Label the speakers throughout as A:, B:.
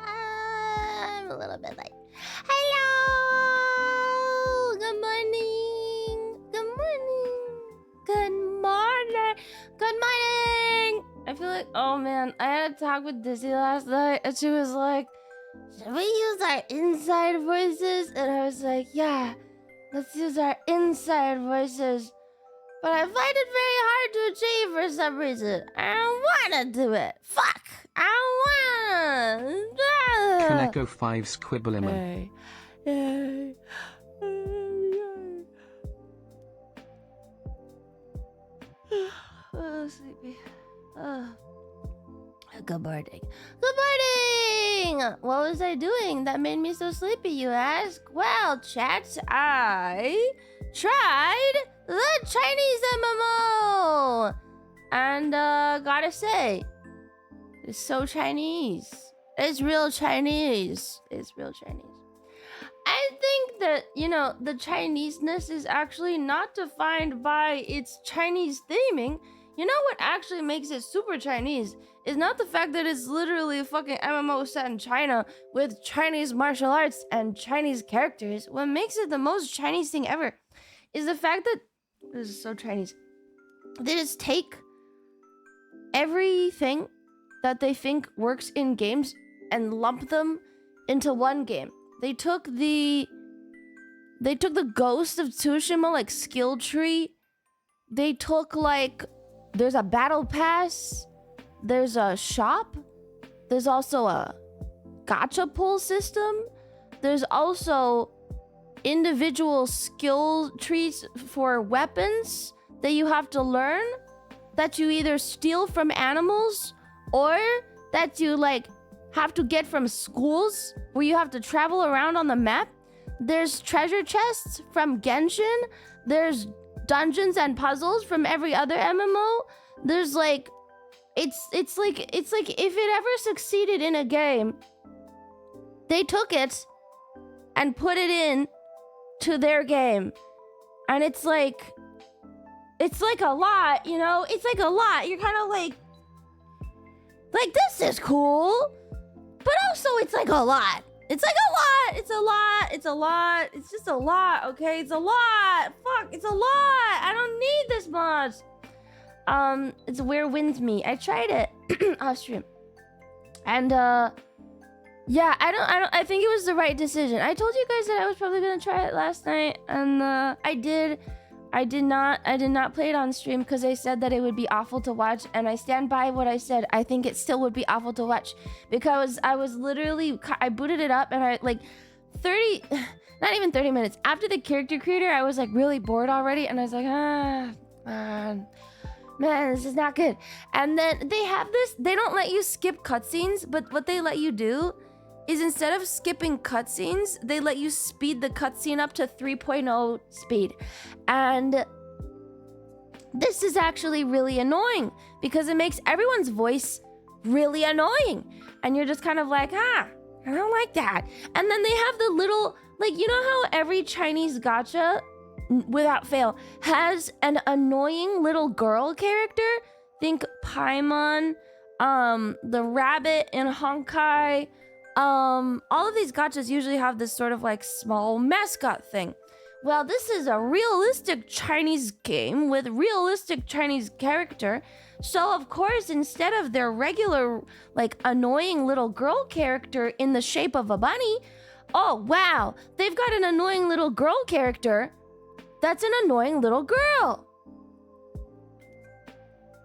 A: I'm a little bit late. Hello! Good morning! Good morning! Good morning! Good morning! I feel like, oh man, I had a talk with Dizzy last night and she was like, should we use our inside voices? And I was like, yeah, let's use our inside voices. But I find it very hard to achieve for some reason. I don't want to do it. Fuck! I don't want to.
B: Kaneko 5 Squibbleman.
A: Yay. Oh, sleepy. Oh. Good morning. Good morning! What was I doing that made me so sleepy, you ask? Well, chat, I tried the Chinese MMO! And, gotta say, it's so Chinese. It's real Chinese. It's real Chinese. I think that, you know, the Chineseness is actually not defined by its Chinese theming. You know what actually makes it super Chinese is not the fact that it's literally a fucking MMO set in China with Chinese martial arts and Chinese characters. What makes it the most Chinese thing ever is the fact that, this is so Chinese, they just take everything that they think works in games and lump them into one game. They took the Ghost of Tsushima like skill tree. They took like, there's a battle pass, there's a shop, there's also a gacha pull system, there's also individual skill trees for weapons that you have to learn, that you either steal from animals or that you like have to get from schools where you have to travel around on the map. There's treasure chests from Genshin. There's dungeons and puzzles from every other MMO. There's like, it's like if it ever succeeded in a game, they took it and put it in to their game. And it's like a lot, you know? It's like a lot. You're kind of like this is cool. But also it's like a lot. It's like a lot. It's a lot. It's a lot. It's just a lot, okay? It's a lot. Fuck, it's a lot. I don't need this much. It's Where Winds Meet. I tried it off stream. And yeah, I think it was the right decision. I told you guys that I was probably gonna try it last night, and I did not play it on stream because I said that it would be awful to watch, and I stand by what I said. I think it still would be awful to watch because I booted it up and I like 30, not even 30 minutes after the character creator, I was like really bored already, and I was like, man, this is not good. And then they have this, they don't let you skip cutscenes, but what they let you do is instead of skipping cutscenes, they let you speed the cutscene up to 3.0 speed. And this is actually really annoying because it makes everyone's voice really annoying. And you're just kind of like, I don't like that. And then they have the little, like, you know how every Chinese gacha, without fail, has an annoying little girl character? Think Paimon, the rabbit in Honkai. All of these gachas usually have this sort of like small mascot thing. Well, this is a realistic Chinese game with realistic Chinese character. So of course, instead of their regular like annoying little girl character in the shape of a bunny, oh wow, they've got an annoying little girl character that's an annoying little girl.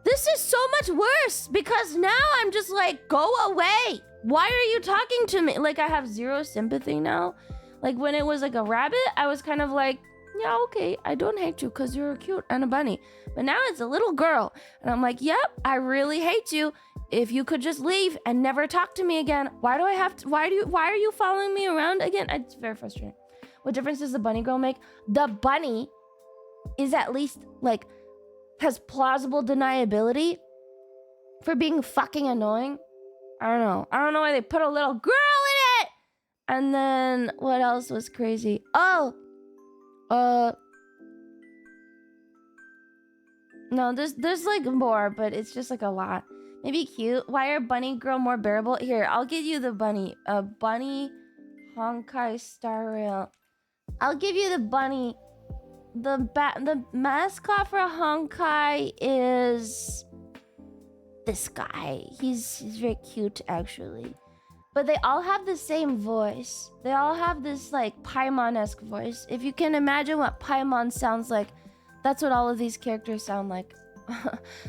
A: This is so much worse because now I'm just like, go away. Why are you talking to me? Like, I have zero sympathy now. Like, when it was like a rabbit, I was kind of like, yeah, okay, I don't hate you because you're cute and a bunny. But now it's a little girl. And I'm like, yep, I really hate you. If you could just leave and never talk to me again. Why are you following me around again? It's very frustrating. What difference does the bunny girl make? The bunny is at least, like, has plausible deniability for being fucking annoying. I don't know why they put a little girl in it. And then what else was crazy? Oh, no, there's like more, but it's just like a lot. Maybe cute. Why are bunny girl more bearable? Here, I'll give you the bunny. Bunny Honkai Star Rail. I'll give you the bunny. The mascot for Honkai is this guy. He's very cute, actually. But they all have the same voice. They all have this like Paimon-esque voice. If you can imagine what Paimon sounds like, that's what all of these characters sound like.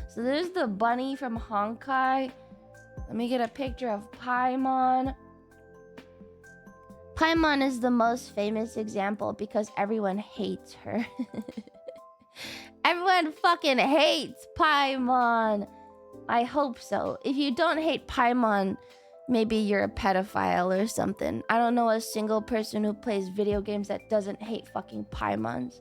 A: So there's the bunny from Honkai. Let me get a picture of Paimon. Paimon is the most famous example because everyone hates her. Everyone fucking hates Paimon. I hope so. If you don't hate Paimon, maybe you're a pedophile or something. I don't know a single person who plays video games that doesn't hate fucking Paimons.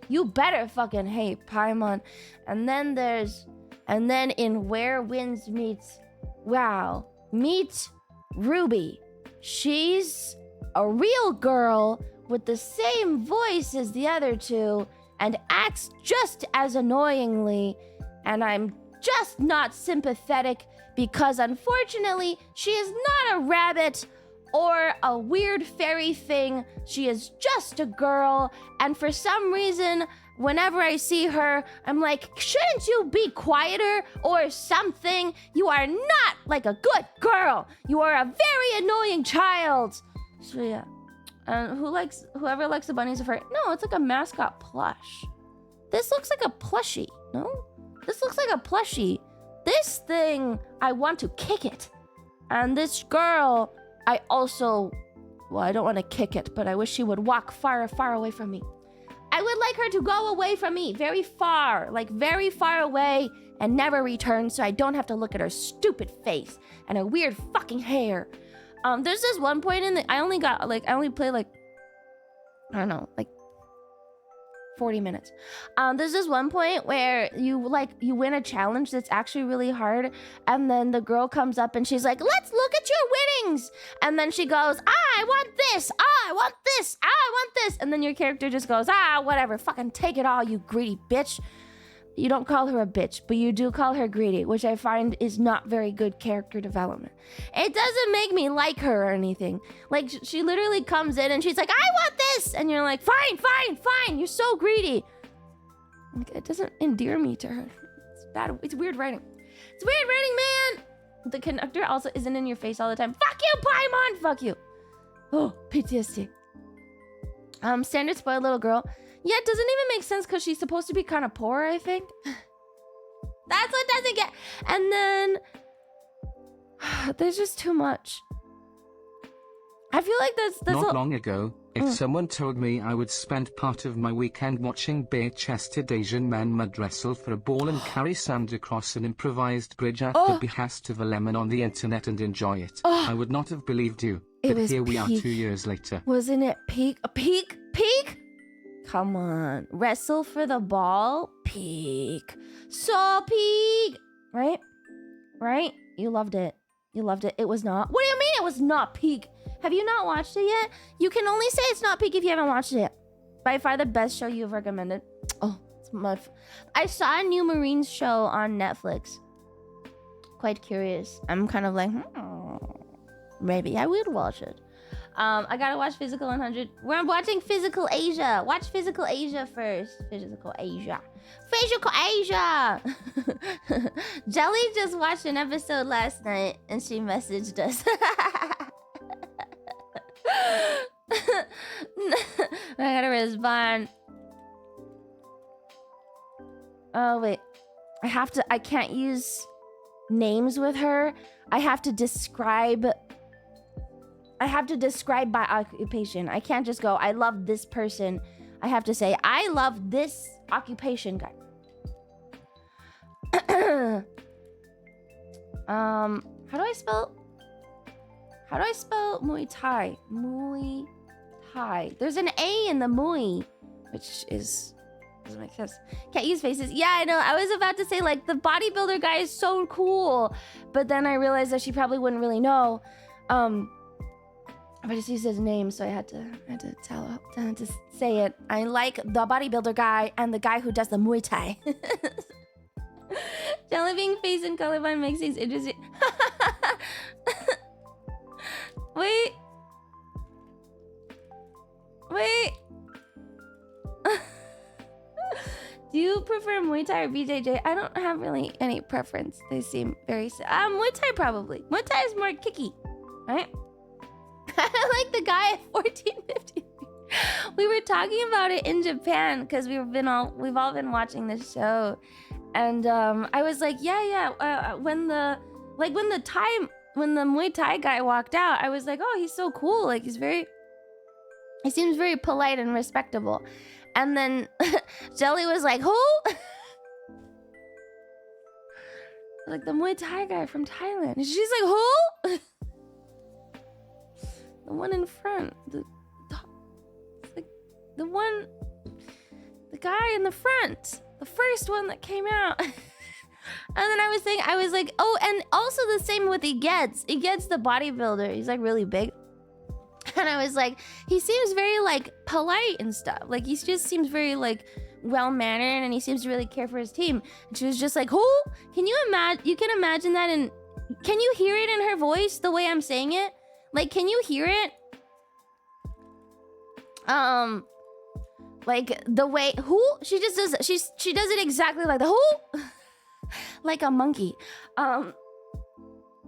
A: You better fucking hate Paimon. And then in Where Winds Meets WoW, meet Ruby. She's a real girl with the same voice as the other two and acts just as annoyingly. And I'm just not sympathetic because unfortunately she is not a rabbit or a weird fairy thing. She is just a girl, and for some reason, whenever I see her, I'm like, shouldn't you be quieter or something? You are not like a good girl. You are a very annoying child. So yeah. And whoever likes the bunnies of her. No, it's like a mascot plush. This looks like a plushie. No? This looks like a plushie. This thing, I want to kick it. And this girl, I don't want to kick it, but I wish she would walk far, far away from me. I would like her to go away from me, very far away, and never return so I don't have to look at her stupid face and her weird fucking hair. There's this one point in the, I only played like, I don't know, like 40 minutes. There's this one point where you win a challenge that's actually really hard, and then the girl comes up and she's like, let's look at your winnings, and then she goes, I want this, I want this, I want this, and then your character just goes, whatever, fucking take it all, you greedy bitch. You don't call her a bitch, but you do call her greedy, which I find is not very good character development. It doesn't make me like her or anything. Like, she literally comes in and she's like, I want this! And you're like, fine, you're so greedy. Like, it doesn't endear me to her. It's bad. It's weird writing. It's weird writing, man! The conductor also isn't in your face all the time. Fuck you, Paimon! Fuck you. Oh, PTSD. Standard spoiled little girl. Yeah, it doesn't even make sense because she's supposed to be kind of poor, I think. That's what doesn't get. And then there's just too much. I feel like that's
B: not long ago. If someone told me I would spend part of my weekend watching bare-chested Asian men mud wrestle for a ball and carry sand across an improvised bridge at the behest of a lemon on the internet and enjoy it, I would not have believed you. But here we are 2 years later.
A: Wasn't it peak? A peak? Peak? Come on. Wrestle for the ball? Peak. So peak. Right? Right? You loved it. You loved it. It was not. What do you mean it was not peak? Have you not watched it yet? You can only say it's not peak if you haven't watched it yet. By far the best show you've recommended. Oh, it's I saw a new Marines show on Netflix. Quite curious. I'm kind of like, maybe I would watch it. I gotta watch Physical 100. We're watching Physical Asia. Watch Physical Asia first. Physical Asia. Physical Asia! Jelly just watched an episode last night and she messaged us. I gotta respond. Oh, wait. I can't use names with her. I have to describe by occupation. I can't just go, I love this person. I have to say, I love this occupation guy. How do I spell Muay Thai? Muay Thai. There's an A in the Muay, which doesn't make sense. Can't use faces. Yeah, I know. I was about to say, like, the bodybuilder guy is so cool, but then I realized that she probably wouldn't really know. I just used his name, so I had to say it. I like the bodybuilder guy and the guy who does the Muay Thai. Jelly being face and colorblind makes things interesting. Wait. Do you prefer Muay Thai or BJJ? I don't have really any preference. They seem very Muay Thai probably. Muay Thai is more kicky, right? I like the guy at 1450. We were talking about it in Japan because we've all been watching this show, and I was like, when the Muay Thai guy walked out, I was like, oh, he's so cool. Like he seems very polite and respectable. And then Jelly was like, who? Like the Muay Thai guy from Thailand. And she's like, who? The one in front. The guy in the front. The first one that came out. And then I was like, oh, and also the same with Igeds. Igeds the bodybuilder. He's like really big. And I was like, he seems very like polite and stuff. Like he just seems very like well-mannered, and he seems to really care for his team. And she was just like, who? Can you imagine? You can imagine that can you hear it in her voice the way I'm saying it? Like, can you hear it? Like the way she just does. She does it exactly like the who, like a monkey.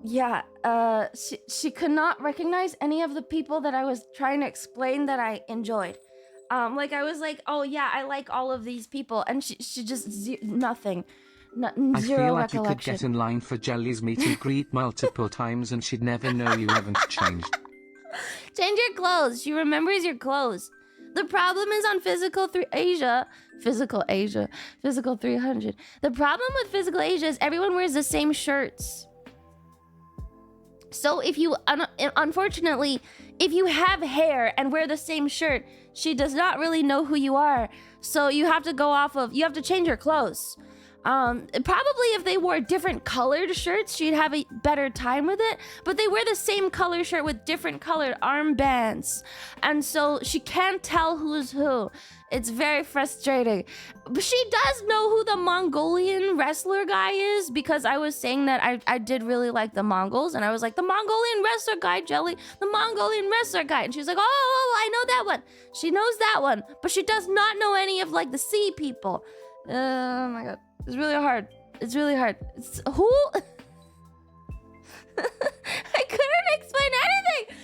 A: Yeah, she could not recognize any of the people that I was trying to explain that I enjoyed. Like I was like, oh yeah, I like all of these people, and she just nothing.
B: I
A: Zero
B: feel like you could
A: recollection.
B: get in line for Jelly's meet and greet multiple times and she'd never know you haven't changed.
A: Change your clothes. She remembers your clothes. The problem is on Physical 300. The problem with Physical Asia is everyone wears the same shirts. So unfortunately, if you have hair and wear the same shirt, she does not really know who you are. So you have to you have to change your clothes. Probably if they wore different colored shirts, she'd have a better time with it. But they wear the same color shirt with different colored armbands. And so she can't tell who's who. It's very frustrating. But she does know who the Mongolian wrestler guy is, because I was saying that I did really like the Mongols. And I was like, the Mongolian wrestler guy, Jelly, the Mongolian wrestler guy. And she was like, oh, I know that one. She knows that one. But she does not know any of like the sea people. Oh my God. It's really hard. It's who? I couldn't explain anything.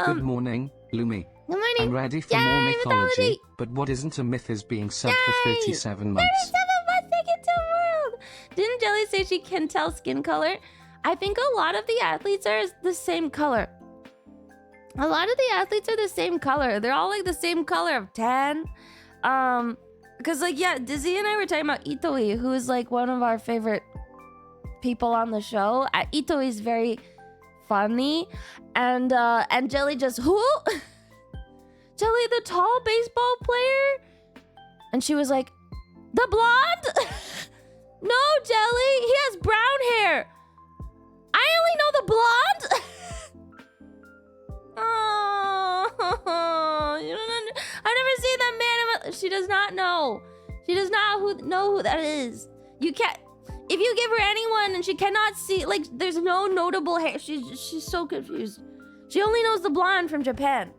B: Good morning, Lumi.
A: Good morning.
B: I'm ready for more mythology, but what isn't a myth is being subbed for 37 months.
A: 37 months taken to world. Didn't Jelly say she can tell skin color? I think a lot of the athletes are the same color. They're all like the same color of tan. Because, like, yeah, Dizzy and I were talking about Itoi, who is, like, one of our favorite people on the show. Itoi is very funny. And Jelly just, who? Jelly, the tall baseball player? And she was like, the blonde? No, Jelly, he has brown hair. I only know the blonde. Oh, you don't I've never seen that man. She does not know. She does not know who that is. You can't. If you give her anyone and she cannot see, like, there's no notable hair. She's so confused. She only knows the blonde from Japan.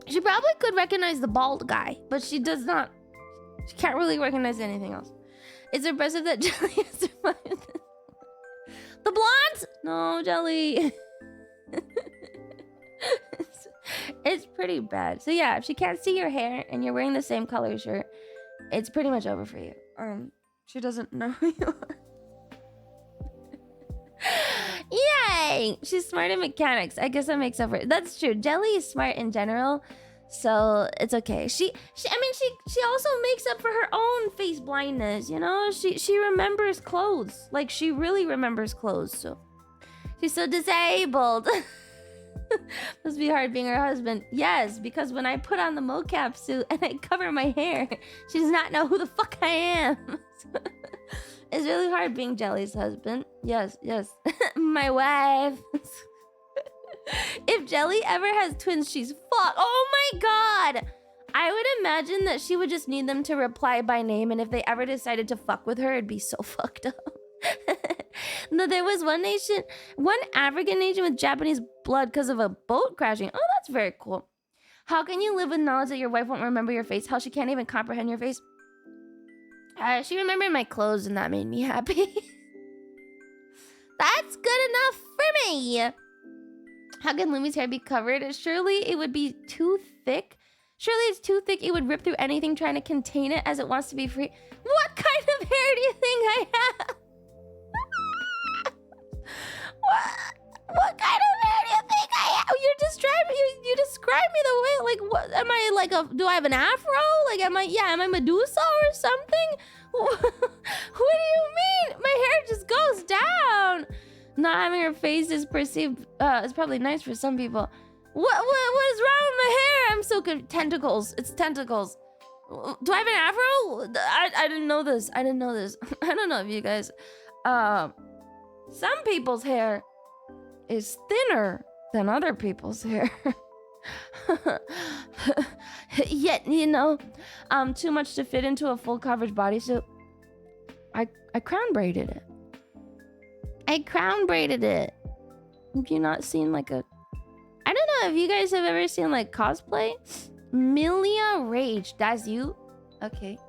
A: She probably could recognize the bald guy, but she does not. She can't really recognize anything else. It's impressive that Jelly has survived. The blonde? No, Jelly. It's pretty bad. So yeah, if she can't see your hair and you're wearing the same color shirt, it's pretty much over for you. She doesn't know who you are. Yay! She's smart in mechanics. I guess that makes up for it. That's true. Jelly is smart in general, so it's okay. She also makes up for her own face blindness, you know? She remembers clothes. Like, she really remembers clothes, so she's so disabled. Must be hard being her husband. Yes, because when I put on the mocap suit and I cover my hair, she does not know who the fuck I am. It's really hard being Jelly's husband. Yes. My wife. If Jelly ever has twins, she's fucked. Oh my God. I would imagine that she would just need them to reply by name, and if they ever decided to fuck with her, it'd be so fucked up. No, there was one African nation with Japanese blood because of a boat crashing. Oh, that's very cool. How can you live with knowledge that your wife won't remember your face? How she can't even comprehend your face? She remembered my clothes and that made me happy. That's good enough for me. How can Lumi's hair be covered? Surely it would be too thick. Surely it's too thick. It would rip through anything trying to contain it as it wants to be free. What kind of hair do you think I have? What kind of hair do you think I have? You describe me the way, like, what am I, like, do I have an afro? Like, am I Medusa or something? What do you mean? My hair just goes down. Not having her face is perceived, is probably nice for some people. What is wrong with my hair? I'm so good. Tentacles. It's tentacles. Do I have an afro? I didn't know this. I don't know if you guys, some people's hair is thinner than other people's hair. Yet, you know, too much to fit into a full coverage bodysuit. I crown braided it. Have you not seen like a... I don't know if you guys have ever seen like cosplay. Milia Rage, that's you? Okay.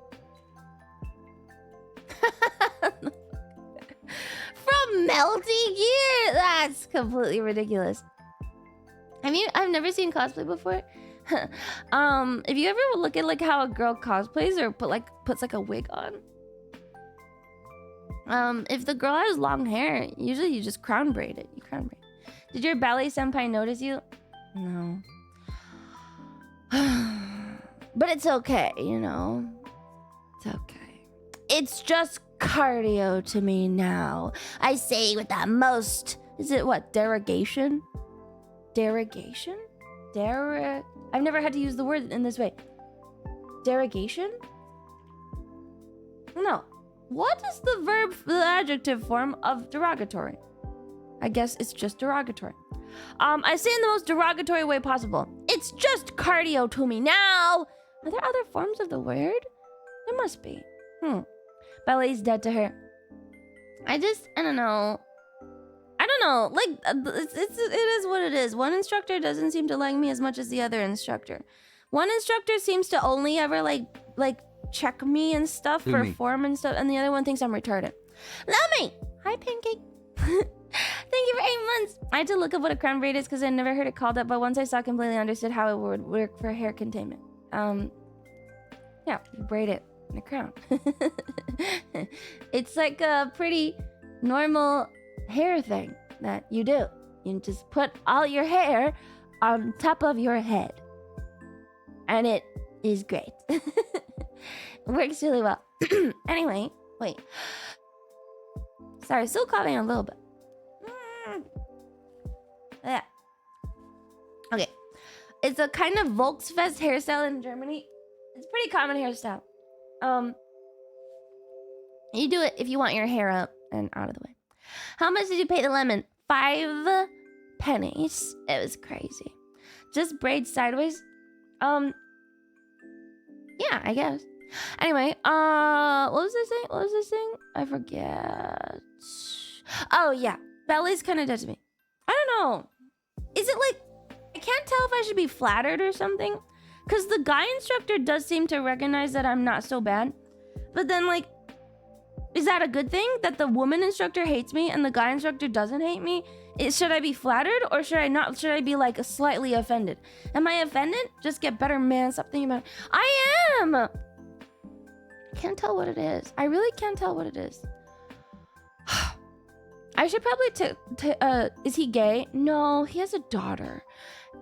A: From Melty Gear? That's completely ridiculous. I've never seen cosplay before. If you ever look at like how a girl cosplays or puts like a wig on. If the girl has long hair, usually you just crown braid it. Did your ballet senpai notice you? No. But it's okay, you know. It's okay. It's just cardio to me now. I say with the most... Is it what? Derogation? Derogation? I've never had to use the word in this way. Derogation? No. What is the adjective form of derogatory? I guess it's just derogatory. I say in the most derogatory way possible. It's just cardio to me now. Are there other forms of the word? There must be. Ballet's dead to her. I don't know. Like, it is what it is. One instructor doesn't seem to like me as much as the other instructor. One instructor seems to only ever like check me and stuff for form and stuff, and the other one thinks I'm retarded. Love me. Hi, Pancake. Thank you for 8 months. I had to look up what a crown braid is because I never heard it called that, but once I saw, completely understood how it would work for hair containment. Yeah, you braid it in a crown. It's like a pretty normal hair thing that you do. You just put all your hair on top of your head. And it is great. It works really well. Anyway, wait. Sorry, still coughing a little bit. Yeah. Okay. It's a kind of Volksfest hairstyle in Germany. It's a pretty common hairstyle. You do it if you want your hair up and out of the way. How much did you pay the lemon? 5 pennies. It was crazy. Just braid sideways. Yeah, I guess. Anyway, what was this thing? I forget. Oh, yeah. Belly's kind of dead to me. I don't know. Is it like... I can't tell if I should be flattered or something. Because the guy instructor does seem to recognize that I'm not so bad. But then, like... Is that a good thing? That the woman instructor hates me and the guy instructor doesn't hate me? Should I be flattered or should I not? Should I be like slightly offended? Am I offended? Just get better, man. Stop thinking about it. I am! I can't tell what it is. I really can't tell what it is. I should probably is he gay? No, he has a daughter.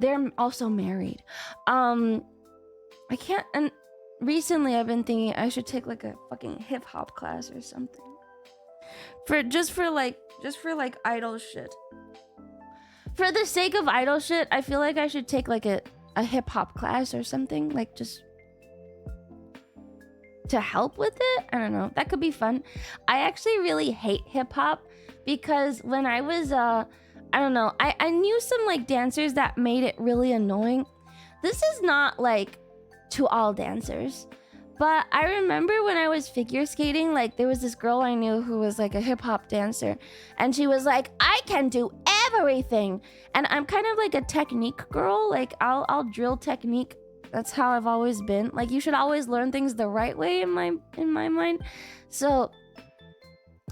A: They're also married. I can't, and recently I've been thinking I should take like a fucking hip hop class or something. Just for like idol shit. For the sake of idol shit, I feel like I should take like a hip hop class or something, like just to help with it. I don't know. That could be fun. I actually really hate hip hop because when I was I don't know, I knew some like dancers that made it really annoying. This is not like to all dancers, But I remember when I was figure skating, like there was this girl I knew who was like a hip hop dancer, and she was like, I can do everything. And I'm kind of like a technique girl. Like I'll drill technique. That's how I've always been. Like you should always learn things the right way in my mind. So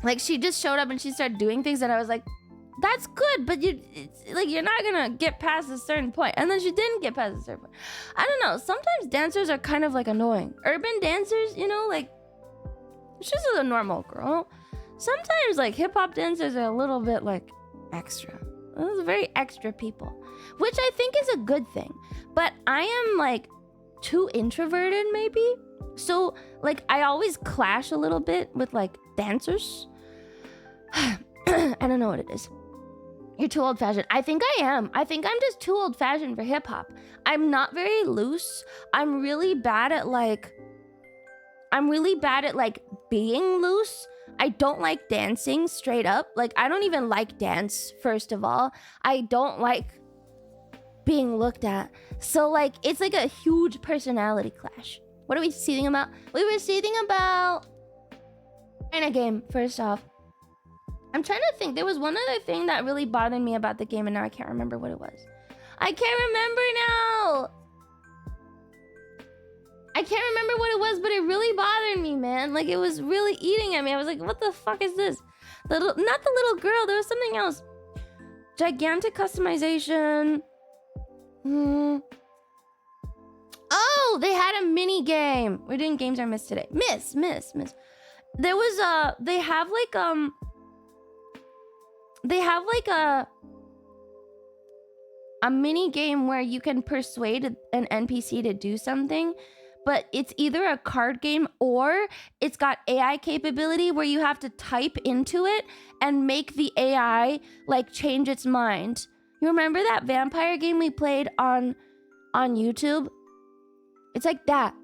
A: like she just showed up and she started doing things that I was like, that's good, but you're not gonna get past a certain point. And then she didn't get past a certain point. I don't know. Sometimes dancers are kind of like annoying. Urban dancers, you know, like she's just a normal girl. Sometimes like hip hop dancers are a little bit like extra. Those are very extra people, which I think is a good thing. But I am like too introverted maybe. So like I always clash a little bit with like dancers. I don't know what it is. You're too old-fashioned. I think I am. I think I'm just too old-fashioned for hip-hop. I'm not very loose. I'm really bad at like being loose. I don't like dancing straight up. Like I don't even like dance, first of all. I don't like being looked at. So like it's like a huge personality clash. What are we seething about? We were seething about in a game, first off. I'm trying to think. There was one other thing that really bothered me about the game, and now I can't remember what it was. I can't remember now. I can't remember what it was, but it really bothered me, man. Like, it was really eating at me. I was like, what the fuck is this? Not the little girl. There was something else. Gigantic customization. Oh, they had a mini game. We're doing games I missed today. Miss. There was they have a mini game where you can persuade an NPC to do something, but it's either a card game or it's got AI capability where you have to type into it and make the AI like change its mind. You remember that vampire game we played on YouTube? It's like that.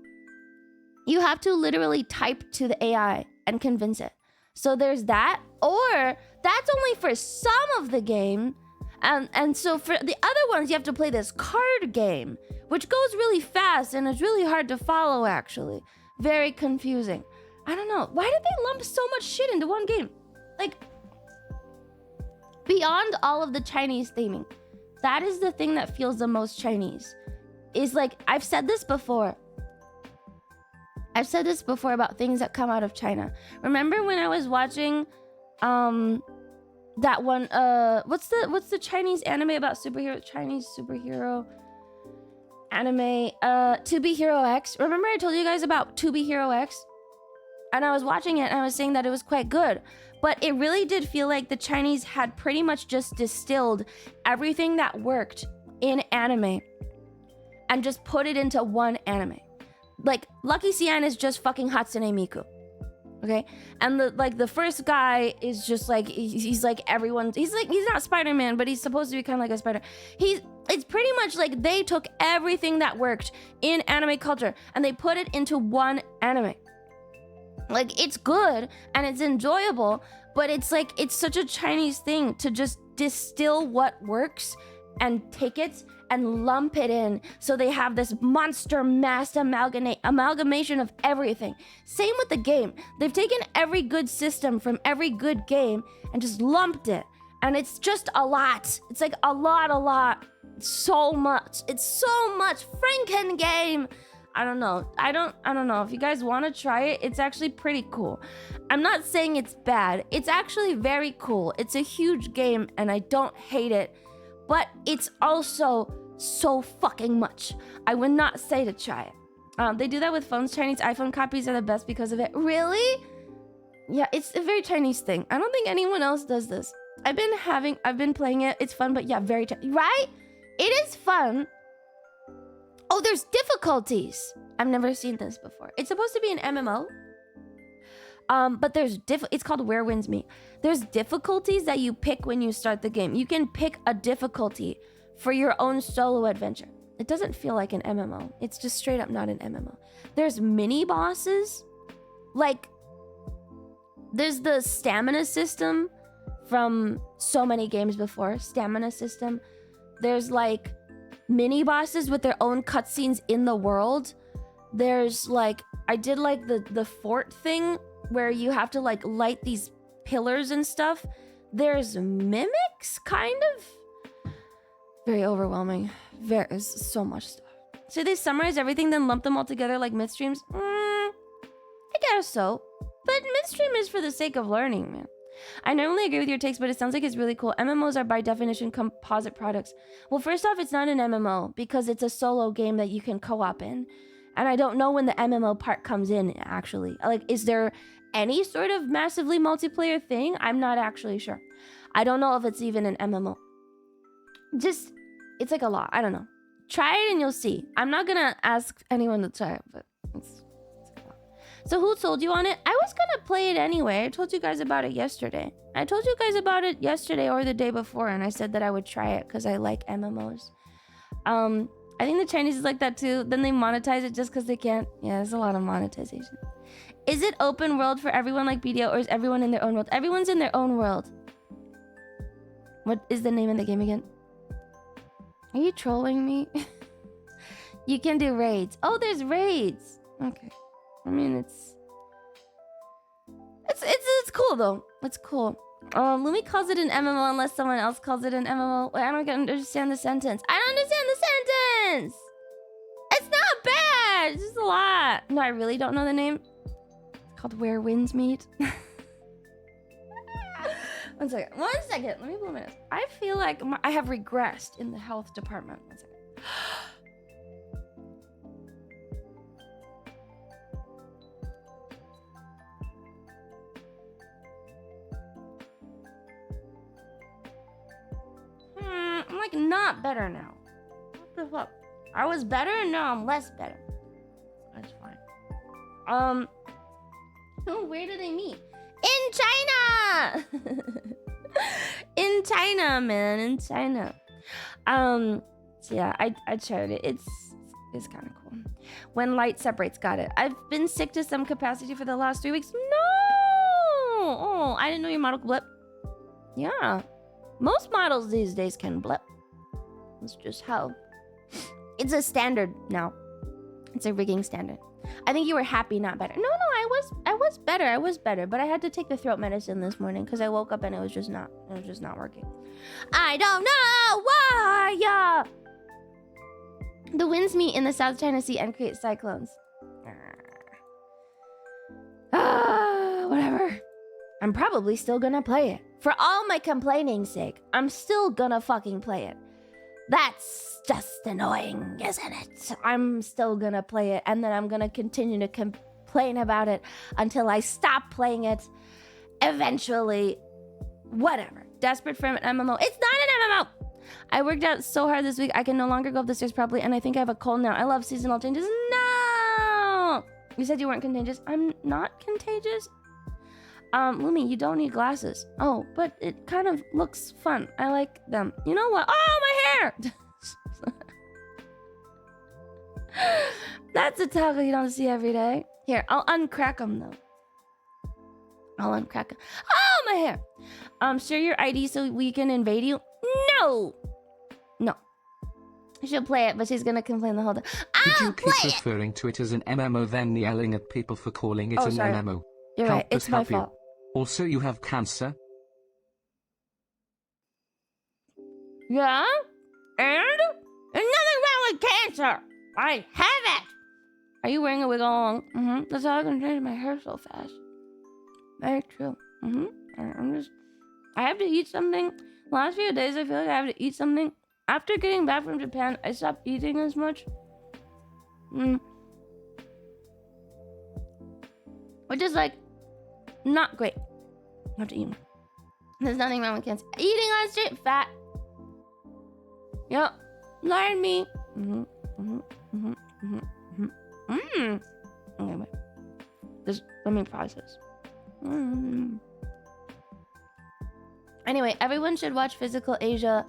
A: You have to literally type to the AI and convince it. So there's that, or that's only for some of the game. And so for the other ones, you have to play this card game, which goes really fast and is really hard to follow, actually. Very confusing. I don't know. Why did they lump so much shit into one game? Like, beyond all of the Chinese theming, that is the thing that feels the most Chinese. Is like, I've said this before about things that come out of China. Remember when I was watching that one what's the Chinese anime about superhero, Chinese superhero anime, To Be Hero X? Remember I told you guys about To Be Hero X? And I was watching it and I was saying that it was quite good. But it really did feel like the Chinese had pretty much just distilled everything that worked in anime and just put it into one anime. Like, Lucky Cyan is just fucking Hatsune Miku. Okay? And the first guy is just like, he's like everyone's, he's not Spider-Man, but he's supposed to be kind of like a spider. It's pretty much like they took everything that worked in anime culture and they put it into one anime. Like, it's good and it's enjoyable, but it's like, it's such a Chinese thing to just distill what works and take it and lump it in, so they have this monster mass amalgamation of everything. Same with the game. They've taken every good system from every good game and just lumped it. And it's just a lot. It's like a lot. So much. It's so much Franken game. I don't know. I don't know. If you guys want to try it, it's actually pretty cool. I'm not saying it's bad. It's actually very cool. It's a huge game and I don't hate it. But it's also so fucking much. I would not say to try it. They do that with phones. Chinese iPhone copies are the best because of it. Really? Yeah, it's a very Chinese thing. I don't think anyone else does this. I've been playing it. It's fun, but yeah, very right? It is fun. Oh, there's difficulties. I've never seen this before. It's supposed to be an MMO. But there's it's called Where Winds Me. There's difficulties that you pick when you start the game. You can pick a difficulty for your own solo adventure. It doesn't feel like an MMO. It's just straight up not an MMO. There's mini bosses. Like, there's the stamina system from so many games before. Stamina system. There's like mini bosses with their own cutscenes in the world. There's like I did like the fort thing where you have to like light these pillars and stuff. There's mimics, kind of. Very overwhelming. There's so much stuff. So they summarize everything, then lump them all together like myth streams? I guess so. But myth stream is for the sake of learning, man. I normally agree with your takes, but it sounds like it's really cool. MMOs are by definition composite products. Well, first off, it's not an MMO because it's a solo game that you can co-op in. And I don't know when the MMO part comes in, actually. Like, is there any sort of massively multiplayer thing? I'm not actually sure. I don't know if it's even an MMO. Just, it's like a lot. I don't know. Try it and you'll see. I'm not gonna ask anyone to try it, but it's a lot. So who told you on it? I was gonna play it anyway. I told you guys about it yesterday. I told you guys about it yesterday or the day before, and I said that I would try it because I like MMOs. I think the Chinese is like that too. Then they monetize it just because they can't. Yeah, there's a lot of monetization. Is it open world for everyone like BDO, or is everyone in their own world? Everyone's in their own world. What is the name of the game again? Are you trolling me? You can do raids. Oh, there's raids. Okay. I mean, it's cool though. It's cool. Lumi calls it an MMO unless someone else calls it an MMO. I don't understand the sentence. I don't understand the sentence. It's not bad. It's just a lot. No, I really don't know the name. It's called Where Winds Meet. One second. Let me blow my nose. I feel like I have regressed in the health department. One second. I'm like not better now. What the fuck? I was better and now I'm less better. That's fine. Where do they meet? In China! In China, man. In China. So yeah, I tried it. It's kind of cool. When light separates, got it. I've been sick to some capacity for the last 3 weeks. No! Oh, I didn't know your model could blip. Yeah. Most models these days can blip. It's just how... It's a standard now. It's a rigging standard. I think you were happy, not better. No, I was better, but I had to take the throat medicine this morning because I woke up and it was just not working. I don't know why. Yeah. The winds meet in the South China Sea and create cyclones. Whatever. I'm probably still gonna play it. For all my complaining's sake, I'm still gonna fucking play it. That's just annoying, isn't it? I'm still gonna play it, and then I'm gonna continue to complain about it until I stop playing it. Eventually. Whatever. Desperate for an MMO. It's not an MMO! I worked out so hard this week, I can no longer go up the stairs properly, and I think I have a cold now. I love seasonal changes. No! You said you weren't contagious. I'm not contagious? Lumi, you don't need glasses. Oh, but it kind of looks fun. I like them. You know what? Oh, my hair! That's a toggle you don't see every day. Here, I'll uncrack them, though. I'll uncrack them. Oh, my hair! Share your ID so we can invade you? No! No. She'll play it, but she's gonna complain the whole time.
B: Did you keep referring to it as an MMO, then yelling at people for calling it an MMO?
A: You're right, it's my fault.
B: Also, you have cancer?
A: Yeah? And? There's nothing wrong with cancer! I have it! Are you wearing a wig all along? Mm-hmm. That's how I can change my hair so fast. Very true. Mm-hmm. I have to eat something. The last few days, I feel like I have to eat something. After getting back from Japan, I stopped eating as much. Which is like, not great. I have to eat more. There's nothing wrong with cancer. Eating on straight fat. Yep. Learn me. Okay, wait. Just let me process. Anyway, everyone should watch Physical Asia.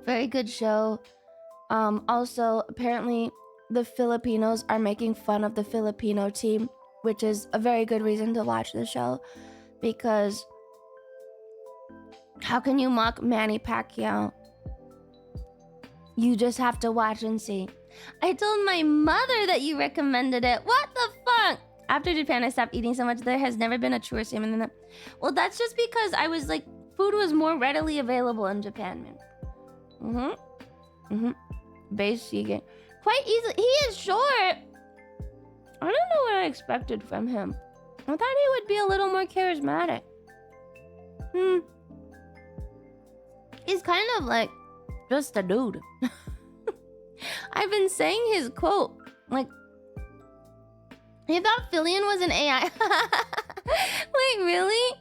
A: Very good show. Also, apparently, the Filipinos are making fun of the Filipino team, which is a very good reason to watch the show, because how can you mock Manny Pacquiao? You just have to watch and see. I told my mother that you recommended it. What the fuck? After Japan, I stopped eating so much. There has never been a truer statement than that. Well, that's just because I was like, food was more readily available in Japan, man. Base vegan. Quite easily. He is short. I don't know what I expected from him. I thought he would be a little more charismatic. He's kind of like just a dude. I've been saying his quote. Like, he thought Fillion was an AI. Wait, really?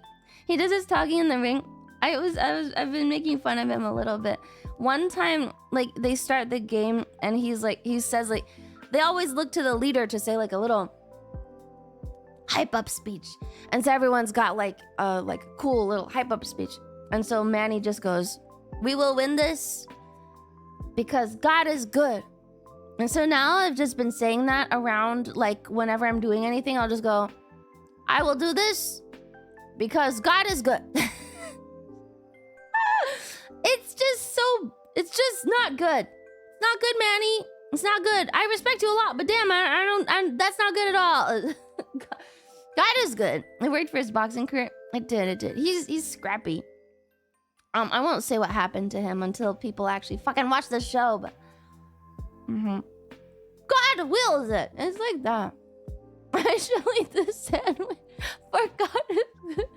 A: He does his talking in the ring. I've been making fun of him a little bit. One time, like, they start the game and he says like, they always look to the leader to say like a little hype up speech. And so everyone's got like a cool little hype up speech. And so Manny just goes, "We will win this because God is good." And so now I've just been saying that around, like, whenever I'm doing anything, I'll just go, "I will do this because God is good." It's just not good. It's not good, Manny. It's not good. I respect you a lot, but damn, that's not good at all. God is good. It worked for his boxing career. It did. He's scrappy. I won't say what happened to him until people actually fucking watch the show, but God wills it. It's like that. I shall eat this sandwich for God is good.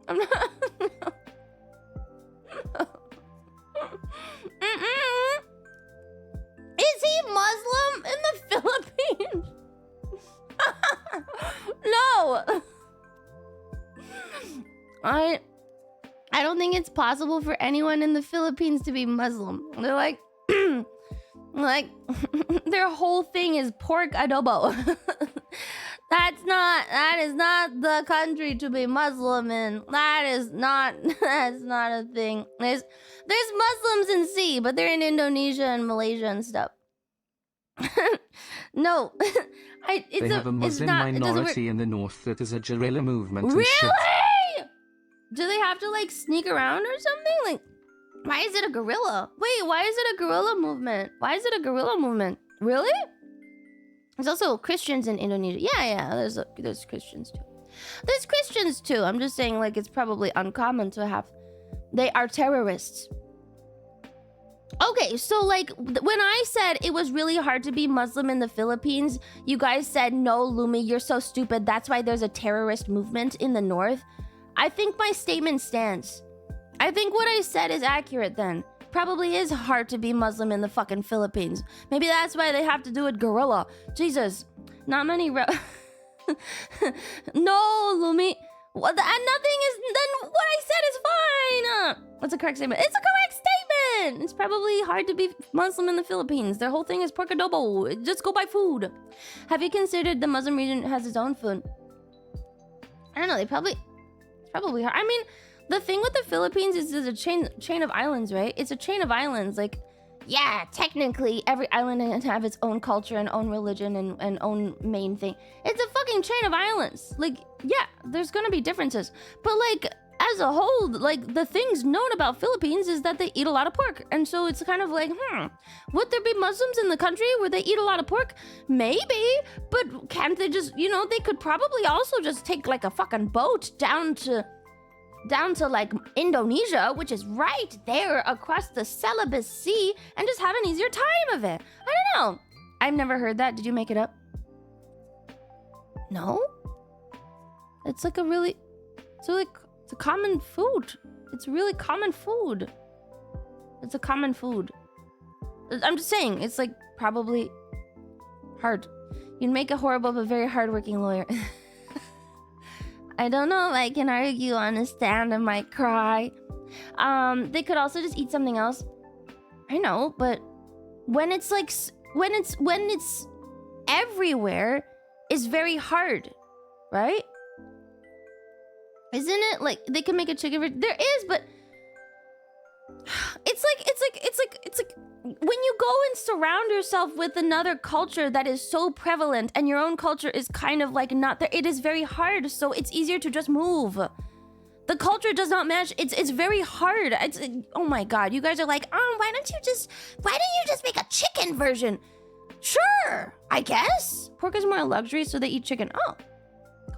A: I'm not. Is he Muslim in the Philippines? No. I don't think it's possible for anyone in the Philippines to be Muslim. They're like, like their whole thing is pork adobo. That is not the country to be Muslim in. That's not a thing. There's Muslims in sea, but they're in Indonesia and Malaysia and stuff. No.
B: They have a Muslim minority in the north that is a guerrilla movement.
A: Really? Do they have to like sneak around or something? Like, why is it a guerrilla? Wait, why is it a guerrilla movement? Why is it a guerrilla movement? Really? There's also Christians in Indonesia. Yeah, there's Christians too. There's Christians too. I'm just saying, like, it's probably uncommon to have. They are terrorists. Okay, so like when I said it was really hard to be Muslim in the Philippines, you guys said, "No, Lumi, you're so stupid. That's why there's a terrorist movement in the north." I think my statement stands. I think what I said is accurate then. Probably is hard to be Muslim in the fucking Philippines. Maybe that's why they have to do it guerrilla. Jesus, not many No, Lumi. What? Nothing is. Then what I said is fine. What's a correct statement? It's a correct statement. It's probably hard to be Muslim in the Philippines. Their whole thing is pork adobo. Just go buy food. Have you considered the Muslim region has its own food? I don't know. It's probably hard. I mean, the thing with the Philippines is there's a chain of islands, right? It's a chain of islands. Like, yeah, technically every island has to have its own culture and own religion and own main thing. It's a fucking chain of islands. Like, yeah, there's gonna be differences. But like, as a whole, like, the things known about Philippines is that they eat a lot of pork. And so it's kind of like, would there be Muslims in the country where they eat a lot of pork? Maybe, but can't they just, they could probably also just take like a fucking boat down to like Indonesia, which is right there across the Celebes Sea, and just have an easier time of it. I don't know. I've never heard that. Did you make it up? No? It's like it's a common food. It's really common food. It's a common food. I'm just saying, it's like probably hard. You'd make a horrible but very hardworking lawyer. I don't know if I can argue on a stand. I might cry. They could also just eat something else. I know, but when it's everywhere, it's very hard, right? Isn't it? Like, they can make a chicken. There is, but it's like when you go and surround yourself with another culture that is so prevalent and your own culture is kind of like not there, it is very hard. So it's easier to just move. The culture does not match. It's very hard. Oh my god, you guys are like, why don't you just make a chicken version? Sure, I guess. Pork is more a luxury, so they eat chicken. Oh,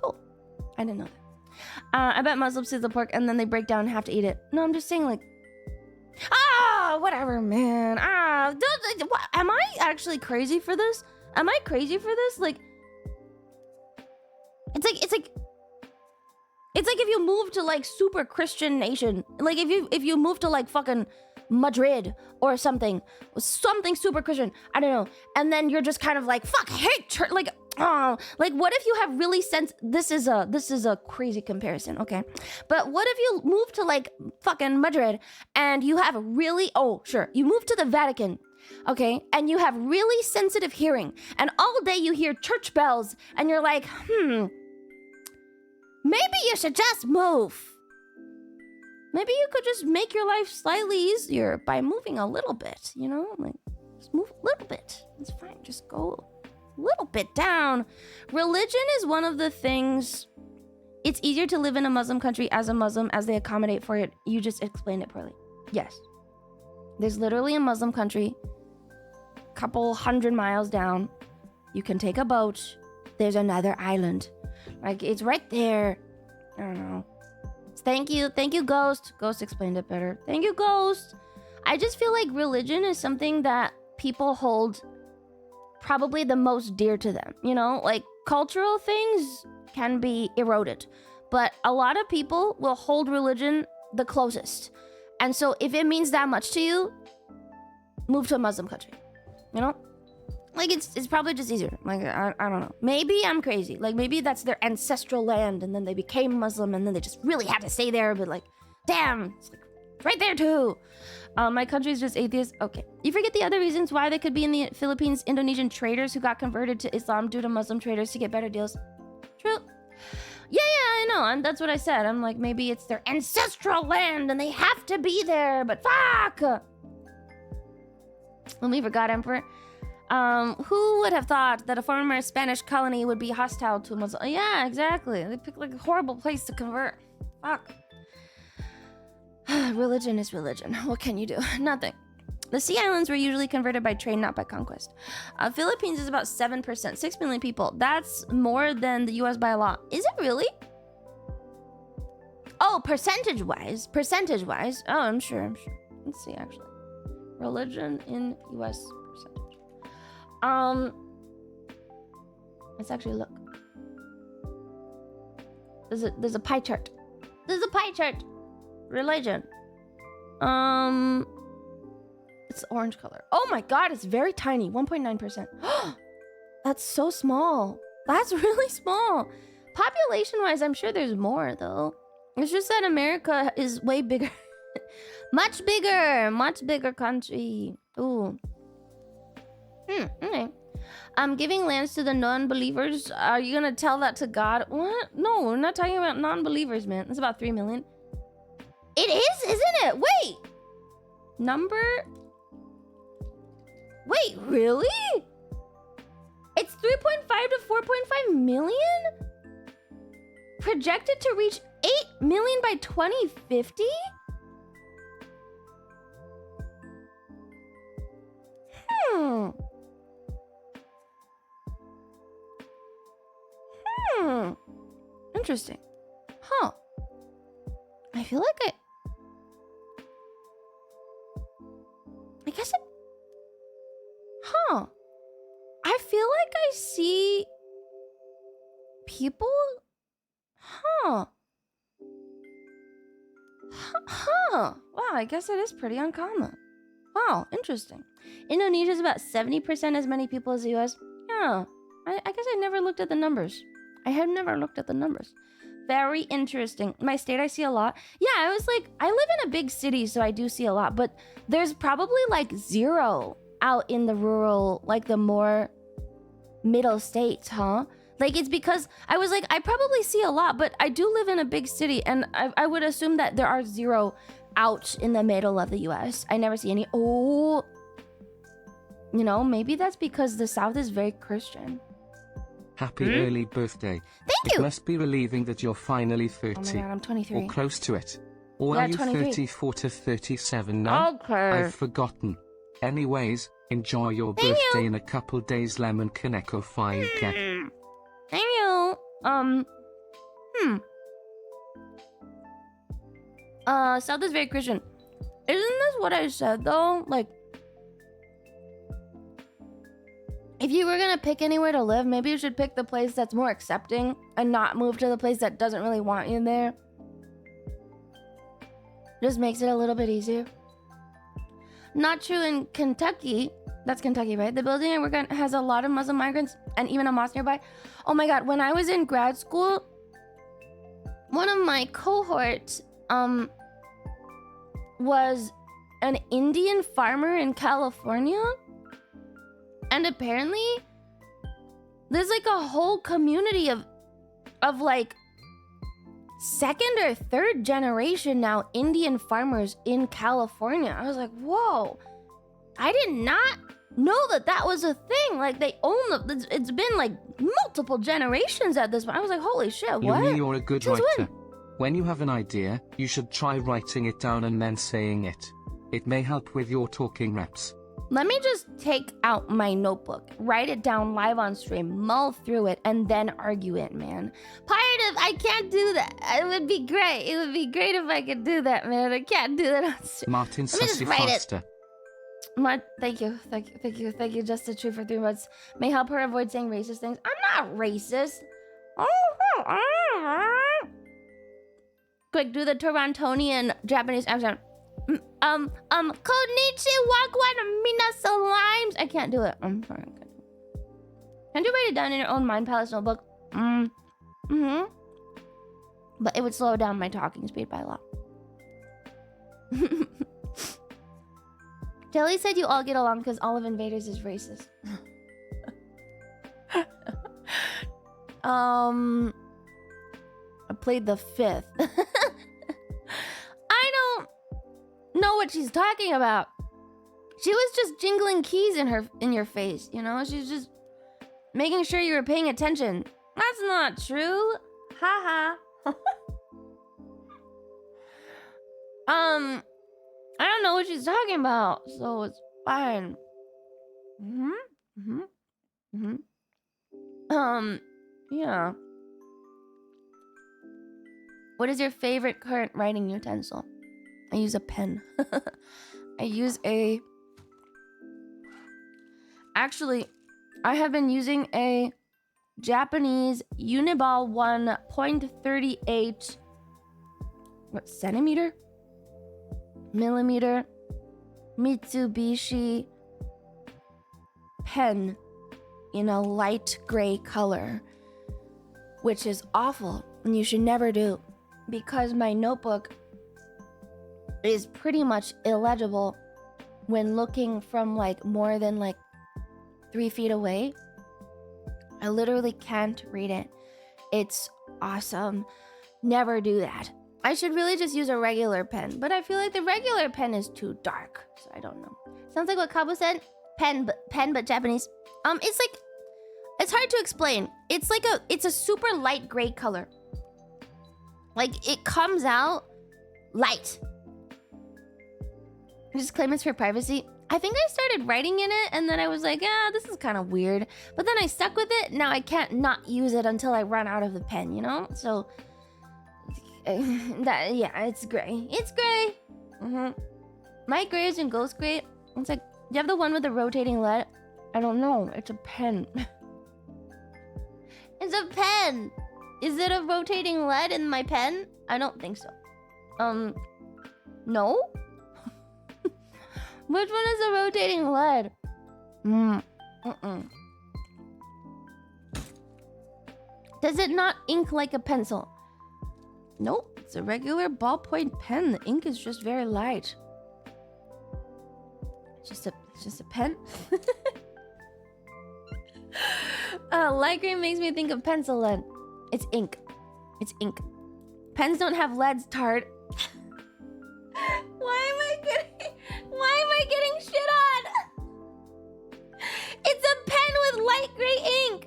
A: cool. I didn't know that. I bet Muslims see the pork and then they break down and have to eat it. No, I'm just saying, like, whatever, man. Am I actually crazy for this? Am I crazy for this? Like, it's like if you move to like super Christian nation, like if you move to like fucking Madrid or something super Christian, I don't know, and then you're just kind of like, fuck, I hate church, like what if you have really this is a crazy comparison, okay, but what if you move to like fucking Madrid and you have really, you move to the Vatican, okay, and you have really sensitive hearing and all day you hear church bells and you're like, maybe you should just move. Maybe you could just make your life slightly easier by moving a little bit, you know? Like, just move a little bit. It's fine. Just go a little bit down. Religion is one of the things... It's easier to live in a Muslim country as a Muslim as they accommodate for it. You just explained it poorly. Yes. There's literally a Muslim country, couple 100 miles down. You can take a boat. There's another island. Like, it's right there. I don't know. Thank you, Ghost. Ghost explained it better. Thank you, Ghost. I just feel like religion is something that people hold probably the most dear to them. You know, like cultural things can be eroded, but a lot of people will hold religion the closest. And so if it means that much to you, move to a Muslim country. You know? Like, it's probably just easier. Like, I don't know. Maybe I'm crazy. Like, maybe that's their ancestral land, and then they became Muslim, and then they just really had to stay there, but, like, damn, it's like, right there, too. My country's just atheist. Okay. You forget the other reasons why they could be in the Philippines, Indonesian traders who got converted to Islam due to Muslim traders to get better deals. True. Yeah, I know. And that's what I said. I'm like, maybe it's their ancestral land, and they have to be there, but fuck! When we forgot, Emperor. Who would have thought that a former Spanish colony would be hostile to Muslims? Yeah, exactly. They picked like a horrible place to convert. Fuck. Religion is religion. What can you do? Nothing. The Sea Islands were usually converted by trade, not by conquest. Philippines is about 7%, 6 million people. That's more than the US by a lot. Is it really? Oh, percentage-wise. Oh, I'm sure. Let's see, actually. Religion in US percentage. Let's actually look. There's a pie chart. Religion. It's orange color. Oh my god, it's very tiny. 1.9%. That's so small. That's really small. Population-wise, I'm sure there's more though. It's just that America is way bigger. Much bigger country. Ooh. Okay. Giving lands to the non-believers. Are you gonna tell that to God? What? No, we're not talking about non-believers, man. It's about 3 million. It is, isn't it? Wait. Wait, really? It's 3.5 to 4.5 million? Projected to reach 8 million by 2050? Interesting. Huh. I feel like I guess it... Huh. I feel like I see... people? Huh. Wow, I guess it is pretty uncommon. Wow, interesting. Indonesia is about 70% as many people as the US. Yeah, I guess I never looked at the numbers. I have never looked at the numbers. Very interesting. My state, I see a lot. Yeah, I was like, I live in a big city, so I do see a lot. But there's probably like 0 out in the rural, like the more middle states, huh? Like, it's because I was like, I probably see a lot, but I do live in a big city. And I would assume that there are 0 out in the middle of the US. I never see any. Oh, you know, maybe that's because the South is very Christian.
B: Happy early birthday.
A: Thank
B: It
A: you.
B: must be relieving that you're finally
A: Oh my
B: 30.
A: god, I'm 23.
B: Or close to it. Or
A: Yeah,
B: are you
A: 23.
B: 34 to 37 now?
A: Okay.
B: I've forgotten. Anyways, enjoy your
A: Thank
B: birthday
A: you.
B: in a couple days. Lemon Kaneko 5K.
A: Thank you. South is very Christian. Isn't this what I said though? Like, if you were gonna pick anywhere to live, maybe you should pick the place that's more accepting and not move to the place that doesn't really want you there. Just makes it a little bit easier. Not true in Kentucky. That's Kentucky, right? The building I work at has a lot of Muslim migrants and even a mosque nearby. Oh my god, when I was in grad school, one of my cohorts was an Indian farmer in California. And apparently there's like a whole community of like second or third generation now Indian farmers in California. I was like, whoa, I did not know that was a thing. Like they own it's been like multiple generations at this point. I was like, holy shit, what?
B: You're a good
A: Since
B: writer. When you have an idea, you should try writing it down and then saying it. It may help with your talking reps.
A: Let me just take out my notebook, write it down live on stream, mull through it, and then argue it, man. I can't do that. It would be great. It would be great if I could do that, man. I can't do that on stream.
B: Martin
A: Let me just
B: Sussy
A: write it.
B: Foster.
A: Thank you, Just a Tree for 3 months. May help her avoid saying racist things. I'm not racist. Quick, do the Torontonian Japanese accent. Konnichiwa minasan limes. I can't do it. I'm sorry. Can't you write it down in your own Mind Palace notebook? But it would slow down my talking speed by a lot. Jelly said you all get along because all of Invaders is racist. I played the 5th. I don't know what she's talking about. She was just jingling keys in your face, you know? She's just making sure you were paying attention. That's not true. Haha. I don't know what she's talking about, so it's fine. Yeah. What is your favorite current writing utensil? I use a pen. Actually, I have been using a Japanese Uniball 1.38 centimeter? Millimeter Mitsubishi pen in a light gray color, which is awful and you should never do because my notebook is pretty much illegible when looking from like more than like 3 feet away. I literally can't read it. It's awesome. Never do that. I should really just use a regular pen, but I feel like the regular pen is too dark, so I don't know. Sounds like what Kabo said. Pen, but Japanese. It's like, it's hard to explain. It's like it's a super light gray color. Like it comes out light. Disclaimers for privacy. I think I started writing in it and then I was like, yeah, this is kind of weird. But then I stuck with it. Now I can't not use it until I run out of the pen, you know? So, it's gray. It's gray. My gray is in ghost gray. It's like, do you have the one with the rotating lead? I don't know. It's a pen. It's a pen. Is it a rotating lead in my pen? I don't think so. No? Which one is a rotating lead? Does it not ink like a pencil? Nope, it's a regular ballpoint pen. The ink is just very light. It's just a pen. Light green makes me think of pencil lead. It's ink. It's ink. Pens don't have leads, tart. Why am I getting shit on? It's a pen with light gray ink.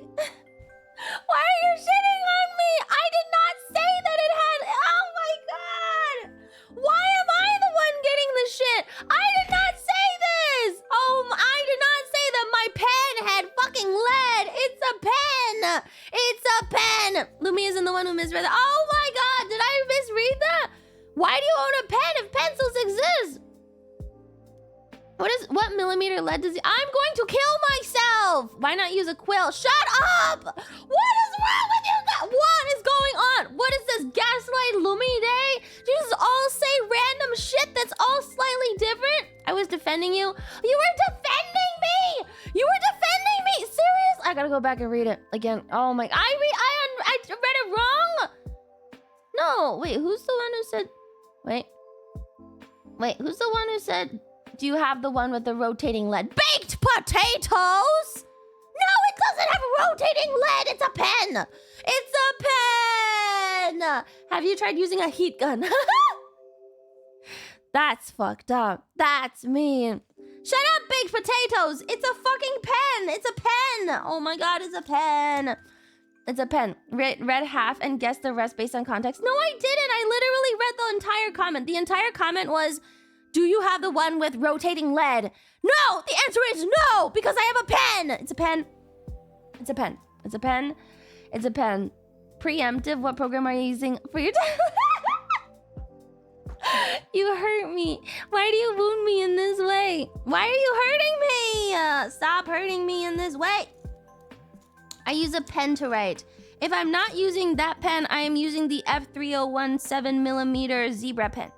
A: one who misread that. Oh my god, did I misread that? Why do you own a pen if pencils exist? What millimeter lead does he... I'm going to kill myself! Why not use a quill? Shut up! What is wrong with you guys? What is going on? What is this, Gaslight Lumi Day? Do you just all say random shit that's all slightly different? I was defending you. You were defending me! You were defending me! Serious? I gotta go back and read it again. Oh my... I read it wrong? No, wait, who's the one who said... Wait, who's the one who said... Do you have the one with the rotating lead? Baked potatoes? No, it doesn't have rotating lead. It's a pen. It's a pen. Have you tried using a heat gun? That's fucked up. That's mean. Shut up, baked potatoes. It's a fucking pen. It's a pen. Oh my god, it's a pen. It's a pen. Read half and guessed the rest based on context. No, I didn't. I literally read the entire comment. The entire comment was... Do you have the one with rotating lead? No! The answer is no! Because I have a pen! It's a pen. It's a pen. It's a pen. It's a pen. Preemptive, what program are you using for your... You hurt me. Why do you wound me in this way? Why are you hurting me? Stop hurting me in this way. I use a pen to write. If I'm not using that pen, I am using the F3017 7mm zebra pen.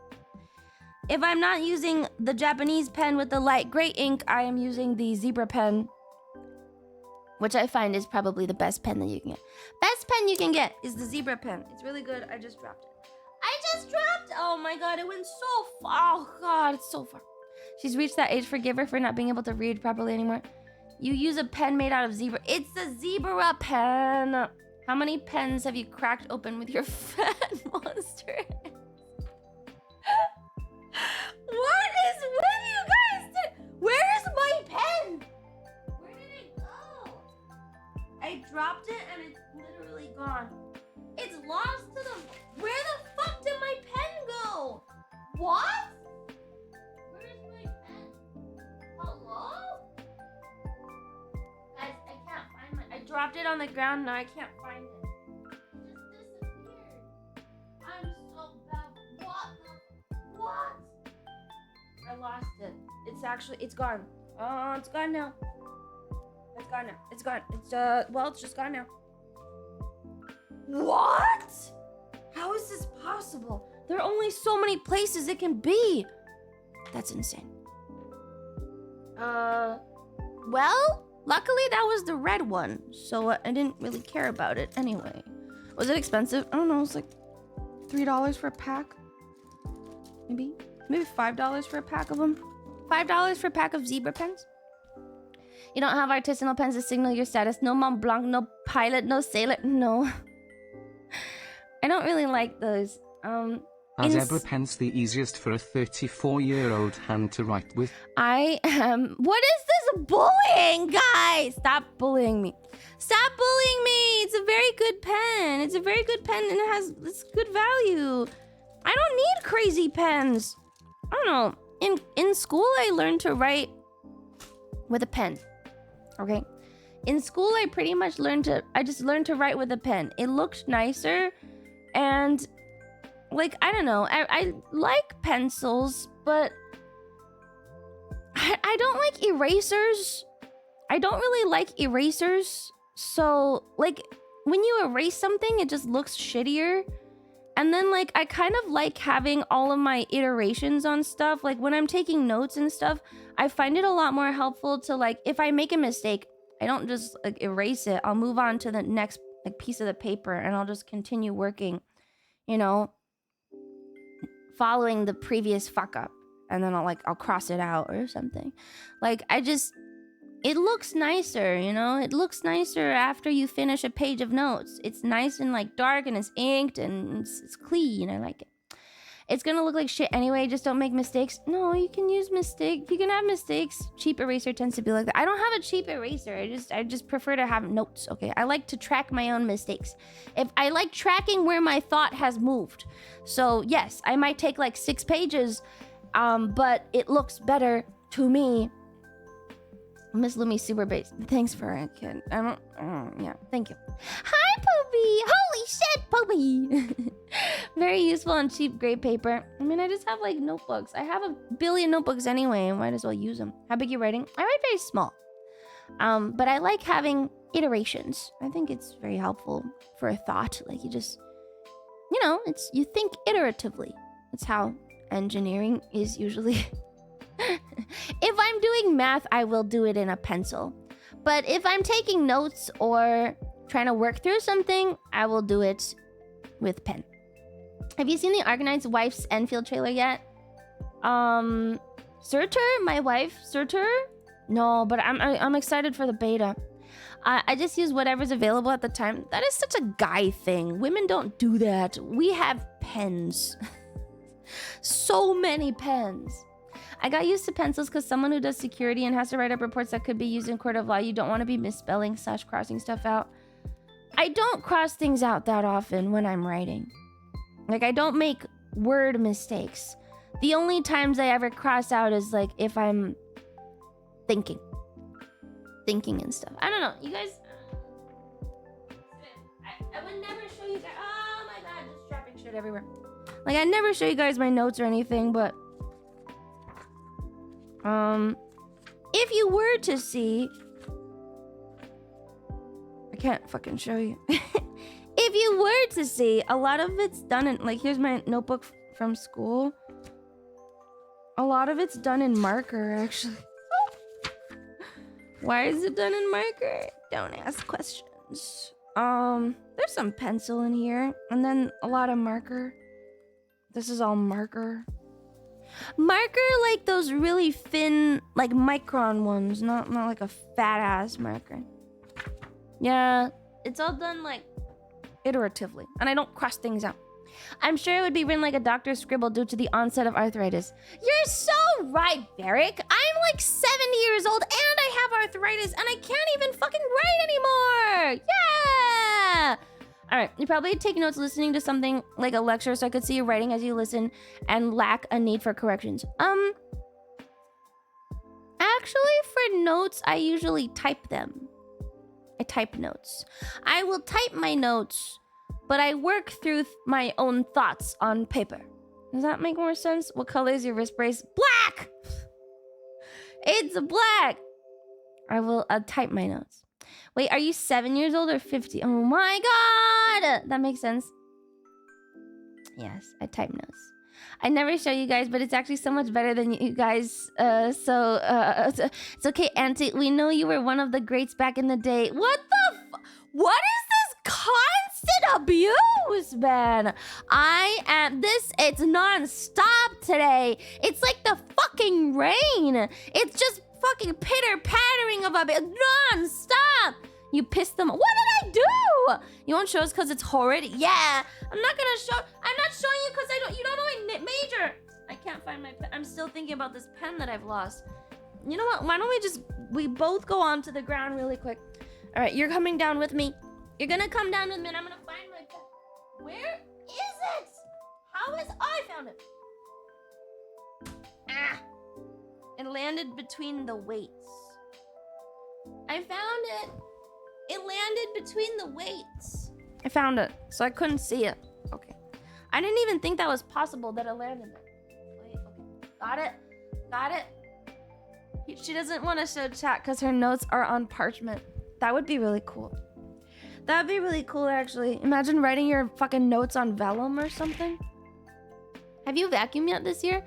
A: If I'm not using the Japanese pen with the light gray ink, I am using the zebra pen, which I find is probably the best pen that you can get. Best pen you can get is the zebra pen. It's really good. I just dropped it. Oh my god, it went so far. Oh god, it's so far. She's reached that age, forgive her for not being able to read properly anymore. You use a pen made out of zebra. It's a zebra pen. How many pens have you cracked open with your fat monster? What is with you guys? Where is my pen? Where did it go? I dropped it and it's literally gone. It's lost to the... Where the fuck did my pen go? What? Where is my pen? Hello? Guys, I can't find my... I dropped it on the ground, now I can't find it. It just disappeared. I'm so bad. What? I lost it. It's gone. Oh, it's gone now. It's gone now. It's gone. It's just gone now. What? How is this possible? There are only so many places it can be. That's insane. Well, luckily that was the red one, so I didn't really care about it anyway. Was it expensive? I don't know, it was like $3 for a pack. Maybe $5 for a pack of them. $5 for a pack of zebra pens. You don't have artisanal pens to signal your status. No Mont Blanc, no Pilot, no Sailor. No. I don't really like those.
B: Are zebra pens the easiest for a 34-year-old hand to write with?
A: I am... What is this bullying, guys? Stop bullying me. Stop bullying me. It's a very good pen. It's a very good pen and it's good value. I don't need crazy pens. I don't know. In school, I learned to write with a pen. Okay? In school, I pretty much I just learned to write with a pen. It looked nicer and... Like, I don't know. I like pencils, but I don't like erasers. I don't really like erasers. So, like, when you erase something, it just looks shittier. And then, like, I kind of like having all of my iterations on stuff. Like, when I'm taking notes and stuff, I find it a lot more helpful to, like, if I make a mistake, I don't just, like, erase it. I'll move on to the next, like, piece of the paper, and I'll just continue working, you know? Following the previous fuck up, and then I'll cross it out or something. Like, it looks nicer, you know? It looks nicer after you finish a page of notes. It's nice and like dark and it's inked and it's clean. I like it. It's gonna look like shit anyway, just don't make mistakes. No, you can use mistakes. You can have mistakes. Cheap eraser tends to be like that. I don't have a cheap eraser. I just prefer to have notes, okay? I like to track my own mistakes. I like tracking where my thought has moved. So yes, I might take like 6 pages, but it looks better to me. Miss Lumi Super Base. Thanks for it, kid. Yeah, thank you. Hi, Hi, Poopy! Holy shit, Poopy! Very useful on cheap gray paper. I mean, I just have like notebooks. I have a billion notebooks anyway, and might as well use them. How big are you writing? I write very small. But I like having iterations. I think it's very helpful for a thought. Like you just, you think iteratively. That's how engineering is usually. If I'm doing math, I will do it in a pencil. But if I'm taking notes or trying to work through something, I will do it with pen. Have you seen the Argonauts' wife's Enfield trailer yet? Surtur? My wife? Surtur? No, but I'm excited for the beta. I just use whatever's available at the time. That is such a guy thing. Women don't do that. We have pens. So many pens. I got used to pencils because someone who does security and has to write up reports that could be used in court of law, you don't want to be misspelling / crossing stuff out. I don't cross things out that often when I'm writing. Like, I don't make word mistakes. The only times I ever cross out is like if I'm thinking and stuff. I don't know. You guys... I would never show you guys... Oh my god, just dropping shit everywhere. Like, I never show you guys my notes or anything, but... if you were to see... I can't fucking show you. If you were to see, a lot of it's done in... Like, here's my notebook from school. A lot of it's done in marker, actually. Why is it done in marker? Don't ask questions. There's some pencil in here, and then a lot of marker. This is all marker. Marker like those really thin, like micron ones, not like a fat ass marker. Yeah, it's all done like iteratively, and I don't cross things out. I'm sure it would be written like a doctor's scribble due to the onset of arthritis. You're so right, Barrick. I'm like 70 years old and I have arthritis and I can't even fucking write anymore. Yeah! Alright, you probably take notes listening to something like a lecture so I could see you writing as you listen and lack a need for corrections. Actually, for notes, I usually type them. I type notes. I will type my notes, but I work through my own thoughts on paper. Does that make more sense? What color is your wrist brace? Black! It's black! I will type my notes. Wait, are you 7 years old or 50? Oh my god! That makes sense. Yes, I type notes. I never show you guys, but it's actually so much better than you guys. It's okay, Auntie. We know you were one of the greats back in the day. What the what is this constant abuse, man? It's non-stop today. It's like the fucking rain. It's just fucking pitter-pattering of a bit non-stop. You pissed them. What did I do? You won't show us because it's horrid? Yeah. I'm not showing you because you don't know my major. I can't find my pen. I'm still thinking about this pen that I've lost. You know what? Why don't we both go onto the ground really quick. All right, you're coming down with me. You're gonna come down with me and I'm gonna find my pen. Where is it? I found it. Ah. It landed between the weights. I found it. It landed between the weights. I found it, so I couldn't see it. Okay. I didn't even think that was possible that it landed there. Wait, okay. Got it. She doesn't want to show chat because her notes are on parchment. That would be really cool. That'd be really cool, actually. Imagine writing your fucking notes on vellum or something. Have you vacuumed yet this year?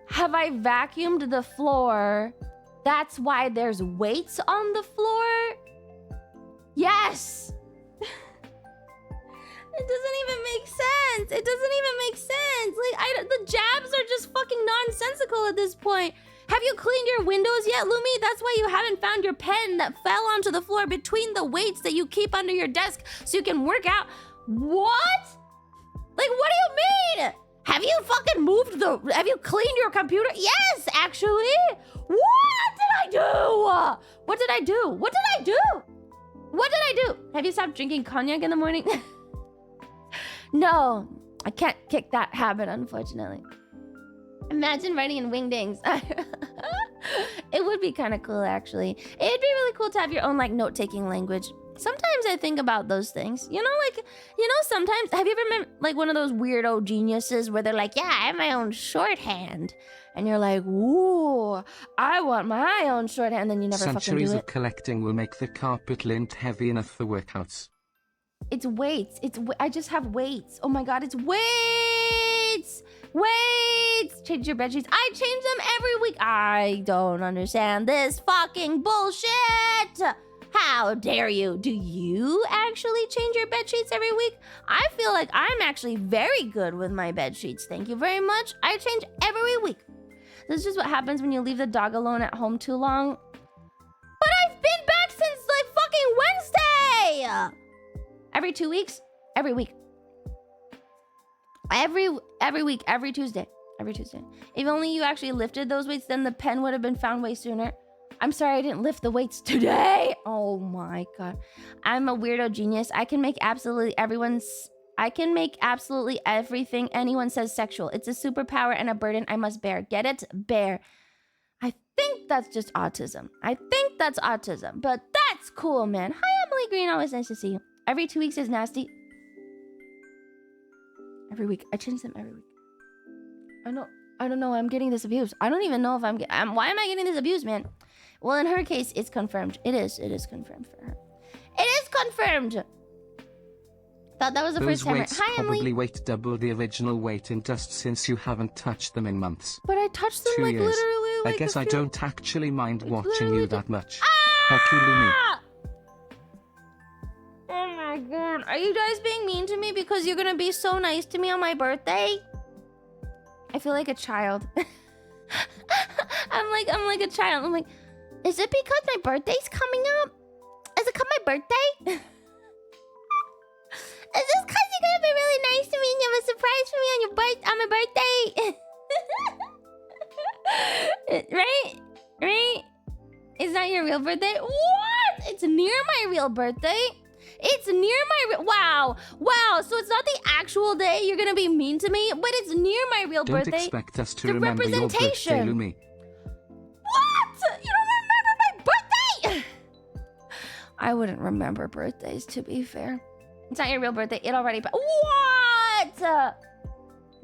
A: Have I vacuumed the floor? That's why there's weights on the floor? Yes! It doesn't even make sense. It doesn't even make sense. Like, the jabs are just fucking nonsensical at this point. Have you cleaned your windows yet, Lumi? That's why you haven't found your pen that fell onto the floor between the weights that you keep under your desk so you can work out. What? Like, what do you mean? Have you fucking have you cleaned your computer? Yes, actually. What did I do? What did I do? What did I do? What did I do? Have you stopped drinking cognac in the morning? No, I can't kick that habit, unfortunately. Imagine writing in Wingdings. It would be kind of cool, actually. It'd be really cool to have your own, like, note-taking language. Sometimes I think about those things. Sometimes, have you ever met like one of those weirdo geniuses where they're like, yeah, I have my own shorthand. And you're like, ooh, I want my own shorthand. And then you never fucking
B: Centuries
A: do
B: of
A: it.
B: collecting will make the carpet lint heavy enough for workouts.
A: It's weights. I just have weights. Oh my God, it's weights. Weights. Change your bed sheets. I change them every week. I don't understand this fucking bullshit. How dare you? Do you actually change your bed sheets every week? I feel like I'm actually very good with my bed sheets. Thank you very much. I change every week. This is just what happens when you leave the dog alone at home too long. But I've been back since like fucking Wednesday. Every 2 weeks? Every week. Every week, every Tuesday. Every Tuesday. If only you actually lifted those weights, then the pen would have been found way sooner. I'm sorry I didn't lift the weights today. Oh my God. I'm a weirdo genius. I can make absolutely everything anyone says sexual. It's a superpower and a burden I must bear. Get it? Bear. I think that's just autism. But that's cool, man. Hi, Emily Green. Always nice to see you. Every 2 weeks is nasty. Every week. I change them every week. I don't know. I'm getting this abuse. I don't even know if why am I getting this abuse, man? Well, in her case, it's confirmed. It is confirmed for her. It is confirmed. Thought that was the first
B: Those
A: time.
B: weights
A: Hi, Emily.
B: probably weigh double the original weight in dust since you haven't touched them in months.
A: But I touched them
B: 2
A: like
B: years.
A: literally like
B: I guess I don't actually mind watching
A: literally
B: you that much. Heck you, Lumi.
A: Oh my God. Are you guys being mean to me because you're gonna be so nice to me on my birthday? I feel like a child. I'm like a child. I'm like, is it because my birthday's coming up? Is it 'cause my birthday? Is this 'cause you're gonna be really nice to me and you have a surprise for me on my birthday? Right? It's not your real birthday? What? It's near my real birthday? Wow. So it's not the actual day you're gonna be mean to me, but it's near my real birthday.
B: Don't expect us to
A: The
B: remember your birthday,
A: representation.
B: Lumi.
A: What? You don't remember my birthday? I wouldn't remember birthdays, to be fair. It's not your real birthday. It already... What?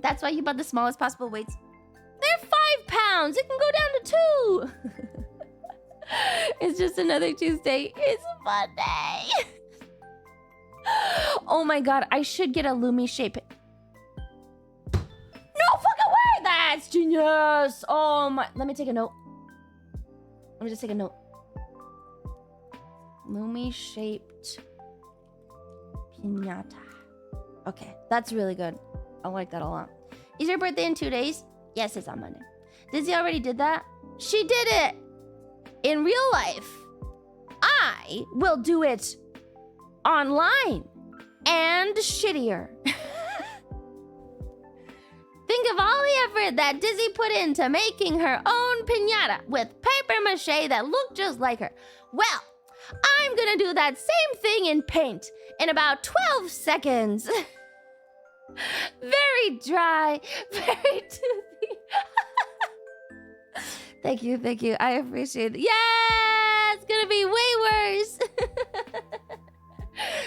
A: That's why you bought the smallest possible weights. They're 5 pounds. It can go down to 2. It's just another Tuesday. It's Monday. Oh my God. I should get a Lumi shape. No fucking way. That's genius. Oh my... Let me take a note. Let me just take a note. Lumi shaped piñata. Okay, that's really good. I like that a lot. Is your birthday in 2 days? Yes, it's on Monday. Dizzy already did that? She did it! In real life. I will do it online. And shittier. Think of all the effort that Dizzy put into making her own piñata with paper mache that looked just like her. Well, I'm gonna do that same thing in paint in about 12 seconds. Very dry, very toothy. Thank you. I appreciate it. Yeah, it's gonna be way worse.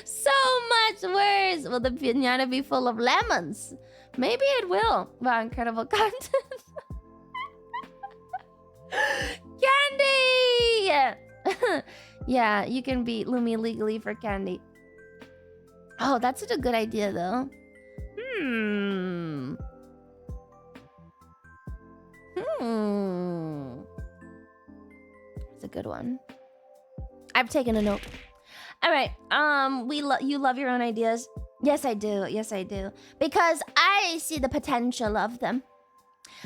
A: So much worse. Will the piñata be full of lemons? Maybe it will. Wow, incredible content. Candy! Yeah, you can beat Lumi legally for candy. Oh, that's such a good idea, though. It's a good one. I've taken a note. All right. You love your own ideas. Yes, I do. Because I see the potential of them.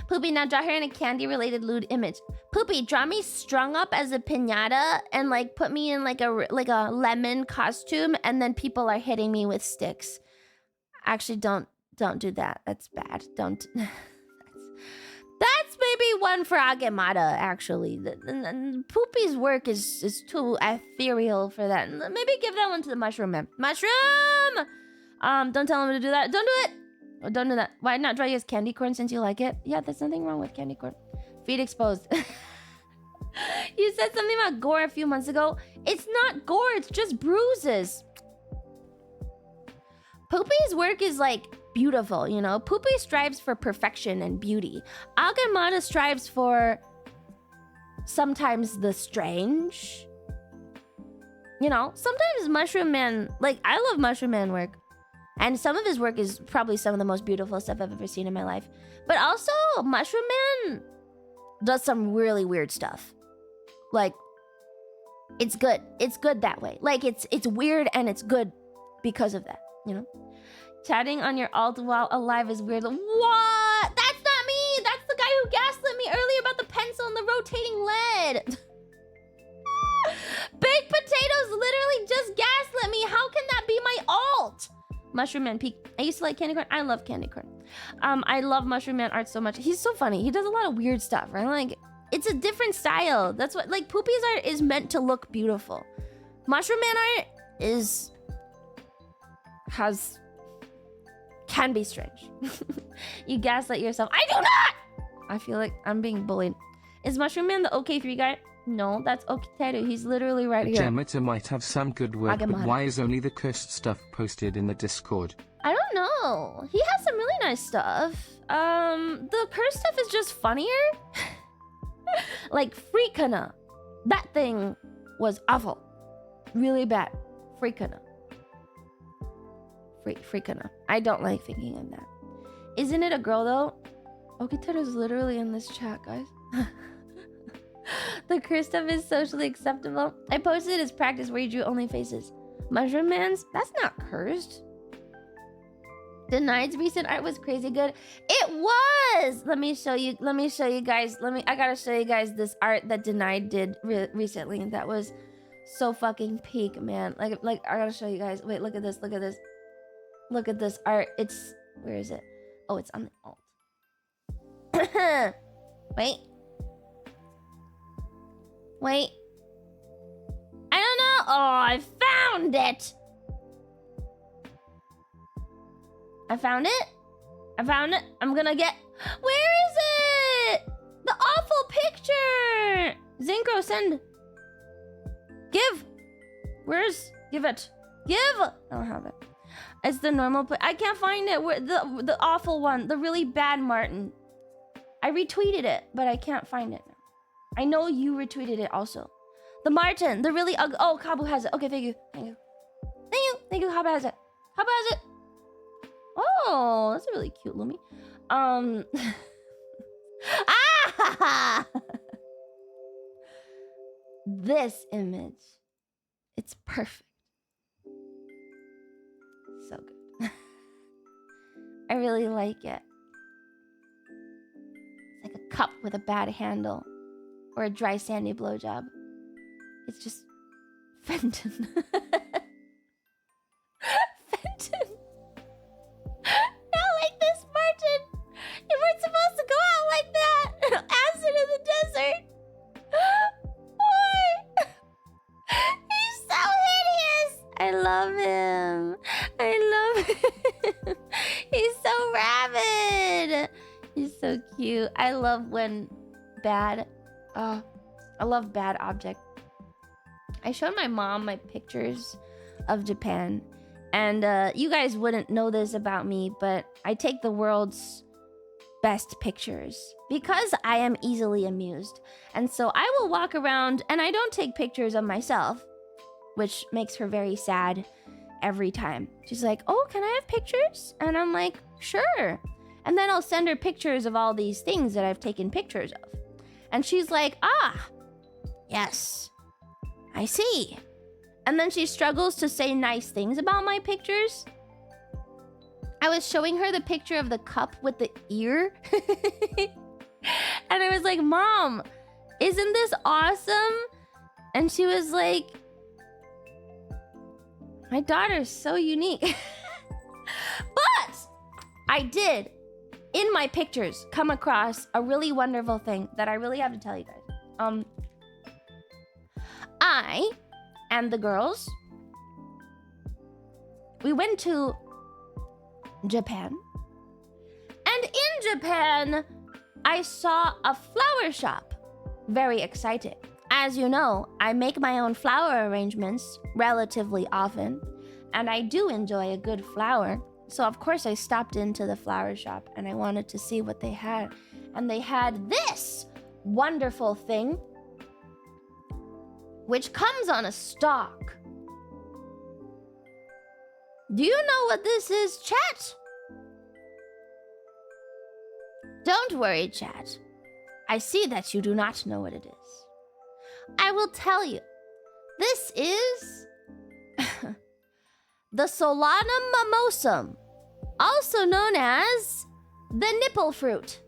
A: Poopy, now draw her in a candy-related lewd image. Poopy, draw me strung up as a piñata and like put me in like a lemon costume, and then people are hitting me with sticks. Actually, don't do that. That's bad. Don't. That's maybe one for Agemata. Actually, Poopy's work is too ethereal for that. Maybe give that one to the mushroom man. Mushroom. Don't tell him to do that. Don't do it. Oh, don't do that. Why not draw you as candy corn since you like it? Yeah, there's nothing wrong with candy corn. Feet exposed. You said something about gore a few months ago. It's not gore, it's just bruises. Poopy's work is like beautiful, you know? Poopy strives for perfection and beauty. Agamotto strives for sometimes the strange. You know, sometimes Mushroom Man, like, I love Mushroom Man work. And some of his work is probably some of the most beautiful stuff I've ever seen in my life. But also, Mushroom Man does some really weird stuff. Like, it's good. It's good that way. Like, it's weird and it's good because of that, you know? Chatting on your alt while alive is weird. What? That's not me! That's the guy who gaslit me earlier about the pencil and the rotating lead. Baked Potatoes literally just gaslit me. How can that be my alt? Mushroom Man Peak. I used to like Candy Corn. I love Candy Corn. I love Mushroom Man art so much. He's so funny. He does a lot of weird stuff, right? Like, it's a different style. That's what, like, Poopy's art is meant to look beautiful. Mushroom Man art can be strange. You gaslight yourself. I do not! I feel like I'm being bullied. Is Mushroom Man the OK3 guy? No, that's Okiteru. He's literally right here.
B: Gemata might have some good work, but why is only the cursed stuff posted in the Discord?
A: I don't know. He has some really nice stuff. The cursed stuff is just funnier. Like Freakana. That thing was awful. Really bad. Freakana. Freakana. I don't like thinking of that. Isn't it a girl though? Okiteru's literally in this chat, guys. The cursed stuff is socially acceptable. I posted his practice where he drew only faces. Mushroom Man's? That's not cursed. Denied's recent art was crazy good. It was! Let me show you guys. I gotta show you guys this art that Denied did recently. That was so fucking peak, man. Like I gotta show you guys. Wait, look at this. Look at this. Look at this art. It's, where is it? Oh, it's on the alt. Wait. Wait. I don't know. Oh, I found it. I found it. I found it. I'm gonna get... Where is it? The awful picture. Zinko, send. Give. Where's... Give it. Give. I don't have it. It's the normal... I can't find it. Where the awful one. The really bad Martin. I retweeted it, but I can't find it now. I know you retweeted it also. The Martin, the really ugly... Oh, Kabu has it. Okay, thank you. Thank you. Thank you. Thank you. Kabu has it. Kabu has it. Oh, that's a really cute Lumi. Ah! This image. It's perfect. So good. I really like it. It's like a cup with a bad handle. Or a dry, sandy blowjob. It's just Fenton. Fenton. Not like this, Martin. You weren't supposed to go out like that. Acid in the desert. Boy. He's so hideous. I love him. I love him. He's so rabid. He's so cute. I love when bad... I love bad object. I showed my mom my pictures of Japan. And you guys wouldn't know this about me, but I take the world's best pictures. Because I am easily amused. And so I will walk around and I don't take pictures of myself. Which makes her very sad every time. She's like, oh, can I have pictures? And I'm like, sure. And then I'll send her pictures of all these things that I've taken pictures of. And she's like, ah, yes, I see. And then she struggles to say nice things about my pictures. I was showing her the picture of the cup with the ear. And I was like, Mom, isn't this awesome? And she was like, my daughter's so unique. But I did, in my pictures, come across a really wonderful thing that I really have to tell you guys. I and the girls, we went to Japan. And in Japan, I saw a flower shop. very excited. As you know, I make my own flower arrangements relatively often, and I do enjoy a good flower. So of course I stopped into the flower shop and I wanted to see what they had. And they had this wonderful thing, which comes on a stalk. Do you know what this is, chat? Don't worry, chat. I see that you do not know what it is. I will tell you. This is the Solanum mimosum, also known as the nipple fruit.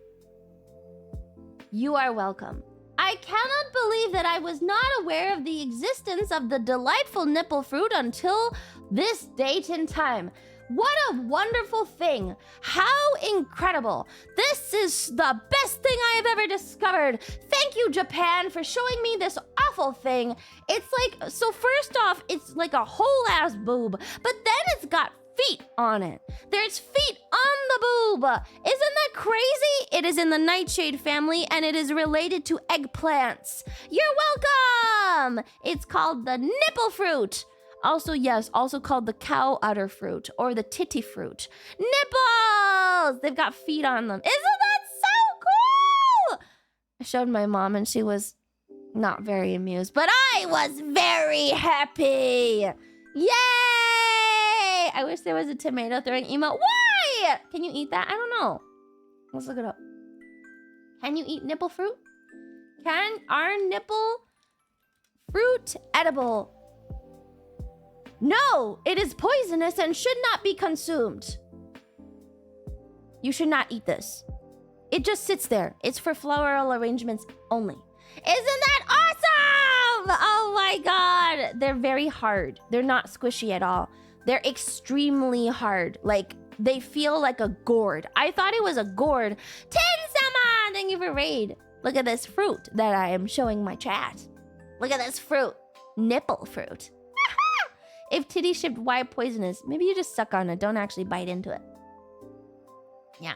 A: You are welcome. I cannot believe that I was not aware of the existence of the delightful nipple fruit until this date and time. What a wonderful thing. How incredible. This is the best thing I have ever discovered. Thank you, Japan, for showing me this awful thing. It's like, so first off, it's like a whole ass boob, but then it's got feet on it. There's feet on the boob. Isn't that crazy? It is in the nightshade family and it is related to eggplants. You're welcome. It's called the nipple fruit. Also, yes, also called the cow udder fruit or the titty fruit. Nipples! They've got feet on them. Isn't that so cool? I showed my mom and she was not very amused, but I was very happy. Yay! I wish there was a tomato throwing emote. Why? Can you eat that? I don't know. Let's look it up. Can you eat nipple fruit? Are nipple fruit edible? No, it is poisonous and should not be consumed. You should not eat this. It just sits there. It's for floral arrangements only. Isn't that awesome? Oh my god. They're very hard. They're not squishy at all. They're extremely hard. Like, they feel like a gourd. I thought it was a gourd. Tin-sama! Thank you for raid. Look at this fruit that I am showing my chat. Look at this fruit. Nipple fruit. If titty shaped, why poisonous? Maybe you just suck on it. Don't actually bite into it. Yeah.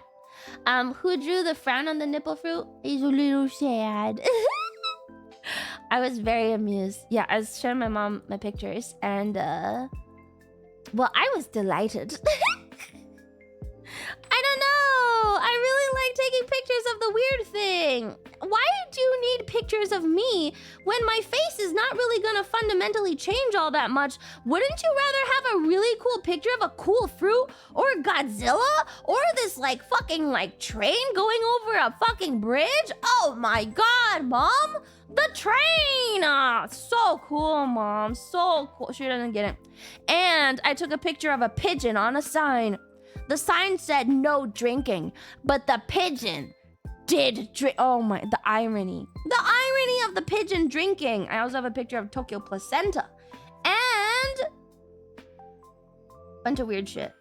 A: Who drew the frown on the nipple fruit? He's a little sad. I was very amused. Yeah, I was showing my mom my pictures and well, I was delighted. I don't know. I really like taking pictures of the weird thing. Why do you need pictures of me when my face is not really gonna fundamentally change all that much? Wouldn't you rather have a really cool picture of a cool fruit or Godzilla or this like fucking like train going over a fucking bridge? Oh my god, mom! The train! Ah, so cool, mom. So cool. She doesn't get it. And I took a picture of a pigeon on a sign. The sign said no drinking, but the pigeon did drink. Oh my, the irony. The irony of the pigeon drinking. I also have a picture of Tokyo Placenta. And bunch of weird shit.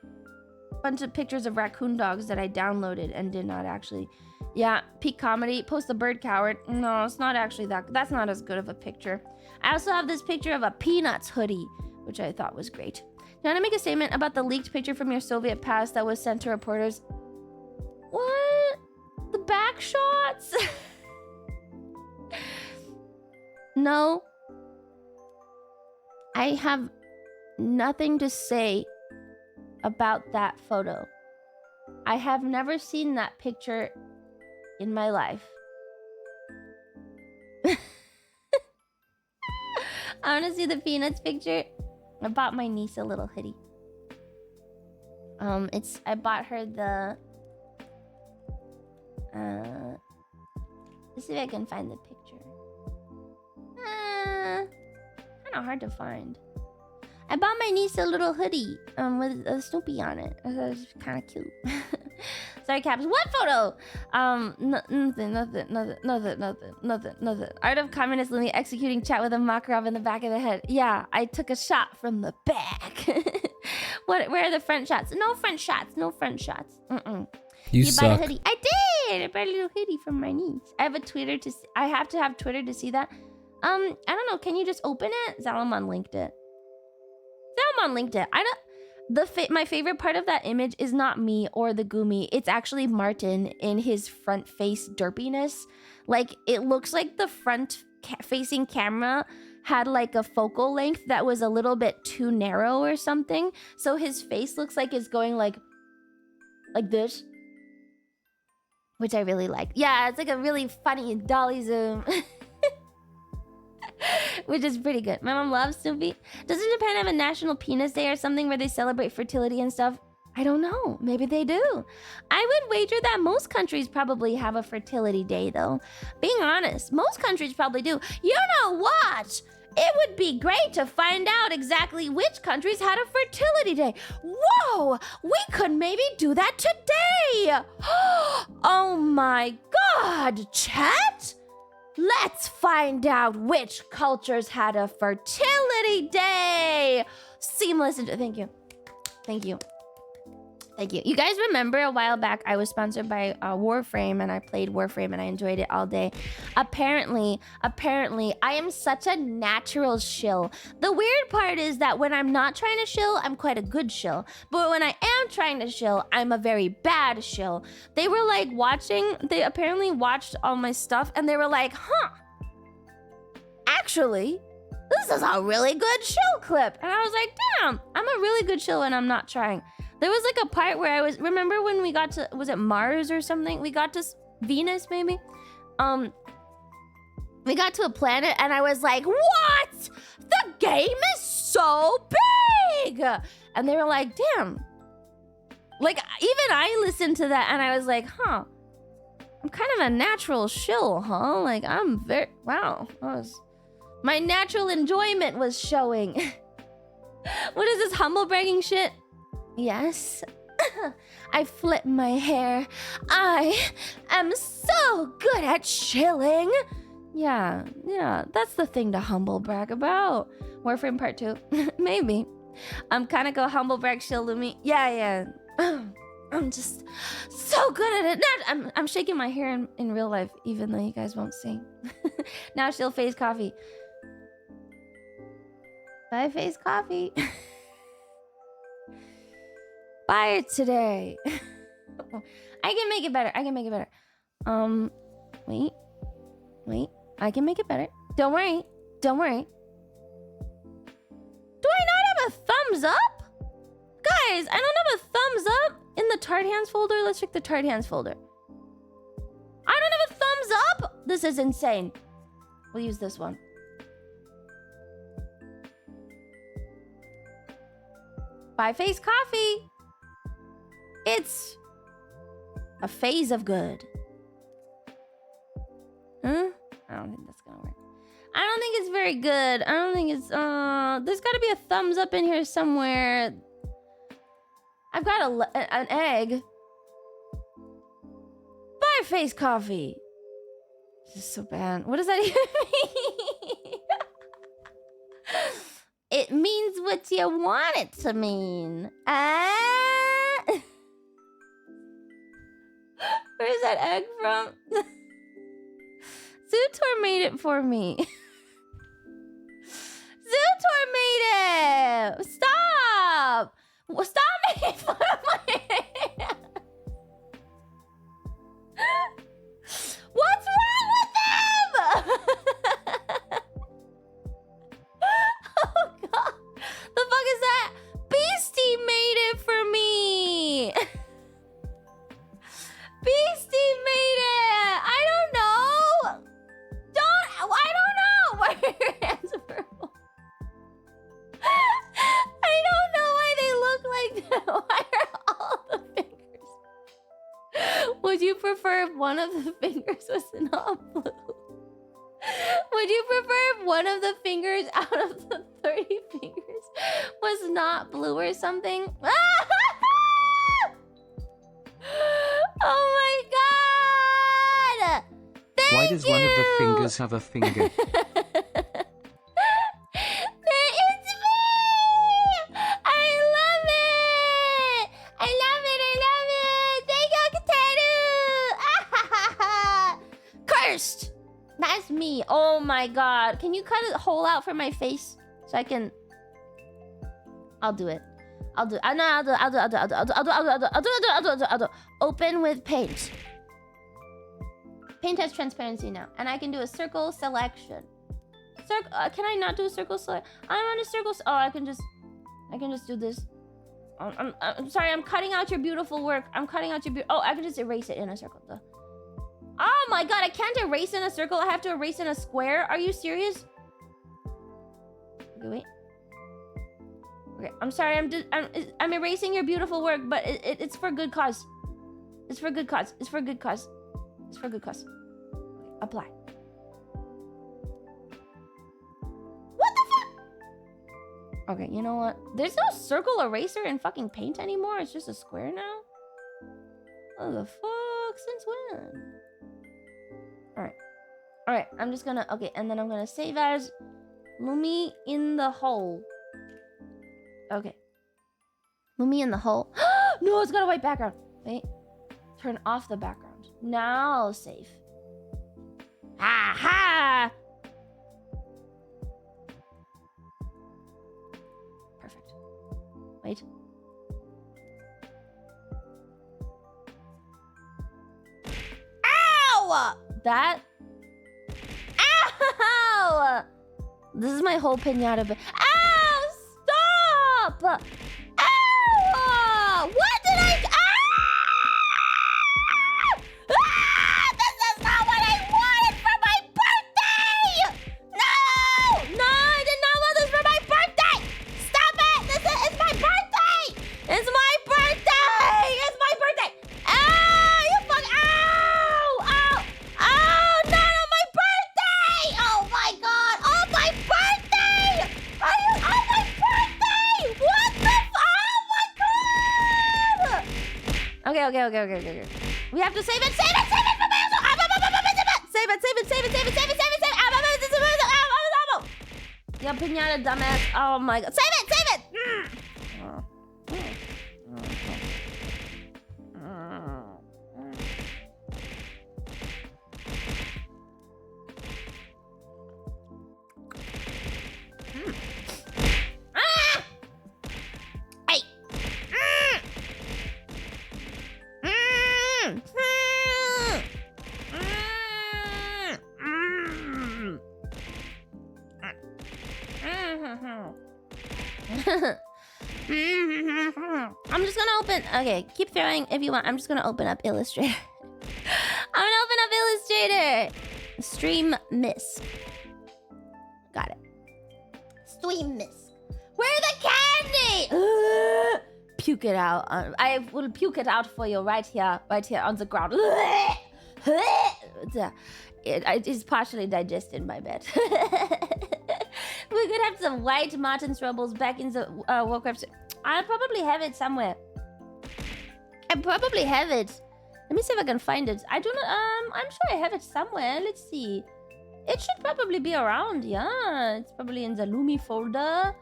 A: Bunch of pictures of raccoon dogs that I downloaded and did not actually. Yeah, peak comedy. Post the bird coward. No, it's not actually that. That's not as good of a picture. I also have this picture of a Peanuts hoodie, which I thought was great. Do you want to make a statement about the leaked picture from your Soviet past that was sent to reporters? What? The back shots? No. I have nothing to say about that photo. I have never seen that picture in my life. I want to see the Peanuts picture. I bought my niece a little hoodie. I bought her the let's see if I can find the picture. Kind of hard to find. I bought my niece a little hoodie with a Snoopy on it. It was kind of cute. Sorry, Caps. What photo? Nothing. Art of Communist Looney executing chat with a Makarov in the back of the head. Yeah, I took a shot from the back. Where are the front shots? No front shots. You
C: suck.
A: bought a hoodie. I did. I bought a little hoodie from my niece. I have a Twitter to. I have to have Twitter to see that. I don't know. Can you just open it? Zalamon linked it. My favorite part of that image is not me or the Gumi. It's actually Martin in his front face derpiness. Like, it looks like the front facing camera had like a focal length that was a little bit too narrow or something. So his face looks like it's going like this, which I really like. Yeah, it's like a really funny dolly zoom. Which is pretty good. My mom loves Snoopy. Doesn't Japan have a national penis day or something where they celebrate fertility and stuff? I don't know. Maybe they do. I would wager that most countries probably have a fertility day, though. Being honest, most countries probably do. You know what? It would be great to find out exactly which countries had a fertility day. Whoa! We could maybe do that today! Oh my god, chat! Let's find out which cultures had a fertility day! Seamless. Thank you. Thank you. Thank you. You guys remember a while back I was sponsored by Warframe and I played Warframe and I enjoyed it all day. Apparently, I am such a natural shill. The weird part is that when I'm not trying to shill, I'm quite a good shill. But when I am trying to shill, I'm a very bad shill. They were like they apparently watched all my stuff and they were like, huh, actually, this is a really good shill clip. And I was like, damn, I'm a really good shill when I'm not trying. There was like a part where remember when we got to, was it Mars or something? We got to Venus, maybe? We got to a planet and I was like, what? The game is so big! And they were like, damn. Like, even I listened to that and I was like, huh. I'm kind of a natural shill, huh? Like, I'm very, wow. My natural enjoyment was showing. What is this humble bragging shit? Yes, I flip my hair. I am so good at chilling. Yeah, that's the thing to humble brag about. Warframe Part 2, maybe. I'm kind of go humble brag shill Lumi. Yeah. I'm just so good at it. I'm shaking my hair in real life, even though you guys won't see. Now she'll face coffee. Bye, face coffee. Buy it today. I can make it better. Wait. I can make it better. Don't worry. Do I not have a thumbs up? Guys, I don't have a thumbs up in the Tart Hands folder. Let's check the Tart Hands folder. I don't have a thumbs up? This is insane. We'll use this one. Buy face coffee. It's a phase of good. Huh? I don't think that's gonna work. I don't think it's very good. I don't think it's, there's gotta be a thumbs up in here somewhere. I've got an egg. Buy face coffee. This is so bad. What does that even mean? It means what you want it to mean. Where's that egg from? Zootor made it for me. Zootor made it! Stop! Stop making fun of my hand! What's wrong with them? Oh god. The fuck is that? Beastie made it for me! Beastie made it! I don't know! I don't know! Why are your hands purple? I don't know why they look like that. Why are all the fingers? Would you prefer if one of the fingers was not blue? Would you prefer if one of the fingers out of the 30 fingers was not blue or something? Oh my god!
B: Why does one of the fingers have a finger?
A: It's me! I love it! I love it! Thank you, Kataru! Cursed! That's me. Oh my god. Can you cut a hole out for my face? So I can... I'll do it. I'll do. No, I'll do. Open with paint. Paint has transparency now, and I can do a circle selection. Circle. Can I not do a circle select? I'm on a circle. Oh, I can just do this. I'm sorry. I'm cutting out your beautiful work. I'm cutting out your oh, I can just erase it in a circle. Duh. Oh my god, I can't erase in a circle. I have to erase in a square. Are you serious? Okay, wait. Okay, I'm sorry. I'm erasing your beautiful work, but it's for good cause. It's for good cause. It's for good cause. It's for good cause. Okay, apply. What the fuck? Okay, you know what? There's no circle eraser in fucking Paint anymore. It's just a square now. What the fuck? Since when? Alright. Alright, I'm just gonna... Okay, and then I'm gonna save as Lumi in the hole. Okay. Lumi in the hole. No, it's got a white background. Wait. Turn off the background. Now save. Ha ha! Perfect. Wait. Ow! That... Ow! This is my whole pinata. Ow! Stop! Ow! What did I... This is not what I wanted for my birthday! No! No, I did not want this for my birthday! Stop it! It's my birthday! It's my birthday! It's my birthday! Ow! You fuck... Ow! Ow! Ow! Not on my birthday! Oh my god! Oh my birthday! Are you... Oh my birthday! What the... Oh my god! Okay. We have to save it. Save it for my... Save it. Yeah, pinata, dumbass. Oh my god. Save it! I'm just gonna open... Okay, keep throwing if you want. I'm just gonna open up Illustrator. I'm gonna open up Illustrator. Stream Miss. Got it. Stream Miss. Where's the candy? Puke it out. I will puke it out for you right here on the ground. It is partially digested, my bad. We could have some white Martin's Rumbles back in the Warcraft. I probably have it somewhere. Let me see if I can find it. I do not. I'm sure I have it somewhere. Let's see. It should probably be around. Yeah, it's probably in the Lumi folder.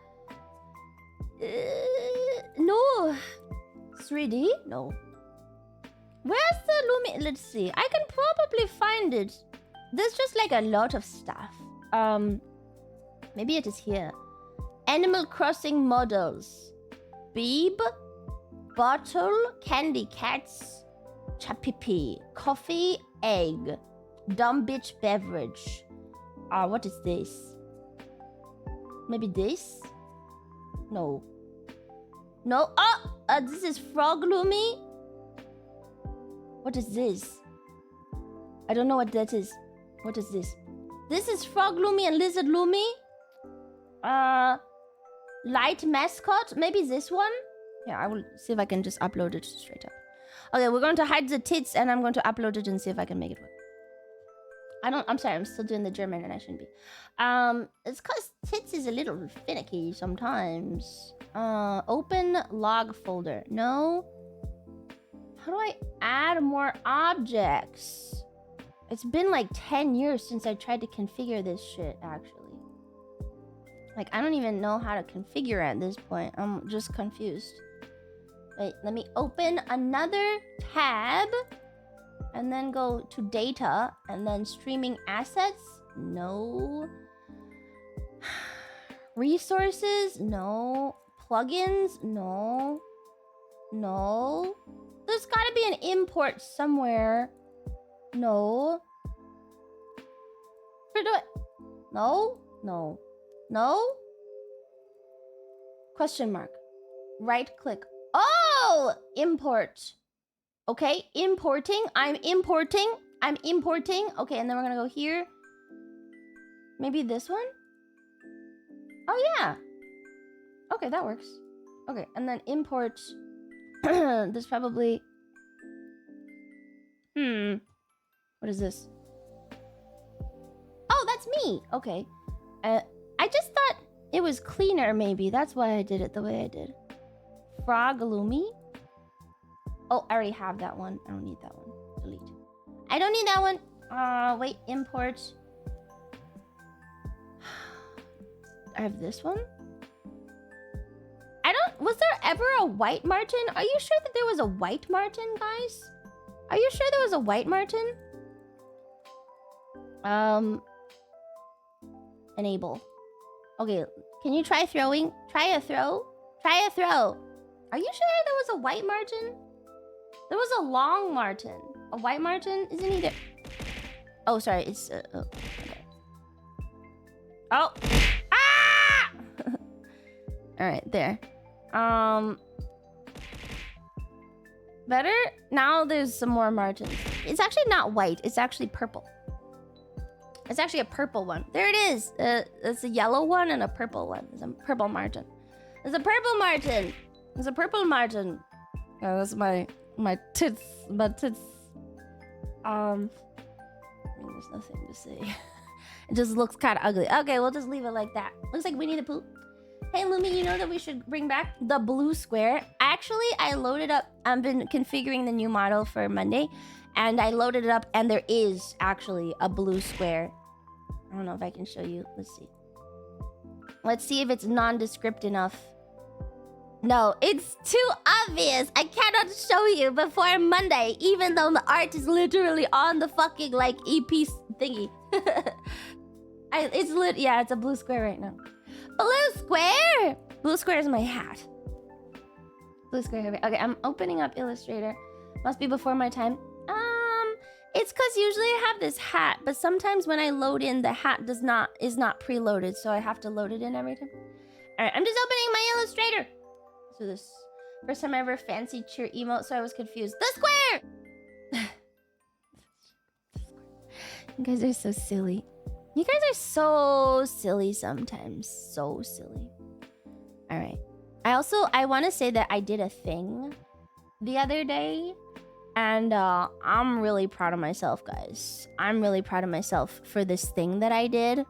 A: No. 3D? No. Where's the Lumi? Let's see. I can probably find it. There's just like a lot of stuff. Maybe it is here. Animal Crossing models. Beeb. Bottle. Candy cats. Chapipi. Coffee. Egg. Dumb bitch beverage. What is this? Maybe this? No. No. This is Frog Lumi. What is this? I don't know what that is. What is this? This is Frog Lumi and Lizard Lumi. Light Mascot. Maybe this one? Yeah, I will see if I can just upload it straight up. Okay, we're going to hide the tits and I'm going to upload it and see if I can make it work. I'm sorry, I'm still doing the German and I shouldn't be. It's cause tits is a little finicky sometimes. Open log folder. No. How do I add more objects? It's been like 10 years since I tried to configure this shit, actually. Like, I don't even know how to configure at this point. I'm just confused. Wait, let me open another tab. And then go to data. And then streaming assets. No. Resources. No. plugins? No. No. There's gotta be an import somewhere. No. No. No. No. Question mark. Right click. Oh! Import. Okay, importing. I'm importing. Okay, and then we're gonna go here. Maybe this one? Oh, yeah. Okay, that works. Okay, and then import. This probably... What is this? Oh, that's me. Okay. I just thought it was cleaner, maybe. That's why I did it the way I did. Frog Lumi? Oh, I already have that one. I don't need that one. Delete. I don't need that one. Wait, import. I have this one. Was there ever a white martin? Are you sure that there was a white martin, guys? Are you sure there was a white martin? Enable. Okay, can you try throwing? Try a throw. Try a throw. Are you sure there was a white martin? There was a long martin. A white martin? Isn't he there? Oh, sorry. It's oh. Okay. Oh. Ah! All right, there. Better? Now there's some more martins. It's actually not white. It's actually purple. It's actually a purple one. There it is. It's a yellow one and a purple one. It's a purple martin. There's a purple martin. There's a purple martin. Oh, that's my tits. My tits. I mean, there's nothing to say. It just looks kind of ugly. Okay, we'll just leave it like that. Looks like Winnie the Pooh. Hey, Lumi, you know that we should bring back the blue square? Actually, I loaded up. I've been configuring the new model for Monday, and I loaded it up, and there is actually a blue square. I don't know if I can show you. Let's see. Let's see if it's nondescript enough. No, it's too obvious. I cannot show you before Monday, even though the art is literally on the fucking, like, EP thingy. Yeah, it's a blue square right now. Blue square! Blue square is my hat. Blue square. Okay, I'm opening up Illustrator. Must be before my time. It's because usually I have this hat, but sometimes when I load in, the hat is not preloaded, so I have to load it in every time. All right, I'm just opening my Illustrator. So this first time I ever fancy cheer emote, so I was confused. The square! You guys are so silly. You guys are so silly sometimes. So silly. All right. I want to say that I did a thing the other day. And I'm really proud of myself, guys. I'm really proud of myself for this thing that I did.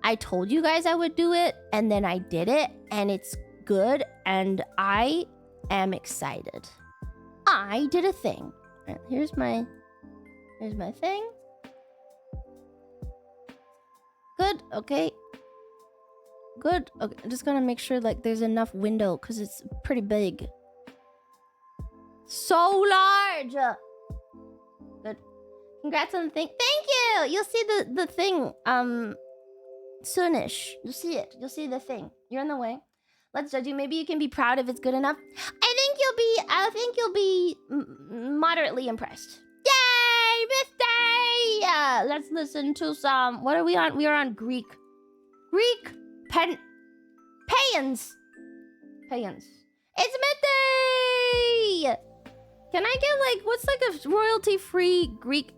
A: I told you guys I would do it. And then I did it. And it's good. And I am excited. I did a thing. All right, here's my thing. Good, okay. Good, okay. I'm just gonna make sure like there's enough window because it's pretty big. So large! Good. Congrats on the thing. Thank you! You'll see the thing, soonish. You'll see it. You'll see the thing. You're in the way. Let's judge you. Maybe you can be proud if it's good enough. I think you'll be moderately impressed. Yay! Birthday! Yeah, let's listen to some... What are we on? We are on Greek. Payans. It's midday! Can I get like... What's like a royalty-free Greek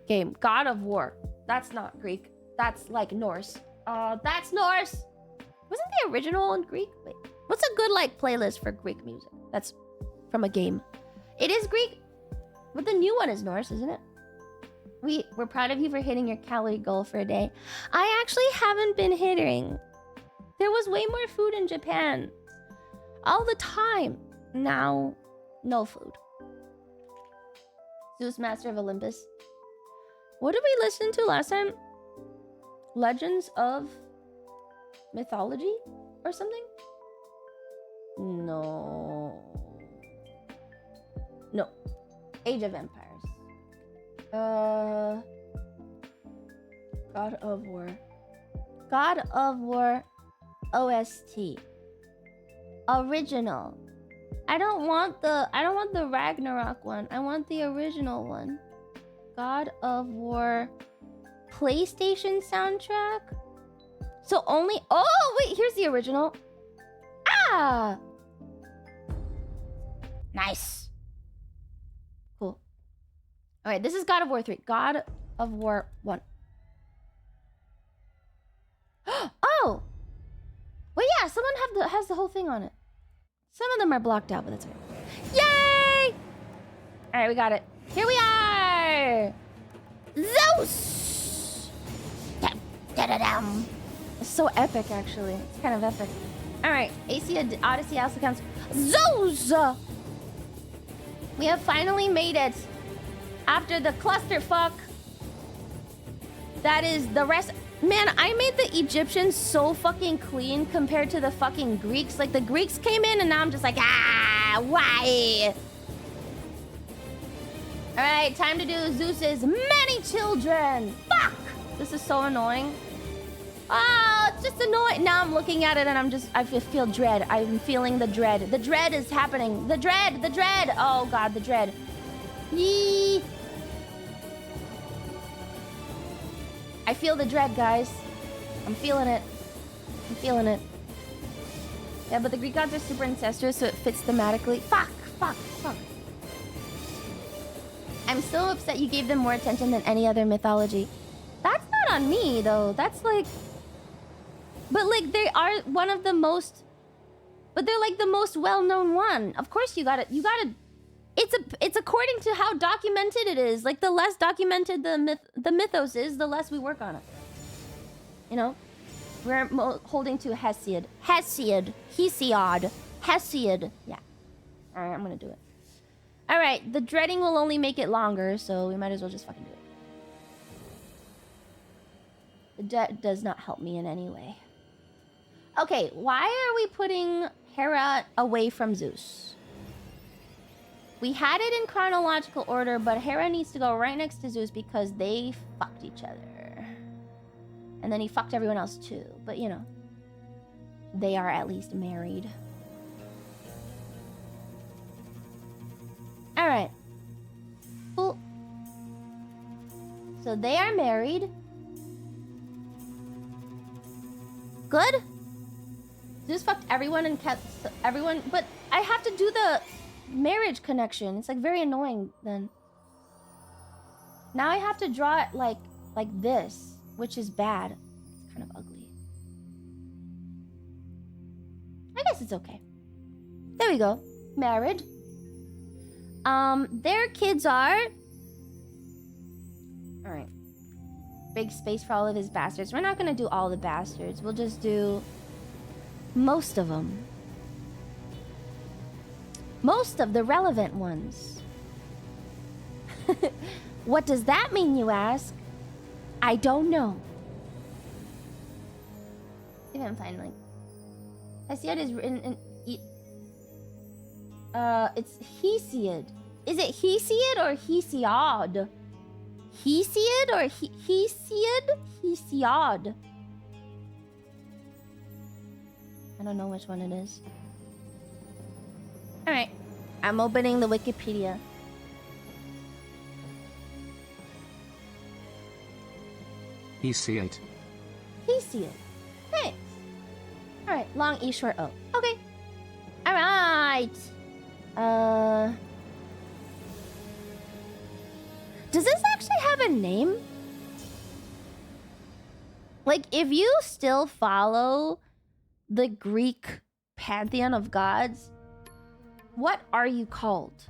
A: game? God of War. That's not Greek. That's like Norse. That's Norse. Wasn't the original in Greek? Wait. What's a good like playlist for Greek music? That's from a game. It is Greek. But the new one is Norse, isn't it? We're proud of you for hitting your calorie goal for a day. I actually haven't been hitting. There was way more food in Japan. All the time. Now, no food. Zeus, Master of Olympus. What did we listen to last time? Legends of Mythology or something? No. Age of Empires. God of War OST. Original. I don't want the Ragnarok one. I want the original one. God of War PlayStation soundtrack. So only... Oh, wait, here's the original. Ah! Nice. Cool. Alright, this is God of War 3. God of War 1. Oh! Well, yeah, someone has the whole thing on it. Some of them are blocked out, but that's okay. Yay! Alright, we got it. Here we are! Zeus! Da-da-dam. It's so epic, actually. It's kind of epic. Alright, AC Odyssey also counts. Zeus! We have finally made it. After the clusterfuck. That is the rest... Man, I made the Egyptians so fucking clean compared to the fucking Greeks. Like, the Greeks came in and now I'm just like, ah, why? Alright, time to do Zeus's many children. Fuck! This is so annoying. Oh, it's just annoying. Now I'm looking at it and I feel dread. I'm feeling the dread. The dread is happening. The dread. Oh god, the dread. Yee. I feel the dread, guys. I'm feeling it. Yeah, but the Greek gods are super incestuous, so it fits thematically. Fuck. I'm so upset you gave them more attention than any other mythology. That's not on me, though. That's like... But, like, they are one of the most... But they're, like, the most well-known one. Of course you gotta... It's according to how documented it is. Like, the less documented the mythos is, the less we work on it. You know? We're holding to Hesiod. Hesiod. Yeah. Alright, I'm gonna do it. Alright, the dreading will only make it longer, so we might as well just fucking do it. The dread does not help me in any way. Okay, why are we putting Hera away from Zeus? We had it in chronological order, but Hera needs to go right next to Zeus because they fucked each other. And then he fucked everyone else too, but you know. They are at least married. Alright. Cool. So they are married. Good? Zeus fucked everyone and kept everyone, but I have to do the marriage connection. It's like very annoying then. Now I have to draw it like this, which is bad. It's kind of ugly. I guess it's okay. There we go. Married. Their kids are... Alright. Big space for all of his bastards. We're not gonna do all the bastards. We'll just do most of them. Most of the relevant ones. What does that mean, you ask? I don't know. Even finally. Hesiod is written in... it's Hesiod. Is it Hesiod or Hesiod? Hesiod or Hesiod? Hesiod. I don't know which one it is. Alright. I'm opening the Wikipedia.
B: Hesiod.
A: Hesiod. Thanks. Alright, long E short O. Okay. Alright. Does this actually have a name? Like, if you still follow the Greek pantheon of gods, what are you called?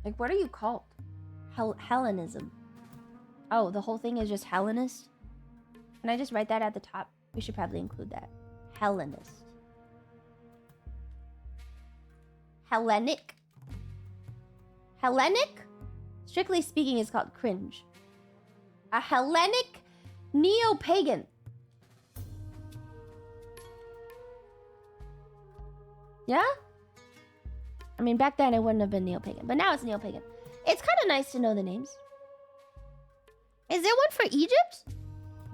A: Like, what are you called? Hellenism. Oh, the whole thing is just Hellenist? Can I just write that at the top? We should probably include that. Hellenist. Hellenic. Hellenic? Strictly speaking, it's called cringe. A Hellenic neo-pagan. Yeah? I mean, back then it wouldn't have been neo-pagan, but now it's neo-pagan. It's kind of nice to know the names. Is there one for Egypt?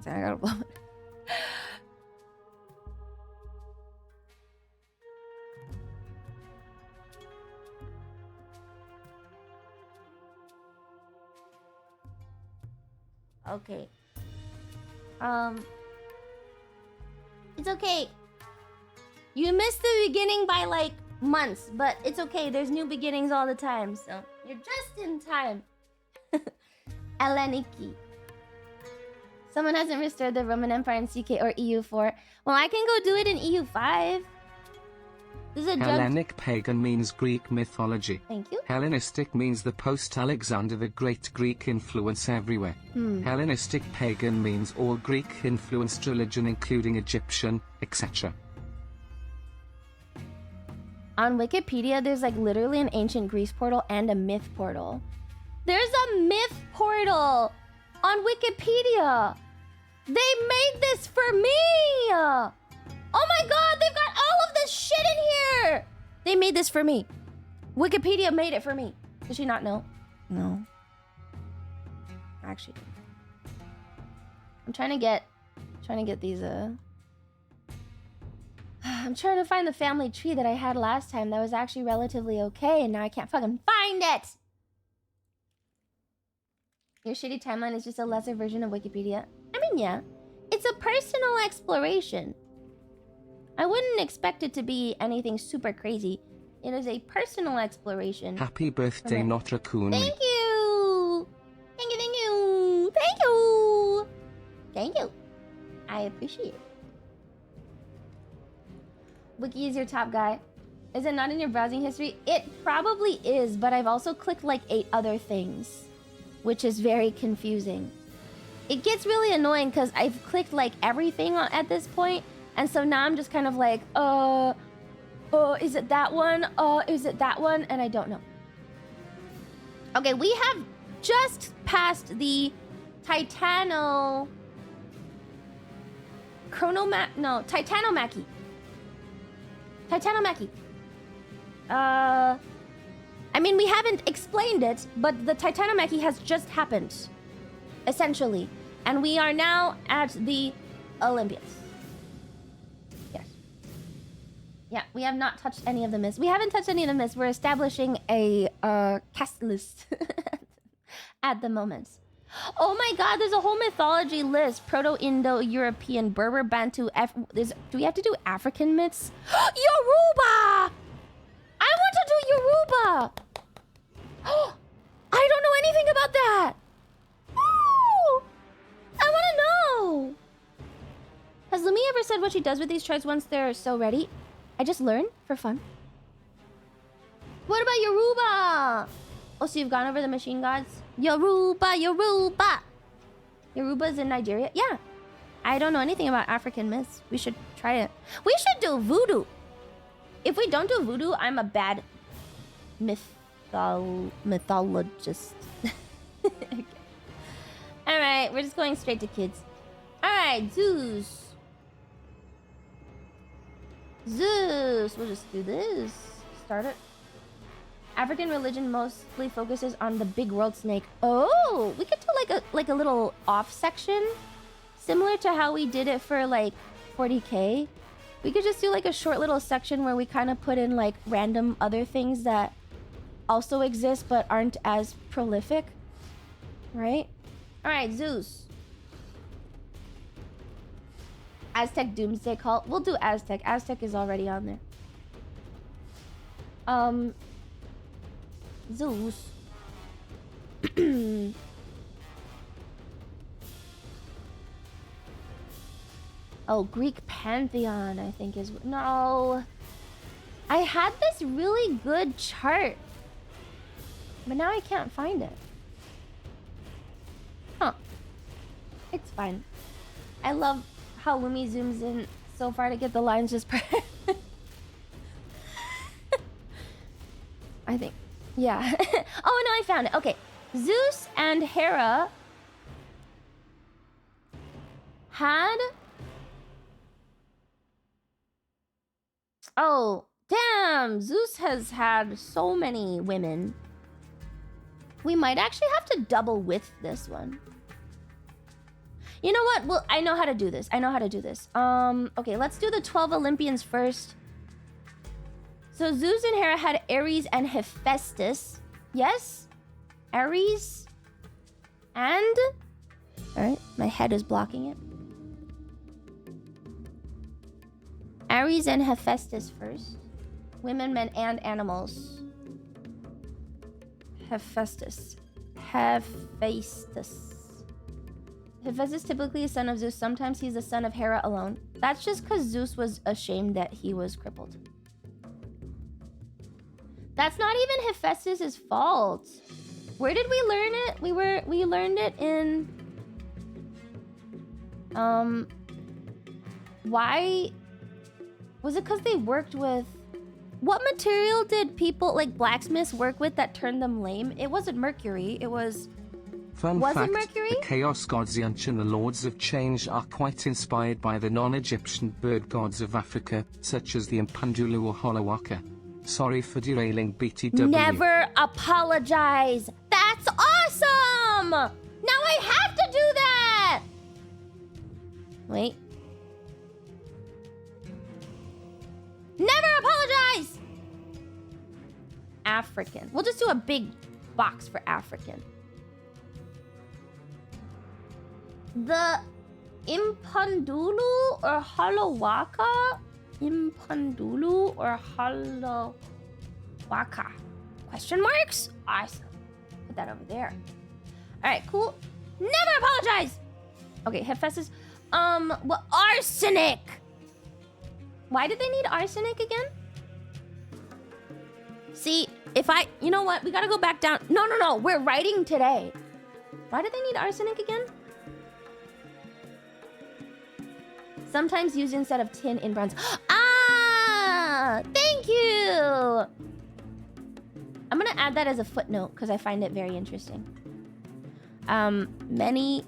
A: Sorry, I gotta blow it. Okay. It's okay. You missed the beginning by like months, but it's okay. There's new beginnings all the time, so you're just in time. Eleniki. Someone hasn't restored the Roman Empire in CK or EU4. Well, I can go do it in EU5. This is a
B: Hellenic pagan means Greek mythology.
A: Thank you.
B: Hellenistic means the post-Alexander the Great Greek influence everywhere. Hellenistic pagan means all Greek-influenced religion including Egyptian, etc.
A: On Wikipedia, there's like literally an ancient Greece portal and a myth portal. There's a myth portal on Wikipedia. They made this for me. Oh my god, they've got all of this shit in here. They made this for me. Wikipedia made it for me. Did she not know? No. Actually, I'm trying to get these I'm trying to find the family tree that I had last time that was actually relatively okay, and now I can't fucking find it! Your shitty timeline is just a lesser version of Wikipedia. I mean, yeah. It's a personal exploration. I wouldn't expect it to be anything super crazy. It is a personal exploration.
B: Happy birthday, not raccoon.
A: Thank you! Thank you, thank you! Thank you! Thank you. I appreciate it. Wiki is your top guy. Is it not in your browsing history? It probably is, but I've also clicked like 8 other things, which is very confusing. It gets really annoying because I've clicked like everything at this point, and so now I'm just kind of like, is it that one? Is it that one? And I don't know. Okay, we have just passed the Titanomachy. Titanomachy. I mean, we haven't explained it, but the Titanomachy has just happened, essentially. And we are now at the Olympians. Yes. Yeah, we have not touched any of the myths. We haven't touched any of the myths. We're establishing a cast list at the moment. Oh my god, there's a whole mythology list. Proto-Indo-European, Berber, Bantu, do we have to do African myths? Yoruba! I want to do Yoruba! I don't know anything about that! Ooh! I want to know! Has Lumi ever said what she does with these charts once they're so ready? I just learn for fun. What about Yoruba? Oh, so you've gone over the machine gods? Yoruba, Yoruba! Yoruba's in Nigeria? Yeah. I don't know anything about African myths. We should try it. We should do voodoo. If we don't do voodoo, I'm a bad mythologist. Okay. Alright, we're just going straight to kids. Alright, Zeus. Zeus. We'll just do this. Start it. African religion mostly focuses on the big world snake. Oh, we could do like a little off section, similar to how we did it for like 40K. We could just do like a short little section where we kind of put in like random other things that also exist but aren't as prolific, right? All right, Zeus. Aztec Doomsday Cult. We'll do Aztec. Aztec is already on there. Zeus. Oh, Greek Pantheon, I think is... No. I had this really good chart, but now I can't find it. Huh. It's fine. I love how Lumi zooms in so far to get the lines just perfect. I think. Yeah. Oh, no, I found it. Okay. Zeus and Hera had... Oh, damn. Zeus has had so many women. We might actually have to double with this one. You know what? Well, I know how to do this. Okay, let's do the 12 Olympians first. So Zeus and Hera had Ares and Hephaestus. Yes? Ares and Alright, my head is blocking it. Ares and Hephaestus first. Women, men, and animals. Hephaestus. Hephaestus typically a son of Zeus. Sometimes he's the son of Hera alone. That's just because Zeus was ashamed that he was crippled. That's not even Hephaestus' fault. Where did we learn it? We learned it in why was it because they worked with what material did people like blacksmiths work with that turned them lame? It wasn't mercury, it was
B: Fun
A: was
B: fact,
A: it mercury?
B: the Chaos Gods Yunch and the Lords of Change are quite inspired by the non-Egyptian bird gods of Africa, such as the Impandulu or Holowaka. Sorry for derailing BTW.
A: Never apologize. That's awesome! Now I have to do that! Wait. Never apologize! African. We'll just do a big box for African. The Impandulu or Holowaka? Impandulu or Holowaka? Question marks? Awesome. Put that over there. Alright, cool. Never apologize! Okay, Hephaestus. Well, arsenic! Why did they need arsenic again? See, if I... You know what? We gotta go back down. No. We're writing today. Why did they need arsenic again? Sometimes used instead of tin in bronze. Ah! Thank you! I'm gonna add that as a footnote because I find it very interesting. Many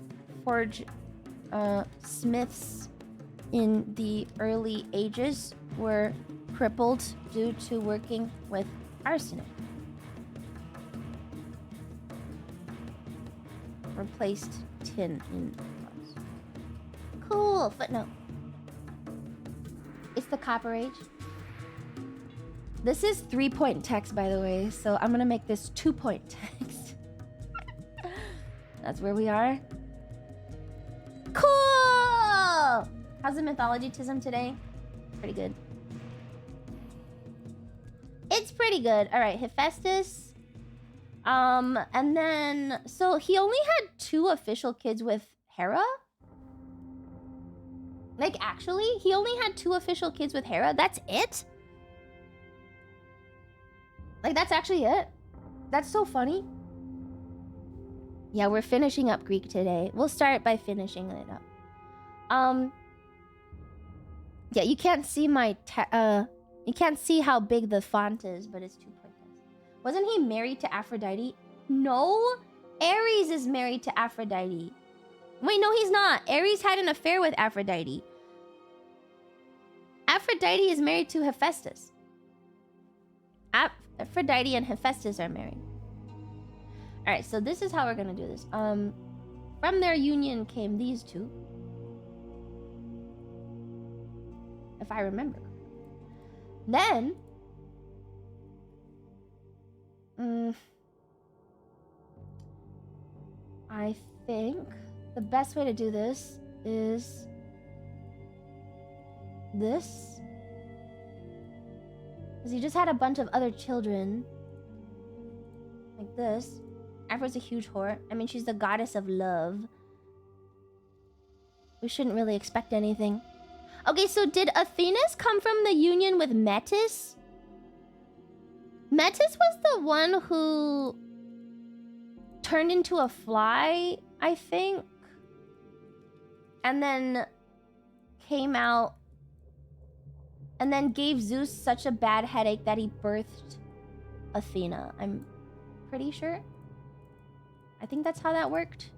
A: smiths in the early ages were crippled due to working with arsenic. Replaced tin in bronze. Cool, footnote. It's the Copper Age. This is 3-point text, by the way, so I'm gonna make this 2-point text. That's where we are. Cool! How's the mythology-tism today? Pretty good. It's pretty good. All right, Hephaestus. And then... So he only had 2 official kids with Hera? Like, actually? He only had 2 official kids with Hera? That's it? Like, that's actually it? That's so funny. Yeah, we're finishing up Greek today. We'll start by finishing it up. Yeah, you can't see my... you can't see how big the font is, but it's 2 points. Wasn't he married to Aphrodite? No! Ares is married to Aphrodite. Wait, no, he's not. Ares had an affair with Aphrodite. Aphrodite is married to Hephaestus. Aphrodite and Hephaestus are married. Alright, so this is how we're gonna do this. From their union came these 2. If I remember. Then... I think the best way to do this is this. Because he just had a bunch of other children. Like this. Aphrodite's a huge whore. I mean, she's the goddess of love. We shouldn't really expect anything. Okay, so did Athenas come from the union with Metis? Metis was the one who turned into a fly, I think. And then came out and then gave Zeus such a bad headache that he birthed Athena. I'm pretty sure. I think that's how that worked.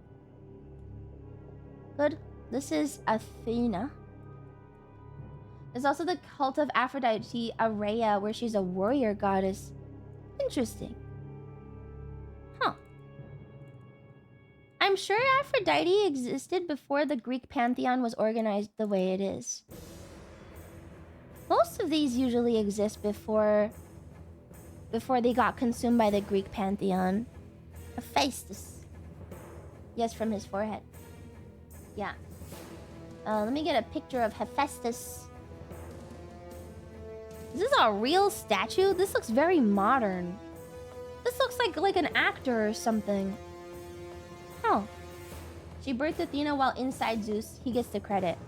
A: Good. This is Athena. There's also the cult of Aphrodite, Araya, where she's a warrior goddess. Interesting. Huh. I'm sure Aphrodite existed before the Greek pantheon was organized the way it is. Most of these usually exist before they got consumed by the Greek pantheon. Hephaestus. Yes, from his forehead. Yeah. Let me get a picture of Hephaestus. Is this a real statue? This looks very modern. This looks like an actor or something. Oh. She birthed Athena while inside Zeus. He gets the credit.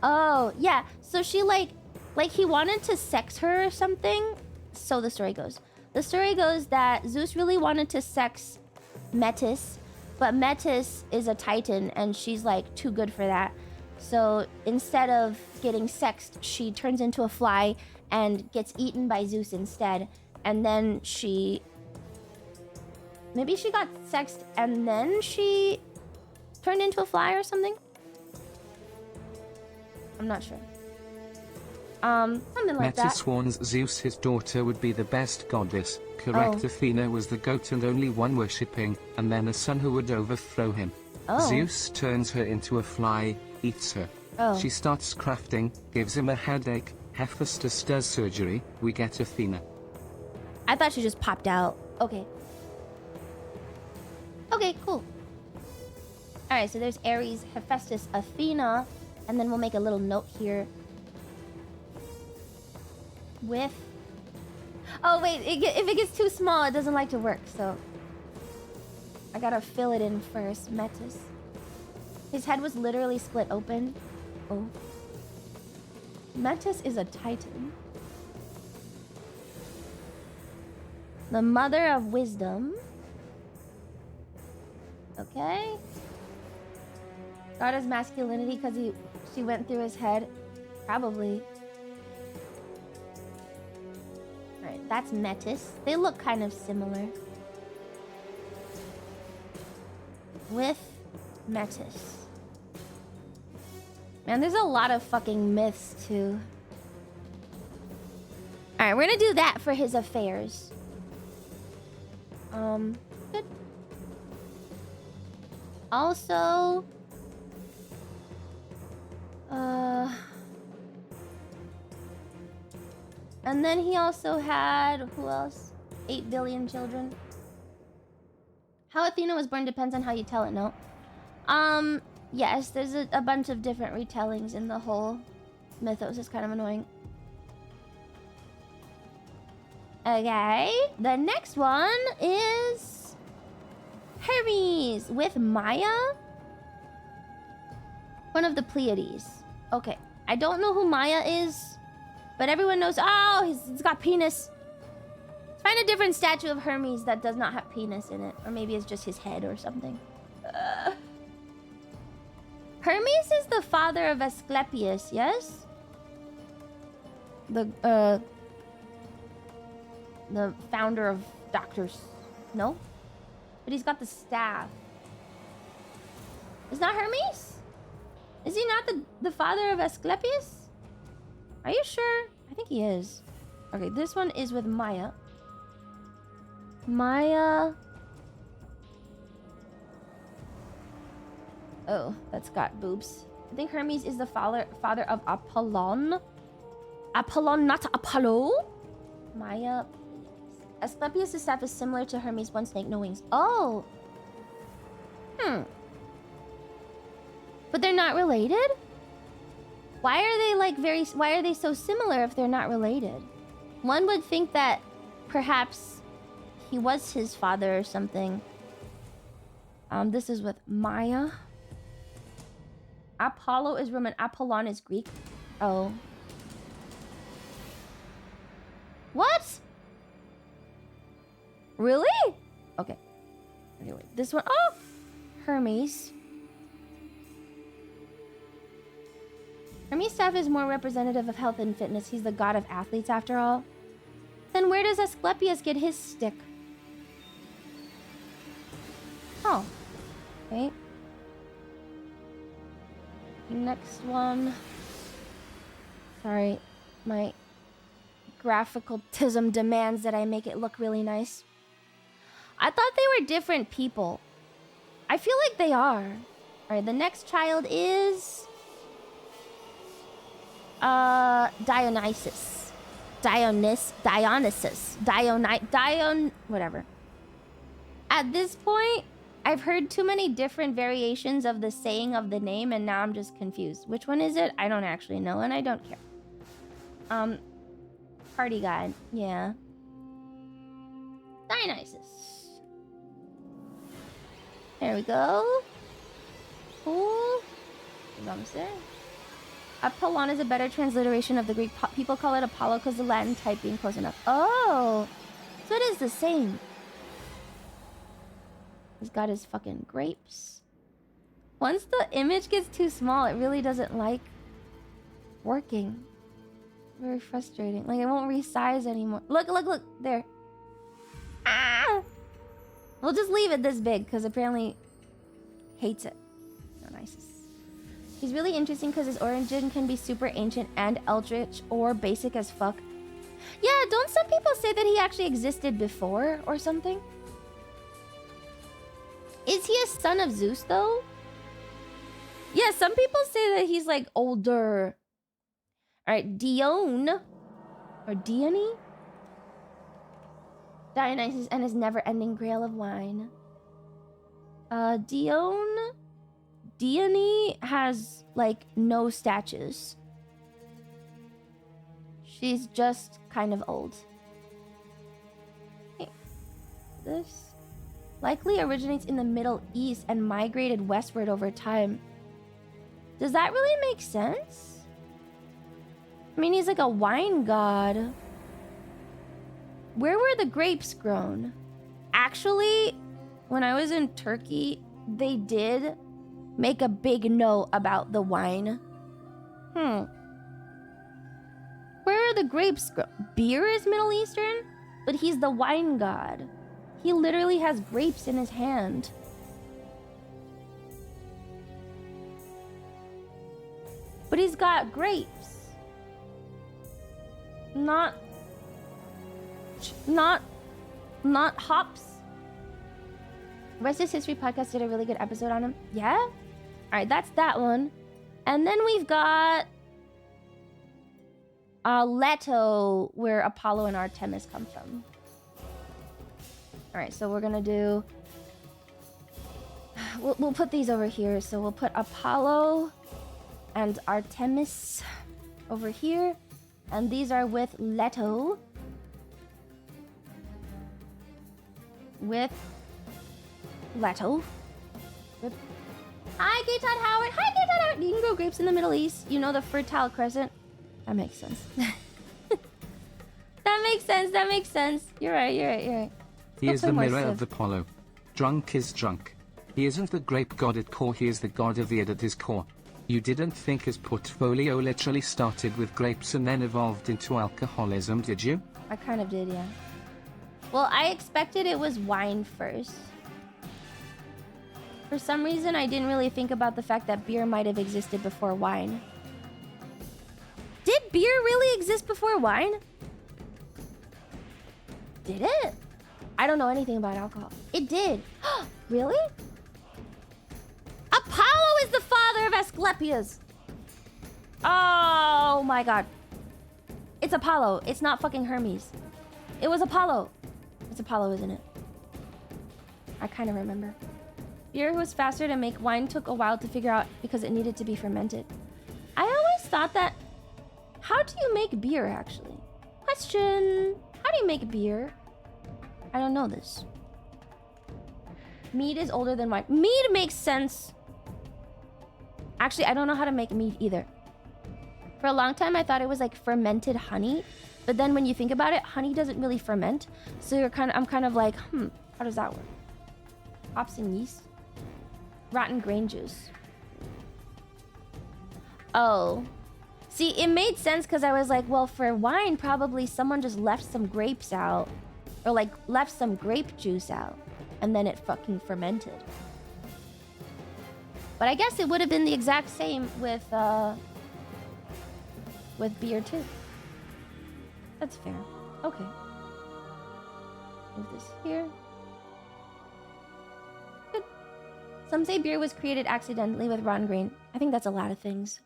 A: Oh, yeah. So she like he wanted to sex her or something. So the story goes. The story goes that Zeus really wanted to sex Metis, but Metis is a titan and she's like too good for that. So instead of getting sexed, she turns into a fly and gets eaten by Zeus instead. And then maybe she got sexed and then she turned into a fly or something? I'm not sure. Something like that.
B: Metis warns Zeus his daughter would be the best goddess. Correct.
A: Oh.
B: Athena was the goat and only one worshipping, and then a son who would overthrow him.
A: Oh.
B: Zeus turns her into a fly, eats her.
A: Oh.
B: She starts crafting, gives him a headache. Hephaestus does surgery. We get Athena.
A: I thought she just popped out. Okay. Okay, cool. Alright, so there's Ares, Hephaestus, Athena, and then we'll make a little note here. With... Oh, wait, if it gets too small, it doesn't like to work, so... I gotta fill it in first. Metis. His head was literally split open. Oh. Metis is a titan. The mother of wisdom. Okay. Goddess masculinity because she went through his head. Probably. Alright, that's Metis. They look kind of similar. With Metis. Man, there's a lot of fucking myths too. Alright, we're gonna do that for his affairs. Good. Also... And then he also had... Who else? 8 billion children. How Athena was born depends on how you tell it, no? Yes, there's a bunch of different retellings in the whole mythos. It's kind of annoying. Okay, the next one is Hermes with Maya. One of the Pleiades. Okay, I don't know who Maya is, but everyone knows. Oh, he's got penis. Let's find a different statue of Hermes that does not have penis in it, or maybe it's just his head or something. Hermes is the father of Asclepius, yes? The founder of doctors. No? But he's got the staff. Is that Hermes? Is he not the father of Asclepius? Are you sure? I think he is. Okay, this one is with Maya. Maya... Oh, that's got boobs. I think Hermes is the father of Apollon. Apollon, not Apollo. Maya. Asclepius' staff is similar to Hermes' one snake, no wings. Oh. But they're not related? Why are they like why are they so similar if they're not related? One would think that perhaps he was his father or something. This is with Maya. Apollo is Roman. Apollon is Greek. Oh. What? Really? Okay. Anyway, this one. Oh! Hermes. Hermes' staff is more representative of health and fitness. He's the god of athletes after all. Then where does Asclepius get his stick? Oh. Okay. Next one. Sorry, my graphicaltism demands that I make it look really nice. I thought they were different people. I feel like they are. Alright, the next child is... Dionysus. Whatever. At this point, I've heard too many different variations of the saying of the name, and now I'm just confused. Which one is it? I don't actually know, and I don't care. Party guide. Yeah. Dionysus. There we go. Cool. There. Apollon is a better transliteration of the Greek. People call it Apollo because the Latin type being close enough. Oh, so it is the same. He's got his fucking grapes. Once the image gets too small, it really doesn't like working. Very frustrating. Like, it won't resize anymore. Look, look, look. There. Ah! We'll just leave it this big because apparently hates it. Dionysus. He's really interesting because his origin can be super ancient and eldritch or basic as fuck. Yeah, don't some people say that he actually existed before or something? Is he a son of Zeus though? Yeah, some people say that he's like older. Alright, Dione. Or Dione? Dionysus and his never-ending grail of wine. Dione has, like, no statues. She's just kind of old. Okay. This likely originates in the Middle East and migrated westward over time. Does that really make sense? I mean, he's like a wine god. Where were the grapes grown? Actually, when I was in Turkey, they did make a big note about the wine. Where are the grapes grown? Beer is Middle Eastern, but he's the wine god. He literally has grapes in his hand. But he's got grapes. Not hops. Rest is History podcast did a really good episode on him. Yeah? Alright, that's that one. And then we've got Leto, where Apollo and Artemis come from. Alright, so we're gonna do... We'll put these over here. So we'll put Apollo and Artemis over here. And these are with Leto. With Leto. With... Hi, Gay Todd Howard. Hi, Gay Todd Howard. You can grow grapes in the Middle East. You know the Fertile Crescent. That makes sense. That makes sense. That makes sense. You're right. You're right. You're right.
B: He is the mirror of Apollo. Drunk is drunk. He isn't the grape god at core. He is the god of the id at his core. You didn't think his portfolio literally started with grapes and then evolved into alcoholism, did you?
A: I kind of did, yeah. Well, I expected it was wine first. For some reason, I didn't really think about the fact that beer might have existed before wine. Did beer really exist before wine? Did it? I don't know anything about alcohol. It did. Really? Apollo is the father of Asclepius. Oh my god. It's Apollo. It's not fucking Hermes. It was Apollo. It's Apollo, isn't it? I kind of remember. Beer was faster to make. Wine took a while to figure out because it needed to be fermented. I always thought that... How do you make beer, actually? Question. How do you make beer? I don't know this. Mead is older than wine. Mead makes sense. Actually, I don't know how to make mead either. For a long time, I thought it was like fermented honey. But then when you think about it, honey doesn't really ferment. So I'm kind of like, how does that work? Hops and yeast? Rotten grain juice. Oh. See, it made sense because I was like, well, for wine, probably someone just left some grapes out. Or like left some grape juice out. And then it fucking fermented. But I guess it would have been the exact same with beer too. That's fair. Okay. Move this here. Good. Some say beer was created accidentally with rotten grain. I think that's a lot of things.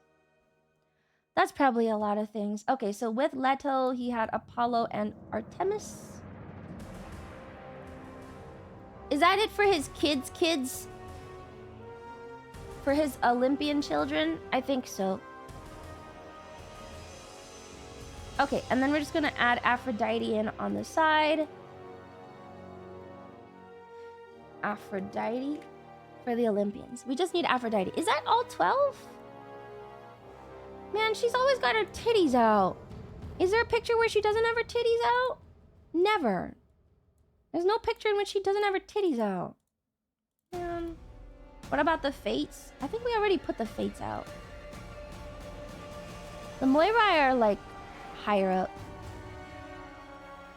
A: That's probably a lot of things. Okay, so with Leto, he had Apollo and Artemis. Is that it for his kids? For his Olympian children? I think so. Okay, and then we're just gonna add Aphrodite in on the side. Aphrodite for the Olympians. We just need Aphrodite. Is that all 12? Man, she's always got her titties out. Is there a picture where she doesn't have her titties out? Never. There's no picture in which she doesn't have her titties out. Man. What about the Fates? I think we already put the Fates out. The Moirai are like higher up.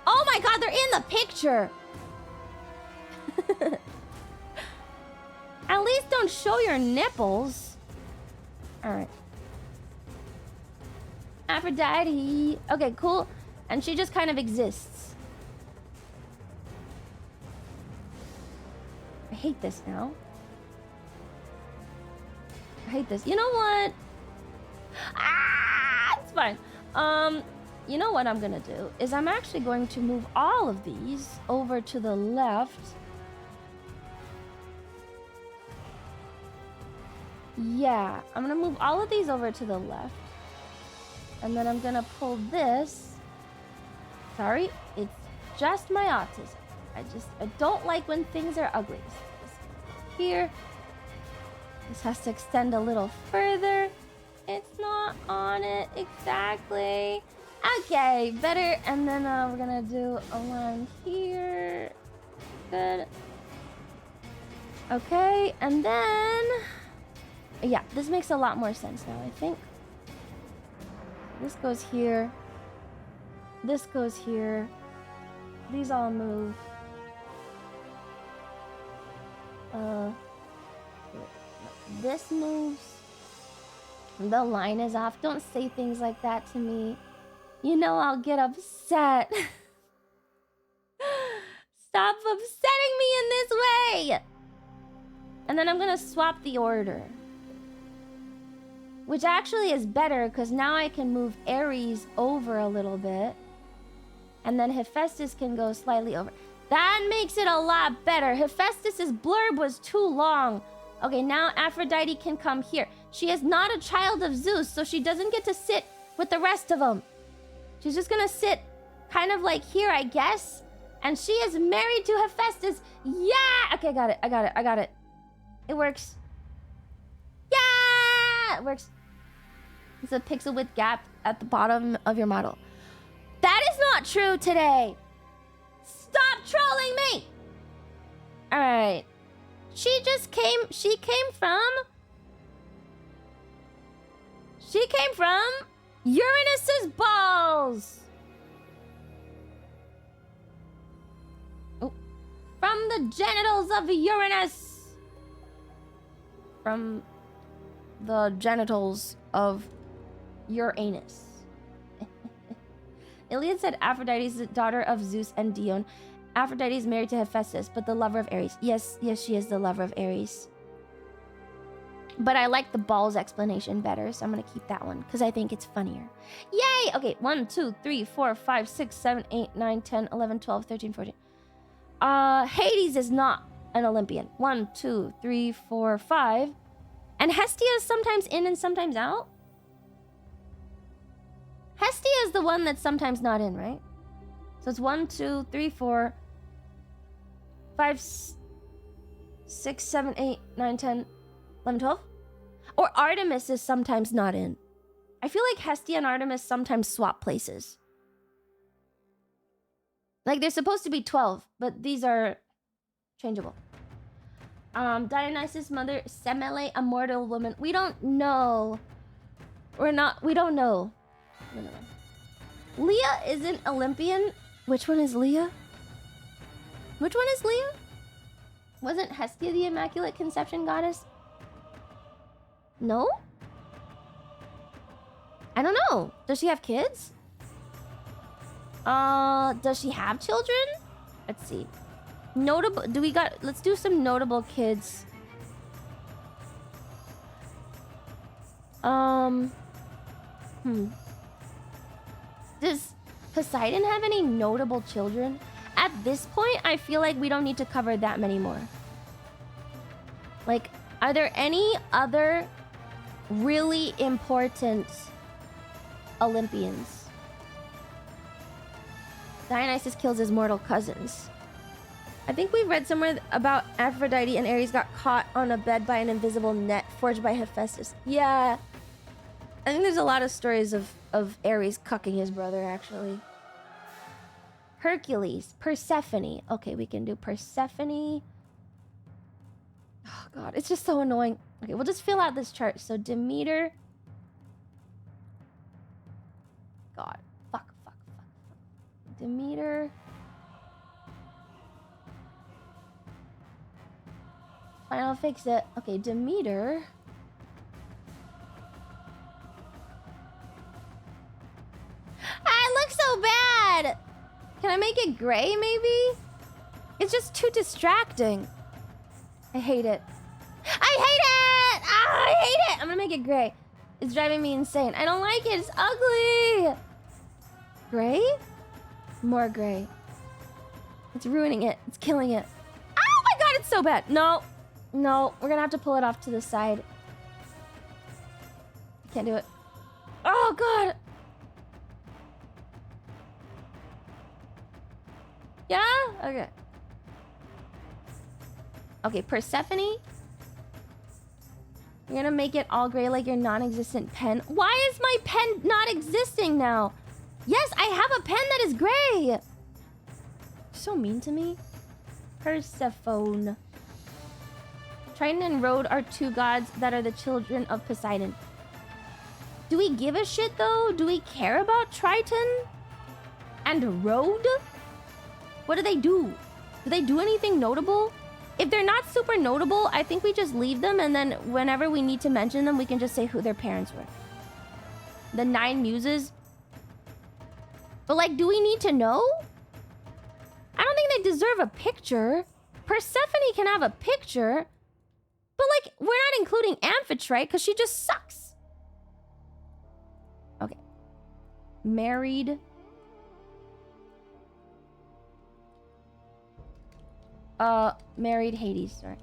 A: Oh my god, they're in the picture! At least don't show your nipples. Alright. Aphrodite. Okay, cool. And she just kind of exists. I hate this now. I hate this. You know what? Ah, it's fine. You know what I'm gonna do is I'm actually going to move all of these over to the left. Yeah, I'm gonna move all of these over to the left. And then I'm gonna pull this. Sorry, it's just my autism. I don't like when things are ugly. So here. This has to extend a little further. It's not on it exactly. Okay, better. And then we're gonna do a line here. Good. Okay, and then... Yeah, this makes a lot more sense now, I think. This goes here. This goes here. These all move. This moves. The line is off. Don't say things like that to me. You know I'll get upset. Stop upsetting me in this way! And then I'm gonna swap the order. Which actually is better, because now I can move Ares over a little bit. And then Hephaestus can go slightly over. That makes it a lot better. Hephaestus's blurb was too long. Okay, now Aphrodite can come here. She is not a child of Zeus, so she doesn't get to sit with the rest of them. She's just gonna sit kind of like here, I guess. And she is married to Hephaestus. Yeah! Okay, got it. It works. Yeah! It works. It's a pixel width gap at the bottom of your model. That is not true today. Stop trolling me! Alright. She came from Uranus's balls. Oh. From the genitals of Uranus. From the genitals of Uranus. Iliad said Aphrodite is the daughter of Zeus and Dione. Aphrodite is married to Hephaestus, but the lover of Ares. Yes, she is the lover of Ares. But I like the balls explanation better, so I'm gonna keep that one, because I think it's funnier. Yay! Okay, 1, 2, 3, 4, 5, 6, 7, 8, 9, 10, 11, 12, 13, 14. Hades is not an Olympian. 1, 2, 3, 4, 5. And Hestia is sometimes in and sometimes out? Hestia is the one that's sometimes not in, right? So it's 1, 2, 3, 4, 5, 6, 7, 8, 9, 10, 11, 12? Or Artemis is sometimes not in. I feel like Hestia and Artemis sometimes swap places. Like they're supposed to be 12, but these are changeable. Dionysus' mother, Semele, a mortal woman. We don't know. We don't know. Leah isn't Olympian. Which one is Leah? Wasn't Hestia the Immaculate Conception goddess? No? I don't know. Does she have kids? Does she have children? Let's see. Notable, let's do some notable kids. Does Poseidon have any notable children? at this point, I feel like we don't need to cover that many more. Like, are there any other really important Olympians? Dionysus kills his mortal cousins. I think we read somewhere about Aphrodite and Ares got caught on a bed by an invisible net forged by Hephaestus. Yeah. I think there's a lot of stories of Ares cucking his brother, actually. Hercules. Persephone. Okay, we can do Persephone. Oh, God. It's just so annoying. Okay, we'll just fill out this chart. So, Demeter. God. Fuck. Demeter. Fine, I'll fix it. Okay, Demeter. I look so bad! Can I make it gray, maybe? It's just too distracting. I hate it. I hate it! Ah, I hate it! I'm gonna make it gray. It's driving me insane. I don't like it. It's ugly. Gray? More gray. It's ruining it. It's killing it. Oh my god, it's so bad. No. No, we're gonna have to pull it off to the side. Can't do it. Oh god. Yeah? Okay. Okay, Persephone. You're gonna make it all gray like your non-existent pen. Why is my pen not existing now? Yes, I have a pen that is gray. You're so mean to me. Persephone. Triton and Rhode are two gods that are the children of Poseidon. Do we give a shit though? Do we care about Triton and Rhode? What do they do? Do they do anything notable? If they're not super notable, I think we just leave them, and then whenever we need to mention them, we can just say who their parents were. The 9 muses. But like, do we need to know? I don't think they deserve a picture. Persephone can have a picture. But like, we're not including Amphitrite because she just sucks. Okay. Married. Married Hades, sorry.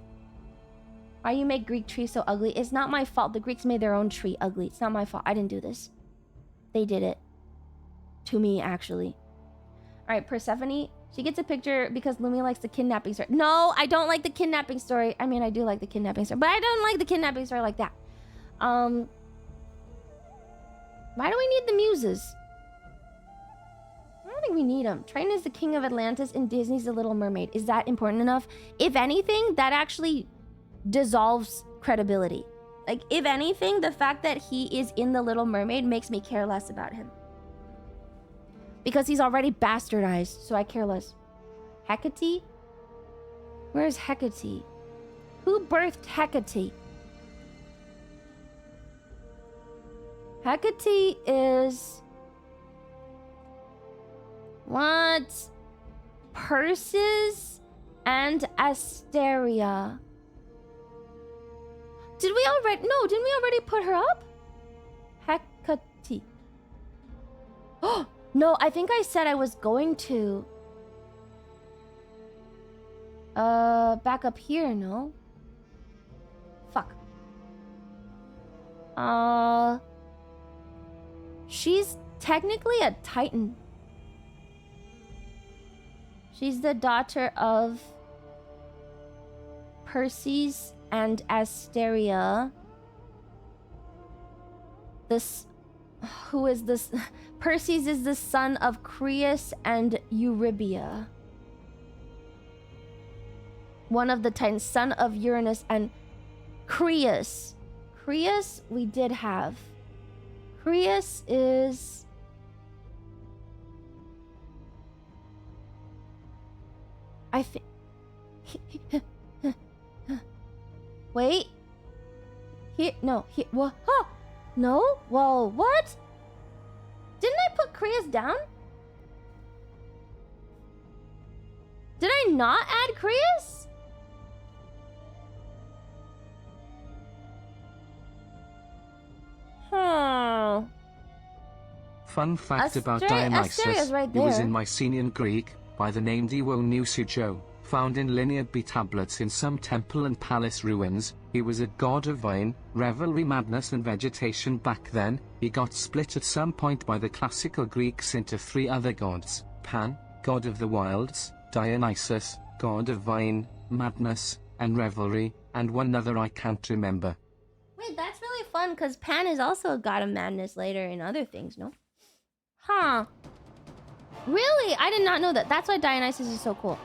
A: Why you make Greek trees so ugly? It's not my fault. The Greeks made their own tree ugly. It's not my fault. I didn't do this. They did it. To me, actually. Alright, Persephone. She gets a picture because Lumi likes the kidnapping story. No, I don't like the kidnapping story. I mean, I do like the kidnapping story, but I don't like the kidnapping story like that. Why do we need the muses? I don't think we need them. Triton is the king of Atlantis and Disney's The Little Mermaid. Is that important enough? If anything, that actually dissolves credibility. Like, if anything, the fact that he is in The Little Mermaid makes me care less about him. Because he's already bastardized, so I care less. Hecate? Where's Hecate? Who birthed Hecate? Hecate is... What? Persis and Asteria. Did we already... No, didn't we already put her up? Hecate. Oh, no, I think I said I was going to. Back up here, no? Fuck. She's technically a Titan. She's the daughter of Perses and Asteria. This... Who is this? Perses is the son of Creus and Eurybia. One of the Titans, son of Uranus and Creus. Creus we did have. Creus is... I think... Wait. Here, no, here, what? Huh? No? Whoa, what? Didn't I put Creus down? Did I not add Creus?
B: Fun fact about
A: Asteria's
B: Dionysus,
A: right
B: he was
A: there.
B: in Mycenaean Greek, by the name Diwo Nusujo, found in Linear B tablets in some temple and palace ruins. He was a god of wine, revelry, madness and vegetation back then. He got split at some point by the classical Greeks into 3 other gods: Pan, god of the wilds; Dionysus, god of wine, madness, and revelry, and one other I can't remember.
A: Wait, that's really fun, because Pan is also a god of madness later in other things, no? Huh. Really? I did not know that. That's why Dionysus is so cool.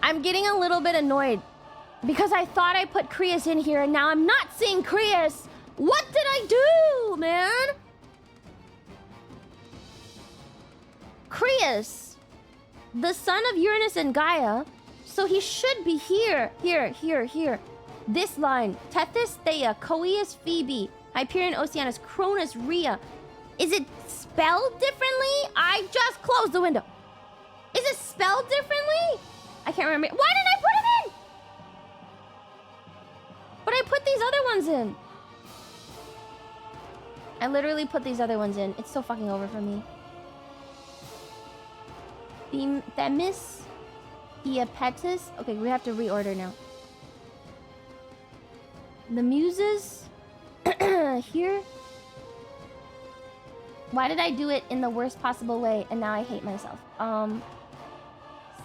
A: I'm getting a little bit annoyed because I thought I put Crius in here and now I'm not seeing Crius. What did I do, man? Crius, the son of Uranus and Gaia. So he should be here. Here. This line. Tethys, Thea, Coeus, Phoebe, Hyperion, Oceanus, Cronus, Rhea. Is it spelled differently? I just closed the window. Is it spelled differently? I can't remember. Why did I put him in? But I put these other ones in. I literally put these other ones in. It's so fucking over for me. Themis, Iapetus. Okay, we have to reorder now. The Muses. Here. Why did I do it in the worst possible way and now I hate myself?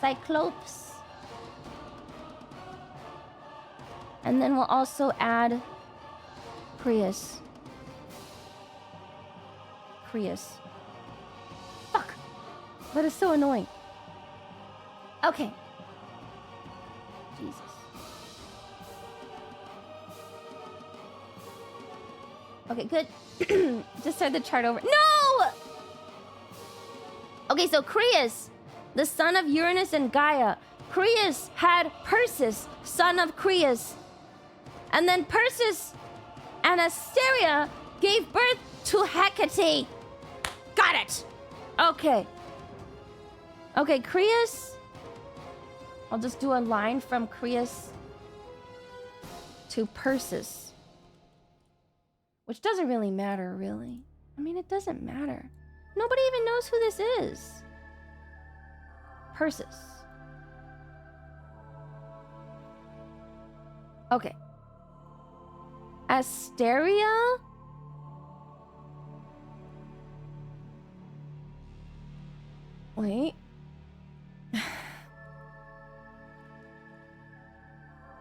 A: Cyclops. And then we'll also add Crius. Fuck! That is so annoying. Okay. Jesus. Okay, good. Just start the chart over. No! Okay, so Crius, the son of Uranus and Gaia. Crius had Persis, son of Crius. And then Persis and Asteria gave birth to Hecate. Got it! Okay. Okay, Crius. I'll just do a line from Crius to Persis. Which doesn't really matter, really. I mean, it doesn't matter. Nobody even knows who this is. Persis. Okay. Asteria? Wait.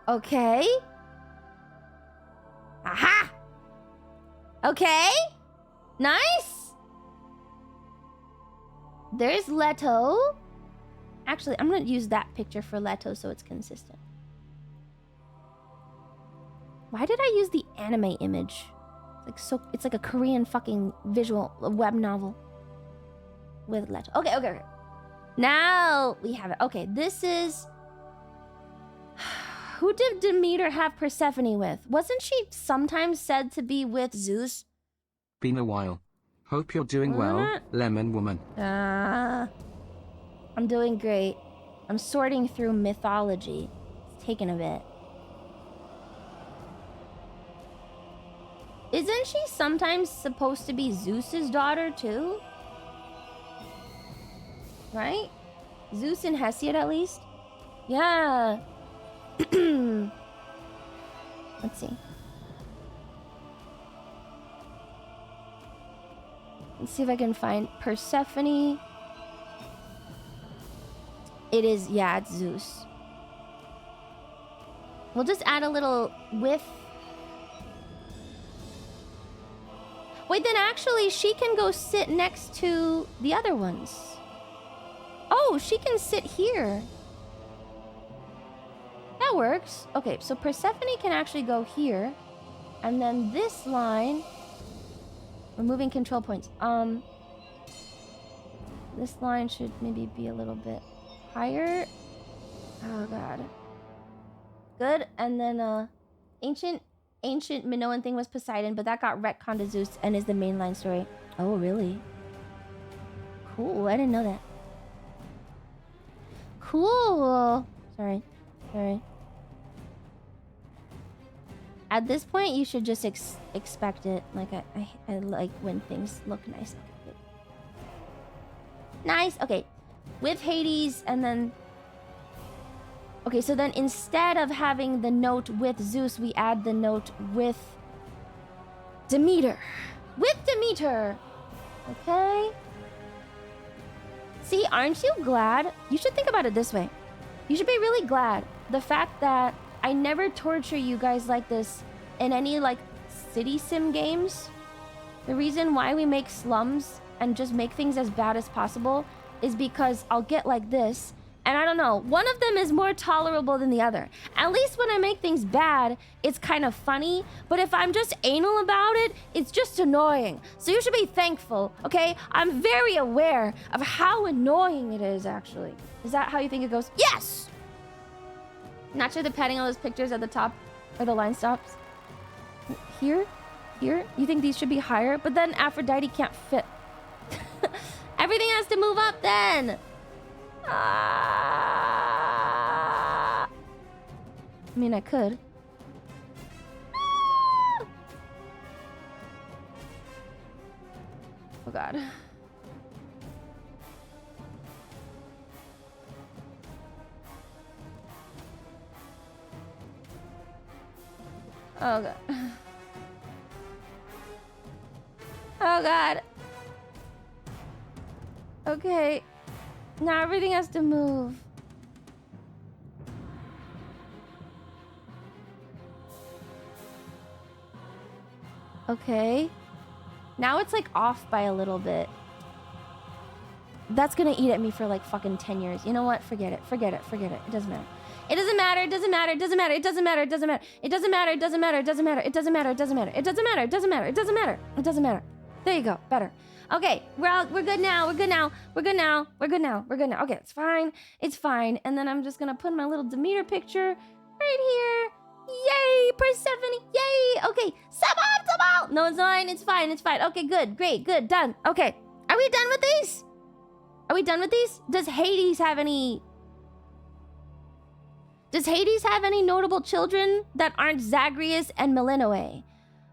A: Okay. Aha! Okay. Nice. There's Leto. Actually, I'm gonna use that picture for Leto so it's consistent. Why did I use the anime image? It's like a Korean fucking visual web novel with Leto. Okay. Now we have it. Okay, this is... Who did Demeter have Persephone with? Wasn't she sometimes said to be with Zeus?
B: Been a while. Hope you're doing well, Lemon Woman.
A: I'm doing great. I'm sorting through mythology. It's taking a bit. Isn't she sometimes supposed to be Zeus's daughter too? Right? Zeus and Hesiod at least? Yeah. Let's see. Let's see if I can find Persephone. It is, yeah, it's Zeus. We'll just add a little whiff. Wait, then actually she can go sit next to the other ones. Oh, she can sit here. That works. Okay, so Persephone can actually go here. And then this line... Removing control points. This line should maybe be a little bit higher. Oh, God. Good. And then, ancient Minoan thing was Poseidon, but that got retconned to Zeus and is the mainline story. Oh, really? Cool. I didn't know that. Cool. Sorry. At this point, you should just expect it. Like, I like when things look nice. Okay, good. Nice. Okay. with Hades, and then... Okay, so then instead of having the note with Zeus, we add the note with Demeter. With Demeter! Okay? See, aren't you glad? You should think about it this way. You should be really glad. The fact that I never torture you guys like this in any, like, city sim games. The reason why we make slums and just make things as bad as possible is because I'll get like this, and I don't know, one of them is more tolerable than the other. At least when I make things bad, it's kind of funny, but if I'm just anal about it, it's just annoying. So you should be thankful, okay? I'm very aware of how annoying it is, actually. Is that how you think it goes? Yes! Not sure the padding on those pictures at the top where the line stops. Here? Here? You think these should be higher? But then Aphrodite can't fit. Everything has to move up then! I mean, I could. Oh god. Oh god. Oh god. Okay. Now everything has to move. Okay. Now it's like off by a little bit. That's gonna eat at me for like fucking 10 years. You know what? Forget it. Forget it. Forget it. It doesn't matter. It doesn't matter. It doesn't matter. It doesn't matter. It doesn't matter. It doesn't matter. It doesn't matter. It doesn't matter. It doesn't matter. It doesn't matter. It doesn't matter. It doesn't matter. It doesn't matter. It doesn't matter. It doesn't matter. There you go. Better. Okay, we're good now. We're good now. We're good now. We're good now. We're good now. Okay, it's fine. It's fine. And then I'm just gonna put my little Demeter picture right here. Yay, Persephone. Yay. Okay, Sabal. No, it's fine. It's fine. It's fine. Okay, good. Great. Good. Done. Okay. Are we done with these? Are we done with these? Does Hades have any notable children that aren't Zagreus and Melinoe?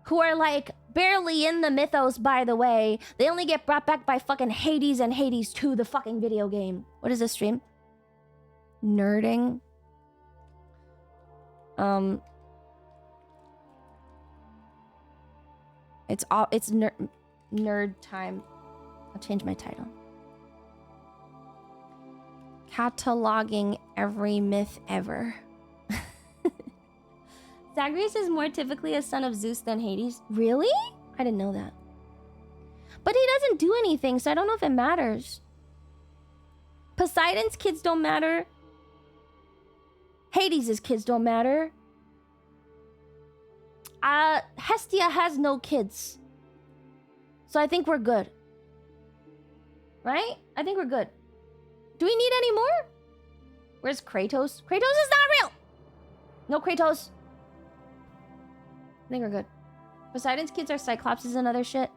A: Who are like barely in the mythos, by the way. They only get brought back by fucking Hades and Hades 2, the fucking video game. What is this stream? Nerding. It's nerd time. I'll change my title. Cataloging every myth ever. Zagreus is more typically a son of Zeus than Hades. Really? I didn't know that. But he doesn't do anything, so I don't know if it matters. Poseidon's kids don't matter. Hades' kids don't matter. Hestia has no kids. So I think we're good. Right? I think we're good. Do we need any more? Where's Kratos? Kratos is not real! No Kratos. I think we're good. Poseidon's kids are Cyclopses and other shit.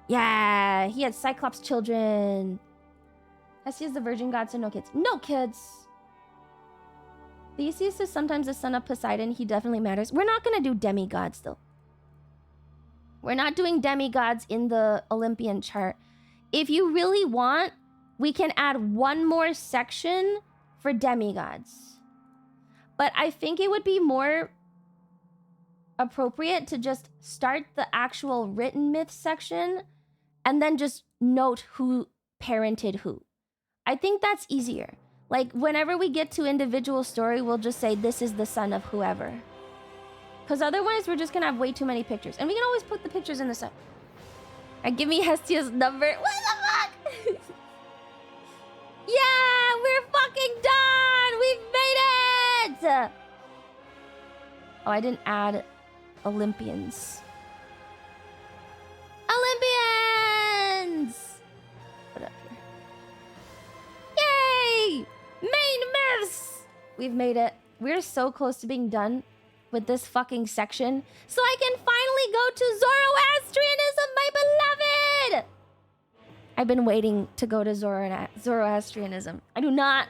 A: Yeah, he had Cyclops children. Hestia's the virgin god, so no kids. No kids! Theseus is sometimes the son of Poseidon. He definitely matters. We're not gonna do demigods, though. We're not doing demigods in the Olympian chart. If you really want, we can add one more section for demigods. But I think it would be more appropriate to just start the actual written myth section and then just note who parented who. I think that's easier. Like, whenever we get to individual story, we'll just say this is the son of whoever. Because otherwise, we're just gonna have way too many pictures. And we can always put the pictures in the set. Alright, give me Hestia's number. What the fuck? Yeah, we're fucking done! We've made it! Oh, I didn't add Olympians. Olympians! Put it up here. Yay! Main myths! We've made it. We're so close to being done with this fucking section, so I can finally go to Zoroastrianism, my beloved! I've been waiting to go to Zoroastrianism. I do not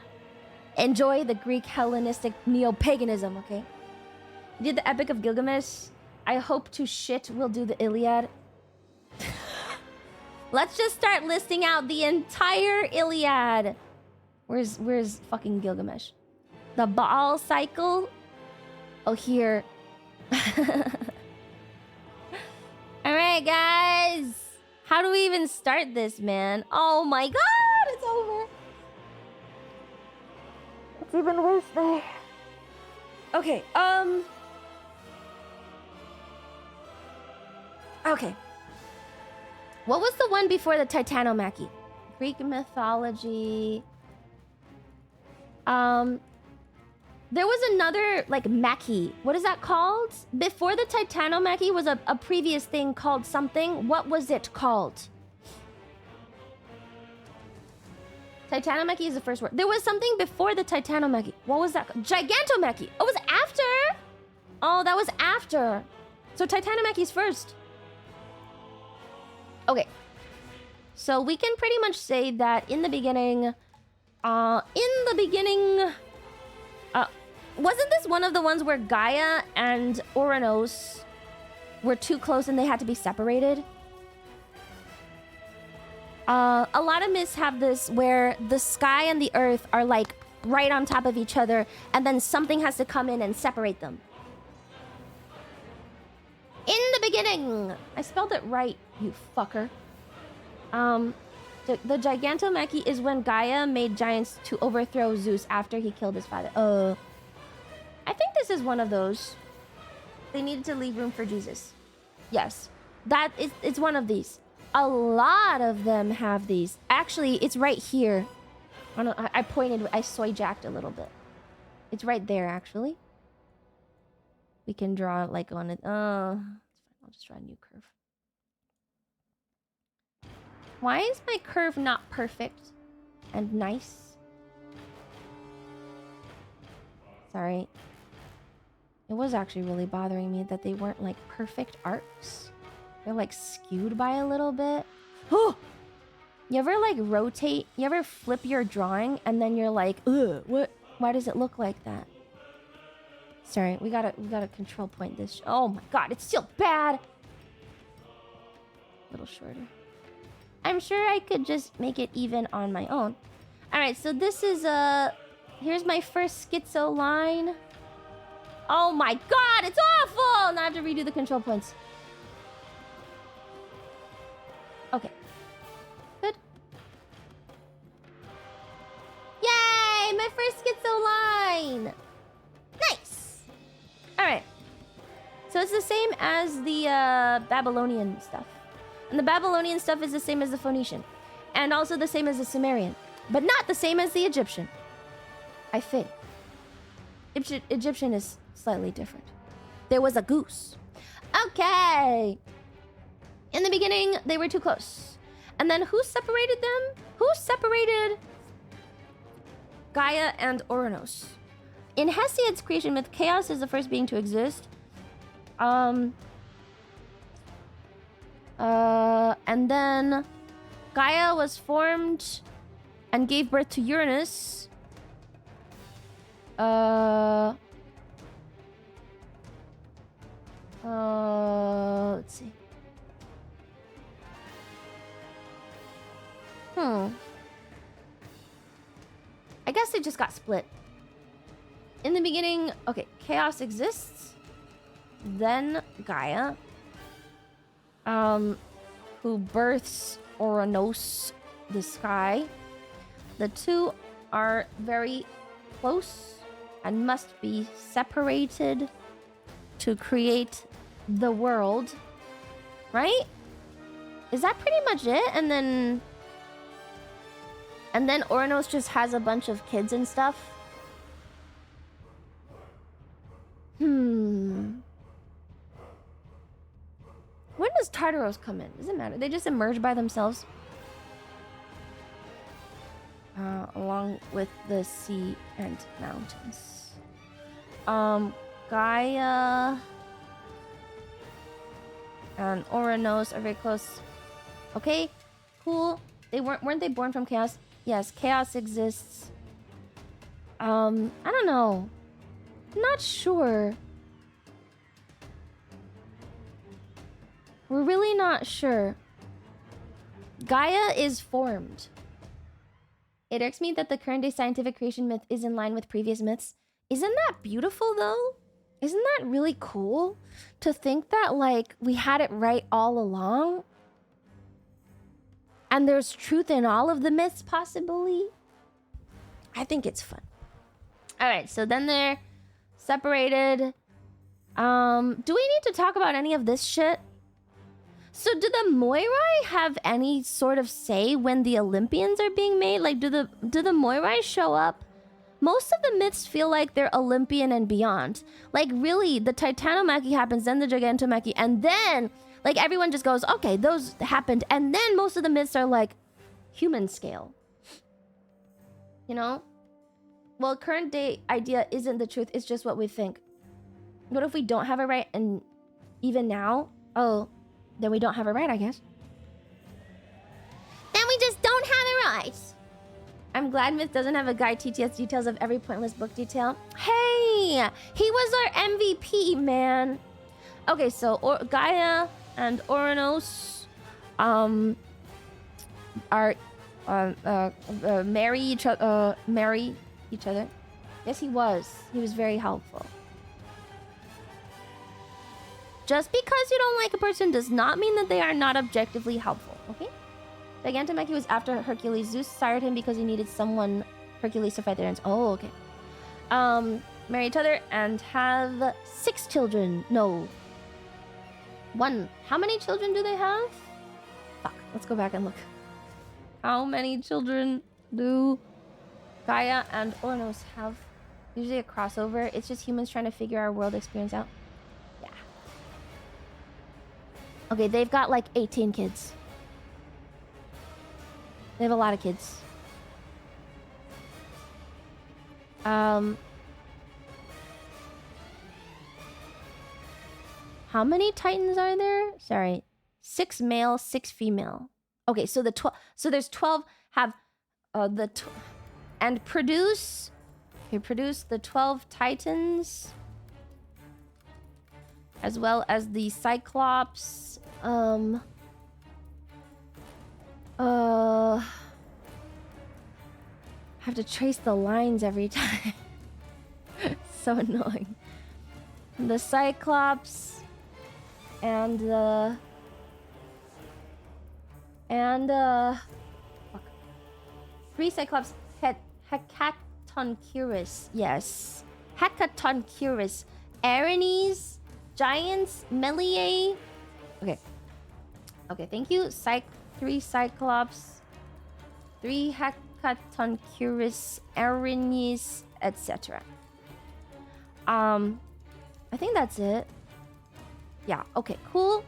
A: enjoy the Greek Hellenistic neo-paganism, okay? You did the Epic of Gilgamesh. I hope to shit we'll do the Iliad. Let's just start listing out the entire Iliad. Where's fucking Gilgamesh? The Baal cycle? Oh, here. Alright, guys. How do we even start this, man? Oh my god, it's over. It's even worse there. Okay, okay. What was the one before the Titanomachy? Greek mythology. There was another, like, Machy. What is that called? Before the Titanomachy was a previous thing called something. What was it called? Titanomachy is the first word. There was something before the Titanomachy. What was that? Gigantomachy. Oh, it was after? Oh, that was after. So Titanomachy is first. Okay. So we can pretty much say that in the beginning... wasn't this one of the ones where Gaia and Ouranos were too close and they had to be separated? A lot of myths have this where the sky and the earth are like right on top of each other and then something has to come in and separate them. In the beginning! I spelled it right, you fucker. The Gigantomachy is when Gaia made giants to overthrow Zeus after he killed his father. I think this is one of those. They needed to leave room for Jesus. Yes. It's one of these. A lot of them have these. Actually, it's right here. I pointed, I soy jacked a little bit. It's right there, actually. We can draw like on it. I'll just draw a new curve. Why is my curve not perfect and nice? Sorry. It was actually really bothering me that they weren't like perfect arcs. They're like skewed by a little bit. Oh! You ever like rotate? You ever flip your drawing and then you're like, ugh, what? Why does it look like that? Sorry, we gotta control point this. Oh my god, it's still bad. A little shorter. I'm sure I could just make it even on my own. All right, so this is here's my first schizo line. Oh my god, it's awful! Now I have to redo the control points. Okay. Good. Yay! My first schizo line! Nice! Alright. So it's the same as the Babylonian stuff. And the Babylonian stuff is the same as the Phoenician. And also the same as the Sumerian. But not the same as the Egyptian. I think. Egyptian is slightly different. There was a goose. Okay. In the beginning, they were too close. And then who separated them? Who separated Gaia and Ouranos? In Hesiod's creation myth, chaos is the first being to exist. And then Gaia was formed and gave birth to Uranus. Let's see. I guess they just got split. In the beginning, okay, chaos exists. Then Gaia, who births Ouranos, the sky. The two are very close and must be separated to create the world, right? Is that pretty much it? And then Ouranos just has a bunch of kids and stuff. When does Tartaros come in? Doesn't matter. They just emerge by themselves. Along with the sea and mountains. Gaia and Ouranos are very close. Okay, cool. They weren't they born from chaos? Yes, chaos exists. I don't know. I'm not sure. We're really not sure. Gaia is formed. It irks me that the current day scientific creation myth is in line with previous myths. Isn't that beautiful, though? Isn't that really cool? To think that, like, we had it right all along? And there's truth in all of the myths, possibly? I think it's fun. Alright, so then they're separated. Do we need to talk about any of this shit? So do the Moirai have any sort of say when the Olympians are being made? Like, do the Moirai show up? Most of the myths feel like they're Olympian and beyond. Like, really, the Titanomachy happens, then the Gigantomachy, and then, like, everyone just goes, okay, those happened. And then most of the myths are, like, human scale. You know? Well, current day idea isn't the truth, it's just what we think. What if we don't have it right, and even now? Oh, then we don't have it right, I guess. Then we just don't have it right. I'm glad Myth doesn't have a guide TTS details of every pointless book detail. Hey, he was our MVP, man. Okay, so Gaia and Oranos are marry each other. Yes, he was. He was very helpful. Just because you don't like a person does not mean that they are not objectively helpful, okay? Gigantomachy was after Hercules. Zeus sired him because he needed someone Hercules to fight their ends. Oh, okay. Marry each other and have 6 children. No. 1. How many children do they have? Fuck. Let's go back and look. How many children do Gaia and Ornos have? Usually a crossover. It's just humans trying to figure our world experience out. Yeah. Okay, they've got like 18 kids. They have a lot of kids. How many Titans are there? Sorry. 6 male, 6 female. Okay, so there's 12 have and produce the 12 Titans as well as the Cyclops. Have to trace the lines every time. So annoying. The Cyclops and fuck. 3 Cyclops Hecatoncurus. Yes. Hecatoncurus. Aranes, Giants, Meliae. Okay. Okay, thank you. 3 Cyclops, 3 Hecatoncurus, Aranes, etc. I think that's it. Yeah, okay, cool.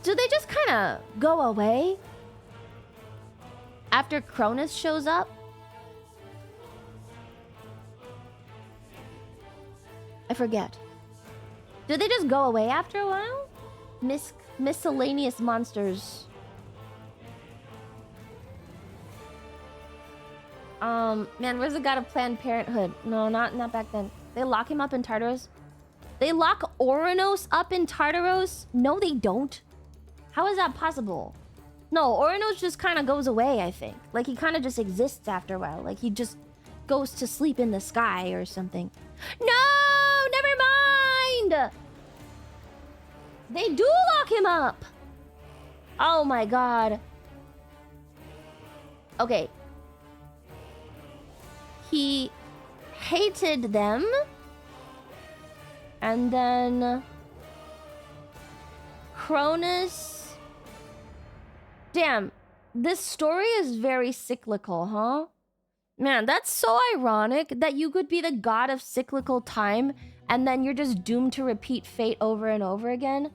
A: Do they just kind of go away after Cronus shows up? I forget. Do they just go away after a while? Miscellaneous monsters. Man, where's the god of Planned Parenthood? No, not back then. They lock him up in Tartaros. They lock Oranos up in Tartaros? No, they don't. How is that possible? No, Oranos just kind of goes away, I think. Like, he kind of just exists after a while. Like, he just goes to sleep in the sky or something. No! Never mind! They do lock him up! Oh my god. Okay. He hated them. And then Cronus. Damn, this story is very cyclical, huh? Man, that's so ironic that you could be the god of cyclical time and then you're just doomed to repeat fate over and over again.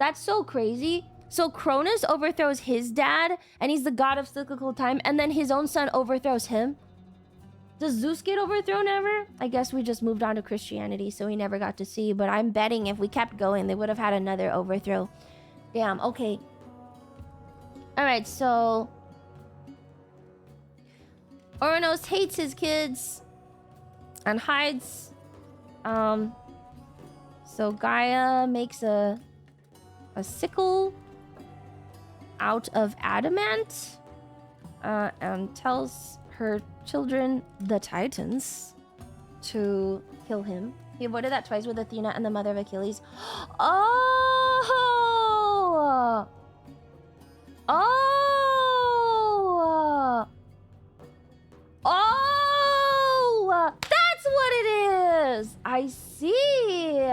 A: That's so crazy. So Cronus overthrows his dad and he's the god of cyclical time and then his own son overthrows him. Does Zeus get overthrown ever? I guess we just moved on to Christianity, so we never got to see. But I'm betting if we kept going, they would have had another overthrow. Damn, okay. Alright, so... Oranos hates his kids and hides. So Gaia makes a sickle out of adamant. and tells her children, the Titans, to kill him. He avoided that twice with Athena and the mother of Achilles. Oh! Oh! Oh! That's what it is! I see!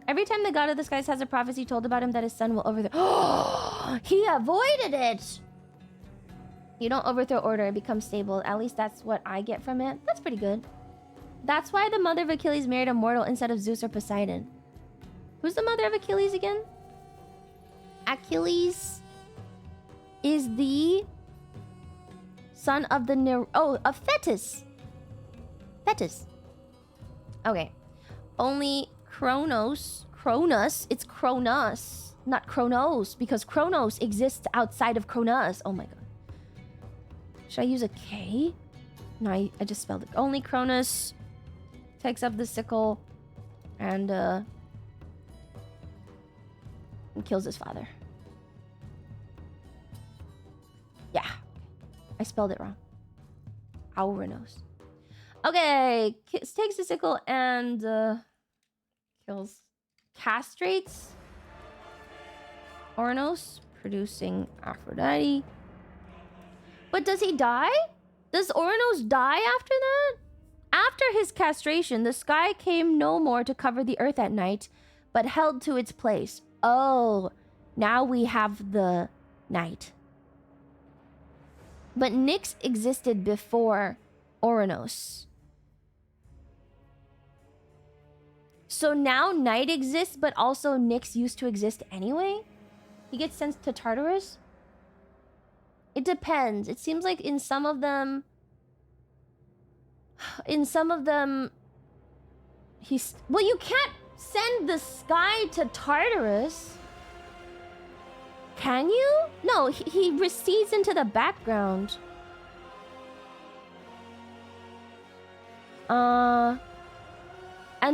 A: Every time the god of the skies has a prophecy told about him that his son will overthrow... He avoided it! You don't overthrow order, it becomes stable. At least that's what I get from it. That's pretty good. That's why the mother of Achilles married a mortal instead of Zeus or Poseidon. Who's the mother of Achilles again? Achilles is the son of the of Thetis. Thetis. Okay. Only Cronus, it's Cronus, not Kronos, because Kronos exists outside of Cronus. Oh my god. Should I use a K? No, I just spelled it. Only Cronus takes up the sickle and kills his father. Yeah. I spelled it wrong. Auranos. Okay. Takes the sickle and kills. Castrates Ouranos, producing Aphrodite. But does he die? Does Ouranos die after that? After his castration, the sky came no more to cover the earth at night, but held to its place. Oh, now we have the night. But Nyx existed before Ouranos. So now night exists, but also Nyx used to exist anyway? He gets sent to Tartarus? It depends. It seems like in some of them, well, you can't send the sky to Tartarus. Can you? No, he recedes into the background. And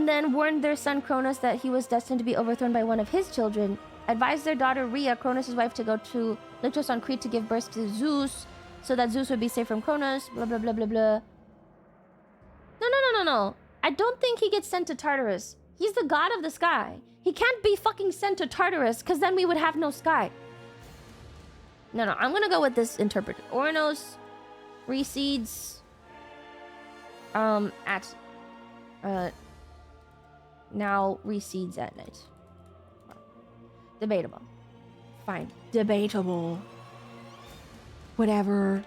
A: then warned their son Cronus that he was destined to be overthrown by one of his children. Advised their daughter Rhea, Cronus' wife, to go to Lycos on Crete to give birth to Zeus, so that Zeus would be safe from Cronus, blah blah blah blah blah. No. I don't think he gets sent to Tartarus. He's the god of the sky. He can't be fucking sent to Tartarus, because then we would have no sky. No, I'm gonna go with this interpreted. Ouranos recedes at now recedes at night. Debatable. Fine. Debatable. Whatever.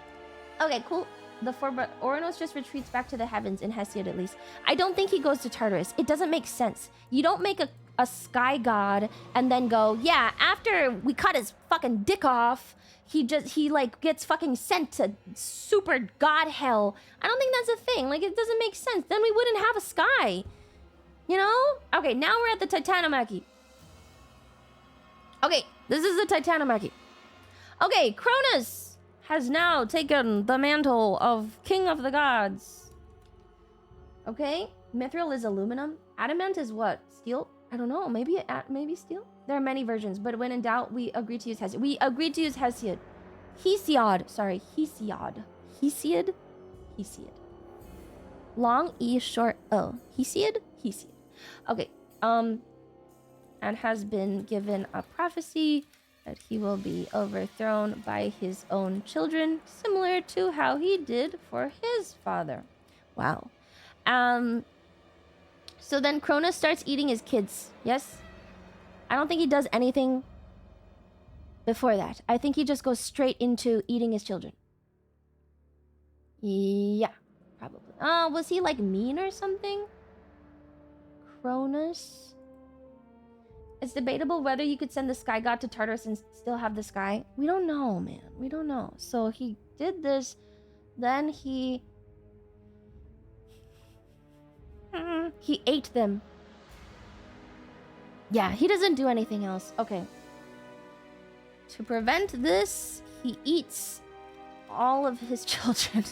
A: Okay, cool. Ouranos just retreats back to the heavens in Hesiod at least. I don't think he goes to Tartarus. It doesn't make sense. You don't make a sky god and then go, yeah, after we cut his fucking dick off, he like gets fucking sent to super god hell. I don't think that's a thing. Like, it doesn't make sense. Then we wouldn't have a sky. You know? Okay, now we're at the Titanomachy. Okay, this is the Titanomachy. Okay, Cronus has now taken the mantle of King of the Gods. Okay, Mithril is aluminum. Adamant is what? Steel? I don't know. Maybe steel? There are many versions, but when in doubt, we agreed to use Hesiod. We agreed to use Hesiod. Hesiod. Sorry, Hesiod. Hesiod? Hesiod. Long E, short O. Hesiod? Hesiod. Okay, and has been given a prophecy that he will be overthrown by his own children, similar to how he did for his father. Wow. So then Cronus starts eating his kids, yes? I don't think he does anything before that. I think he just goes straight into eating his children. Yeah, probably. Was he like mean or something? Cronus? It's debatable whether you could send the sky god to Tartarus and still have the sky. We don't know, man. We don't know. So he did this. Then he ate them. Yeah, he doesn't do anything else. Okay. To prevent this, he eats all of his children.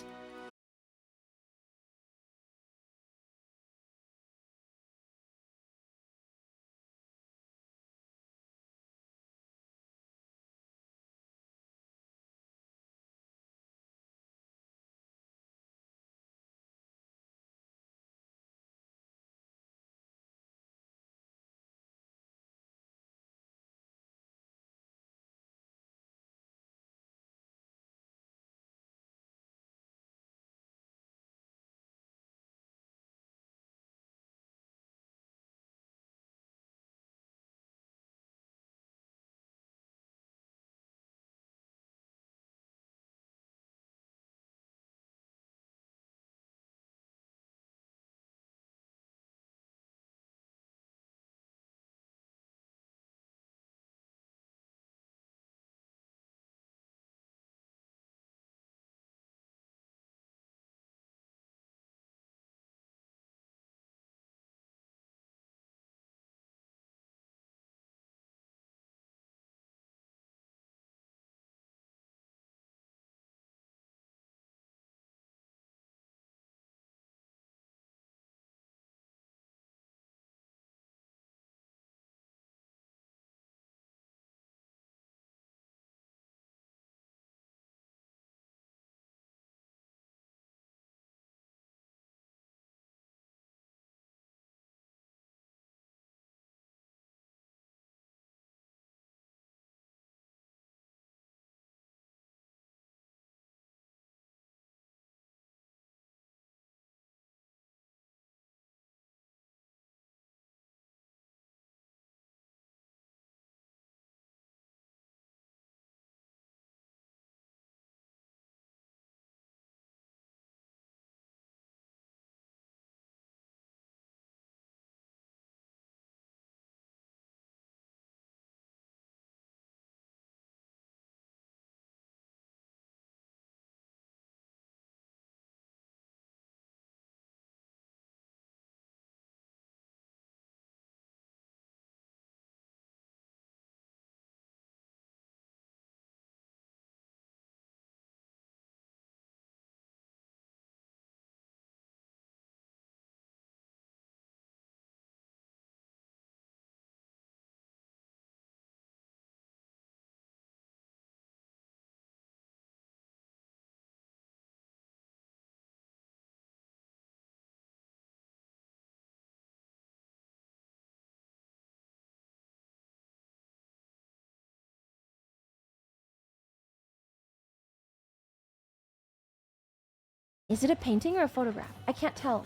A: Is it a painting or a photograph? I can't tell.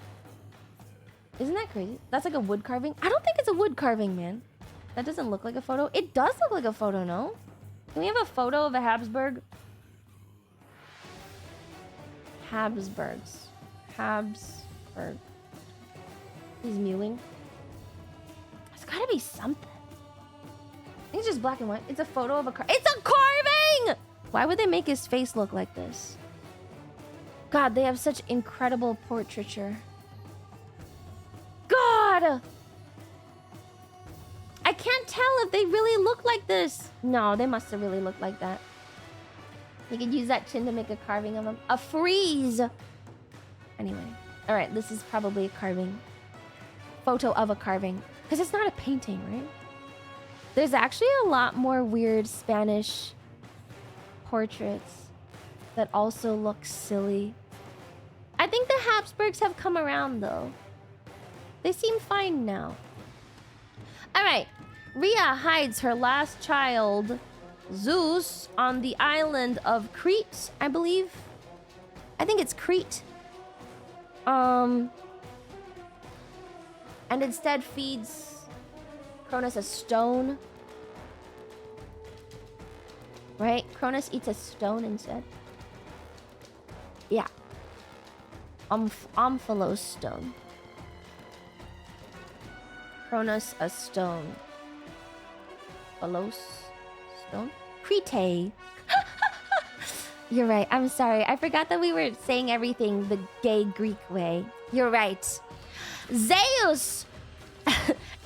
A: Isn't that crazy? That's like a wood carving? I don't think it's a wood carving, man. That doesn't look like a photo. It does look like a photo, no? Can we have a photo of a Habsburg? Habsburgs. Habsburg. He's mewing. It's gotta be something. I think it's just black and white. It's a photo of a car. It's a carving! Why would they make his face look like this? God, they have such incredible portraiture. God! I can't tell if they really look like this. No, they must have really looked like that. You could use that chin to make a carving of him. A frieze! Anyway. Alright, this is probably a carving. Photo of a carving. Because it's not a painting, right? There's actually a lot more weird Spanish portraits that also look silly. I think the Habsburgs have come around, though. They seem fine now. Alright. Rhea hides her last child, Zeus, on the island of Crete, I believe. I think it's Crete. And instead feeds Cronus a stone. Right? Cronus eats a stone instead. Yeah. Omphalos stone. Cronus a stone. Phalos stone? Crete. You're right. I'm sorry. I forgot that we were saying everything the gay Greek way. You're right. Zeus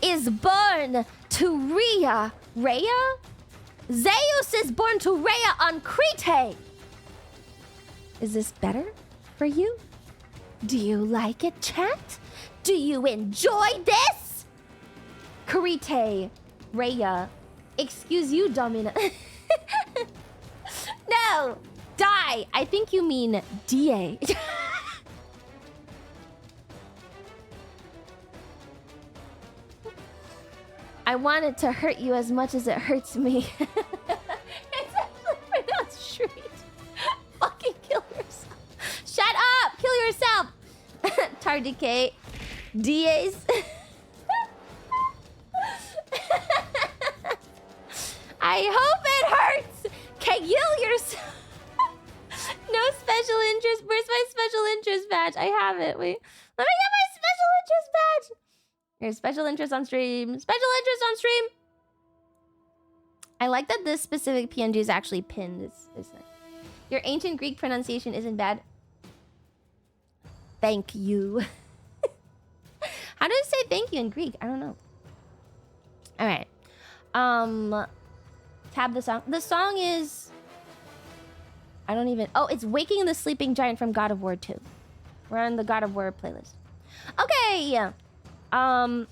A: is born to Rhea. Rhea? Zeus is born to Rhea on Crete. Is this better for you? Do you like it, chat? Do you enjoy this? Crete, Rhea. Excuse you, Domina. No, die. I think you mean DA. I want it to hurt you as much as it hurts me. It's actually pronounced street. Fucking kill yourself. Shut up! Kill yourself! Tardicate. DAs. I hope it hurts! Kill yourself! No special interest. Where's my special interest badge? I have it. Wait. Let me get my special interest badge! Here's special interest on stream. Special interest on stream! I like that this specific PNG is actually pinned. It's nice. Your ancient Greek pronunciation isn't bad. Thank you. How do I say thank you in Greek? I don't know. Alright. Tab the song. The song is... I don't even... Oh, it's Waking the Sleeping Giant from God of War 2. We're on the God of War playlist. Okay! And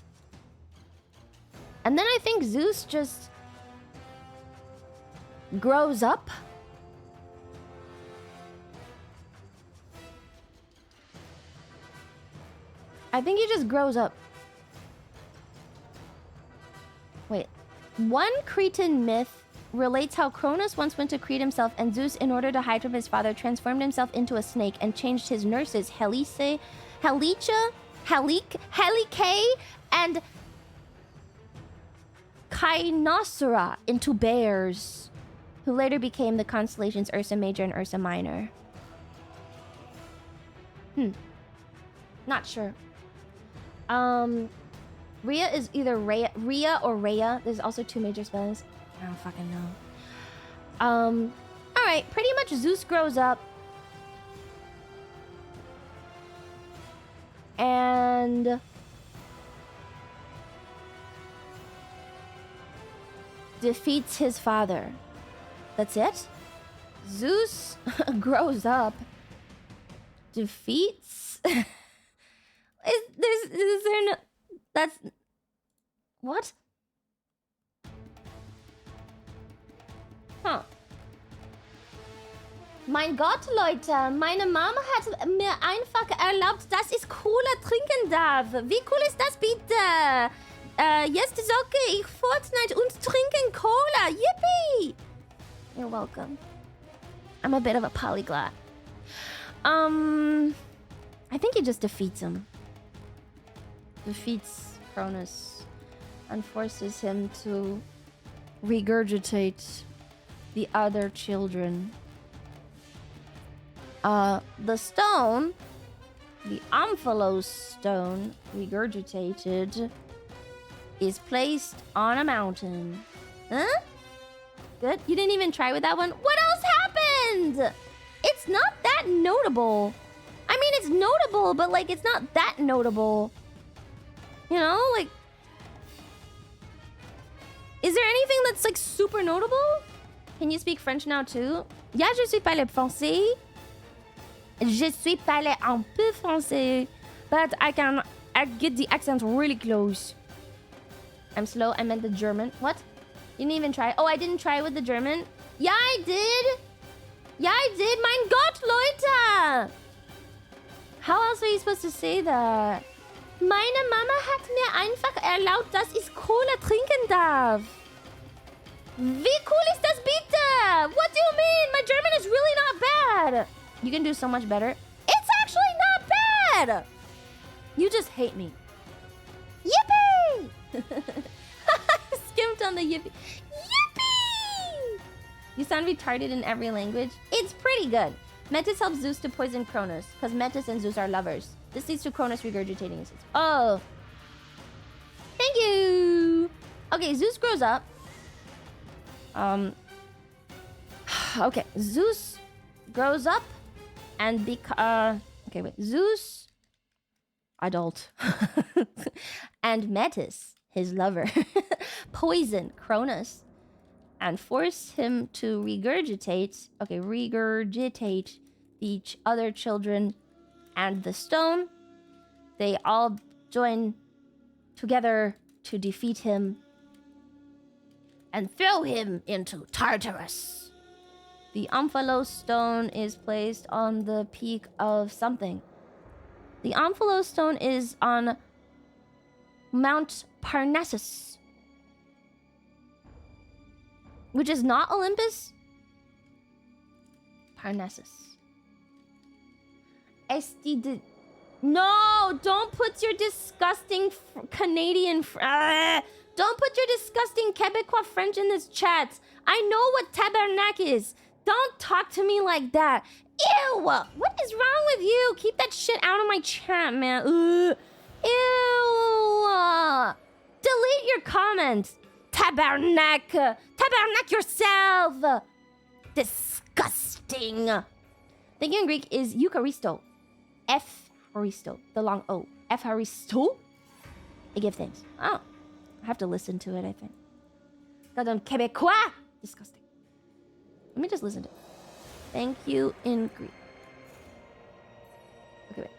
A: then I think Zeus just... grows up. I think he just grows up. Wait. One Cretan myth relates how Cronus once went to Crete himself, and Zeus, in order to hide from his father, transformed himself into a snake and changed his nurses, Helice, and Kynosura into bears, who later became the constellations Ursa Major and Ursa Minor. Not sure. Rhea is either Rhea or Rhea. There's also two major spellings. I don't fucking know. Alright, pretty much Zeus grows up. And... defeats his father. That's it? Zeus grows up. Defeats... Is there no... That's... What? Huh. Mein Gott, Leute, meine Mama hat mir einfach erlaubt, dass ich Cola trinken darf. Wie cool ist das bitte? Jetzt zocke ich Fortnite und trinken Cola. Yippee! You're welcome. I'm a bit of a polyglot. I think he just defeats him. Defeats Cronus and forces him to regurgitate the other children. The stone, the Omphalos stone, regurgitated, is placed on a mountain. Huh? Good. You didn't even try with that one. What else happened? It's not that notable. I mean, it's notable, but like, it's not that notable. You know, like, is there anything that's like super notable? Can you speak French now too? Yeah, je suis parler français. Je suis parler un peu français, but I get the accent really close. I'm slow. I meant the German. What? You didn't even try. Oh, I didn't try with the German. Yeah, I did. Yeah, I did. Mein Gott, Leute. How else are you supposed to say that? Meine Mama hat mir einfach erlaubt, dass ich Cola trinken darf. Wie cool ist das bitte? What do you mean? My German is really not bad. You can do so much better. It's actually not bad. You just hate me. Yippee! Skimped on the yippee. Yippee! You sound retarded in every language. It's pretty good. Metis helps Zeus to poison Cronus, because Metis and Zeus are lovers. This leads to Cronus regurgitating his... Oh. Thank you! Okay, Zeus grows up. Okay, Zeus grows up and okay, wait. Zeus, adult. And Metis, his lover, poison Cronus and force him to regurgitate each other children and the stone. They all join together to defeat him and throw him into Tartarus. The Omphalos stone is placed on the peak of something. The Omphalos stone is on Mount Parnassus, which is not Olympus. Parnassus. No, don't put your disgusting Canadian... don't put your disgusting Quebecois French in this chat. I know what tabernacle is. Don't talk to me like that. Ew! What is wrong with you? Keep that shit out of my chat, man. Ugh. Ew! Delete your comments. Tabernacle yourself. Disgusting. Thinking in Greek is Eucharisto. F-haristo. The long O. F-haristo? I give thanks. Oh. I have to listen to it, I think. Goddamn Quebecois! Disgusting. Let me just listen to it. Thank you in Greek. Okay, wait.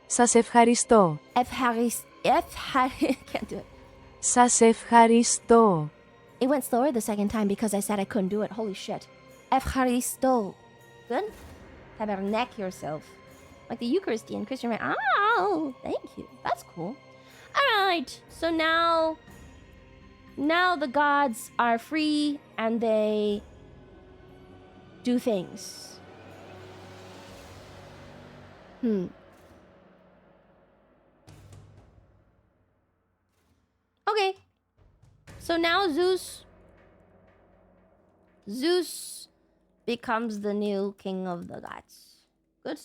C: Σας ευχαριστώ.
A: Can't do it.
C: Σας ευχαριστώ.
A: It went slower the second time because I said I couldn't do it. Holy shit. Ευχαριστώ. Good? Tabernacle yourself. Like the Eucharistian Christian. Oh, thank you. That's cool. Alright. So now the gods are free and they do things. Okay. So now Zeus becomes the new king of the gods. Good.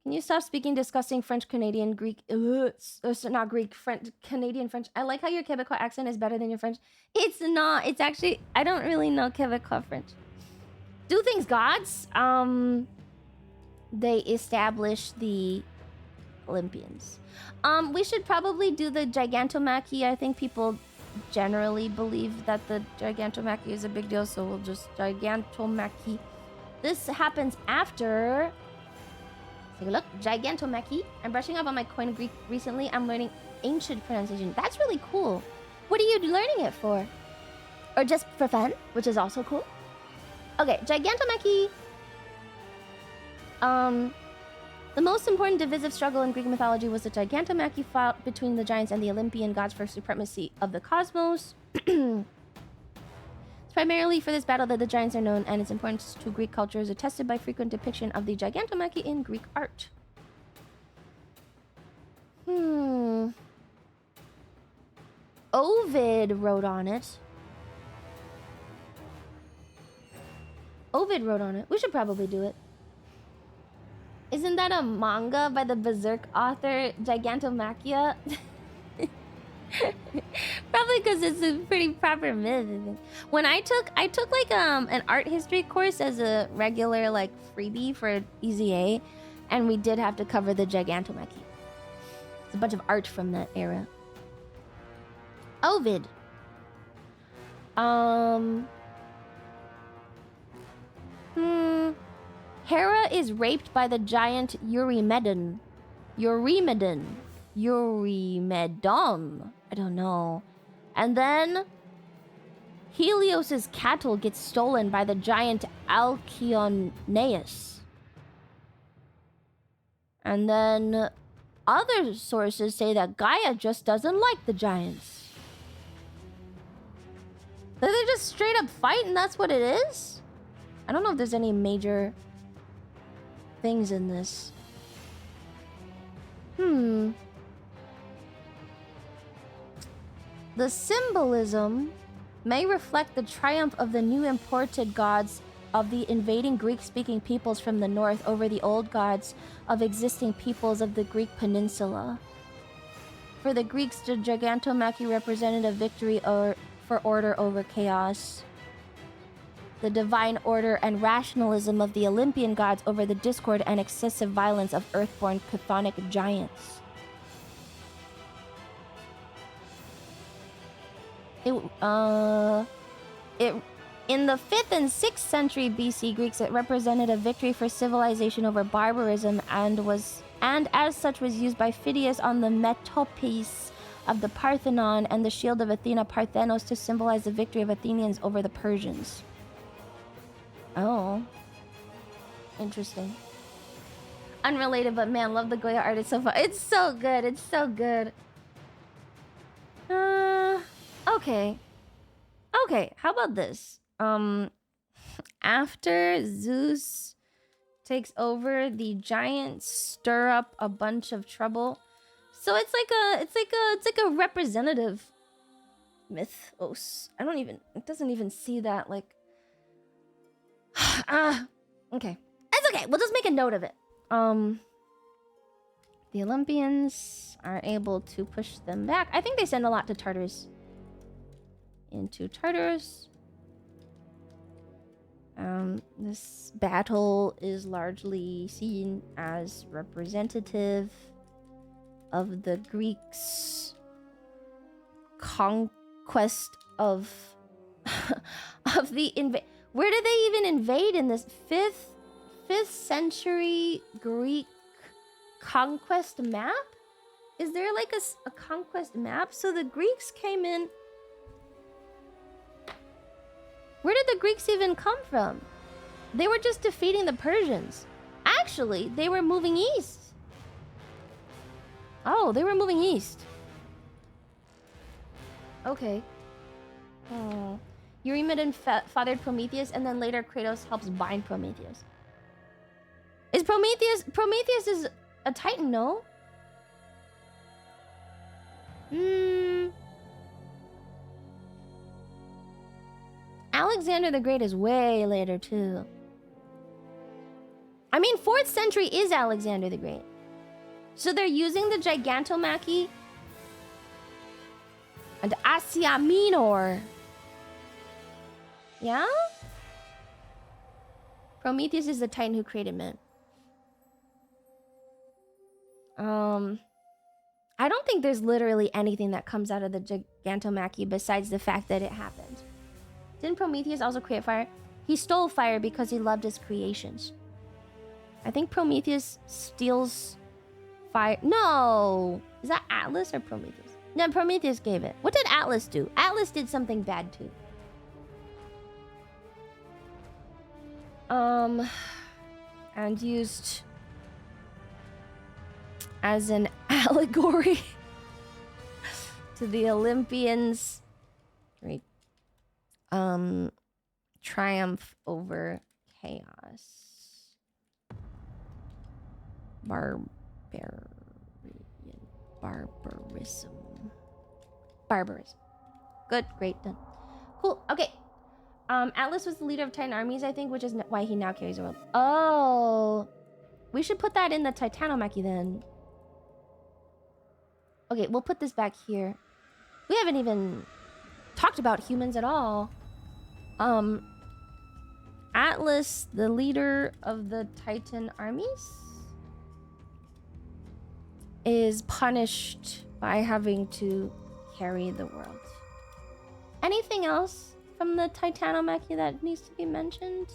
A: Can you stop speaking disgusting French, Canadian, Greek? Not Greek, French, Canadian, French. I like how your Quebecois accent is better than your French. It's not. It's actually, I don't really know Quebecois French. Do things gods. They establish the Olympians. We should probably do the Gigantomachy. I think people generally believe that the Gigantomachy is a big deal, so we'll just Gigantomachy. This happens after... Take a look. Gigantomachy. I'm brushing up on my Koine Greek recently. I'm learning ancient pronunciation. That's really cool. What are you learning it for? Or just for fun, which is also cool. Okay, Gigantomachy. The most important divisive struggle in Greek mythology was the Gigantomachy fought between the giants and the Olympian gods for supremacy of the cosmos. This Primarily for this battle that the giants are known, and its importance to Greek culture is attested by frequent depiction of the Gigantomachy in Greek art. Ovid wrote on it. Ovid wrote on it. We should probably do it. Isn't that a manga by the Berserk author Gigantomachia? Probably because it's a pretty proper myth. When I took like an art history course as a regular like freebie for EZA, and we did have to cover the Gigantomachy. It's a bunch of art from that era. Ovid. Hera is raped by the giant Eurymedon. I don't know. And then Helios's cattle gets stolen by the giant Alcyoneus. And then other sources say that Gaia just doesn't like the giants. That they just straight up fight and that's what it is? I don't know if there's any major things in this. The symbolism may reflect the triumph of the new imported gods of the invading Greek-speaking peoples from the north over the old gods of existing peoples of the Greek peninsula. For the Greeks, the Gigantomachy represented a victory for order over chaos. The divine order and rationalism of the Olympian gods over the discord and excessive violence of earthborn chthonic giants. In the 5th and 6th century BC Greeks, it represented a victory for civilization over barbarism and as such was used by Phidias on the metopes of the Parthenon and the shield of Athena Parthenos to symbolize the victory of Athenians over the Persians. Oh. Interesting. Unrelated, but man, love the Goya art. It's so fun. It's so good. It's so good. Okay. Okay, how about this? After Zeus takes over, the giants stir up a bunch of trouble. So it's like a representative mythos. It doesn't even see that like okay. It's okay. We'll just make a note of it. The Olympians are able to push them back. I think they send a lot to Tartarus. Into Tartarus. This battle is largely seen as representative of the Greeks' conquest of the Where did they even invade in this 5th century Greek conquest map? Is there like a conquest map? So the Greeks came in. Where did the Greeks even come from? They were just defeating the Persians. Actually, they were moving east. Oh, they were moving east. Okay. Oh. Eurymedon fathered Prometheus, and then later Kratos helps bind Prometheus. Is Prometheus is a Titan, no? Alexander the Great is way later, too. I mean, 4th century is Alexander the Great. So they're using the Gigantomachy and Asia Minor. Yeah? Prometheus is the Titan who created men. I don't think there's literally anything that comes out of the Gigantomachy besides the fact that it happened. Didn't Prometheus also create fire? He stole fire because he loved his creations. I think Prometheus steals fire. No! Is that Atlas or Prometheus? No, Prometheus gave it. What did Atlas do? Atlas did something bad too. And used as an allegory to the Olympians. Right. triumph over chaos. Barbarism. Good, great, done. Cool, okay. Atlas was the leader of Titan armies, I think, which is why he now carries the world. Oh. We should put that in the Titanomachy then. Okay, we'll put this back here. We haven't even talked about humans at all. Atlas, the leader of the Titan armies, is punished by having to carry the world. Anything else from the Titanomachy that needs to be mentioned?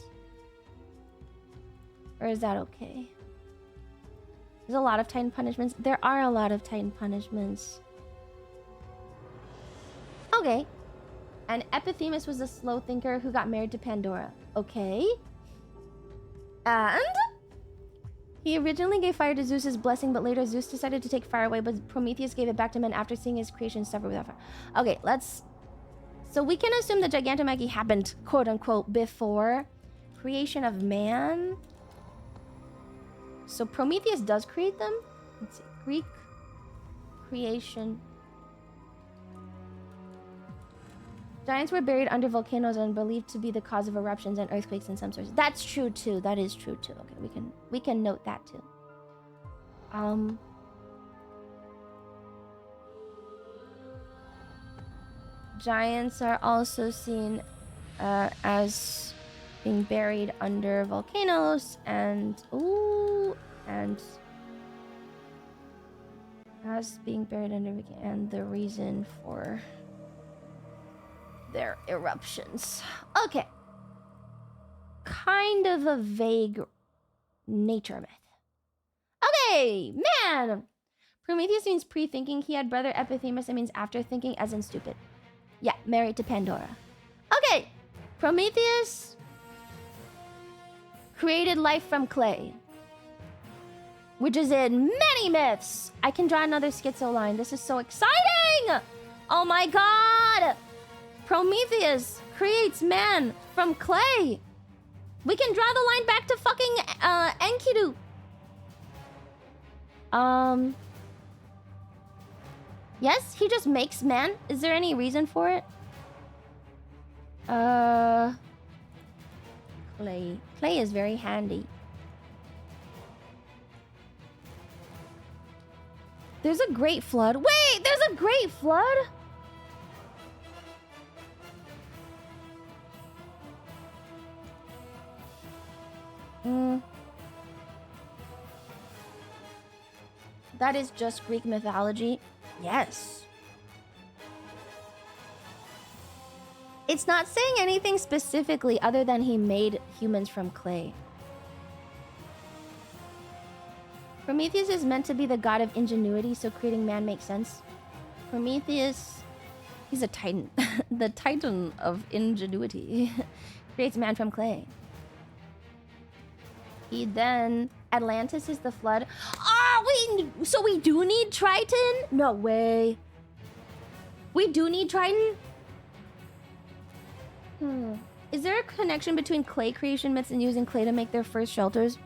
A: Or is that okay? There's a lot of Titan punishments. There are a lot of Titan punishments. Okay. And Epithemus was a slow thinker who got married to Pandora. Okay. And he originally gave fire to Zeus's blessing, but later Zeus decided to take fire away, but Prometheus gave it back to men after seeing his creation suffer without fire. Okay, let's... So we can assume the Gigantomachy happened, quote-unquote, before creation of man. So Prometheus does create them? Let's see. Greek creation. Giants were buried under volcanoes and believed to be the cause of eruptions and earthquakes in some sources. That's true too. That is true too. Okay, we can note that too. Giants are also seen as being buried under volcanoes and as being buried under and the reason for their eruptions. Okay. Kind of a vague nature myth. Okay, man! Prometheus means pre-thinking. He had brother Epithemus. It means after thinking, as in stupid. Yeah, married to Pandora. Okay, Prometheus created life from clay, which is in many myths. I can draw another schizo line. This is so exciting! Oh my god! Prometheus creates man from clay. We can draw the line back to fucking Enkidu. Yes, he just makes man. Is there any reason for it? Clay. Clay is very handy. There's a great flood. Wait, there's a great flood? That is just Greek mythology. Yes. It's not saying anything specifically other than he made humans from clay. Prometheus is meant to be the god of ingenuity, so creating man makes sense. Prometheus, he's a titan. The titan of ingenuity. Creates man from clay. He then... Atlantis is the flood. So we do need Triton? No way. We do need Triton? Is there a connection between clay creation myths and using clay to make their first shelters?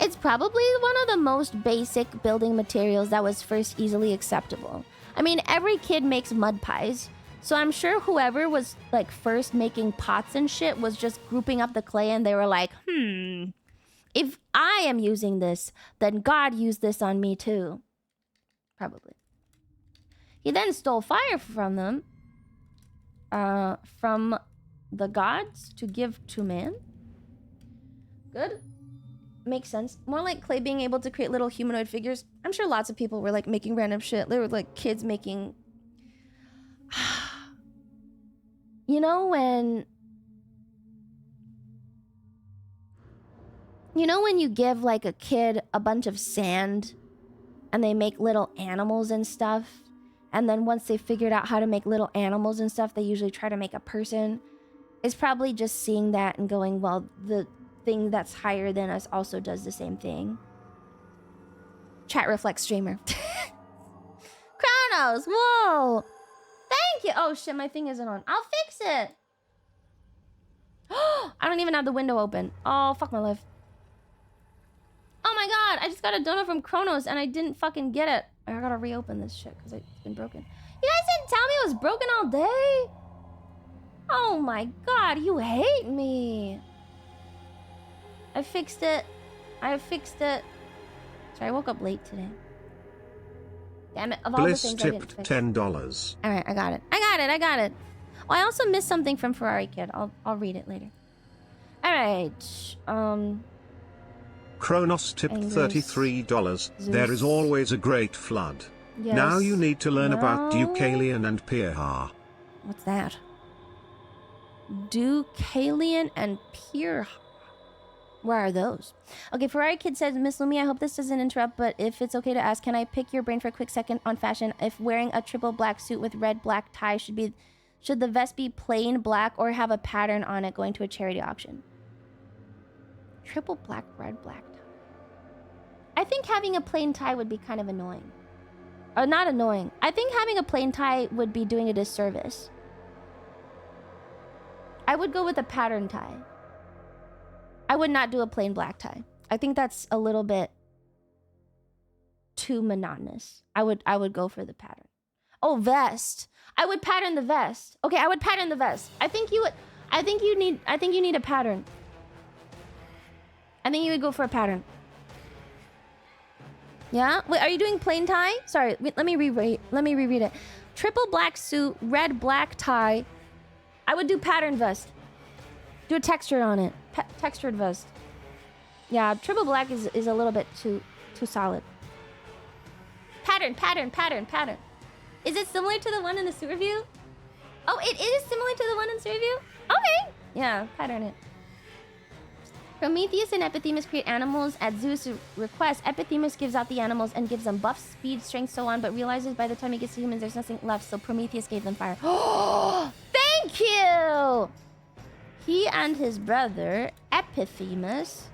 A: It's probably one of the most basic building materials that was first easily acceptable. I mean, every kid makes mud pies. So I'm sure whoever was like first making pots and shit was just grouping up the clay and they were like, if I am using this, then God used this on me too. Probably. He then stole fire from them. From the gods to give to man. Good. Makes sense. More like clay being able to create little humanoid figures. I'm sure lots of people were like making random shit. There were like kids making... You know when you give like a kid a bunch of sand and they make little animals and stuff, and then once they figured out how to make little animals and stuff, they usually try to make a person? It's probably just seeing that and going, well, the thing that's higher than us also does the same thing. Chat reflex streamer. Kronos, whoa! Thank you! Oh shit, my thing isn't on. I'll fix it! I don't even have the window open. Oh, fuck my life. Oh my god, I just got a donut from Kronos and I didn't fucking get it. I gotta reopen this shit because it's been broken. You guys didn't tell me it was broken all day? Oh my god, you hate me. I fixed it. I fixed it. Sorry, I woke up late today. Damn it, of all
D: Bliss
A: the things I didn't
D: tipped
A: fix.
D: $10.
A: Alright, I got it. I got it. Oh, I also missed something from Ferrari Kid. I'll read it later. Alright.
D: Kronos tipped
A: Angus.
D: $33. There is always a great flood.
A: Yes.
D: Now you need to learn about
A: No.
D: Deucalion and Pirha.
A: What's that? Deucalion and Pirha. Where are those? Okay, Ferrari Kid says, Miss Lumi, I hope this doesn't interrupt, but if it's okay to ask, can I pick your brain for a quick second on fashion? If wearing a triple black suit with red black tie should the vest be plain black or have a pattern on it going to a charity auction? Triple black, red black tie. I think having a plain tie would be kind of annoying. Or not annoying. I think having a plain tie would be doing a disservice. I would go with a pattern tie. I would not do a plain black tie. I think that's a little bit too monotonous. I would go for the pattern. Oh, vest. I would pattern the vest. Okay, I would pattern the vest. I think you need a pattern. I think you would go for a pattern. Yeah? Wait, are you doing plain tie? Sorry, wait, let me reread it. Triple black suit, red black tie. I would do pattern vest. Do a texture on it. Textured vest. Yeah, triple black is a little bit too solid. Pattern. Is it similar to the one in the sewer view? Oh, it is similar to the one in the sewer view? Okay. Yeah, pattern it. Prometheus and Epithemus create animals at Zeus' request. Epithemus gives out the animals and gives them buffs, speed, strength, so on, but realizes by the time he gets to humans, there's nothing left, so Prometheus gave them fire. Oh, thank you! He and his brother, Epithemus,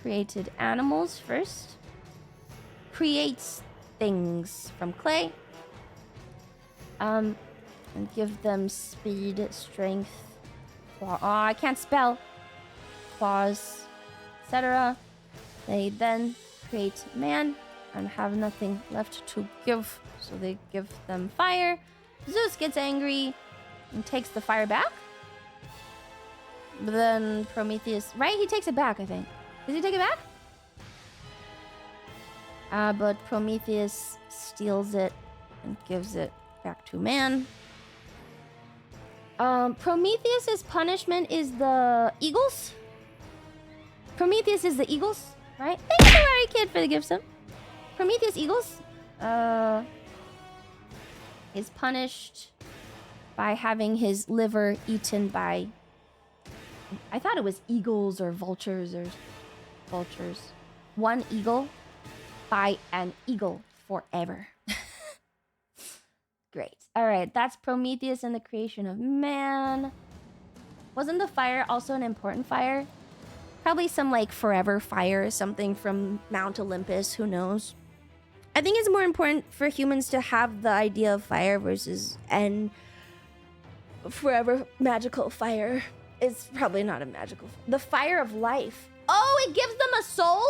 A: created animals first. Creates things from clay. And give them speed, strength, claw. Oh, I can't spell. Claws, etc. They then create man and have nothing left to give, so they give them fire. Zeus gets angry and takes the fire back. But then Prometheus, right? He takes it back, I think. Does he take it back? But Prometheus steals it and gives it back to man. Prometheus's punishment is the eagles. Prometheus is the eagles, right? Thank you, Ferrari Kid, for the gift sub. Prometheus eagles is punished by having his liver eaten by, I thought it was eagles or vultures or vultures. One eagle by an eagle forever. Great. All right, that's Prometheus and the creation of man. Wasn't the fire also an important fire? Probably some like forever fire, something from Mount Olympus, who knows? I think it's more important for humans to have the idea of fire versus an forever magical fire. It's probably not a magical fire. The fire of life. Oh, it gives them a soul?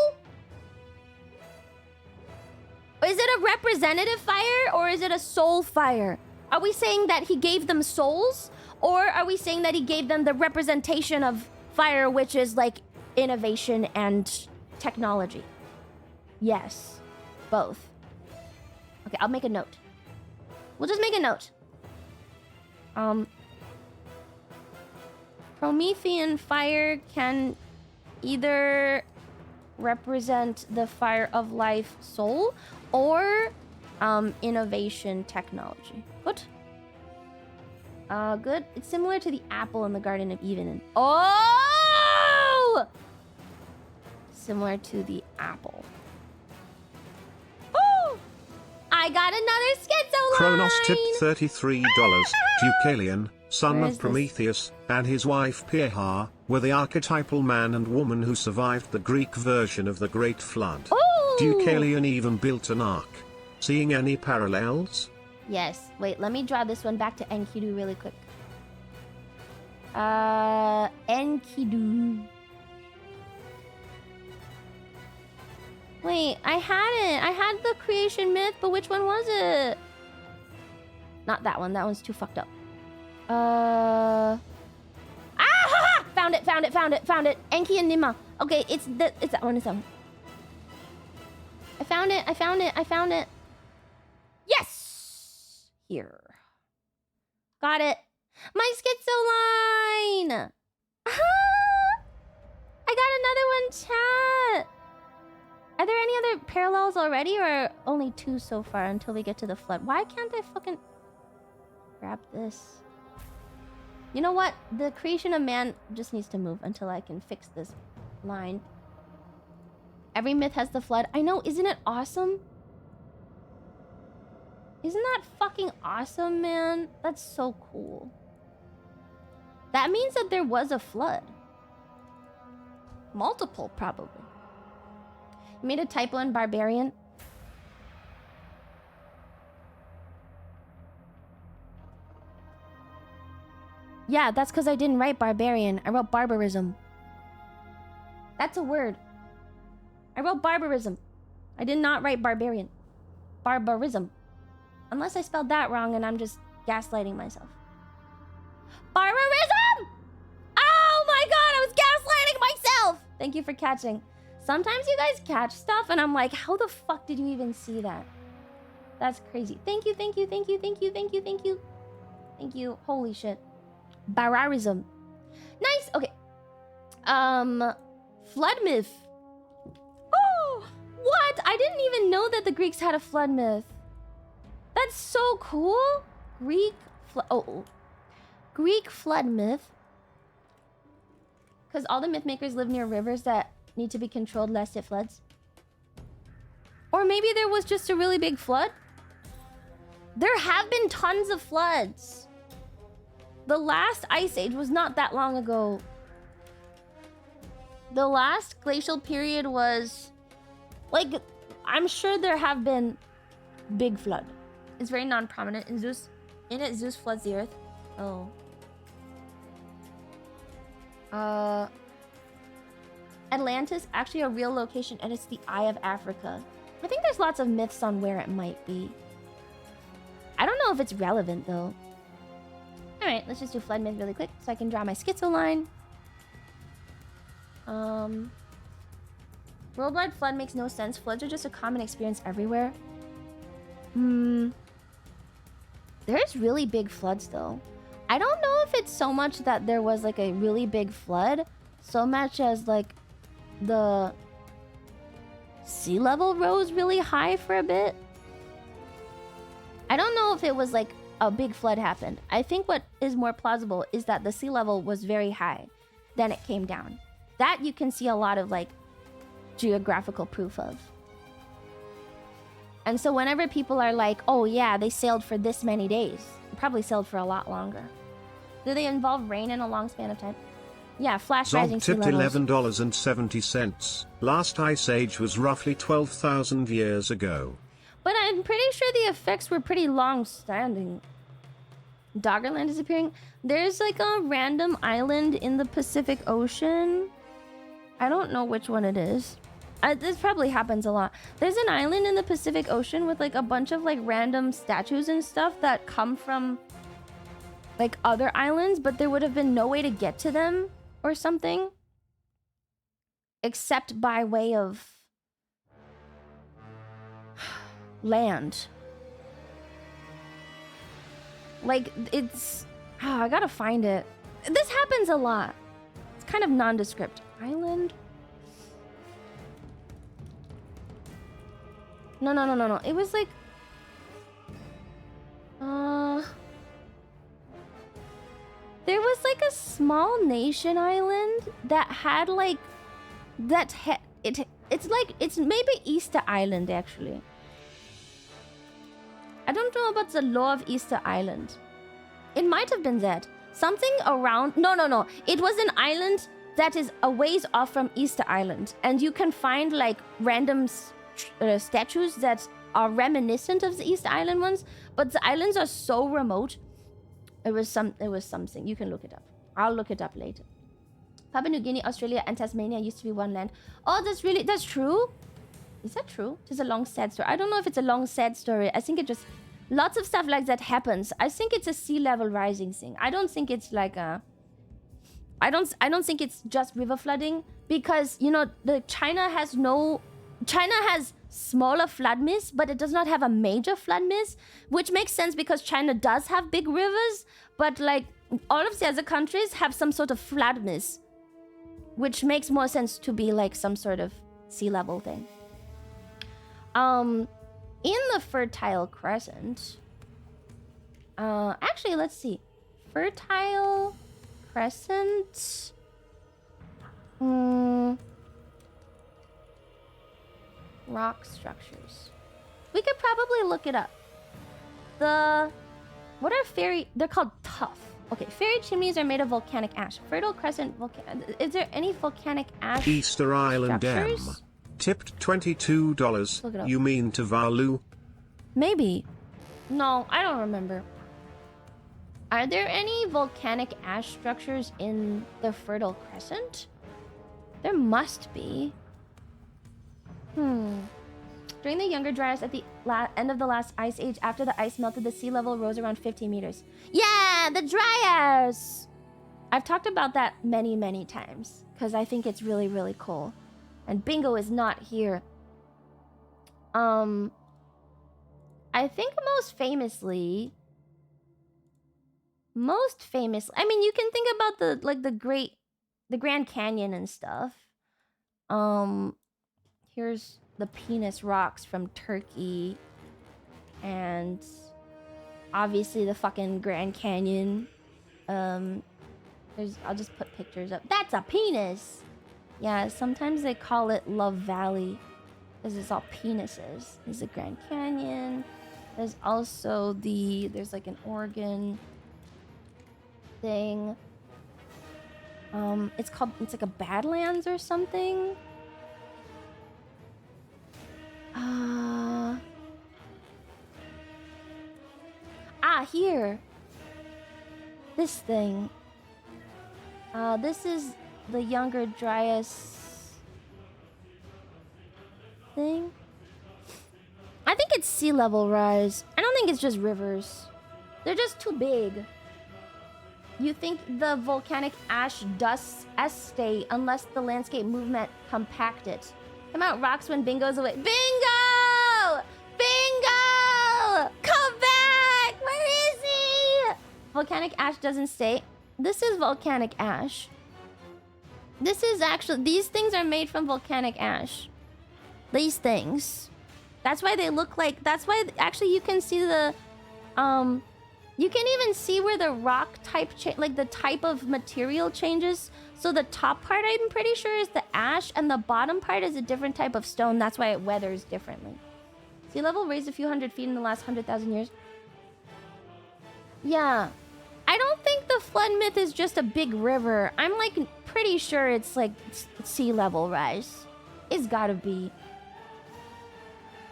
A: Is it a representative fire or is it a soul fire? Are we saying that he gave them souls? Or are we saying that he gave them the representation of fire, which is like innovation and technology? Yes, both. Okay, I'll make a note. We'll just make a note. Promethean fire can either represent the fire of life soul or innovation technology. Good. Good. It's similar to the apple in the Garden of Eden. Oh! Similar to the apple. Oh! I got another schizo line!
D: Kronos tipped $33. Deucalion, son
A: Where
D: of
A: is this?
D: Prometheus, and his wife Pirha, were the archetypal man and woman who survived the Greek version of the Great Flood.
A: Oh!
D: Deucalion even built an ark. Seeing any parallels?
A: Yes. Wait, let me draw this one back to Enkidu really quick. Enkidu. Wait, I had the creation myth, but which one was it? Not that one. That one's too fucked up. Found it. Enki and Nima. Okay, it's that one. I found it. Yes! Here. Got it. My schizo line! I got another one, chat. Are there any other parallels already, or only 2 so far until we get to the flood? Why can't I fucking grab this? You know what? The creation of man just needs to move until I can fix this line. Every myth has the flood. I know, isn't it awesome? Isn't that fucking awesome, man? That's so cool. That means that there was a flood. Multiple, probably. You made a typo in barbarian. Yeah, that's because I didn't write barbarian. I wrote barbarism. That's a word. I wrote barbarism. I did not write barbarian. Barbarism. Unless I spelled that wrong and I'm just gaslighting myself. Barbarism! Oh my god, I was gaslighting myself! Thank you for catching. Sometimes you guys catch stuff and I'm like, how the fuck did you even see that? That's crazy. Thank you. Thank you. Holy shit. Barbarism. Nice. Okay. Flood myth. Oh, what? I didn't even know that the Greeks had a flood myth. That's so cool. Greek flood myth. Because all the myth makers live near rivers that need to be controlled lest it floods. Or maybe there was just a really big flood. There have been tons of floods. The last ice age was not that long ago. The last glacial period was... like, I'm sure there have been big flood. It's very non-prominent. In it, Zeus floods the earth. Oh. Atlantis, actually a real location, and it's the Eye of Africa. I think there's lots of myths on where it might be. I don't know if it's relevant, though. Alright, let's just do flood myth really quick so I can draw my schizo line. Worldwide flood makes no sense. Floods are just a common experience everywhere. There's really big floods, though. I don't know if it's so much that there was, like, a really big flood, so much as, like, the sea level rose really high for a bit. I don't know if it was, like, a big flood happened. I think what is more plausible is that the sea level was very high. Then it came down. That you can see a lot of, like, geographical proof of. And so whenever people are like, oh yeah, they sailed for this many days, they probably sailed for a lot longer. Do they involve rain in a long span of time? Yeah, flash rising sea
D: Zog
A: levels.
D: tipped $11.70. Last ice age was roughly 12,000 years ago.
A: But I'm pretty sure the effects were pretty long-standing. Doggerland is appearing. There's like a random island in the Pacific Ocean. I don't know which one it is. This probably happens a lot. There's an island in the Pacific Ocean with like a bunch of like random statues and stuff that come from like other islands, but there would have been no way to get to them or something. Except by way of land. Like, it's... I gotta find it. This happens a lot. It's kind of nondescript. Island? No. It was like... There was like a small nation island that had like... It's maybe Easter Island, actually. I don't know about the law of Easter Island. It might have been that. Something around... No. It was an island that is a ways off from Easter Island. And you can find like random statues that are reminiscent of the Easter Island ones. But the islands are so remote. It was something. You can look it up. I'll look it up later. Papua New Guinea, Australia, and Tasmania used to be one land. Oh, that's true? Is that true? It's a long, sad story. I don't know if it's a long, sad story. I think it just... Lots of stuff like that happens. I think it's a sea level rising thing. I don't think it's like a... I don't think it's just river flooding. Because, you know, China has smaller flood myths, but it does not have a major flood myth. Which makes sense because China does have big rivers. But, like, all of the other countries have some sort of flood myth. Which makes more sense to be like some sort of sea level thing. In the Fertile Crescent... actually, let's see. Fertile Crescent... rock structures. We could probably look it up. What are fairy... They're called tuff. Okay, fairy chimneys are made of volcanic ash. Fertile Crescent is there any volcanic ash
D: Easter Island M.
A: structures?
D: Tipped $22.
A: Look it up.
D: You mean Tuvalu?
A: Maybe. No, I don't remember. Are there any volcanic ash structures in the Fertile Crescent? There must be. During the Younger Dryas at the end of the last ice age, after the ice melted, the sea level rose around 50 meters. Yeah, the Dryas! I've talked about that many, many times because I think it's really, really cool. And Bingo is not here. I think most famously, I mean, you can think about the Grand Canyon and stuff. Here's the Penis Rocks from Turkey, and obviously the fucking Grand Canyon. I'll just put pictures up. That's a penis. Yeah, sometimes they call it Love Valley because it's all penises. There's the Grand Canyon. There's also there's like an Oregon thing. It's like a Badlands or something. Here. This thing. This is the Younger Dryas thing. I think it's sea level rise. I don't think it's just rivers. They're just too big. You think the volcanic ash does stay unless the landscape movement compact it. Come out rocks when Bingo's away. Bingo! Bingo! Come back! Where is he? Volcanic ash doesn't stay. This is volcanic ash. This is actually... These things are made from volcanic ash. These things. That's why they look like... That's why... Actually, you can see the... You can even see where the rock type... Like, the type of material changes. So the top part, I'm pretty sure, is the ash. And the bottom part is a different type of stone. That's why it weathers differently. Sea level raised a few hundred feet in the last 100,000 years. Yeah. I don't think the flood myth is just a big river. I'm, like, pretty sure it's, like, sea level rise. It's gotta be.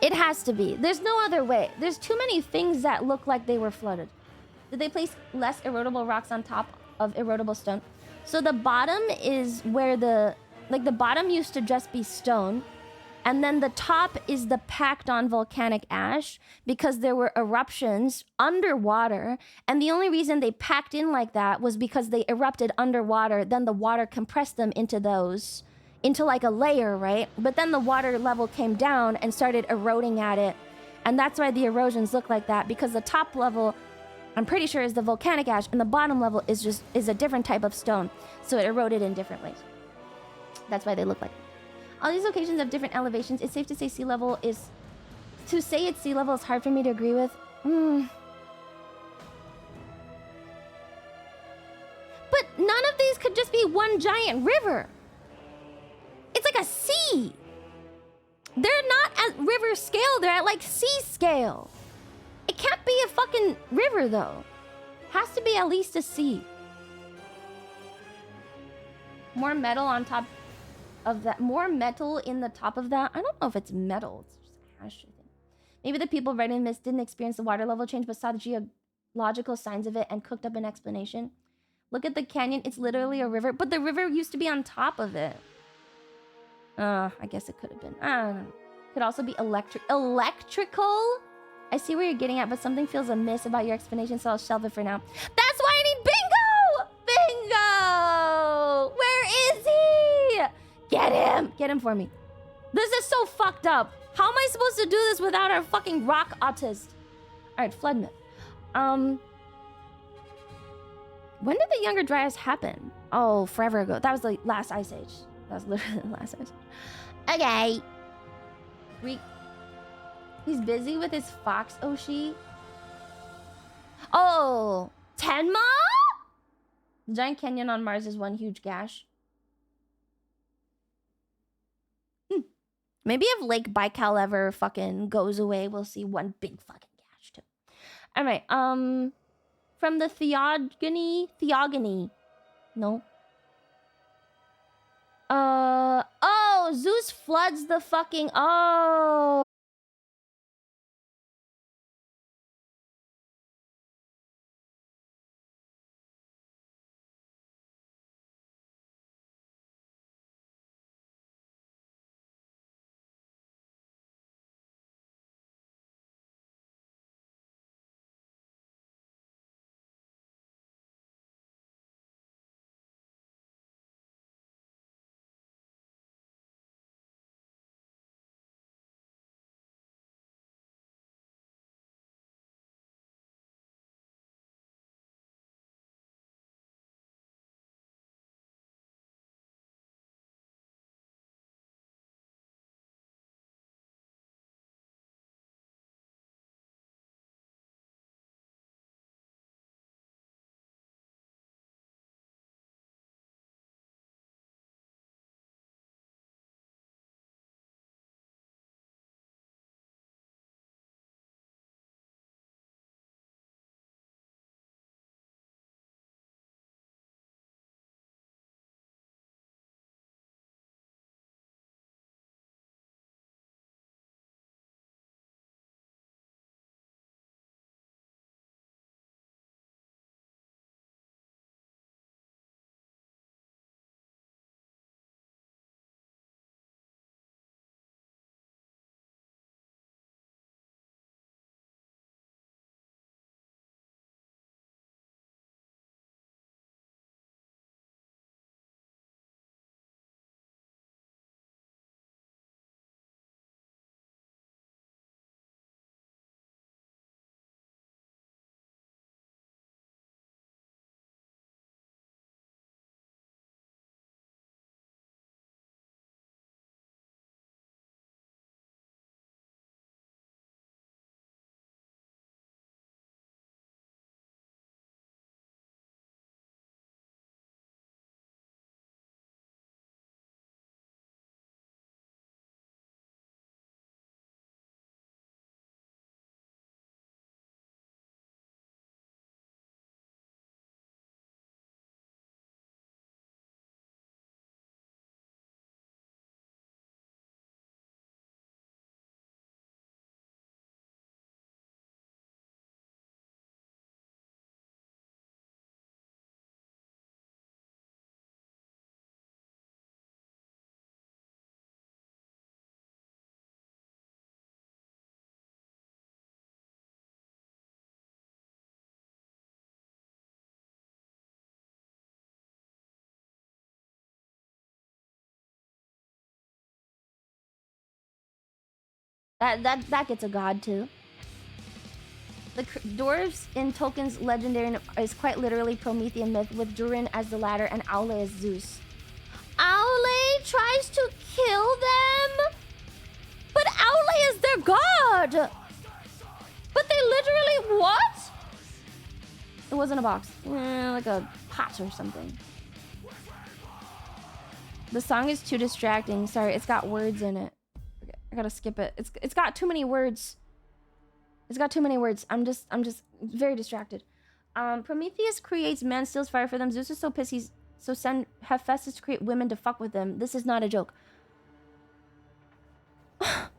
A: It has to be. There's no other way. There's too many things that look like they were flooded. Did they place less erodible rocks on top of erodible stone? So the bottom is where the bottom used to just be stone. And then the top is the packed on volcanic ash because there were eruptions underwater. And the only reason they packed in like that was because they erupted underwater. Then the water compressed them into like a layer, right? But then the water level came down and started eroding at it. And that's why the erosions look like that, because the top level, I'm pretty sure, is the volcanic ash, and the bottom level is a different type of stone. So it eroded in different ways. That's why they look like that. All these locations have different elevations. It's safe to say sea level is... To say it's sea level is hard for me to agree with. But none of these could just be one giant river. It's like a sea. They're not at river scale. They're at like sea scale. It can't be a fucking river though. Has to be at least a sea. More metal on top of that. More metal in the top of that. I don't know if it's metal. It's just ash, I think. Maybe the people writing this didn't experience the water level change but saw the geological signs of it and cooked up an explanation. Look at the canyon. It's literally a river. But the river used to be on top of it. I guess it could have been. I don't know. Could also be electrical? I see where you're getting at, but something feels amiss about your explanation, so I'll shelve it for now. That's why I need Bingo! Bingo! Where is he? Get him! Get him for me. This is so fucked up. How am I supposed to do this without our fucking rock autist? Alright, flood myth. When did the Younger Dryas happen? Oh, forever ago. That was the last ice age. That was literally the last ice age. Okay. He's busy with his fox Oshi. Oh, Tenma? The giant canyon on Mars is one huge gash. Maybe if Lake Baikal ever fucking goes away, we'll see one big fucking gash too. Alright, from the Theogony. No. Oh, Zeus floods the fucking, oh. That gets a god too. The dwarves in Tolkien's legendary is quite literally Promethean myth, with Durin as the latter and Aule as Zeus. Aule tries to kill them, but Aule is their god. But they literally what? It wasn't a box, like a pot or something. The song is too distracting. Sorry, it's got words in it. Okay, I gotta skip it. It's got too many words. It's got too many words. I'm just very distracted. Prometheus creates man, steals fire for them. Zeus is so pissed he's so send Hephaestus to create women to fuck with them. This is not a joke. Then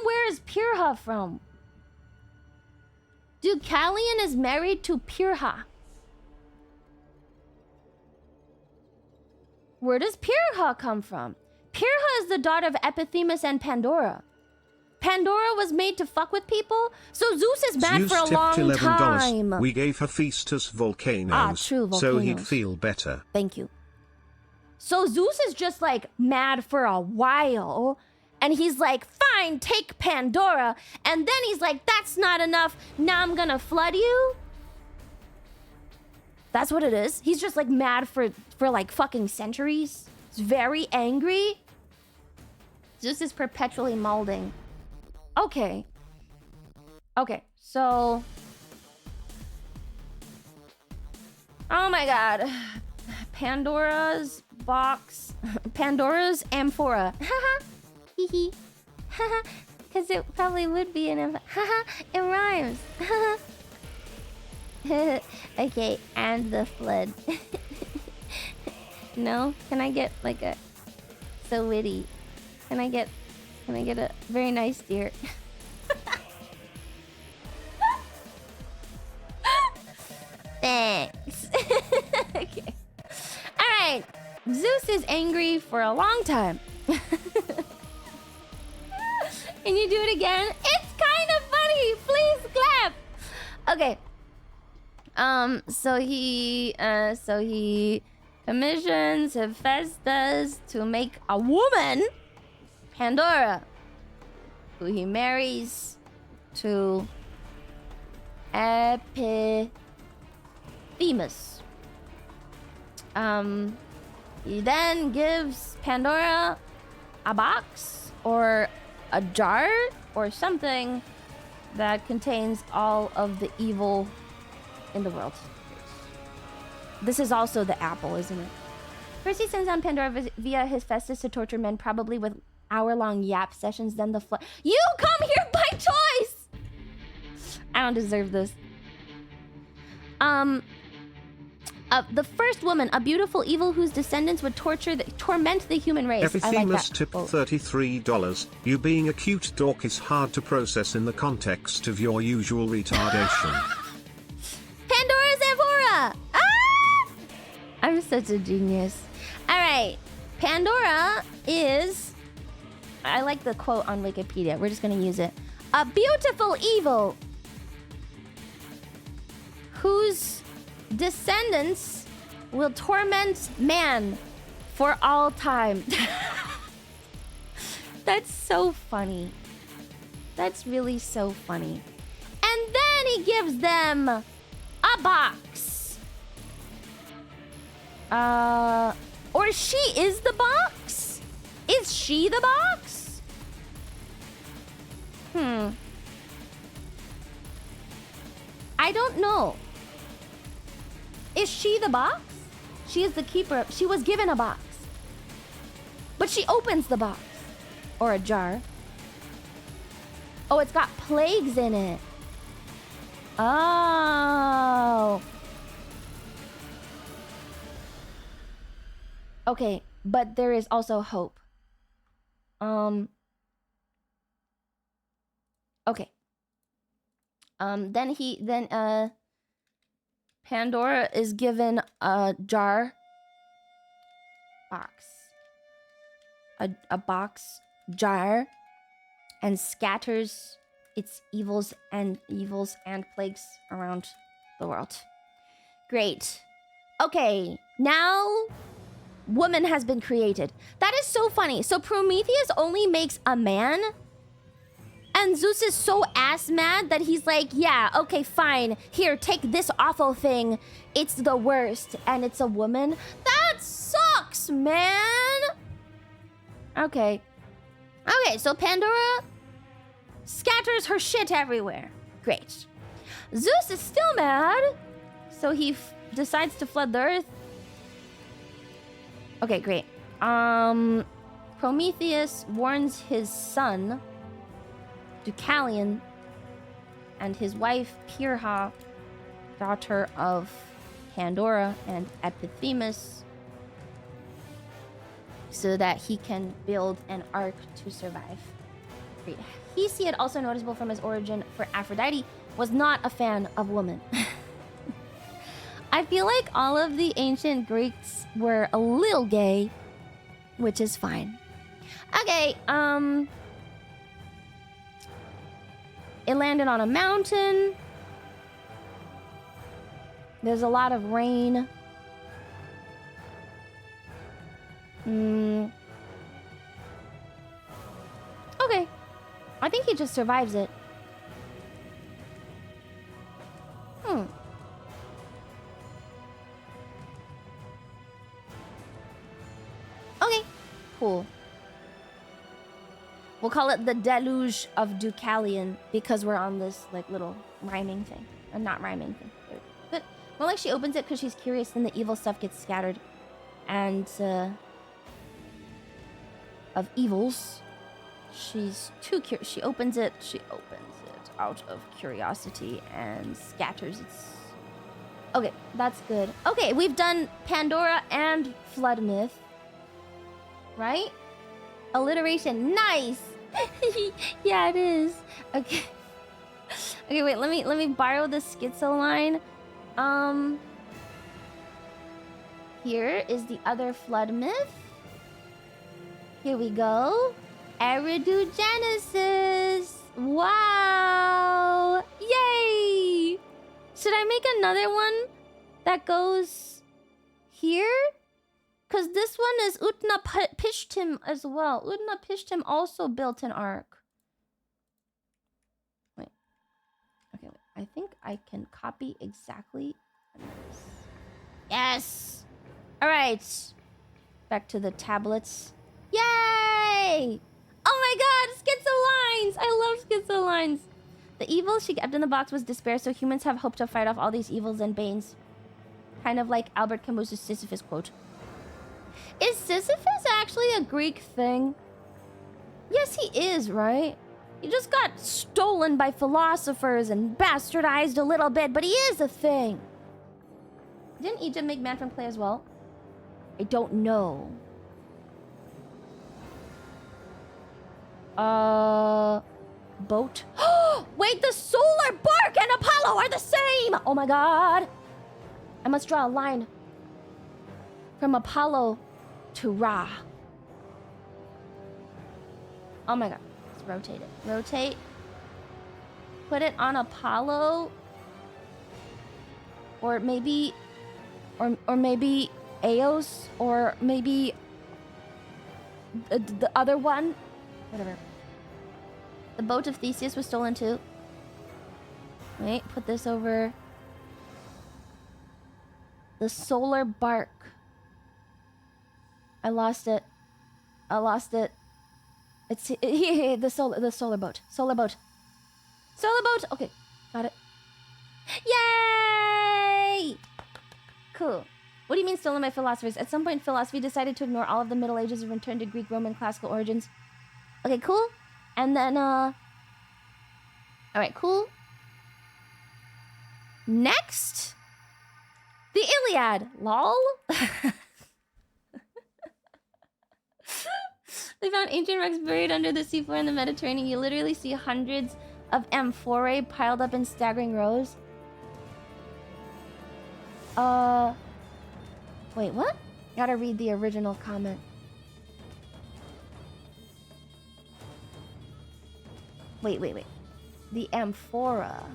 A: where is Pirha from? Do Deucalion is married to Pirha. Where does Pirha come from? Pirha is the daughter of Epithemus and Pandora. Pandora was made to fuck with people, so Zeus is mad
D: Zeus
A: for a
D: tipped
A: long
D: $11.
A: time.
D: We gave Hephaestus volcanoes,
A: True,
D: so he'd
A: volcanoes.
D: feel better.
A: Thank you. So Zeus is just like mad for a while, and he's like, fine, take Pandora. And then he's like, that's not enough. Now I'm gonna flood you. That's what it is. He's just like mad for like fucking centuries. He's very angry. Zeus is perpetually molding. Okay. Okay, so... Oh my god. Pandora's box. Pandora's amphora. Haha. Hee hee. Haha. Because it probably would be an amphora. Haha. It rhymes. Okay, and the flood. No? Can I get like a... So witty. Can I get a very nice deer? Thanks. Okay. Alright. Zeus is angry for a long time. Can you do it again? It's kind of funny. Please clap. Okay. So he commissions Hephaestus to make a woman, Pandora, who he marries to Epithemus. He then gives Pandora a box or a jar or something that contains all of the evil in the world. This is also the apple, isn't it? First he sends on Pandora via Hephaestus to torture men, probably with hour-long yap sessions, then the flood. You come here by choice! I don't deserve this. The first woman, a beautiful evil whose descendants would torment the human race.
D: Epithemus tipped $33. You being a cute dork is hard to process in the context of your usual retardation.
A: Pandora's amphora! Ah! I'm such a genius. Alright. Pandora is... I like the quote on Wikipedia. We're just gonna use it. A beautiful evil whose descendants will torment man for all time. That's so funny. That's really so funny. And then he gives them a box. Or she is the box? Is she the box? I don't know. Is she the box? She is the keeper. She was given a box. But she opens the box. Or a jar. Oh, it's got plagues in it. Oh. Okay, but there is also hope. Okay. Then Pandora is given a jar. A box jar, and scatters its evils and plagues around the world. Great. Okay, now woman has been created. That is so funny. So Prometheus only makes a man, and Zeus is so ass mad that he's like, yeah, okay, fine. Here, take this awful thing. It's the worst, and it's a woman. That sucks, man. Okay. Okay, so Pandora scatters her shit everywhere. Great. Zeus is still mad, so he decides to flood the earth. Okay, great. Prometheus warns his son, Deucalion, and his wife, Pirha, daughter of Pandora and Epithemus, so that he can build an ark to survive. Hesiod, also noticeable from his origin for Aphrodite, was not a fan of women. I feel like all of the ancient Greeks were a little gay, which is fine. Okay, it landed on a mountain. There's a lot of rain. Okay. I think he just survives it. Okay. Cool. We'll call it the Deluge of Deucalion because we're on this like little rhyming thing. Not rhyming thing. But more like she opens it because she's curious, then the evil stuff gets scattered. And of evils, she's too curious. She opens it out of curiosity and scatters its... Okay, that's good. Okay, we've done Pandora and Flood Myth. Right? Alliteration, nice. Yeah, it is. Okay. Okay, wait. Let me borrow the schizo line. Here is the other flood myth. Here we go. Eridogenesis. Wow! Yay! Should I make another one that goes here? Because this one is Utnapishtim as well. Utnapishtim also built an ark. Wait. Okay, wait. I think I can copy exactly this. Yes! Alright. Back to the tablets. Yay! Oh my god, schizo lines! I love schizo lines. The evil she kept in the box was despair, so humans have hope to fight off all these evils and banes. Kind of like Albert Camus' Sisyphus quote. Is Sisyphus actually a Greek thing? Yes, he is, right? He just got stolen by philosophers and bastardized a little bit, but he is a thing. Didn't Egypt make man from clay as well? I don't know. Boat? Wait, the solar bark and Apollo are the same! Oh my god! I must draw a line from Apollo to Ra. Oh my god. Let's rotate it. Rotate. Put it on Apollo. Or maybe... Or maybe Eos. Or maybe... the other one. Whatever. The boat of Theseus was stolen too. Wait, put this over. The solar bark. I lost it. I lost it. It's here. The solar boat. Solar boat. Solar boat. Okay, got it. Yay! Cool. What do you mean stolen by philosophers? At some point, philosophy decided to ignore all of the Middle Ages and return to Greek, Roman, classical origins. Okay, cool. And then, all right, cool. Next, the Iliad. Lol. They found ancient wrecks buried under the seafloor in the Mediterranean. You literally see hundreds of amphorae piled up in staggering rows. Wait, what? Gotta read the original comment. Wait. The amphora.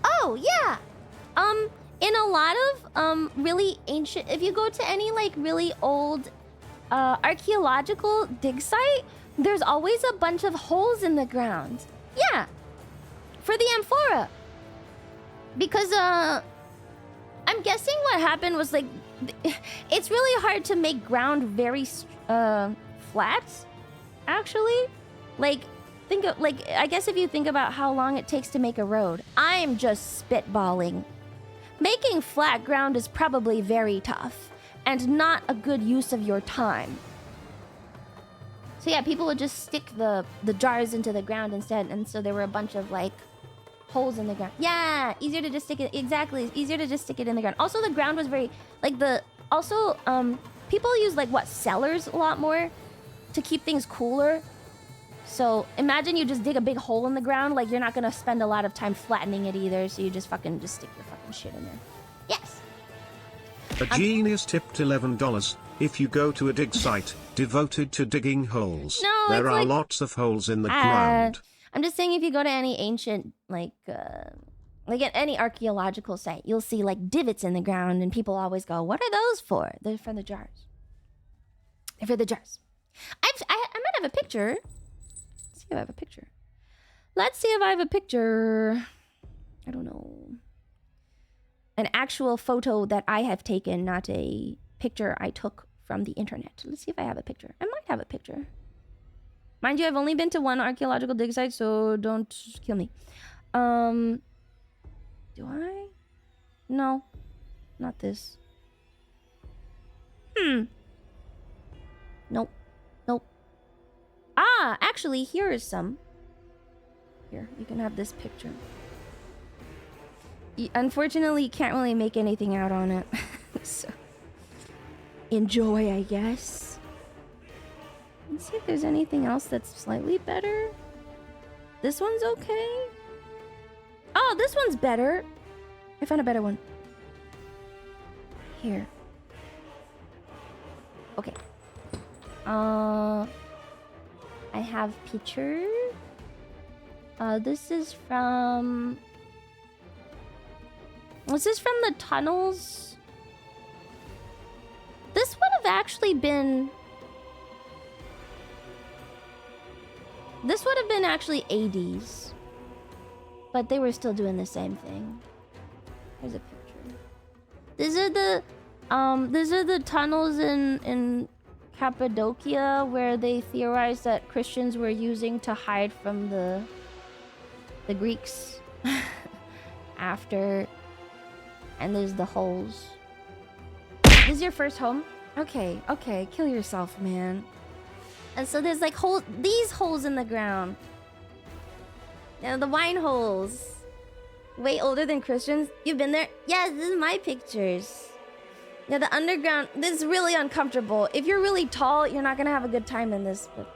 A: Oh, yeah. In a lot of really ancient, if you go to any like really old archaeological dig site, there's always a bunch of holes in the ground. Yeah. For the amphora. Because I'm guessing what happened was like it's really hard to make ground very flat, actually. Like, think of, like, I guess if you think about how long it takes to make a road, I'm just spitballing. Making flat ground is probably very tough and not a good use of your time. So yeah, people would just stick the jars into the ground instead, and so there were a bunch of like holes in the ground. Yeah, easier to just stick it. Exactly, it's easier to just stick it in the ground. Also, the ground was very like people use like what, cellars a lot more. to keep things cooler. So imagine you just dig a big hole in the ground. Like, you're not gonna spend a lot of time flattening it either. So you just stick your fucking shit in there. Yes.
D: A genius tipped $11. If you go to a dig site devoted to digging holes,
A: No,
D: there
A: it's
D: are
A: like-
D: lots of holes in the ground.
A: I'm just saying, if you go to any ancient, like at any archaeological site, you'll see like divots in the ground, and people always go, "What are those for?" They're for the jars. They're for the jars. I might have a picture. Let's see if I have a picture. Let's see if I have a picture. I don't know. An actual photo that I have taken, not a picture I took from the internet. Let's see if I have a picture. I might have a picture. Mind you, I've only been to one archaeological dig site, so don't kill me. Do I? No. Not this. Nope. Nope. Ah, actually, here is some. Here, you can have this picture. Unfortunately, you can't really make anything out on it. So, enjoy, I guess. Let's see if there's anything else that's slightly better. This one's okay. Oh, this one's better. I found a better one. Here. Okay. I have picture. This is from the tunnels. This would have actually been... This would have been actually 80s. But they were still doing the same thing. Here's a picture. These are the tunnels in Cappadocia where they theorized that Christians were using to hide from the Greeks after. And there's the holes. This is your first home? Okay, kill yourself, man. And so there's like these holes in the ground. Yeah, the wine holes. Way older than Christians. You've been there? Yes, this is my pictures. Yeah, the underground. This is really uncomfortable. If you're really tall, you're not gonna have a good time in this. But,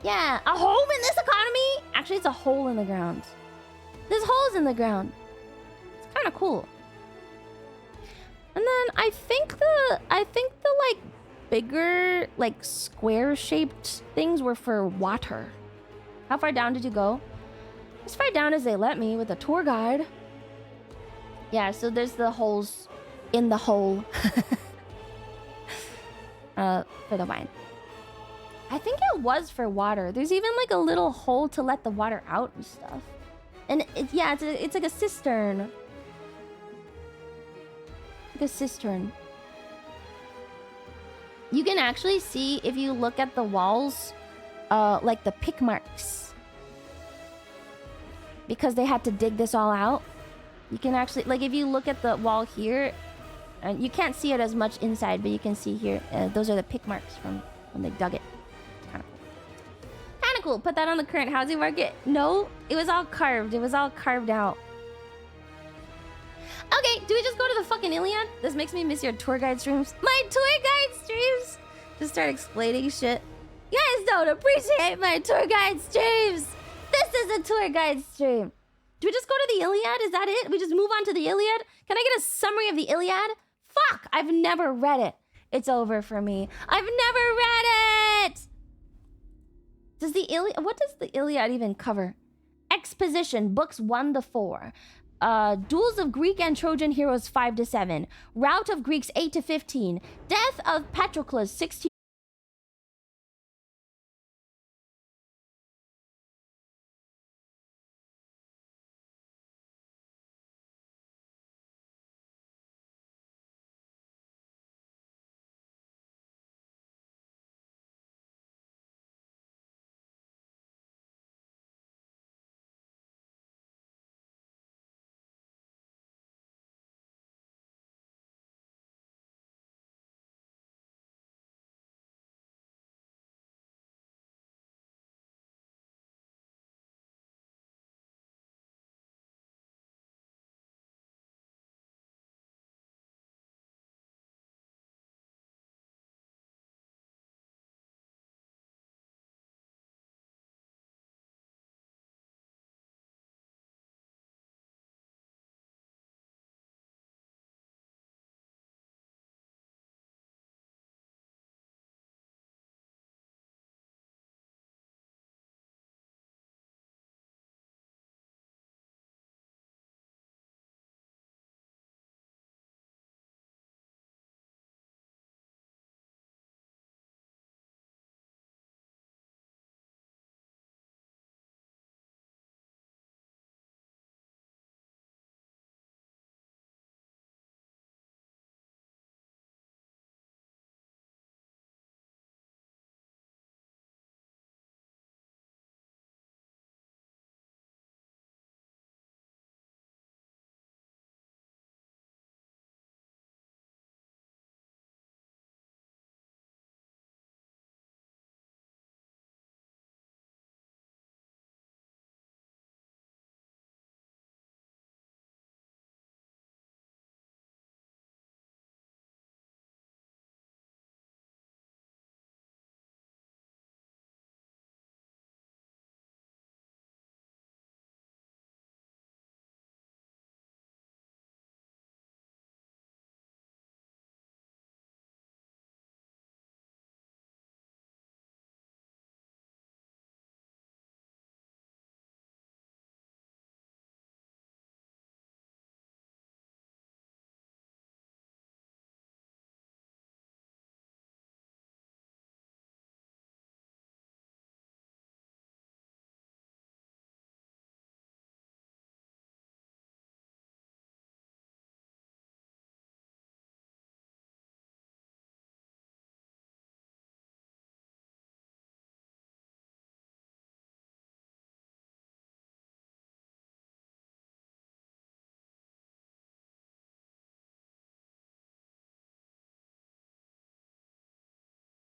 A: yeah, a home in this economy. Actually, it's a hole in the ground. There's holes in the ground. It's kind of cool. And then I think the like bigger, like square-shaped things were for water. How far down did you go? As far down as they let me with a tour guide. Yeah, so there's the holes in the hole. For the wine. I think it was for water. There's even like a little hole to let the water out and stuff. And it's like a cistern. Like a cistern. You can actually see, if you look at the walls, like the pick marks. Because they had to dig this all out. You can actually, like, if you look at the wall here, and you can't see it as much inside, but you can see here, those are the pick marks from when they dug it. Kind of cool. Kind of cool. Put that on the current housing market. No, it was all carved. It was all carved out. Okay, do we just go to the fucking Iliad? This makes me miss your tour guide streams. My tour guide streams! Just start explaining shit. You guys don't appreciate my tour guide streams! This is a tour guide stream. Do we just go to the Iliad? Is that it? We just move on to the Iliad? Can I get a summary of the Iliad? Fuck! I've never read it. It's over for me. I've never read it! Does the Iliad... What does the Iliad even cover? Exposition, books 1 to 4. Duels of Greek and Trojan heroes 5 to 7. Rout of Greeks 8 to 15. Death of Patroclus 16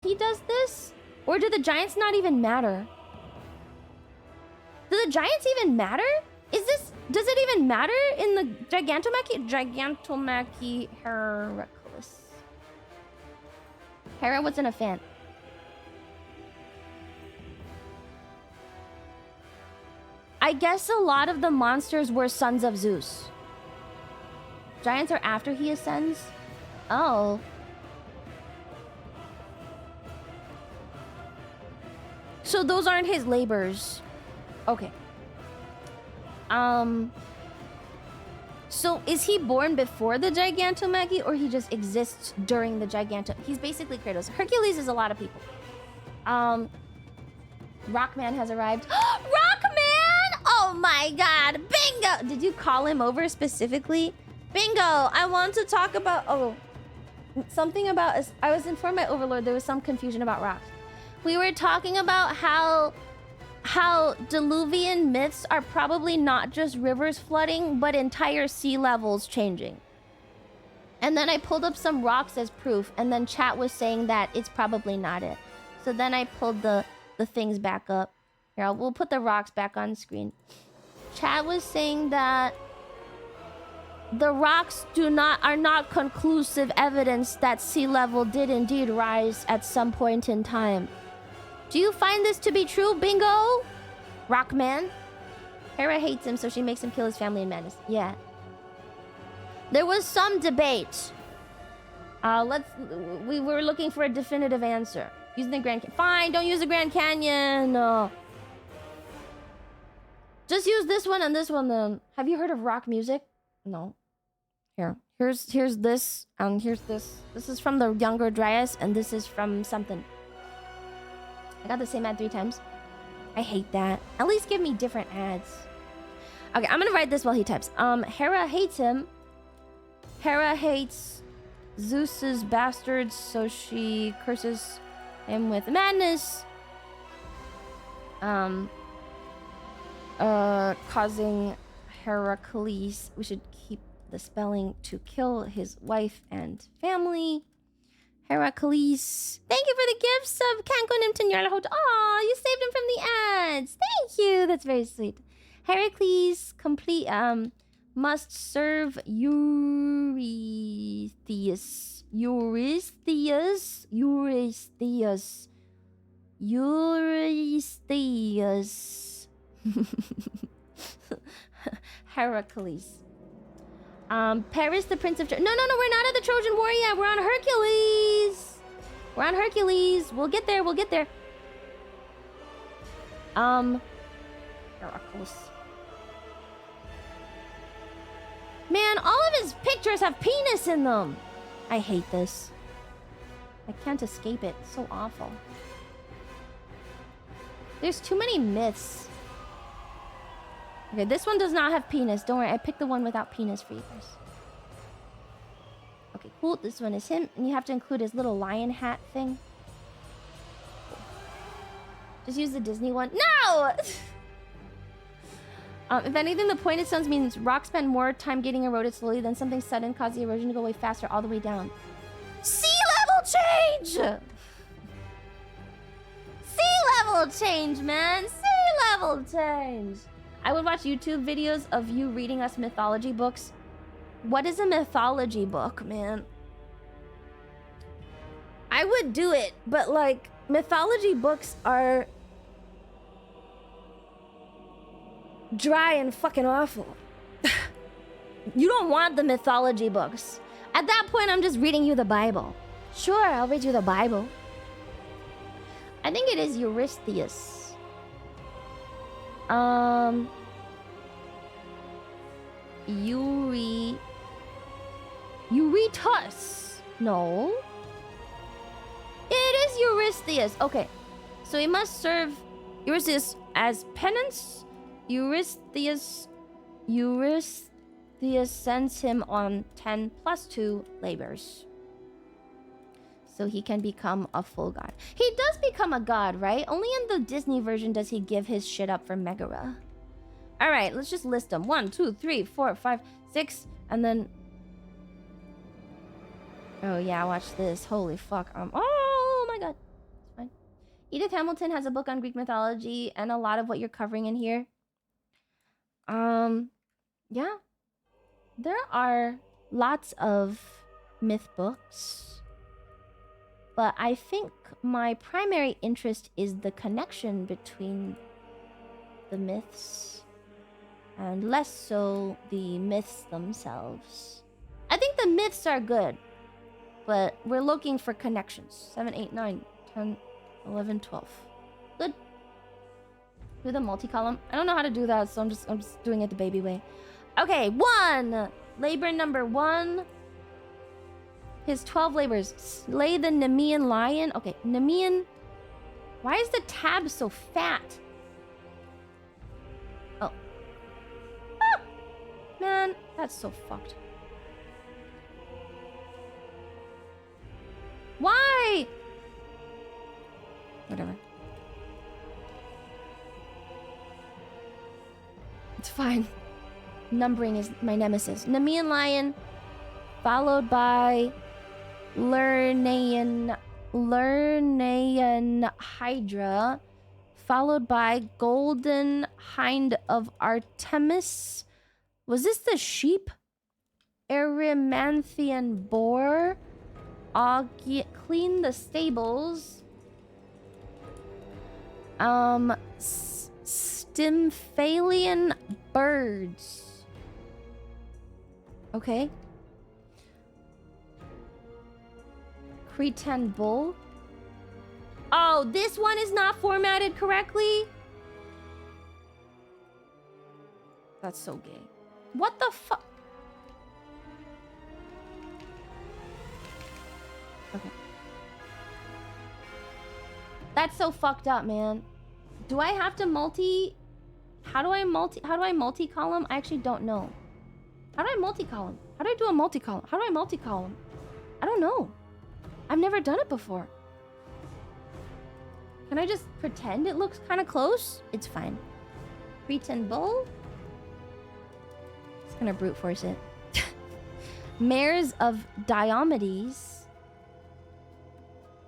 A: he does this? Or do the giants not even matter? Do the giants even matter? Does it even matter in the Gigantomachy Heracles? Hera wasn't a fan. I guess a lot of the monsters were sons of Zeus. Giants are after he ascends? Oh. So those aren't his labors. Okay. So is he born before the Gigantomachy, or he just exists during the He's basically Kratos. Hercules is a lot of people. Rockman has arrived. Rockman! Oh my god. Bingo! Did you call him over specifically? Bingo! I want to talk about... something about... I was informed by Overlord there was some confusion about rocks. We were talking about how Diluvian myths are probably not just rivers flooding, but entire sea levels changing. And then I pulled up some rocks as proof, and then chat was saying that it's probably not it. So then I pulled the things back up. Here, we'll put the rocks back on screen. Chat was saying that the rocks are not conclusive evidence that sea level did indeed rise at some point in time. Do you find this to be true, Bingo? Rockman? Hera hates him, so she makes him kill his family in madness. Yeah. There was some debate. We were looking for a definitive answer. Using the Grand Canyon. Fine, don't use the Grand Canyon. No. Just use this one and this one then. Have you heard of rock music? No. Here's this, and here's this. This is from the Younger Dryas, and this is from something. I got the same ad 3 times. I hate that. At least give me different ads. Okay, I'm gonna write this while he types. Hera hates him. Hera hates Zeus's bastards, so she curses him with madness. Causing Heracles. We should keep the spelling to kill his wife and family. Heracles. Thank you for the gifts of Kanko Nimton Yarlahot. Aw, you saved him from the ads. Thank you. That's very sweet. Heracles must serve Eurystheus. Heracles. Paris, the Prince of No, we're not at the Trojan War yet. We're on Hercules. We'll get there. Heracles. Man, all of his pictures have penis in them. I hate this. I can't escape it. It's so awful. There's too many myths. Okay, this one does not have penis. Don't worry, I picked the one without penis for you guys. Okay, cool. This one is him. And you have to include his little lion hat thing. Cool. Just use the Disney one. No! If anything, the pointed stones means rocks spend more time getting eroded slowly than something sudden caused the erosion to go way faster all the way down. Sea level change! Sea level change, man! Sea level change! I would watch YouTube videos of you reading us mythology books. What is a mythology book, man? I would do it, but like, mythology books are dry and fucking awful. You don't want the mythology books. At that point, I'm just reading you the Bible. Sure, I'll read you the Bible. I think it is Eurystheus. Eurytus. No. It is Eurystheus. Okay. So he must serve Eurystheus as penance. Eurystheus sends him on 10 + 2 labors. So he can become a full god. He does become a god, right? Only in the Disney version does he give his shit up for Megara. Alright, let's just list them. 1, 2, 3, 4, 5, 6, and then... Oh yeah, watch this. Holy fuck. Oh my god. Edith Hamilton has a book on Greek mythology and a lot of what you're covering in here. Yeah. There are lots of myth books. But I think my primary interest is the connection between the myths and less so the myths themselves. I think the myths are good, but we're looking for connections. 7, 8, 9, 10, 11, 12. Good. Do the multi-column. I don't know how to do that, so I'm just doing it the baby way. Okay, 1. Labor number 1. His 12 labors. Slay the Nemean lion. Okay, Nemean. Why is the tab so fat? Oh. Ah! Man, that's so fucked. Why? Whatever. It's fine. Numbering is my nemesis. Nemean lion, followed by Lernaean hydra, followed by golden hind of Artemis. Was this the sheep? Erymanthian boar. Clean the stables. Stymphalian birds. Okay. Cretan bull. Oh, this one is not formatted correctly? That's so gay. What the fuck? Okay. That's so fucked up, man. Do I have to multi... How do I multi-column? I actually don't know. How do I multi-column? How do I do a multi-column? How do I multi-column? I don't know. I've never done it before. Can I just pretend it looks kind of close? It's fine. Cretan bull. It's gonna brute force it. Mares of Diomedes.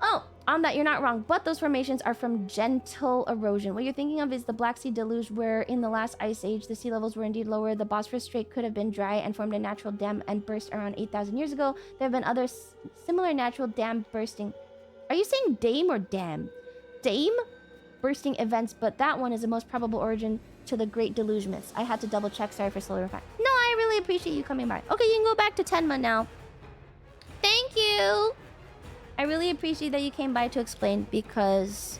A: Oh, on that you're not wrong, but those formations are from gentle erosion. What you're thinking of is the Black Sea deluge, where in the last ice age the sea levels were indeed lower. The Bosphorus Strait could have been dry and formed a natural dam and burst around 8,000 years ago. There have been other similar natural dam bursting. Are you saying dame or dam? Dame bursting events, but that one is the most probable origin to the Great Deluge myths. I had to double check. Sorry for slow reply. No, I really appreciate you coming by. Okay, you can go back to Tenma now. Thank you. I really appreciate that you came by to explain, because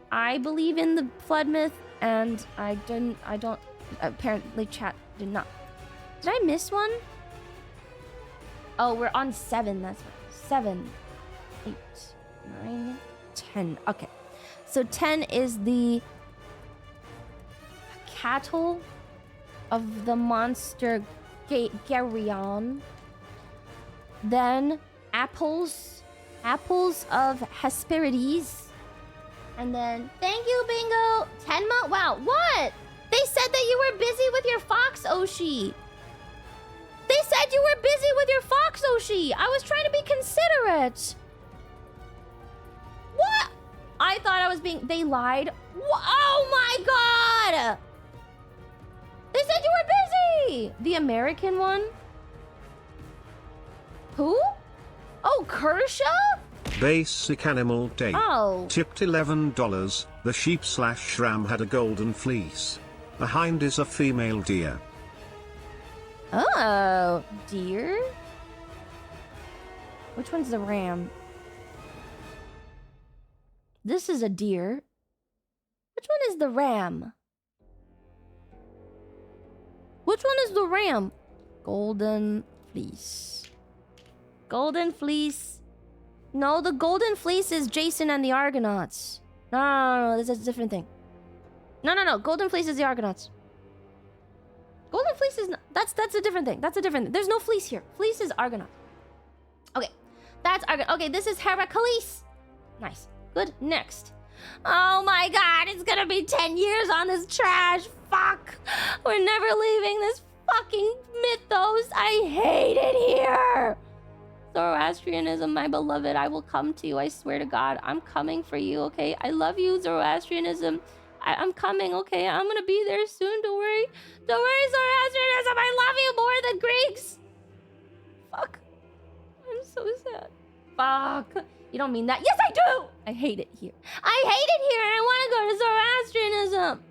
A: I believe in the flood myth and I don't apparently chat did not. Did I miss one? Oh, we're on 7. That's right. 7, 8, 9, 10. Okay. So 10 is the cattle of the monster Geryon. Then apples of Hesperides. And then, thank you, Bingo. Tenma, wow, what? They said that you were busy with your fox, Oshi. They said you were busy with your fox, Oshi. I was trying to be considerate. What? I thought I was being... They lied. Oh my god! They said you were busy! The American one? Who? Oh, Kershaw?
D: Basic Animal Day.
A: Oh.
D: Tipped $11. The sheep/ram had a golden fleece. A hind is a female deer.
A: Oh, deer? Which one's the ram? This is a deer. Which one is the ram? Which one is the ram? Golden fleece. Golden fleece. No, the golden fleece is Jason and the Argonauts. No, this is a different thing. No. Golden fleece is the Argonauts. Golden fleece is not, that's a different thing. That's a different thing. There's no fleece here. Fleece is Argonaut. Okay, that's Argonaut. Okay, this is Heracles. Nice. Good. Next. Oh my god, it's gonna be 10 years on this trash. Fuck. We're never leaving this fucking mythos. I hate it here. Zoroastrianism, my beloved. I will come to you. I swear to God. I'm coming for you, okay? I love you, Zoroastrianism. I'm coming, okay? I'm gonna be there soon. Don't worry. Don't worry, Zoroastrianism. I love you more than Greeks. Fuck. I'm so sad. Fuck. You don't mean that. Yes, I do! I hate it here. I hate it here, and I want to go to Zoroastrianism.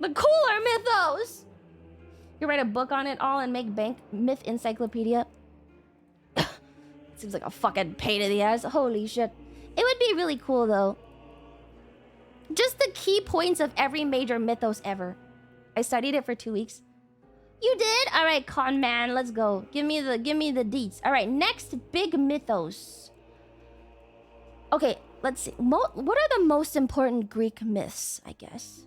A: The cooler mythos. You write a book on it all and make bank myth encyclopedia. Seems like a fucking pain in the ass. Holy shit. It would be really cool, though. Just the key points of every major mythos ever. I studied it for 2 weeks. You did? All right, con man, let's go. Give me the deets. All right, next big mythos. Okay, let's see. What are the most important Greek myths, I guess?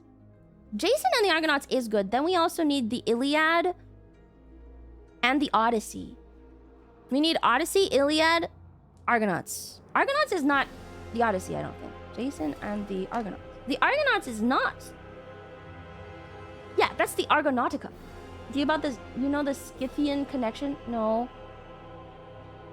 A: Jason and the Argonauts is good. Then we also need the Iliad and the Odyssey. We need Odyssey, Iliad, Argonauts. Argonauts is not the Odyssey, I don't think. Jason and the Argonauts. The Argonauts is not. Yeah, that's the Argonautica. Do you about this? You know the Scythian connection? No.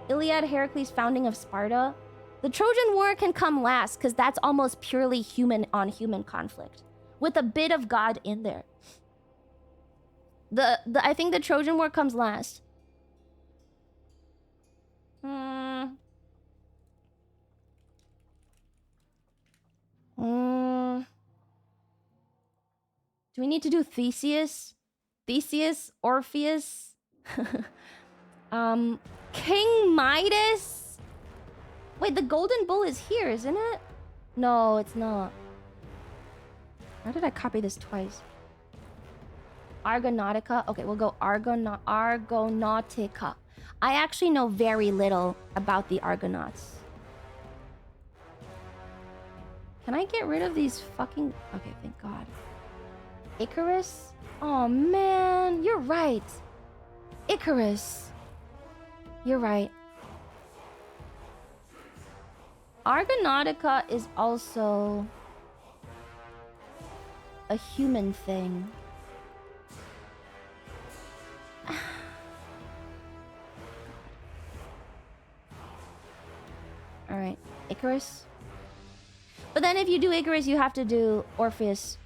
A: Iliad, Heracles' founding of Sparta. The Trojan War can come last because that's almost purely human on human conflict, with a bit of God in there. I think the Trojan War comes last. Do we need to do Theseus? Theseus? Orpheus? King Midas? Wait, the Golden Bull is here, isn't it? No, it's not. How did I copy this twice? Argonautica? Okay, we'll go Argonautica. I actually know very little about the Argonauts. Can I get rid of these fucking... Okay, thank God. Icarus? Oh, man. You're right. Icarus. You're right. Argonautica is also a human thing. Alright, Icarus. But then if you do Icarus, you have to do Orpheus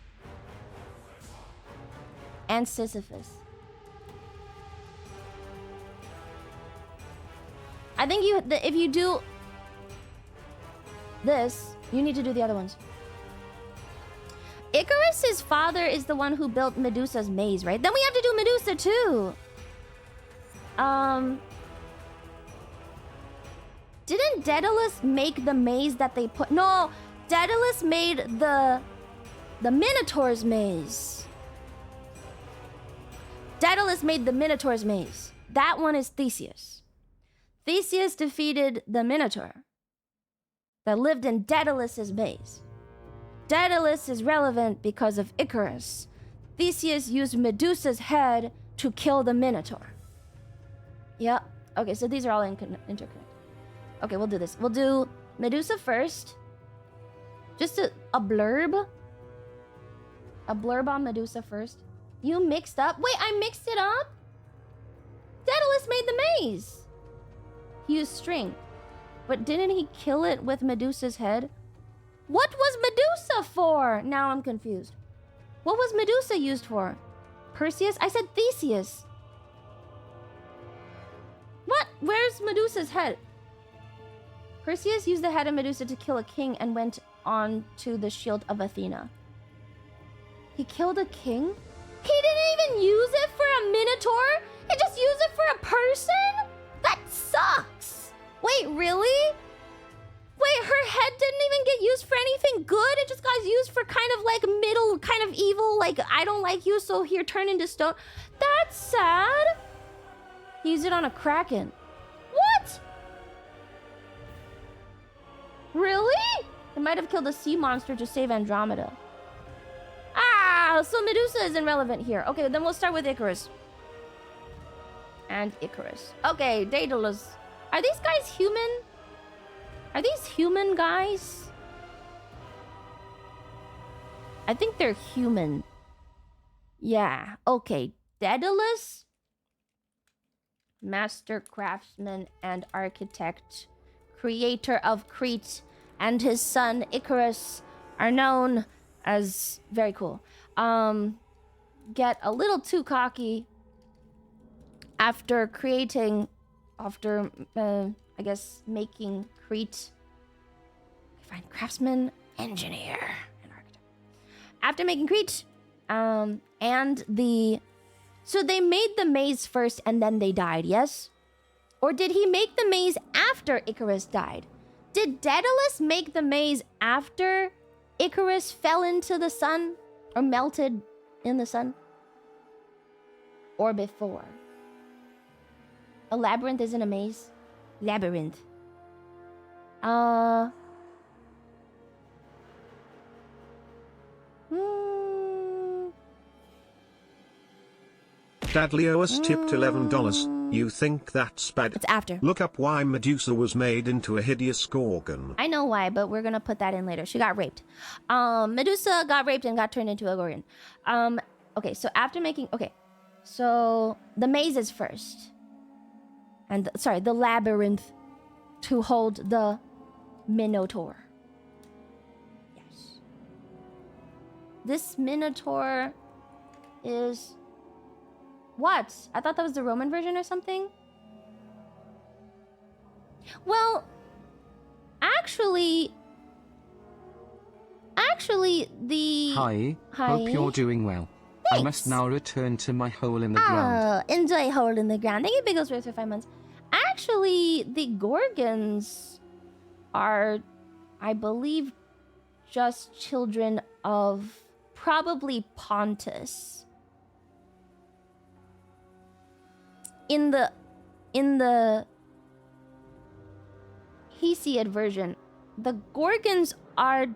A: and Sisyphus. I think if you do this, you need to do the other ones. Icarus's father is the one who built Medusa's maze, right? Then we have to do Medusa too. Didn't Daedalus make the maze that they put? No, Daedalus made the Minotaur's maze. Daedalus made the Minotaur's maze. That one is Theseus. Theseus defeated the Minotaur that lived in Daedalus's maze. Daedalus is relevant because of Icarus. Theseus used Medusa's head to kill the Minotaur. Yeah. Okay, so these are all interconnected. Okay, we'll do this. We'll do Medusa first. Just a blurb. A blurb on Medusa first. You mixed up? Wait, I mixed it up? Daedalus made the maze. He used string. But didn't he kill it with Medusa's head? What was Medusa for? Now I'm confused. What was Medusa used for? Perseus? I said Theseus. What? Where's Medusa's head? Perseus used the head of Medusa to kill a king and went on to the shield of Athena. He killed a king? He didn't even use it for a minotaur? He just used it for a person? That sucks! Wait, really? Wait, her head didn't even get used for anything good? It just got used for kind of like middle, kind of evil, like, I don't like you, so here, turn into stone. That's sad. He used it on a kraken. What? Really? It might have killed a sea monster to save Andromeda. Ah, so Medusa isn't relevant here. Okay, then we'll start with Icarus. And Icarus. Okay, Daedalus. Are these guys human? Are these human guys? I think they're human. Yeah, okay. Daedalus master craftsman and architect, creator of Crete, and his son Icarus are known as very cool. Get a little too cocky after I guess making Crete. Fine, craftsman, engineer, and architect. After making Crete, so they made the maze first and then they died, yes? Or did he make the maze after Icarus died? Did Daedalus make the maze after Icarus fell into the sun? Or melted in the sun? Or before? A labyrinth isn't a maze? Labyrinth.
D: Dadlio's tipped $11. You think that's bad?
A: It's after.
D: Look up why Medusa was made into a hideous gorgon.
A: I know why, but we're gonna put that in later. She got raped. Medusa got raped and got turned into a gorgon. Okay, so after making... Okay, so the maze is first. And, the labyrinth to hold the Minotaur. Yes. This Minotaur is... What? I thought that was the Roman version or something? Well, actually, the...
B: Hi, hope you're doing well.
A: Thanks.
B: I must now return to my hole in the ground.
A: Oh, enjoy hole in the ground. Thank you, Bigglesworth, for 5 months. Actually, the Gorgons are, I believe, just children of probably Pontus. In the Hesiod version, the Gorgons are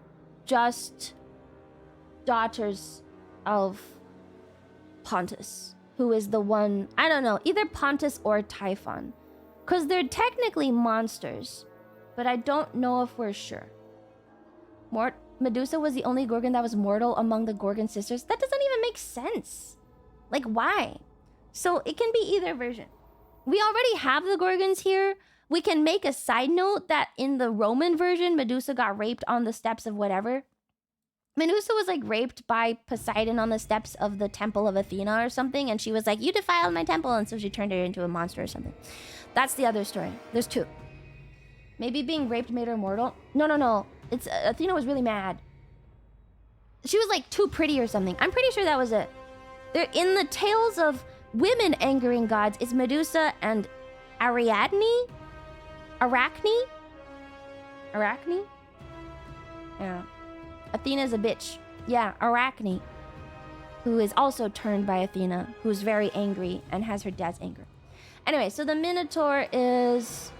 A: just daughters of Pontus, who is the one, I don't know, either Pontus or Typhon. Because they're technically monsters, but I don't know if we're sure. Medusa was the only Gorgon that was mortal among the Gorgon sisters. That doesn't even make sense. Like, why? So it can be either version. We already have the Gorgons here. We can make a side note that in the Roman version, Medusa got raped on the steps of whatever. Medusa was like raped by Poseidon on the steps of the temple of Athena or something. And she was like, you defiled my temple. And so she turned her into a monster or something. That's the other story. There's two. Maybe being raped made her immortal. No. It's Athena was really mad. She was like too pretty or something. I'm pretty sure that was it. They're in the tales of women angering gods. It's Medusa and Ariadne? Arachne? Yeah. Athena's a bitch. Yeah, Arachne. Who is also turned by Athena, who's very angry and has her dad's anger. Anyway, so the Minotaur is...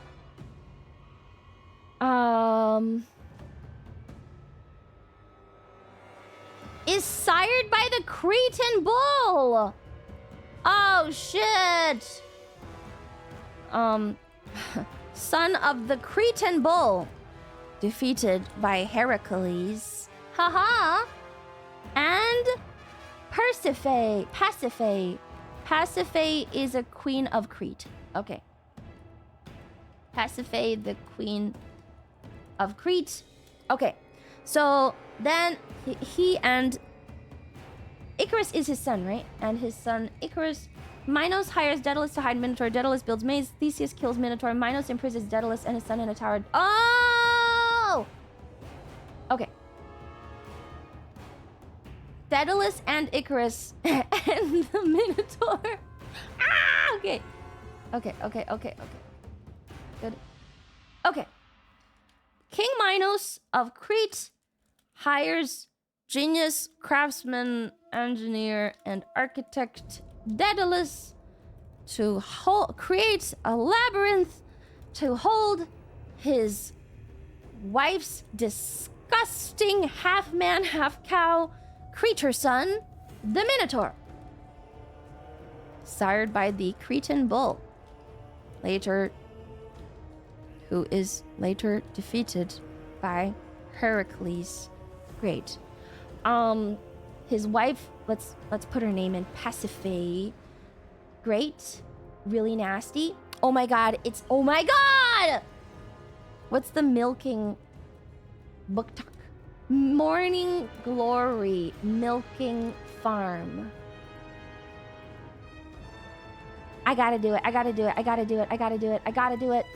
A: is sired by the Cretan bull! Oh, shit! Son of the Cretan bull. Defeated by Heracles. Haha! And Pasiphae. Pasiphae is a queen of Crete. Okay. Pasiphae, the queen of Crete. Okay. So then he and Icarus is his son, right? And his son Icarus. Minos hires Daedalus to hide Minotaur. Daedalus builds maze. Theseus kills Minotaur. Minos imprisons Daedalus and his son in a tower. Oh! Okay. Daedalus and Icarus and the Minotaur. Ah! Okay. Good. Okay. King Minos of Crete hires genius, craftsman, engineer, and architect Daedalus to create a labyrinth to hold his wife's disgusting half-man, half-cow creature son, the Minotaur. Sired by the Cretan bull. Who is later defeated by Heracles. Great. His wife, let's put her name in, Pasiphae. Great. really nasty. Oh my god, it's... Oh my god! What's the milking... Buktak? Morning Glory Milking Farm. I gotta do it. I gotta do it. I gotta do it. I gotta do it. I gotta do it.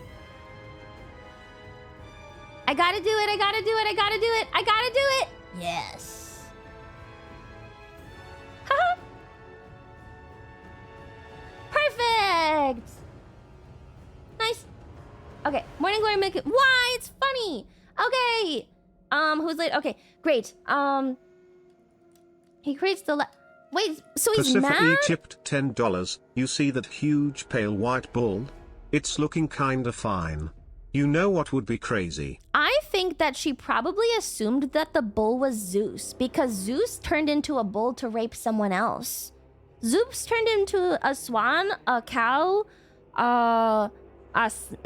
A: I gotta do it. I gotta do it. I gotta do it. I gotta do it. Yes. Haha. Perfect. Nice. Okay. Morning Glory Milking. Why? It's funny. Okay. Who's late? Okay. Great. He creates the... Wait, so he's
D: Pacifically
A: mad?
D: tipped $10. You see that huge pale white bull? It's looking kinda fine. You know what would be crazy?
A: I think that she probably assumed that the bull was Zeus because Zeus turned into a bull to rape someone else. Zeus turned into a swan, a cow, a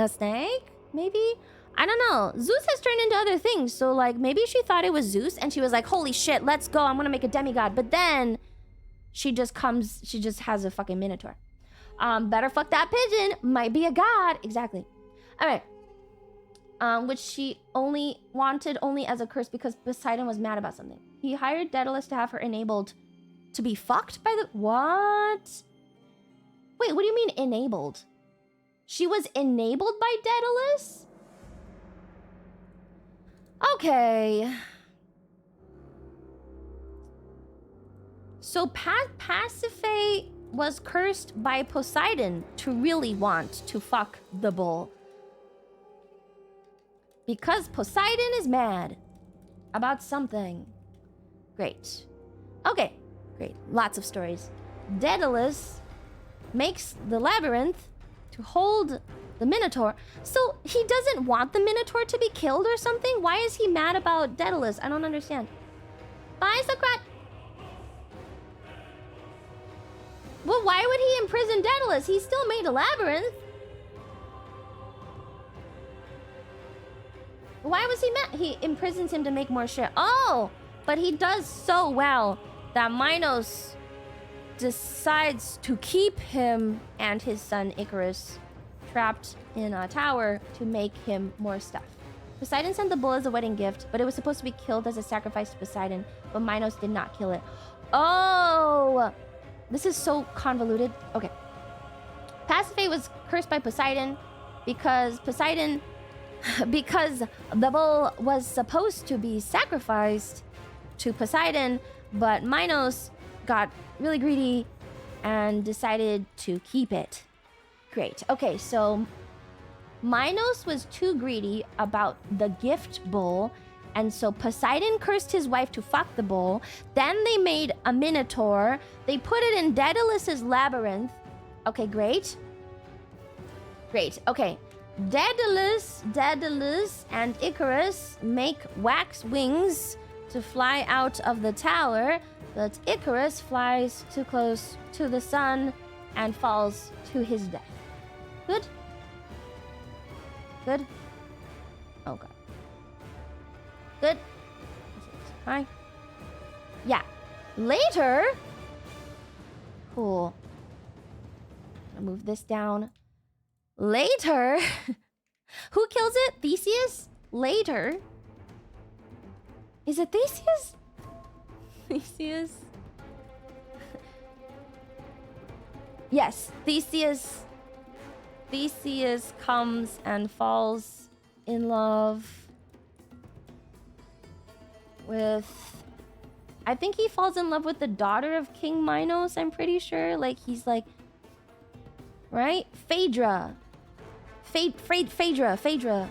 A: snake, maybe? I don't know. Zeus has turned into other things, so like maybe she thought it was Zeus and she was like, holy shit, let's go, I'm gonna make a demigod. But then she just has a fucking minotaur. Better fuck that pigeon, might be a god. Exactly. All right. Which she only wanted as a curse because Poseidon was mad about something. He hired Daedalus to have her enabled to be fucked by the... What? Wait, what do you mean enabled? She was enabled by Daedalus? Okay. So Pasiphae was cursed by Poseidon to really want to fuck the bull. Because Poseidon is mad about something. Great. Okay, great. Lots of stories. Daedalus makes the labyrinth to hold the Minotaur. So he doesn't want the Minotaur to be killed or something? Why is he mad about Daedalus? I don't understand. Bye, Socrates. Well, why would he imprison Daedalus? He still made a labyrinth. Why was he mad? He imprisons him to make more shit. Oh, but he does so well that Minos decides to keep him and his son Icarus trapped in a tower to make him more stuff. Poseidon sent the bull as a wedding gift, but it was supposed to be killed as a sacrifice to Poseidon, but Minos did not kill it. Oh, this is so convoluted. Okay. Pasiphae was cursed by Poseidon because the bull was supposed to be sacrificed to Poseidon, but Minos got really greedy and decided to keep it. Great. Okay, so Minos was too greedy about the gift bull, and so Poseidon cursed his wife to fuck the bull. Then they made a minotaur. They put it in Daedalus's labyrinth. Okay, great. Great. Okay. Daedalus and Icarus make wax wings to fly out of the tower, but Icarus flies too close to the sun and falls to his death. Good? Good? Oh god. Good? Hi. Yeah. Later... Cool. I'll move this down. Later... Who kills it? Theseus? Later... Is it Theseus? Theseus? Yes, Theseus comes and falls in love with... I think he falls in love with the daughter of King Minos, I'm pretty sure. Like, he's like... Right? Phaedra. Phaedra.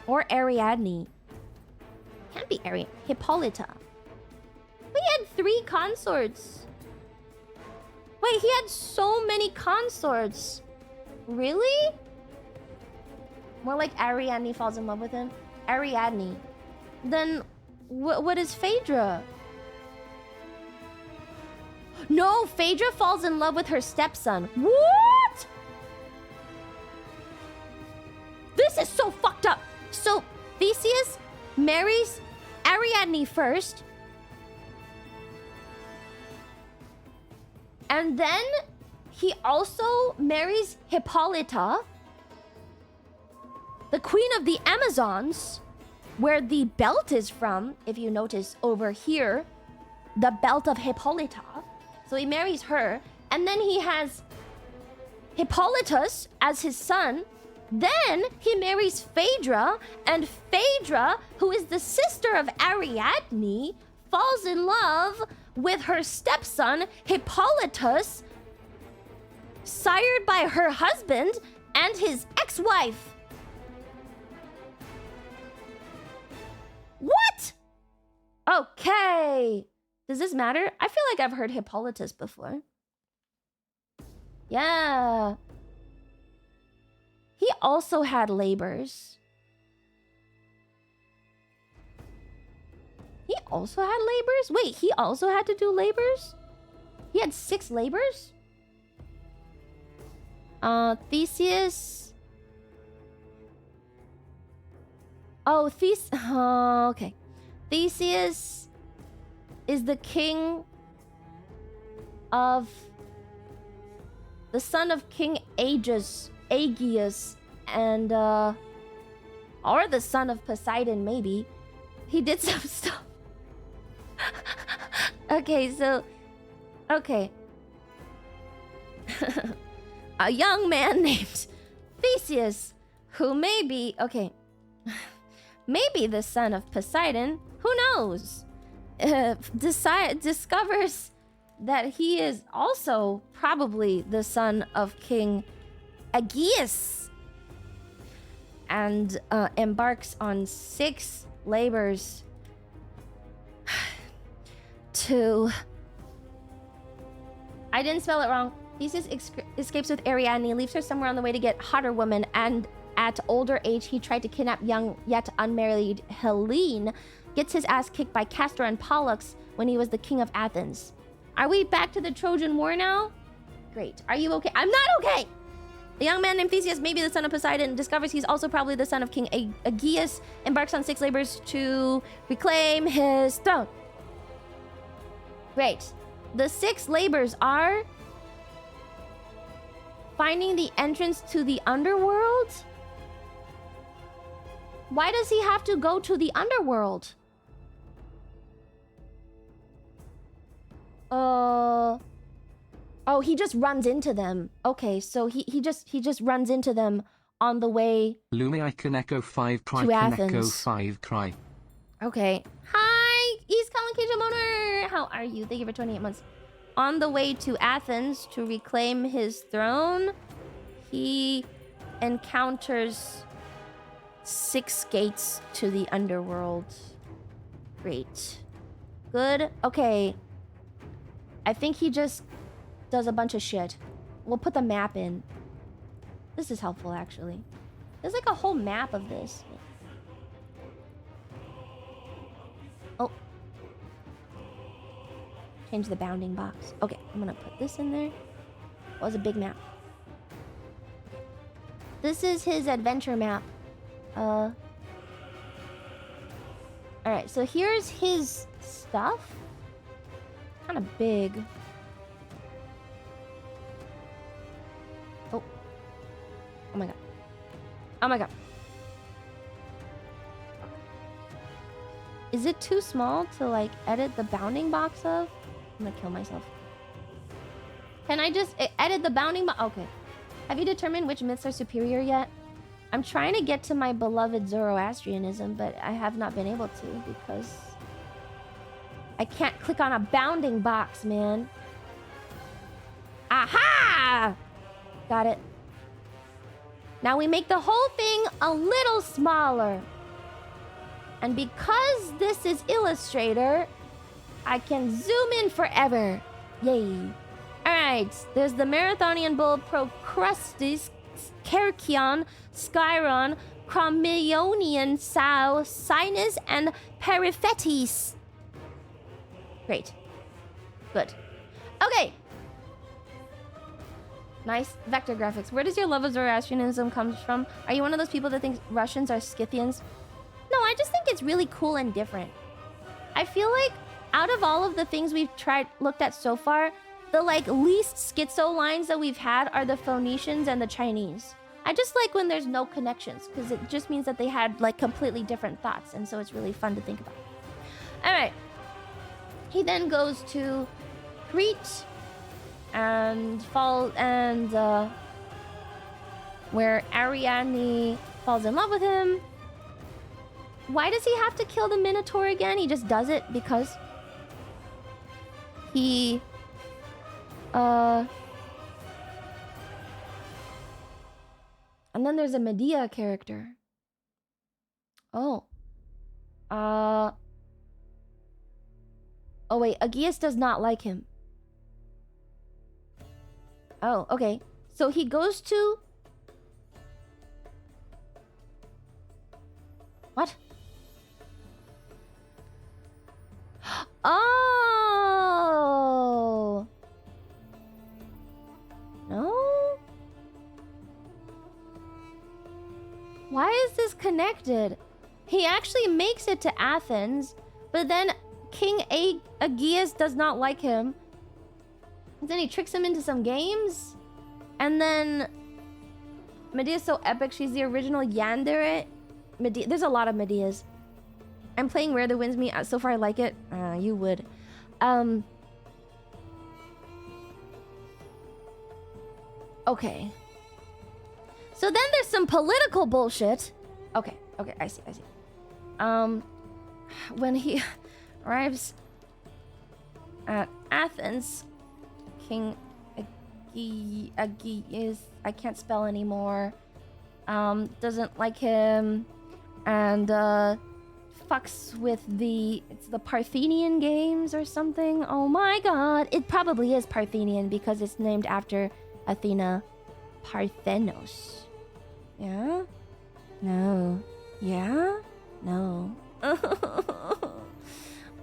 A: Or Ariadne. Can't be Ariadne. Hippolyta. We had 3 consorts. Wait, he had so many consorts. Really? More like Ariadne falls in love with him. Ariadne. Then what is Phaedra? No, Phaedra falls in love with her stepson. What? This is so fucked up. So Theseus marries Ariadne first. And then he also marries Hippolyta, the queen of the Amazons, where the belt is from. If you notice over here, the belt of Hippolyta. So he marries her, and then he has Hippolytus as his son. Then he marries Phaedra, and Phaedra, who is the sister of Ariadne, falls in love with her stepson, Hippolytus, sired by her husband and his ex-wife. What? Okay. Does this matter? I feel like I've heard Hippolytus before. Yeah. He also had labors. He also had labors? Wait, he also had to do labors? He had 6 labors? Theseus. Oh, okay. Theseus is the king of... the son of King Aegeus, and, or the son of Poseidon, maybe. He did some stuff. Okay, so... okay. A young man named Theseus, who may be... okay. Maybe the son of Poseidon, who knows? Discovers that he is also probably the son of King Aegeus, and embarks on 6 labors to... I didn't spell it wrong. Theseus escapes with Ariadne, leaves her somewhere on the way to get hotter woman, and at older age he tried to kidnap young yet unmarried Helene, gets his ass kicked by Castor and Pollux when he was the king of Athens. Are we back to the Trojan War now? Great. Are you okay? I'm not okay! A young man named Theseus, maybe the son of Poseidon, discovers he's also probably the son of King Aegeus, embarks on 6 labors to reclaim his throne. Great. The 6 labors are... finding the entrance to the underworld? Why does he have to go to the underworld? Oh, he just runs into them. Okay, so he just runs into them on the way
B: Lumi, I can echo 5 cry,
A: to
B: can echo
A: Athens.
B: 5 cry.
A: Okay. Hi, East Collocation Moner. How are you? Thank you for 28 months. On the way to Athens to reclaim his throne, he encounters 6 gates to the underworld. Great. Good. Okay. I think he just does a bunch of shit. We'll put the map in. This is helpful, actually. There's like a whole map of this. Oh. Change the bounding box. Okay, I'm gonna put this in there. Oh, it's a big map. This is his adventure map. Alright, so here's his stuff. Kind of big. Oh. Oh my god. Oh my god. Is it too small to, like, edit the bounding box of? I'm gonna kill myself. Can I just edit the bounding box? Okay. Have you determined which myths are superior yet? I'm trying to get to my beloved Zoroastrianism, but I have not been able to because I can't click on a bounding box, man. Aha! Got it. Now we make the whole thing a little smaller. And because this is Illustrator, I can zoom in forever. Yay. Alright, there's the Marathonian Bull, Procrustes, Kerkion, Skyron, Chromionian Sow, Sinus, and Periphetes. Great. Good. Okay. Nice vector graphics. Where does your love of Zoroastrianism come from? Are you one of those people that thinks Russians are Scythians? No, I just think it's really cool and different. I feel like out of all of the things we've looked at so far, the like least schizo lines that we've had are the Phoenicians and the Chinese. I just like when there's no connections, because it just means that they had like completely different thoughts, and so it's really fun to think about. All right. He then goes to Crete and where Ariadne falls in love with him. Why does he have to kill the Minotaur again? He just does it because he and then there's a Medea character. Oh wait, Aegeus does not like him. Oh, okay. So he goes to... What? Oh! No? Why is this connected? He actually makes it to Athens, but then King Aegeus does not like him. Then he tricks him into some games. And then Medea's so epic, she's the original Yandere. Medea, there's a lot of Medeas. I'm playing Where the Winds Meet. So far I like it. You would. Okay. So then there's some political bullshit. Okay, I see. When he arrives at Athens, King Aegeus, I can't spell anymore, doesn't like him, and fucks with it's the Parthenian games or something. Oh my god, it probably is Parthenian because it's named after Athena Parthenos. Yeah? No. Yeah? No.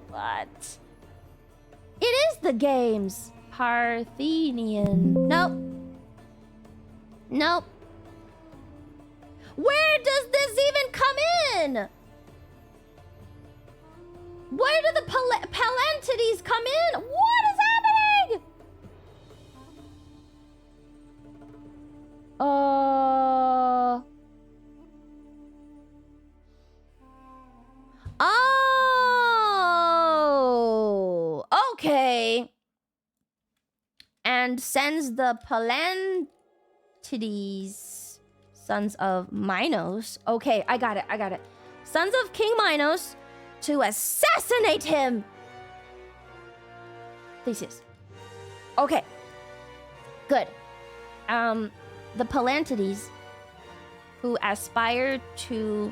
A: What? It is the games. Parthenian. Nope. Where does this even come in? Where do the Palantides come in? What is happening? Oh, okay. And sends the Palantides, sons of Minos. Okay, I got it. Sons of King Minos to assassinate him. Theseus. Okay. Good. The Palantides, who aspire to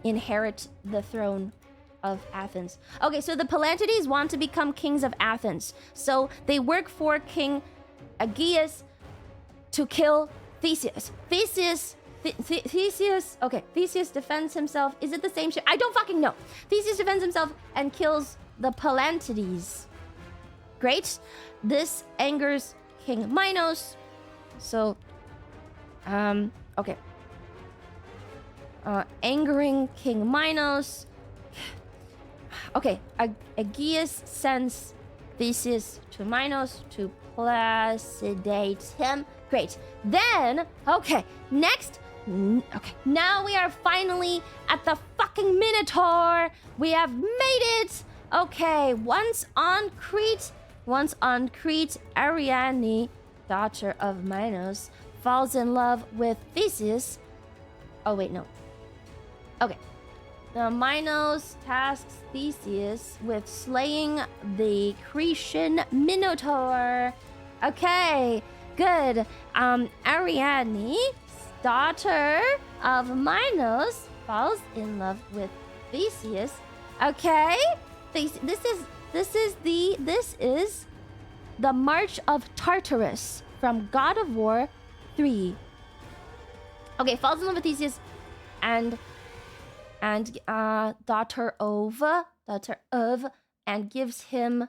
A: inherit the throne of Athens. Okay, so the Palantides want to become kings of Athens. So they work for King Aegeus to kill Theseus. Theseus defends himself. Is it the same shit? I don't fucking know. Theseus defends himself and kills the Palantides. Great. This angers King Minos. So, okay. Angering King Minos. Okay, Aegeus sends Theseus to Minos to placidate him. Great. Then, okay, next. Okay, now we are finally at the fucking Minotaur. We have made it. Okay, once on Crete, Ariadne, daughter of Minos, falls in love with Theseus. Oh, wait, no. Okay. Minos tasks Theseus with slaying the Cretan Minotaur. Okay, good. Ariadne, daughter of Minos, falls in love with Theseus. Okay, this is the March of Tartarus from God of War 3. Okay, falls in love with Theseus and daughter of, and gives him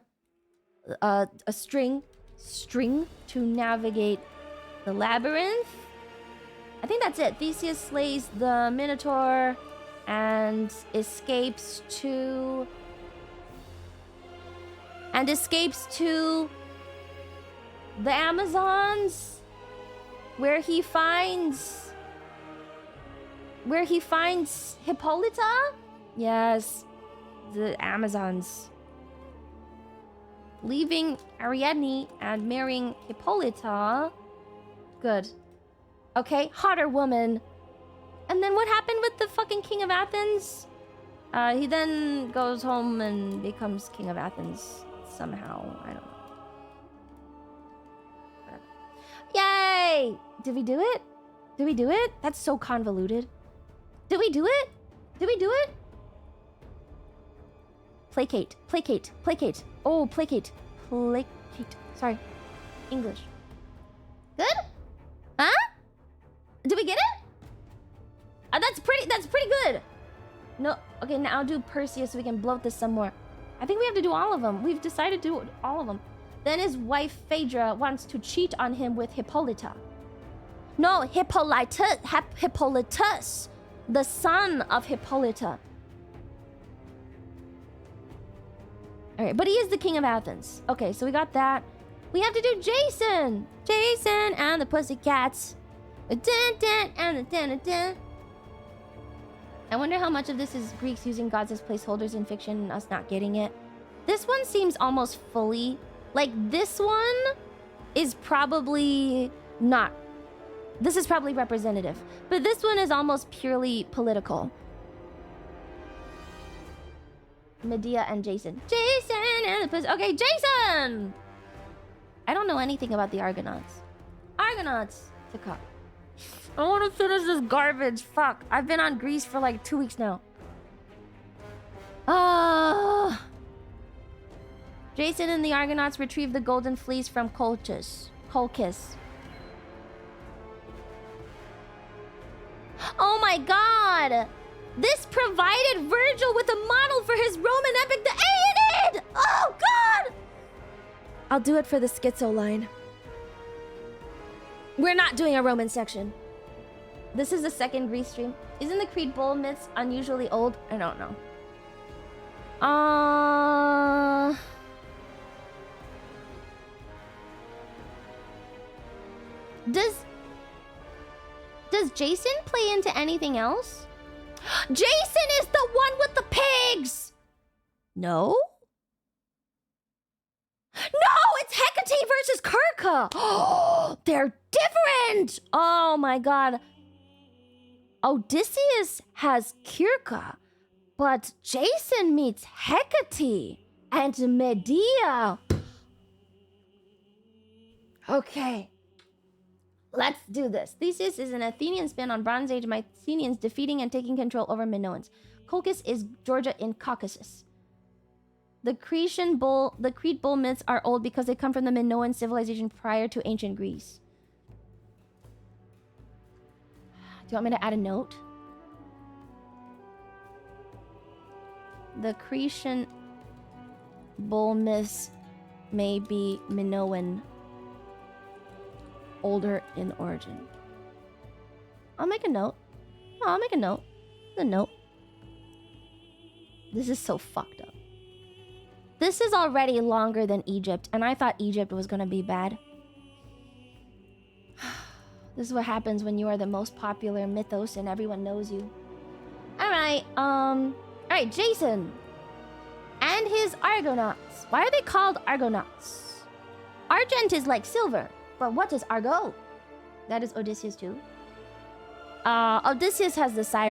A: a string to navigate the labyrinth. I think that's it. Theseus slays the Minotaur and escapes to and escapes to the Amazons, where he finds Hippolyta. Yes, the Amazons. Leaving Ariadne and marrying Hippolyta. Good. Okay, hotter woman. And then what happened with the fucking King of Athens? He then goes home and becomes King of Athens somehow. I don't know. Whatever. Yay! Did we do it? Did we do it? That's so convoluted. Did we do it? Did we do it? Placate. Placate. Placate. Oh, placate. Placate. Sorry. English. Good? Huh? Did we get it? That's pretty good. No, okay, now I'll do Perseus so we can bloat this some more. I think we have to do all of them. We've decided to do all of them. Then his wife Phaedra wants to cheat on him with Hippolyta. No, Hippolytus, the son of Hippolyta. Alright, but he is the king of Athens. Okay, so we got that. We have to do Jason! Jason and the Pussycats. Dun, dun, and the dun, dun, dun. I wonder how much of this is Greeks using gods as placeholders in fiction and us not getting it. This one seems almost fully... Like, this one is probably not... This is probably representative. But this one is almost purely political. Medea and Jason. Jason and the Pussy... Okay, Jason! I don't know anything about the Argonauts. Argonauts to come. I want to finish this garbage. Fuck. I've been on Greece for like 2 weeks now. Jason and the Argonauts retrieve the golden fleece from Colchis. Oh my god! This provided Virgil with a model for his Roman epic, the Aeneid! Oh god! I'll do it for the schizo line. We're not doing a Roman section. This is the second Greece stream. Isn't the Creed Bull myths unusually old? I don't know. Does Jason play into anything else? Jason is the one with the pigs! No? No, it's Hecate versus Kirka! Oh, they're different! Oh my god. Odysseus has Kirka, but Jason meets Hecate and Medea. Okay. Let's do this. Theseus is an Athenian spin on Bronze Age Mycenaeans defeating and taking control over Minoans. Colchis is Georgia in Caucasus. The Creed Bull myths are old because they come from the Minoan civilization prior to ancient Greece. Do you want me to add a note? The Cretan bull myths may be Minoan, older in origin. I'll make a note. Oh, I'll make a note. The note. This is so fucked up. This is already longer than Egypt, and I thought Egypt was gonna be bad. This is what happens when you are the most popular mythos and everyone knows you. Alright, Jason. And his Argonauts. Why are they called Argonauts? Argent is like silver, but what is Argo? That is Odysseus too. Odysseus has the siren.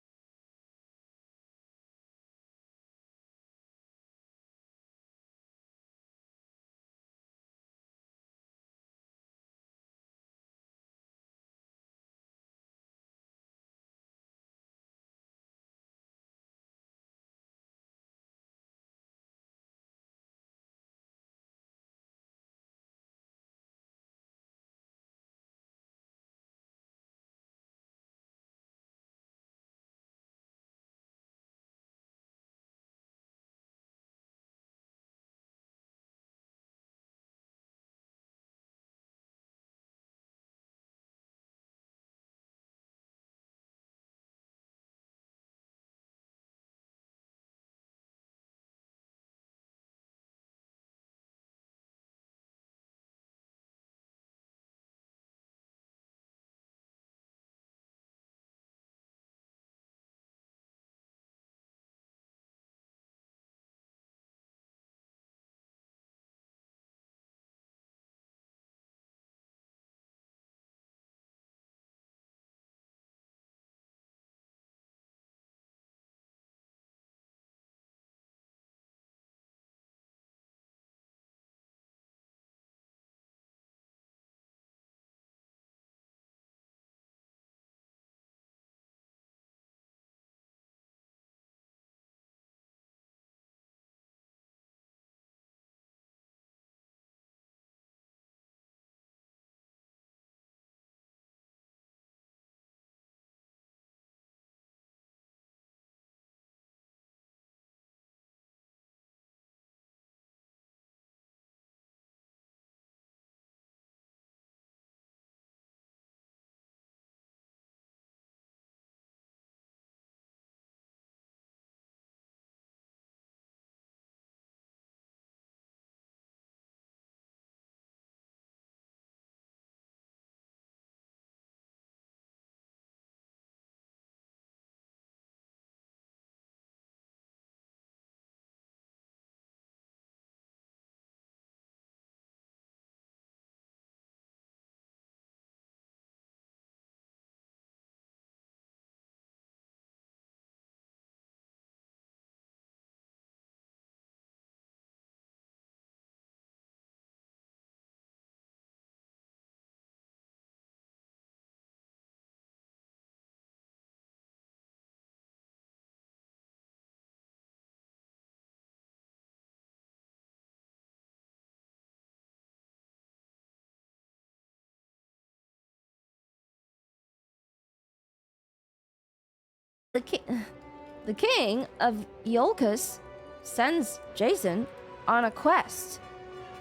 A: The king of Iolcus sends Jason on a quest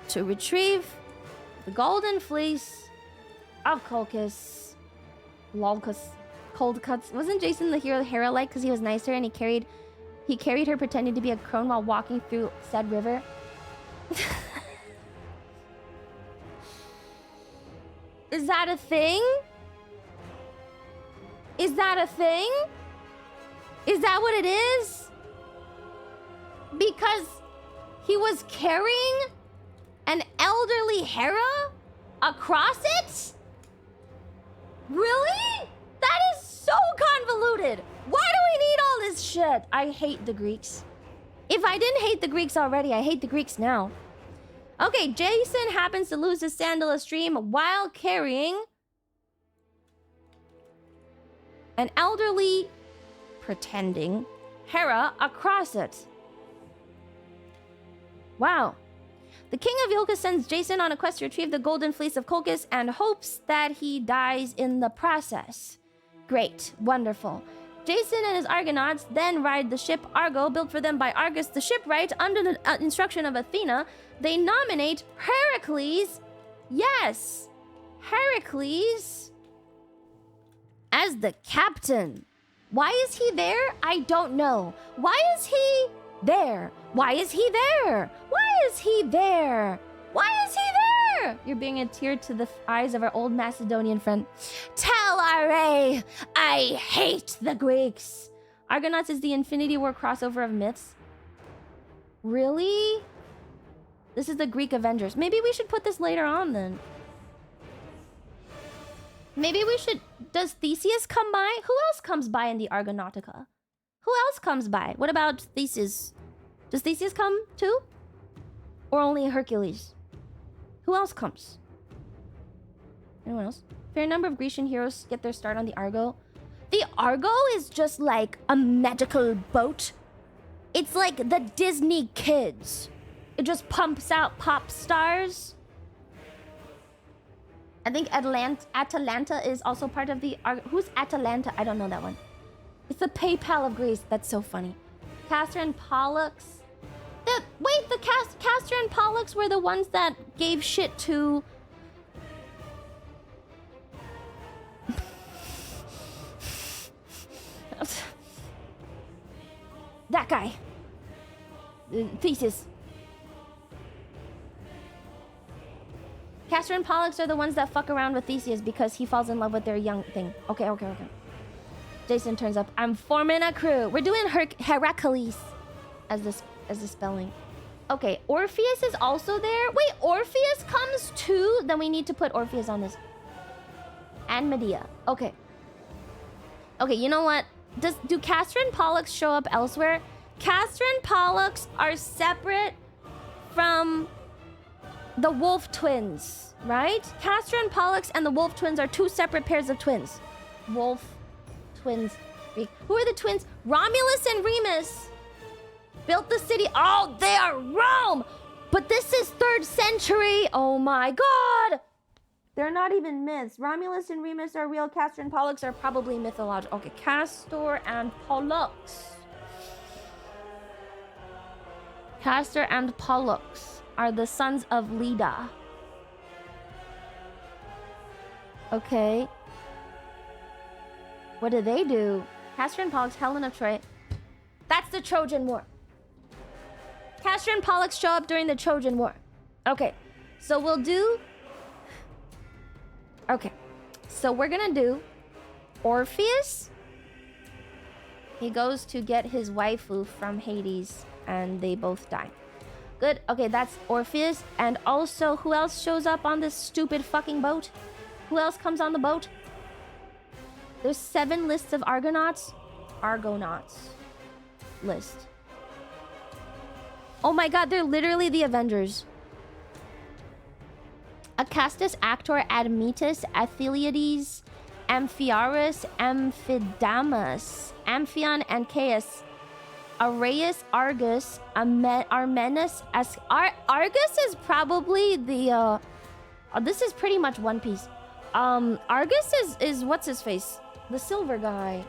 A: to retrieve the golden fleece of Colchis. Cold cuts. Wasn't Jason the hero Hera like because he was nicer and he carried her pretending to be a crone while walking through said river? Is that a thing? Is that a thing? Is that what it is? Because he was carrying an elderly Hera across it? Really? That is so convoluted. Why do we need all this shit? I hate the Greeks. If I didn't hate the Greeks already, I hate the Greeks now. Okay, Jason happens to lose his sandal a stream while carrying an elderly, pretending Hera across it. Wow. The king of Iolcus sends Jason on a quest to retrieve the golden fleece of Colchis and hopes that he dies in the process. Great. Wonderful. Jason and his Argonauts then ride the ship Argo, built for them by Argus the shipwright, under the instruction of Athena. They nominate Heracles, yes, Heracles, as the captain. Why is he there? I don't know. Why is he there? Why is he there? Why is he there? Why is he there? You're being a tear to the eyes of our old Macedonian friend. Tell R.A. I hate the Greeks. Argonauts is the Infinity War crossover of myths. Really? This is the Greek Avengers. Maybe we should put this later on then. Maybe we should... Does Theseus come by? Who else comes by in the Argonautica? Who else comes by? What about Theseus? Does Theseus come too? Or only Hercules? Who else comes? Anyone else? Fair number of Grecian heroes get their start on the Argo. The Argo is just like a magical boat. It's like the Disney Kids. It just pumps out pop stars. I think Atalanta is also part of the Argo. Who's Atalanta? I don't know that one. It's the PayPal of Greece. That's so funny. Castor and Pollux. The Castor and Pollux were the ones that gave shit to... that guy. Theseus. Castor and Pollux are the ones that fuck around with Theseus because he falls in love with their young thing. Okay. Jason turns up. I'm forming a crew. We're doing Heracles as the spelling. Okay, Orpheus is also there. Wait, Orpheus comes too? Then we need to put Orpheus on this. And Medea. Okay. Okay, you know what? Do Castor and Pollux show up elsewhere? Castor and Pollux are separate from the Wolf Twins, right? Castor and Pollux and the Wolf Twins are two separate pairs of twins. Wolf Twins. Who are the twins? Romulus and Remus built the city. Oh, they are Rome! But this is 3rd century. Oh my god! They're not even myths. Romulus and Remus are real. Castor and Pollux are probably mythological. Okay, Castor and Pollux. Castor and Pollux are the sons of Leda. Okay. What do they do? Castor and Pollux, Helen of Troy. That's the Trojan War. Castor and Pollux show up during the Trojan War. Okay. So we'll do... Okay. So we're gonna do Orpheus. He goes to get his waifu from Hades and they both die. Good. Okay, that's Orpheus. And also, who else shows up on this stupid fucking boat? Who else comes on the boat? There's 7 lists of Argonauts. Argonauts. List. Oh my god, they're literally the Avengers. Acastus, Actor, Admetus, Athalides, Amphiaraus, Amphidamas, Amphion, and Caius. Arrhaeus, Argus, Armenus. Argus is probably the... this is pretty much One Piece. Argus is what's his face? The silver guy.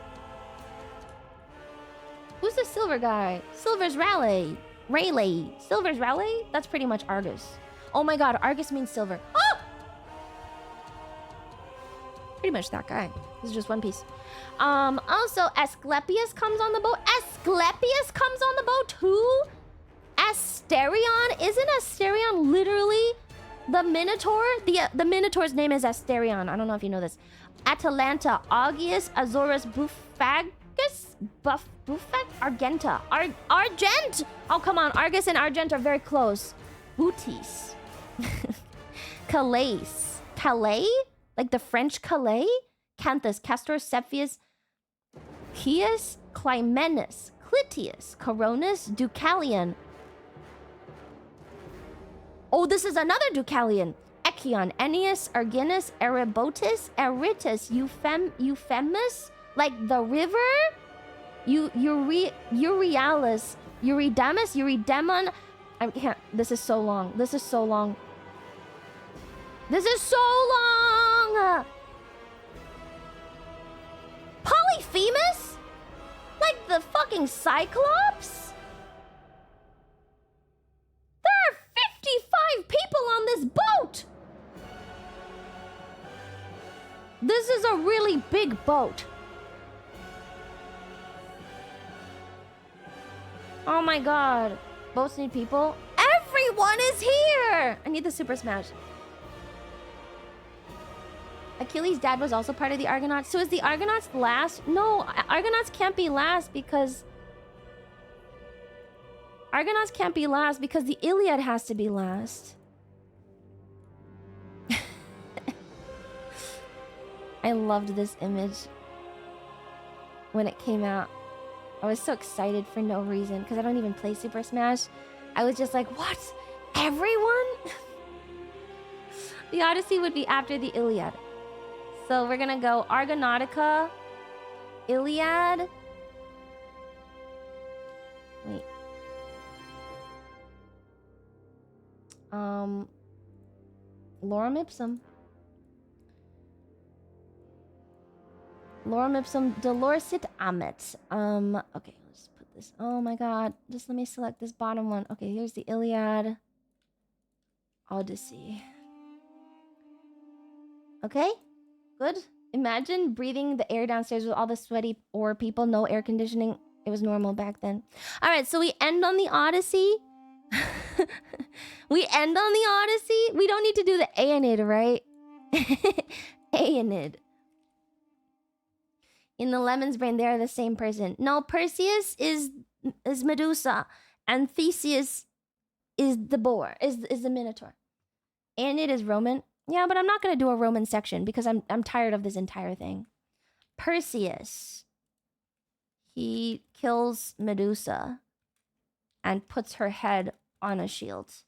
A: Who's the silver guy? Silver's Raleigh. Rayleigh. Silver's Raleigh? That's pretty much Argus. Oh my god, Argus means silver. Oh! Pretty much that guy. This is just one piece. Also, Asclepius comes on the boat. Asclepius comes on the boat too? Asterion? Isn't Asterion literally the Minotaur? The Minotaur's name is Asterion. I don't know if you know this. Atalanta, Augeas, Azorus, Bufagus, Bufak, Argenta, Argent. Oh come on, Argus and Argent are very close. Booties, Calais, like the French Calais, Canthus, Castor, Cepheus, Chius, Clymenus, Clitius, Coronus, Deucalion. Oh, this is another Deucalion. Echion, Ennius, Erginus, Erebotus, Eritus, Euphemus, like the river. Euryalus, Eurydamus, Eurydemon. I can't. This is so long. This is so long. This is so long. Polyphemus? Like the fucking Cyclops? There are 55 people on this boat. This is a really big boat. Oh my god. Boats need people. Everyone is here! I need the Super Smash. Achilles' dad was also part of the Argonauts. So is the Argonauts last? No, Argonauts can't be last because... Argonauts can't be last because the Iliad has to be last. I loved this image when it came out. I was so excited for no reason because I don't even play Super Smash. I was just like, what? Everyone? The Odyssey would be after the Iliad. So we're gonna go Argonautica, Iliad. Wait. Lorem Ipsum. Lorem Ipsum Dolorsit Amet. Okay, let's put this. Oh my god. Just let me select this bottom one. Okay, here's the Iliad. Odyssey. Okay, good. Imagine breathing the air downstairs with all the sweaty ore people. No air conditioning. It was normal back then. Alright, so we end on the Odyssey. We end on the Odyssey. We don't need to do the Aeneid, right? Aeneid. In the Lemon's brain, they are the same person. No, Perseus is Medusa, and Theseus is the boar, is the Minotaur. Aeneid is Roman. Yeah, but I'm not gonna do a Roman section because I'm tired of this entire thing. Perseus. He kills Medusa and puts her head on a shield.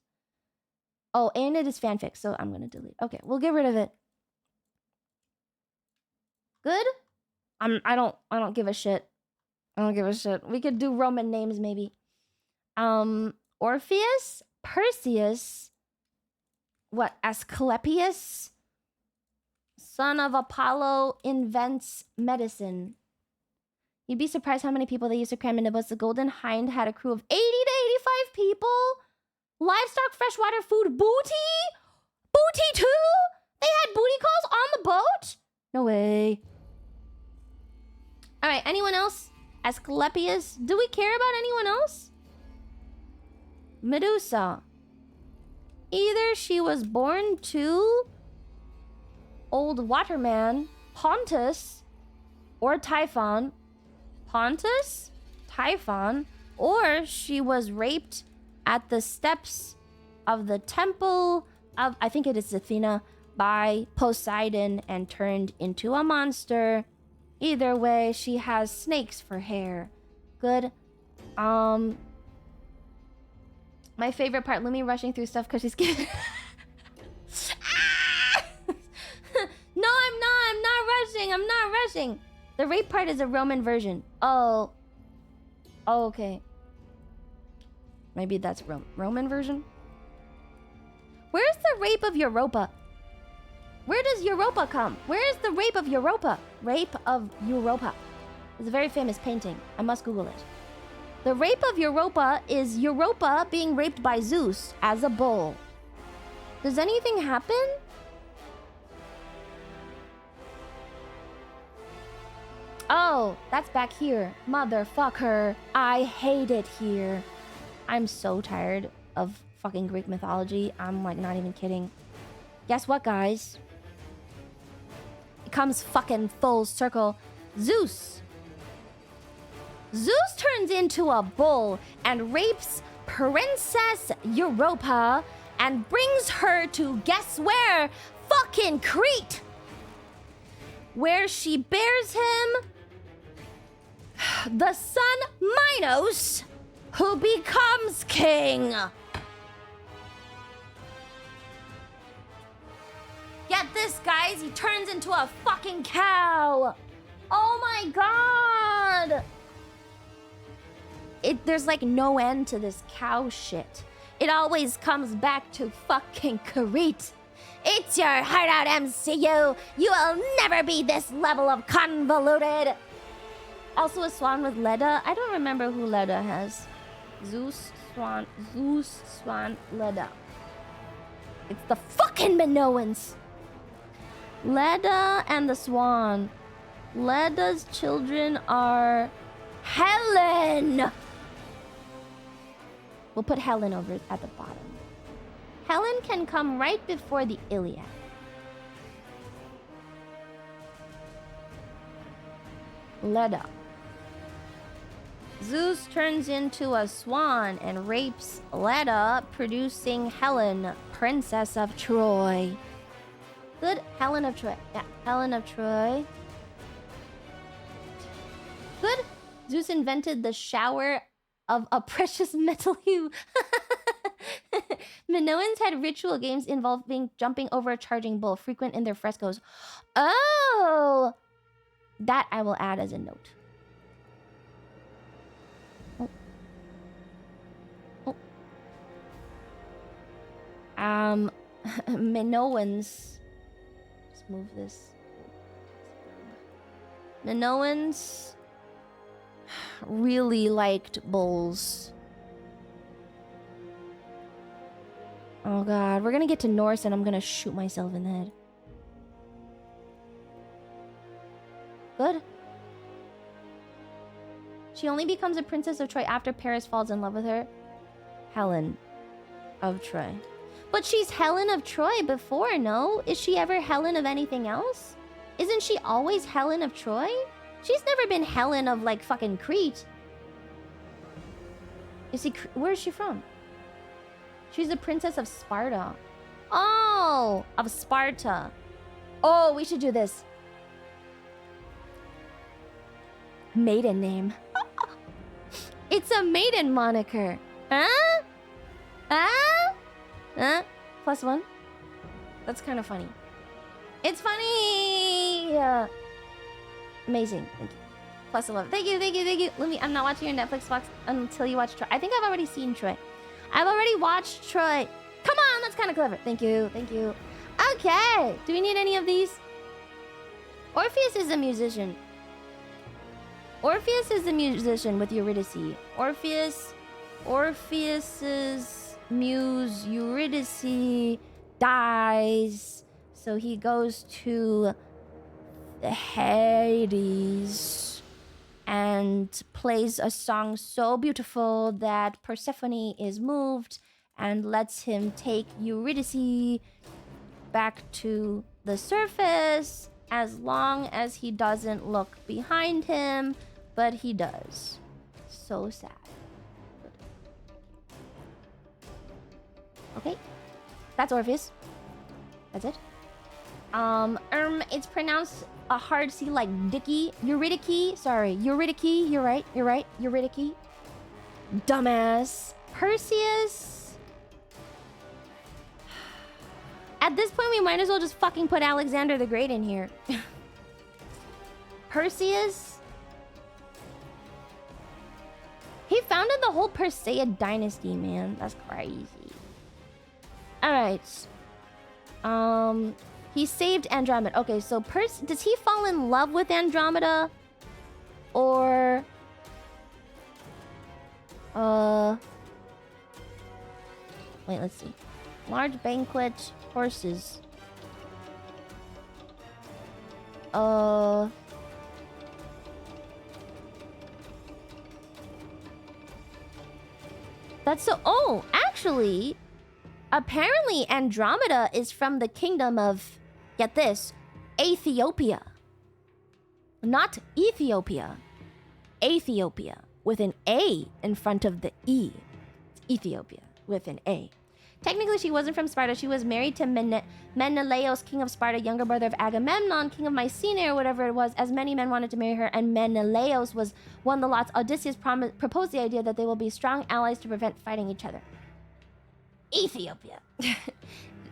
A: Oh, Aeneid is fanfic, so I'm gonna delete. Okay, we'll get rid of it. Good? I don't give a shit. I don't give a shit. We could do Roman names maybe. Orpheus, Perseus, what, Asclepius, son of Apollo, invents medicine. You'd be surprised how many people they used to cram into boats. The Golden Hind had a crew of 80 to 85 people. Livestock, freshwater, food, booty? Booty too? They had booty calls on the boat? No way. Alright, anyone else? Asclepius. Do we care about anyone else? Medusa. Either she was born to Old Waterman, Pontus, or Typhon. Pontus? Typhon. Or she was raped at the steps of the temple of, I think it is Athena, by Poseidon and turned into a monster. Either way, she has snakes for hair. Good. My favorite part, Lumi rushing through stuff because she's getting... No, I'm not rushing. The rape part is a Roman version. Oh, okay. Maybe that's Roman version? Where's the rape of Europa? Where does Europa come? Where is the rape of Europa? Rape of Europa. It's a very famous painting. I must Google it. The rape of Europa is Europa being raped by Zeus as a bull. Does anything happen? Oh, that's back here. Motherfucker. I hate it here. I'm so tired of fucking Greek mythology. I'm like not even kidding. Guess what, guys? It comes fucking full circle. Zeus turns into a bull and rapes Princess Europa and brings her to guess where? Fucking Crete! Where she bears him the son Minos, who becomes king. Get this, guys, he turns into a fucking cow. Oh my god! There's like no end to this cow shit. It always comes back to fucking Crete. It's your heart out, MCU. You will never be this level of convoluted. Also a swan with Leda. I don't remember who Leda has. Zeus, Swan, Leda. It's the fucking Minoans. Leda and the swan. Leda's children are Helen. We'll put Helen over at the bottom. Helen can come right before the Iliad. Leda. Zeus turns into a swan and rapes Leda, producing Helen, Princess of Troy. Good. Helen of Troy. Yeah, Helen of Troy. Good. Zeus invented the shower of a precious metal hue. Minoans had ritual games involving jumping over a charging bull, frequent in their frescoes. Oh! That I will add as a note. Minoans. Let's move this. Minoans really liked bulls. Oh god, we're gonna get to Norse and I'm gonna shoot myself in the head. Good. She only becomes a princess of Troy after Paris falls in love with her. Helen of Troy. But she's Helen of Troy before, no? Is she ever Helen of anything else? Isn't she always Helen of Troy? She's never been Helen of, like, fucking Crete. Where is she from? She's the princess of Sparta. Oh, of Sparta. Oh, we should do this. Maiden name. It's a maiden moniker. Huh? Huh? Huh? +1. That's kind of funny. It's funny. Amazing. Thank you. +11. Thank you, thank you, thank you. I'm not watching your Netflix box until you watch Troy. I think I've already seen Troy. I've already watched Troy. Come on, that's kind of clever. Thank you, thank you. Okay. Do we need any of these? Orpheus is a musician. Orpheus is the musician with Eurydice. Orpheus's muse Eurydice dies, so he goes to the Hades and plays a song so beautiful that Persephone is moved and lets him take Eurydice back to the surface, as long as he doesn't look behind him, but he does. So sad. Okay, that's Orpheus. That's it. It's pronounced a hard C like Dicky. Eurydice. Sorry, Eurydice. You're right. Eurydice. Dumbass. Perseus. At this point, we might as well just fucking put Alexander the Great in here. Perseus. He founded the whole Perseid dynasty, man. That's crazy. Alright. He saved Andromeda. Okay, so does he fall in love with Andromeda? Or Wait, let's see. Large banquet, horses. That's so... Oh, actually, apparently Andromeda is from the kingdom of, get this, Ethiopia. Not Ethiopia. Ethiopia, with an A in front of the E. It's Ethiopia, with an A. Technically, she wasn't from Sparta. She was married to Menelaus, king of Sparta, younger brother of Agamemnon, king of Mycenae, or whatever it was, as many men wanted to marry her, and Menelaus won the lots. Odysseus proposed the idea that they will be strong allies to prevent fighting each other. Ethiopia.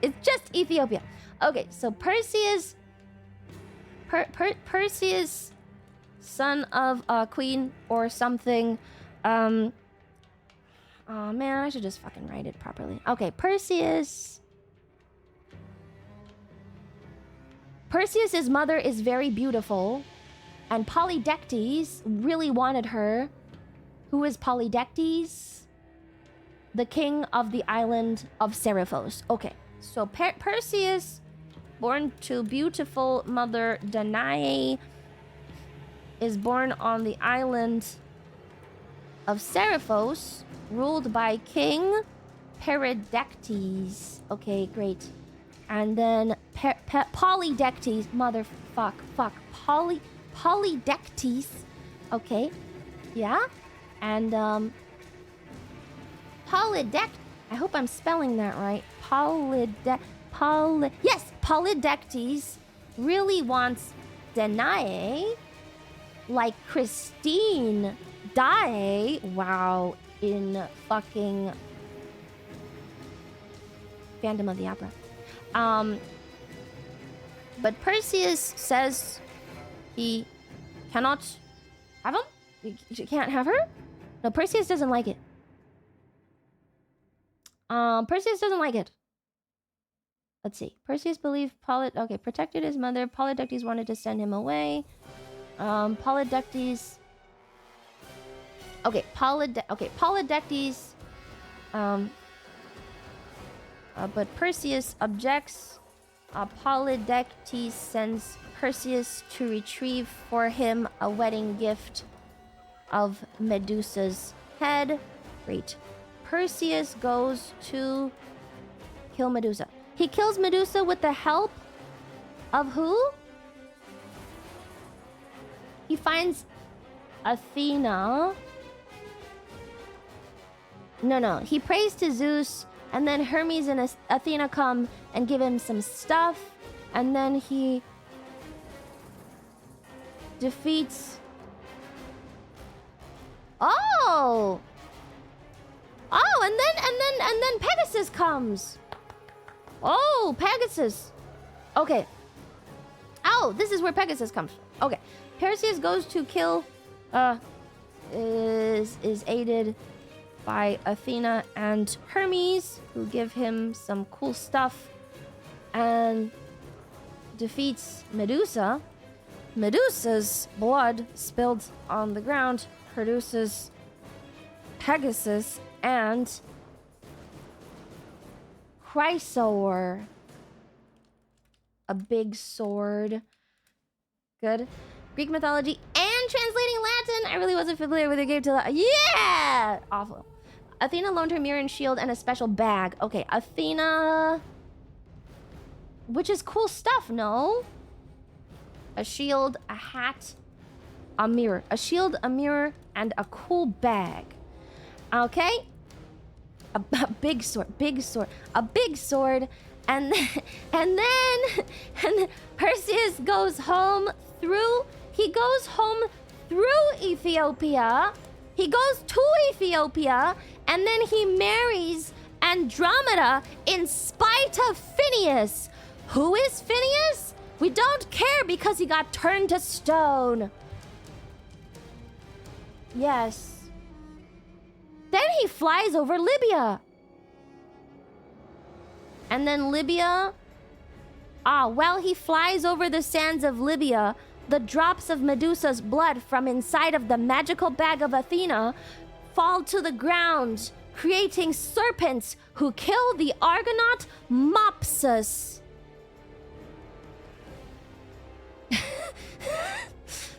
A: It's just Ethiopia. Okay, so Perseus... Perseus, son of a queen or something, oh man, I should just fucking write it properly. Okay, Perseus. Perseus's mother is very beautiful, and Polydectes really wanted her. Who is Polydectes? The king of the island of Seriphos. Okay, so Perseus, born to beautiful mother Danae, is born on the island of Seriphos, ruled by King Polydectes. Okay, great. And then Polydectes, Polydectes. Okay, yeah. And I hope I'm spelling that right. Yes, Polydectes really wants Danae, like Christine Daae. Wow, in fucking Phantom of the Opera. But Perseus says he cannot have him. You can't have her. No, Perseus doesn't like it. Perseus doesn't like it. Let's see. Perseus believed protected his mother. Polydectes wanted to send him away. Polydectes. Polydectes. But Perseus objects. Polydectes sends Perseus to retrieve for him a wedding gift of Medusa's head. Great. Perseus goes to kill Medusa. He kills Medusa with the help of who? He finds Athena. No. He prays to Zeus, and then Hermes and Athena come and give him some stuff, and then he defeats... Oh, and then Pegasus comes. Oh, Pegasus. Okay. Oh, this is where Pegasus comes from. Okay. Perseus goes to kill, is aided by Athena and Hermes, who give him some cool stuff, and defeats Medusa. Medusa's blood spilled on the ground produces Pegasus and Chrysaor, a big sword. Good. Greek mythology and translating Latin. I really wasn't familiar with the game till yeah! Awful. Athena loaned her mirror and shield and a special bag. Okay, Athena, which is cool stuff, no? A shield, a hat, a mirror. A shield, a mirror, and a cool bag. Okay? A big sword, a big sword, and then Perseus goes home through Ethiopia. He goes to Ethiopia, and then he marries Andromeda in spite of Phineus. Who is Phineus? We don't care because he got turned to stone. Yes. Then he flies over Libya. And then Libya... while he flies over the sands of Libya, the drops of Medusa's blood from inside of the magical bag of Athena fall to the ground, creating serpents who kill the Argonaut Mopsus.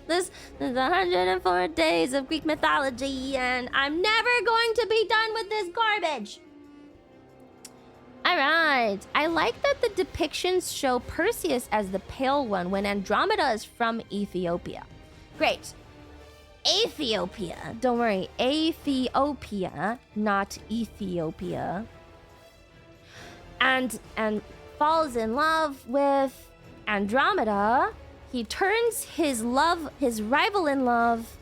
A: This is 104 days of Greek mythology, and I'm never going to be done with this garbage. Alright, I like that the depictions show Perseus as the pale one when Andromeda is from Ethiopia. Great. Ethiopia. Don't worry, Ethiopia, not Ethiopia. And falls in love with Andromeda. He turns his rival in love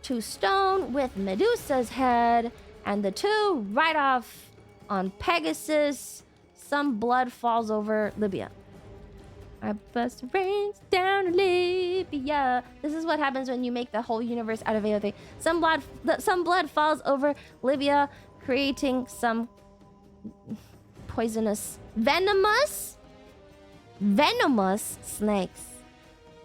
A: to stone with Medusa's head, and the two ride off on Pegasus. Some blood falls over Libya. I bust rains down Libya. This is what happens when you make the whole universe out of AOT. Some blood falls over Libya, creating some poisonous, venomous snakes.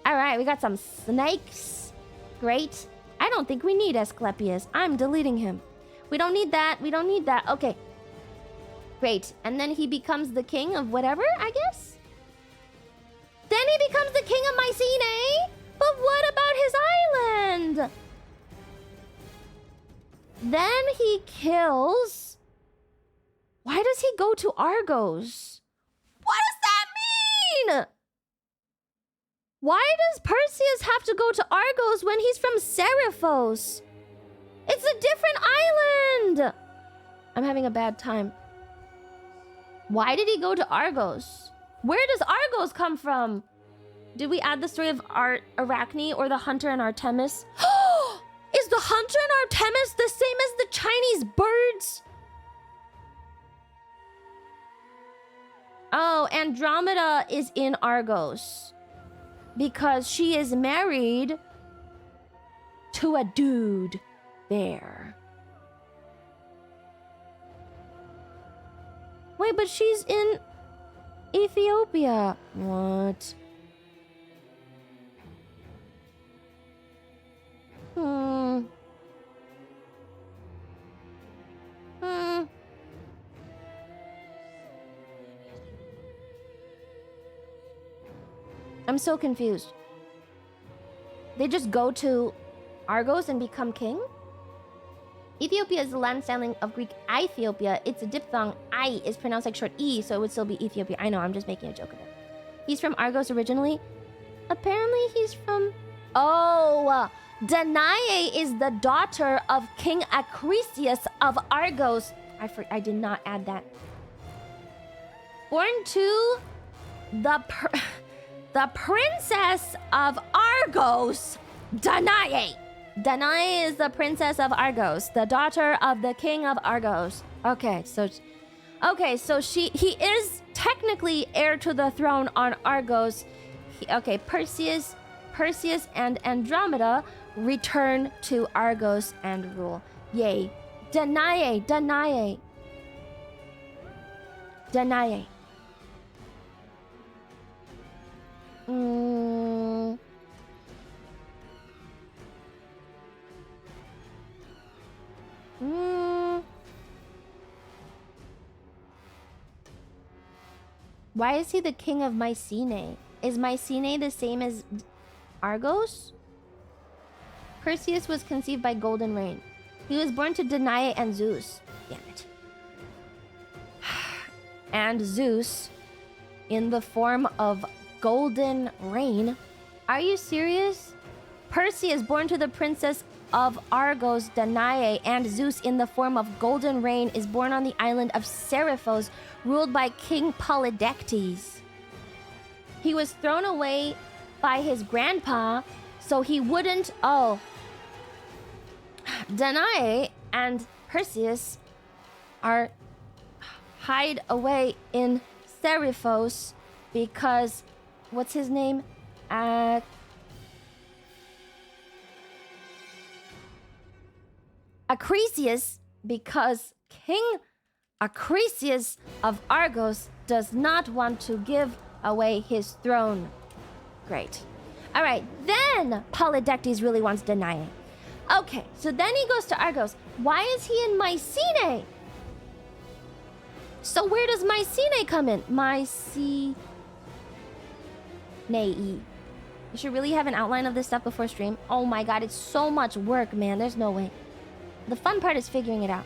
A: All right, we got some snakes. Great. I don't think we need Asclepius. I'm deleting him. We don't need that. We don't need that. Okay. Great. And then he becomes the king of whatever, I guess? Then he becomes the king of Mycenae? But what about his island? Then he kills... Why does he go to Argos? What does that mean? Why does Perseus have to go to Argos when he's from Seriphos? It's a different island! I'm having a bad time. Why did he go to Argos? Where does Argos come from? Did we add the story of Arachne or the hunter and Artemis? Is the hunter and Artemis the same as the Chinese birds? Oh, Andromeda is in Argos because she is married to a dude there. Wait, but she's in Ethiopia. What? I'm so confused. They just go to Argos and become king? Ethiopia is the land styling of Greek Ethiopia. It's a diphthong. I is pronounced like short E, so it would still be Ethiopia. I know, I'm just making a joke of it. He's from Argos originally. Apparently he's from... Oh, Danae is the daughter of King Acrisius of Argos. I did not add that. Born to the princess of Argos, Danae. Danae is the princess of Argos, the daughter of the king of Argos. Okay, so he is technically heir to the throne on Argos. Perseus and Andromeda return to Argos and rule. Yay. Danae. Why is he the king of Mycenae? Is Mycenae the same as Argos? Perseus was conceived by Golden Rain. He was born to Danae and Zeus. Damn it. And Zeus, in the form of Golden Rain. Are you serious? Perseus, born to the princess of Argos, Danae, and Zeus in the form of Golden Rain, is born on the island of Seriphos, ruled by King Polydectes. He was thrown away by his grandpa, so he wouldn't... Oh. Danae and Perseus are hide away in Seriphos because... What's his name? Acrisius, because King Acrisius of Argos does not want to give away his throne. Great. All right, then Polydectes really wants Danae. Okay, so then he goes to Argos. Why is he in Mycenae? So where does Mycenae come in? Mycenae. You should really have an outline of this stuff before stream. Oh my god, it's so much work, man. There's no way. The fun part is figuring it out.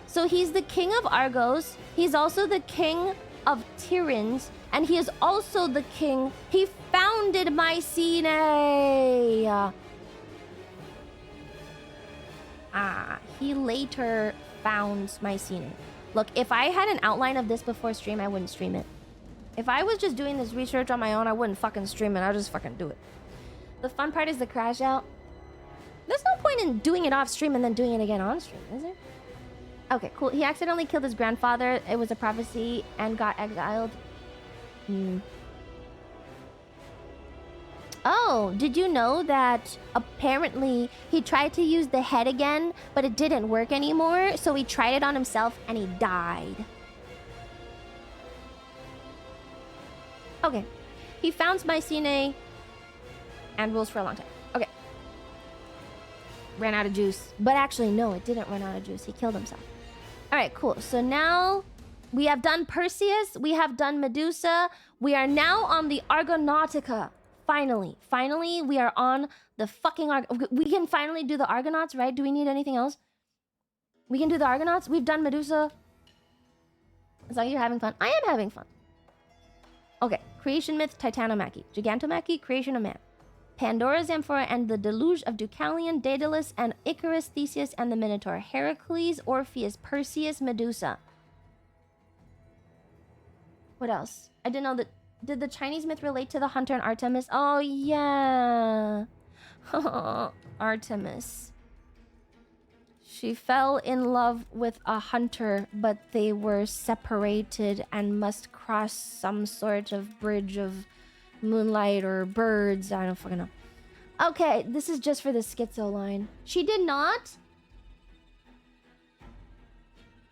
A: So he's the king of Argos. He's also the king of Tiryns. And he is also the king. He founded Mycenae. He later founds Mycenae. Look, if I had an outline of this before stream, I wouldn't stream it. If I was just doing this research on my own, I wouldn't fucking stream it. I'll just fucking do it. The fun part is the crash out. There's no point in doing it off stream and then doing it again on stream, is there? Okay, cool. He accidentally killed his grandfather. It was a prophecy and got exiled. Oh, did you know that apparently he tried to use the head again, but it didn't work anymore? So he tried it on himself and he died. Okay. He founds Mycenae and rules for a long time. Okay. Ran out of juice. But actually, no, it didn't run out of juice. He killed himself. Alright, cool. So now we have done Perseus. We have done Medusa. We are now on the Argonautica. Finally. Finally, we are on the fucking we can finally do the Argonauts, right? Do we need anything else? We can do the Argonauts. We've done Medusa. As long as you're having fun. I am having fun. Okay. Creation myth, Titanomachy. Gigantomachy, creation of man. Pandora's amphora and the deluge of Deucalion, Daedalus and Icarus, Theseus and the Minotaur. Heracles, Orpheus, Perseus, Medusa. What else? I didn't know that. Did the Chinese myth relate to the hunter and Artemis? Oh, yeah. Artemis. She fell in love with a hunter, but they were separated and must cross some sort of bridge of moonlight or birds. I don't fucking know. Okay, this is just for the schizo line. She did not?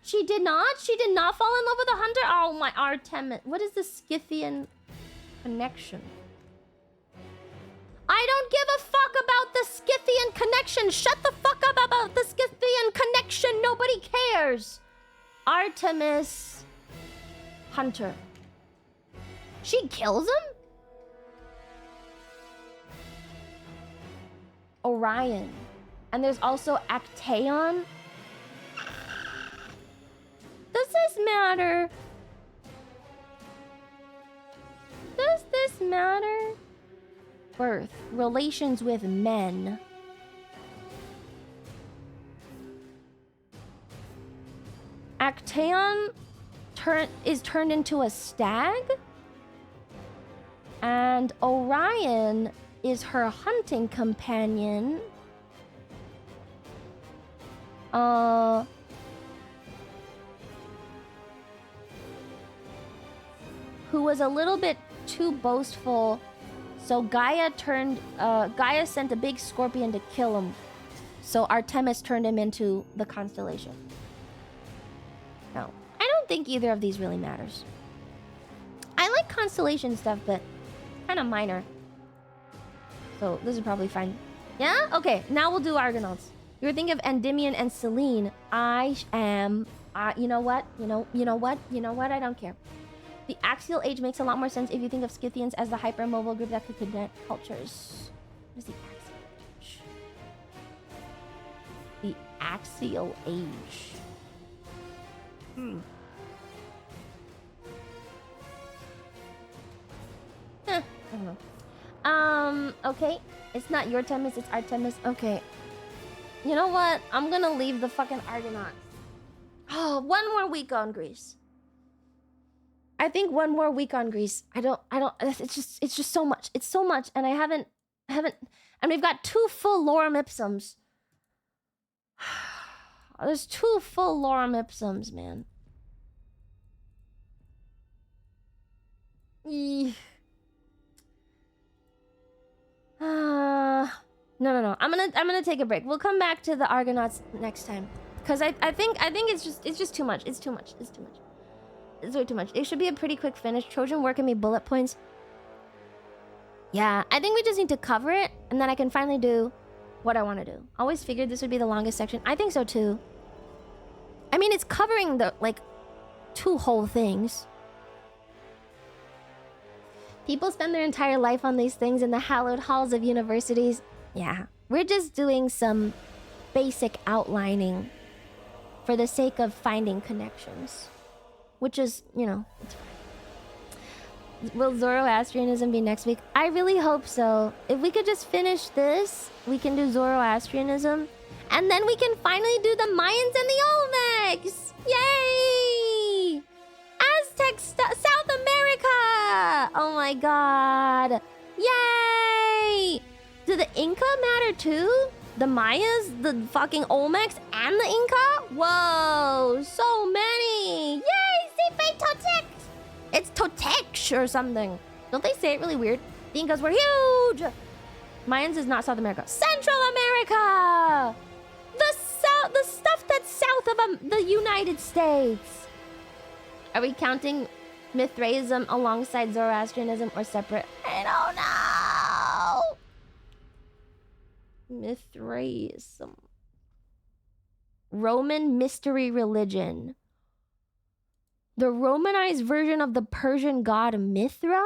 A: She did not? She did not fall in love with a hunter? Oh, my Artemis. What is the Scythian connection? I don't give a fuck about the Scythian connection. Shut the fuck up about the Scythian connection. Nobody cares. Artemis Hunter. She kills him? Orion. And there's also Actaeon. Does this matter? Does this matter? Birth. Relations with men. Actaeon is turned into a stag? And Orion is her hunting companion. Who was a little bit too boastful, so Gaia sent a big scorpion to kill him. So Artemis turned him into the constellation. No, I don't think either of these really matters. I like constellation stuff, but kind of minor. So this is probably fine. Yeah? Okay, now we'll do Argonauts. You were thinking of Endymion and Selene. I am... you know what? You know what? I don't care. The Axial Age makes a lot more sense if you think of Scythians as the hypermobile group that could connect cultures. What is the Axial Age? The Axial Age. I don't know. Okay. It's not your Artemis, it's Artemis. Okay. You know what? I'm gonna leave the fucking Argonauts. Oh, one more week on Greece. I think one more week on Greece. I don't, it's just so much. It's so much. And I haven't, and we've got 2 full lorem ipsums. There's 2 full lorem ipsums, man. No. I'm gonna take a break. We'll come back to the Argonauts next time. Cause I think it's just too much. It's too much. It's way too much. It should be a pretty quick finish. Trojan working me bullet points. Yeah, I think we just need to cover it, and then I can finally do what I want to do. Always figured this would be the longest section. I think so too. I mean, it's covering the like 2 whole things. People spend their entire life on these things in the hallowed halls of universities. Yeah, we're just doing some basic outlining for the sake of finding connections, which is, you know, it's fine. Will Zoroastrianism be next week? I really hope so. If we could just finish this, we can do Zoroastrianism, and then we can finally do the Mayans and the Olmecs. Yay! Aztec South America! Oh my god. Yay! Do the Inca matter too? The Mayas, the fucking Olmecs, and the Inca? Whoa, so many! Yay! Sipe Totec! It's Totec or something. Don't they say it really weird? The Incas were huge! Mayans is not South America. Central America! The stuff that's south of the United States. Are we counting Mithraism alongside Zoroastrianism or separate? I don't know. Mithraism. Roman mystery religion. The Romanized version of the Persian god Mithra?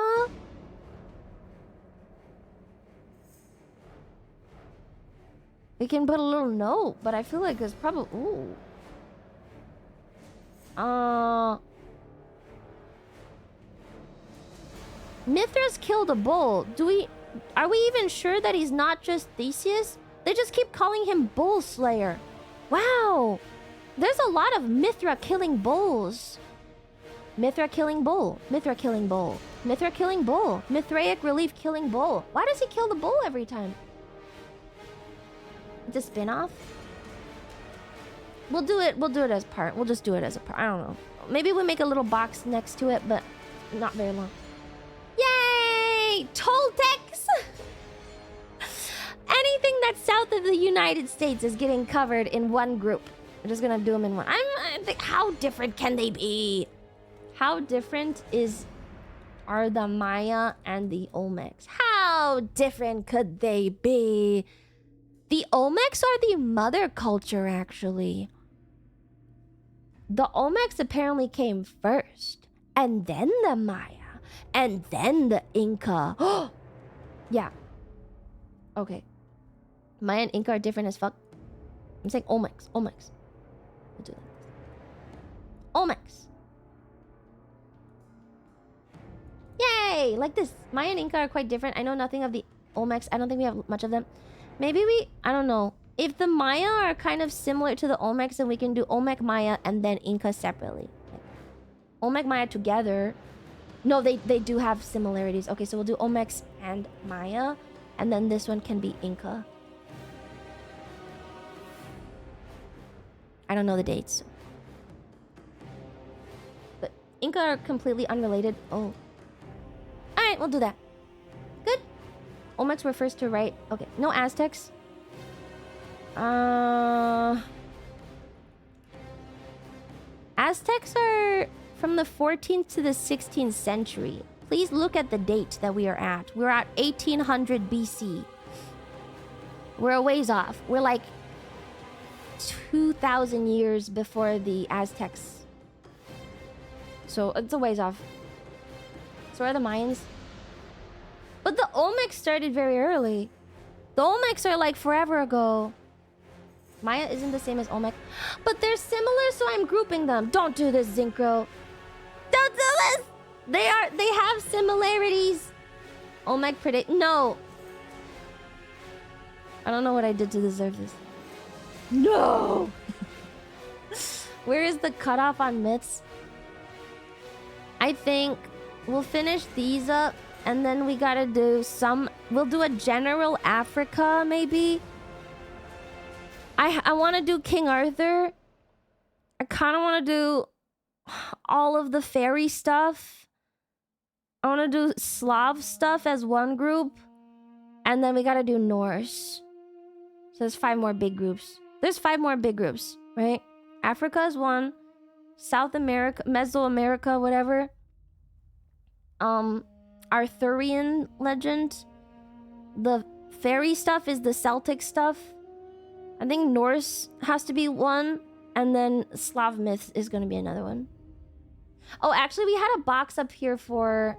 A: We can put a little note, but I feel like it's probably... Ooh. Mithras killed a bull. Are we even sure that he's not just Theseus? They just keep calling him Bull Slayer. Wow. There's a lot of Mithra killing bulls. Mithra killing bull. Mithra killing bull. Mithra killing bull. Mithraic relief killing bull. Why does he kill the bull every time? It's a spin-off? We'll do it as part. We'll just do it as a part. I don't know. Maybe we'll make a little box next to it, but not very long. Yay! Toltecs! Anything that's south of the United States is getting covered in one group. We're just gonna do them in one. I think, how different can they be? How different are the Maya and the Olmecs? How different could they be? The Olmecs are the mother culture, actually. The Olmecs apparently came first, and then the Maya, and then the Inca. Yeah. Okay. Maya and Inca are different as fuck. I'm saying Olmecs. Olmecs. We'll do that. Olmecs. Yay! Like this. Maya and Inca are quite different. I know nothing of the Olmecs. I don't think we have much of them. Maybe I don't know. If the Maya are kind of similar to the Olmecs, then we can do Olmec Maya and then Inca separately. Olmec Maya together. No, they do have similarities. Okay, so we'll do Olmecs and Maya. And then this one can be Inca. I don't know the dates. But Inca are completely unrelated. Oh. Alright, we'll do that. Good. Olmecs were first to write. Okay, no Aztecs. Aztecs are from the 14th to the 16th century. Please look at the date that we are at. We're at 1800 BC. We're a ways off. We're like 2,000 years before the Aztecs. So it's a ways off. So are the Mayans. But the Olmecs started very early. The Olmecs are like forever ago. Maya isn't the same as Olmec. But they're similar, so I'm grouping them. Don't do this, Zincro. Don't do this! They have similarities. Olmec predict... No. I don't know what I did to deserve this. No! Where is the cutoff on myths? I think we'll finish these up, and then we gotta do some... We'll do a general Africa, maybe? I want to do King Arthur. I kind of want to do all of the fairy stuff. I want to do Slav stuff as one group. And then we got to do Norse. So there's 5 more big groups. There's 5 more big groups, right? Africa is 1. South America, Mesoamerica, whatever. Arthurian legend. The fairy stuff is the Celtic stuff. I think Norse has to be one, and then Slav myth is gonna be another one. Oh, actually, we had a box up here for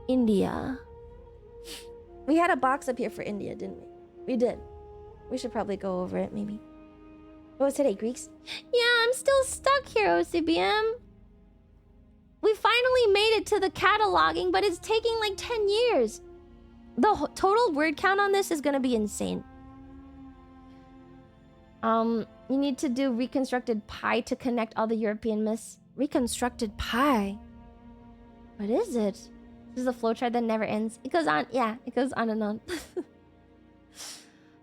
A: India. We had a box up here for India, didn't we? We did. We should probably go over it, maybe. What was today, Greeks? Yeah, I'm still stuck here, OCBM. We finally made it to the cataloging, but it's taking like 10 years. The total word count on this is gonna be insane. You need to do reconstructed pi to connect all the European myths. Reconstructed pi? What is it? This is a flowchart that never ends. It goes on, yeah, it goes on and on.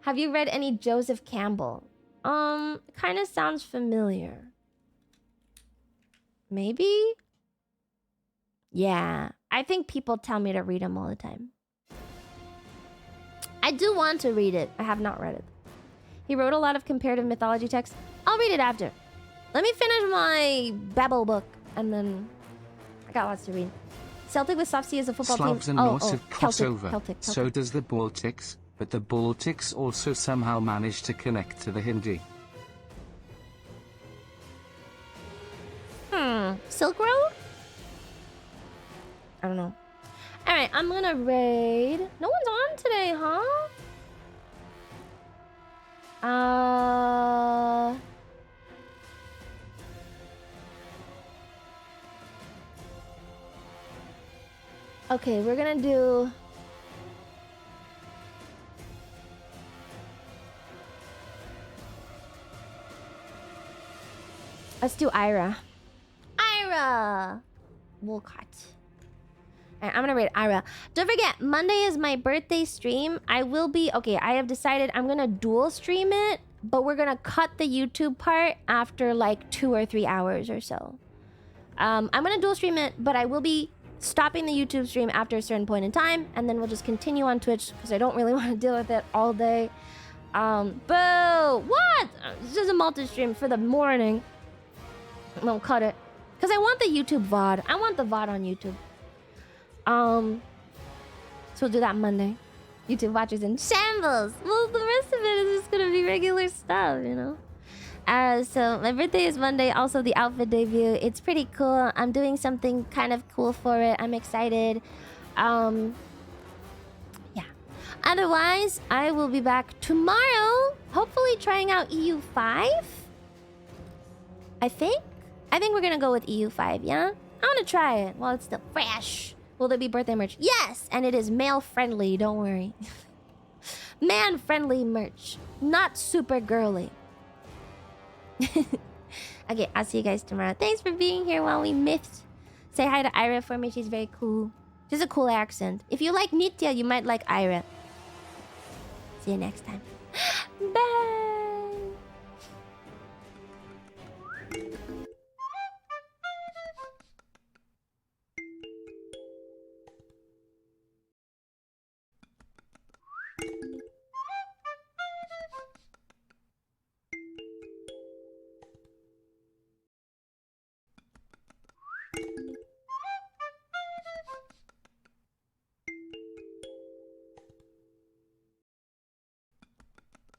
A: Have you read any Joseph Campbell? Kind of sounds familiar. Maybe? Yeah, I think people tell me to read him all the time. I do want to read it. I have not read it. He wrote a lot of comparative mythology texts. I'll read it after. Let me finish my Babel book, and then I got lots to read. Celtic with soft C is a football
B: Slavs
A: team.
B: and Norse have
A: Celtic,
B: crossover.
A: Celtic.
B: So does the Baltics, but the Baltics also somehow manage to connect to the Hindi.
A: Silk Road? I don't know. Alright, I'm gonna raid. No one's on today, huh? Okay, we're gonna do... Let's do Ira. Ira! Wolcott. Alright, I'm gonna rate Ira. Don't forget, Monday is my birthday stream. I will be... Okay, I have decided I'm gonna dual stream it, but we're gonna cut the YouTube part after like 2 or 3 hours or so. I'm gonna dual stream it, but I will be stopping the YouTube stream after a certain point in time, and then we'll just continue on Twitch, because I don't really want to deal with it all day. Boo! What? It's just a multi-stream for the morning. Don't cut it. Because I want the YouTube VOD. I want the VOD on YouTube. So we'll do that Monday. YouTube watchers in shambles. Well, the rest of it is just gonna be regular stuff, you know? So my birthday is Monday, also the outfit debut. It's pretty cool. I'm doing something kind of cool for it. I'm excited. Yeah. Otherwise, I will be back tomorrow, hopefully trying out EU5. I think we're gonna go with EU5, yeah? I wanna try it while it's still fresh. Will there be birthday merch? Yes! And it is male-friendly, don't worry. Man-friendly merch. Not super girly. Okay, I'll see you guys tomorrow. Thanks for being here while we mythed. Say hi to Ira for me, she's very cool. She has a cool accent. If you like Nitya, you might like Ira. See you next time. Bye!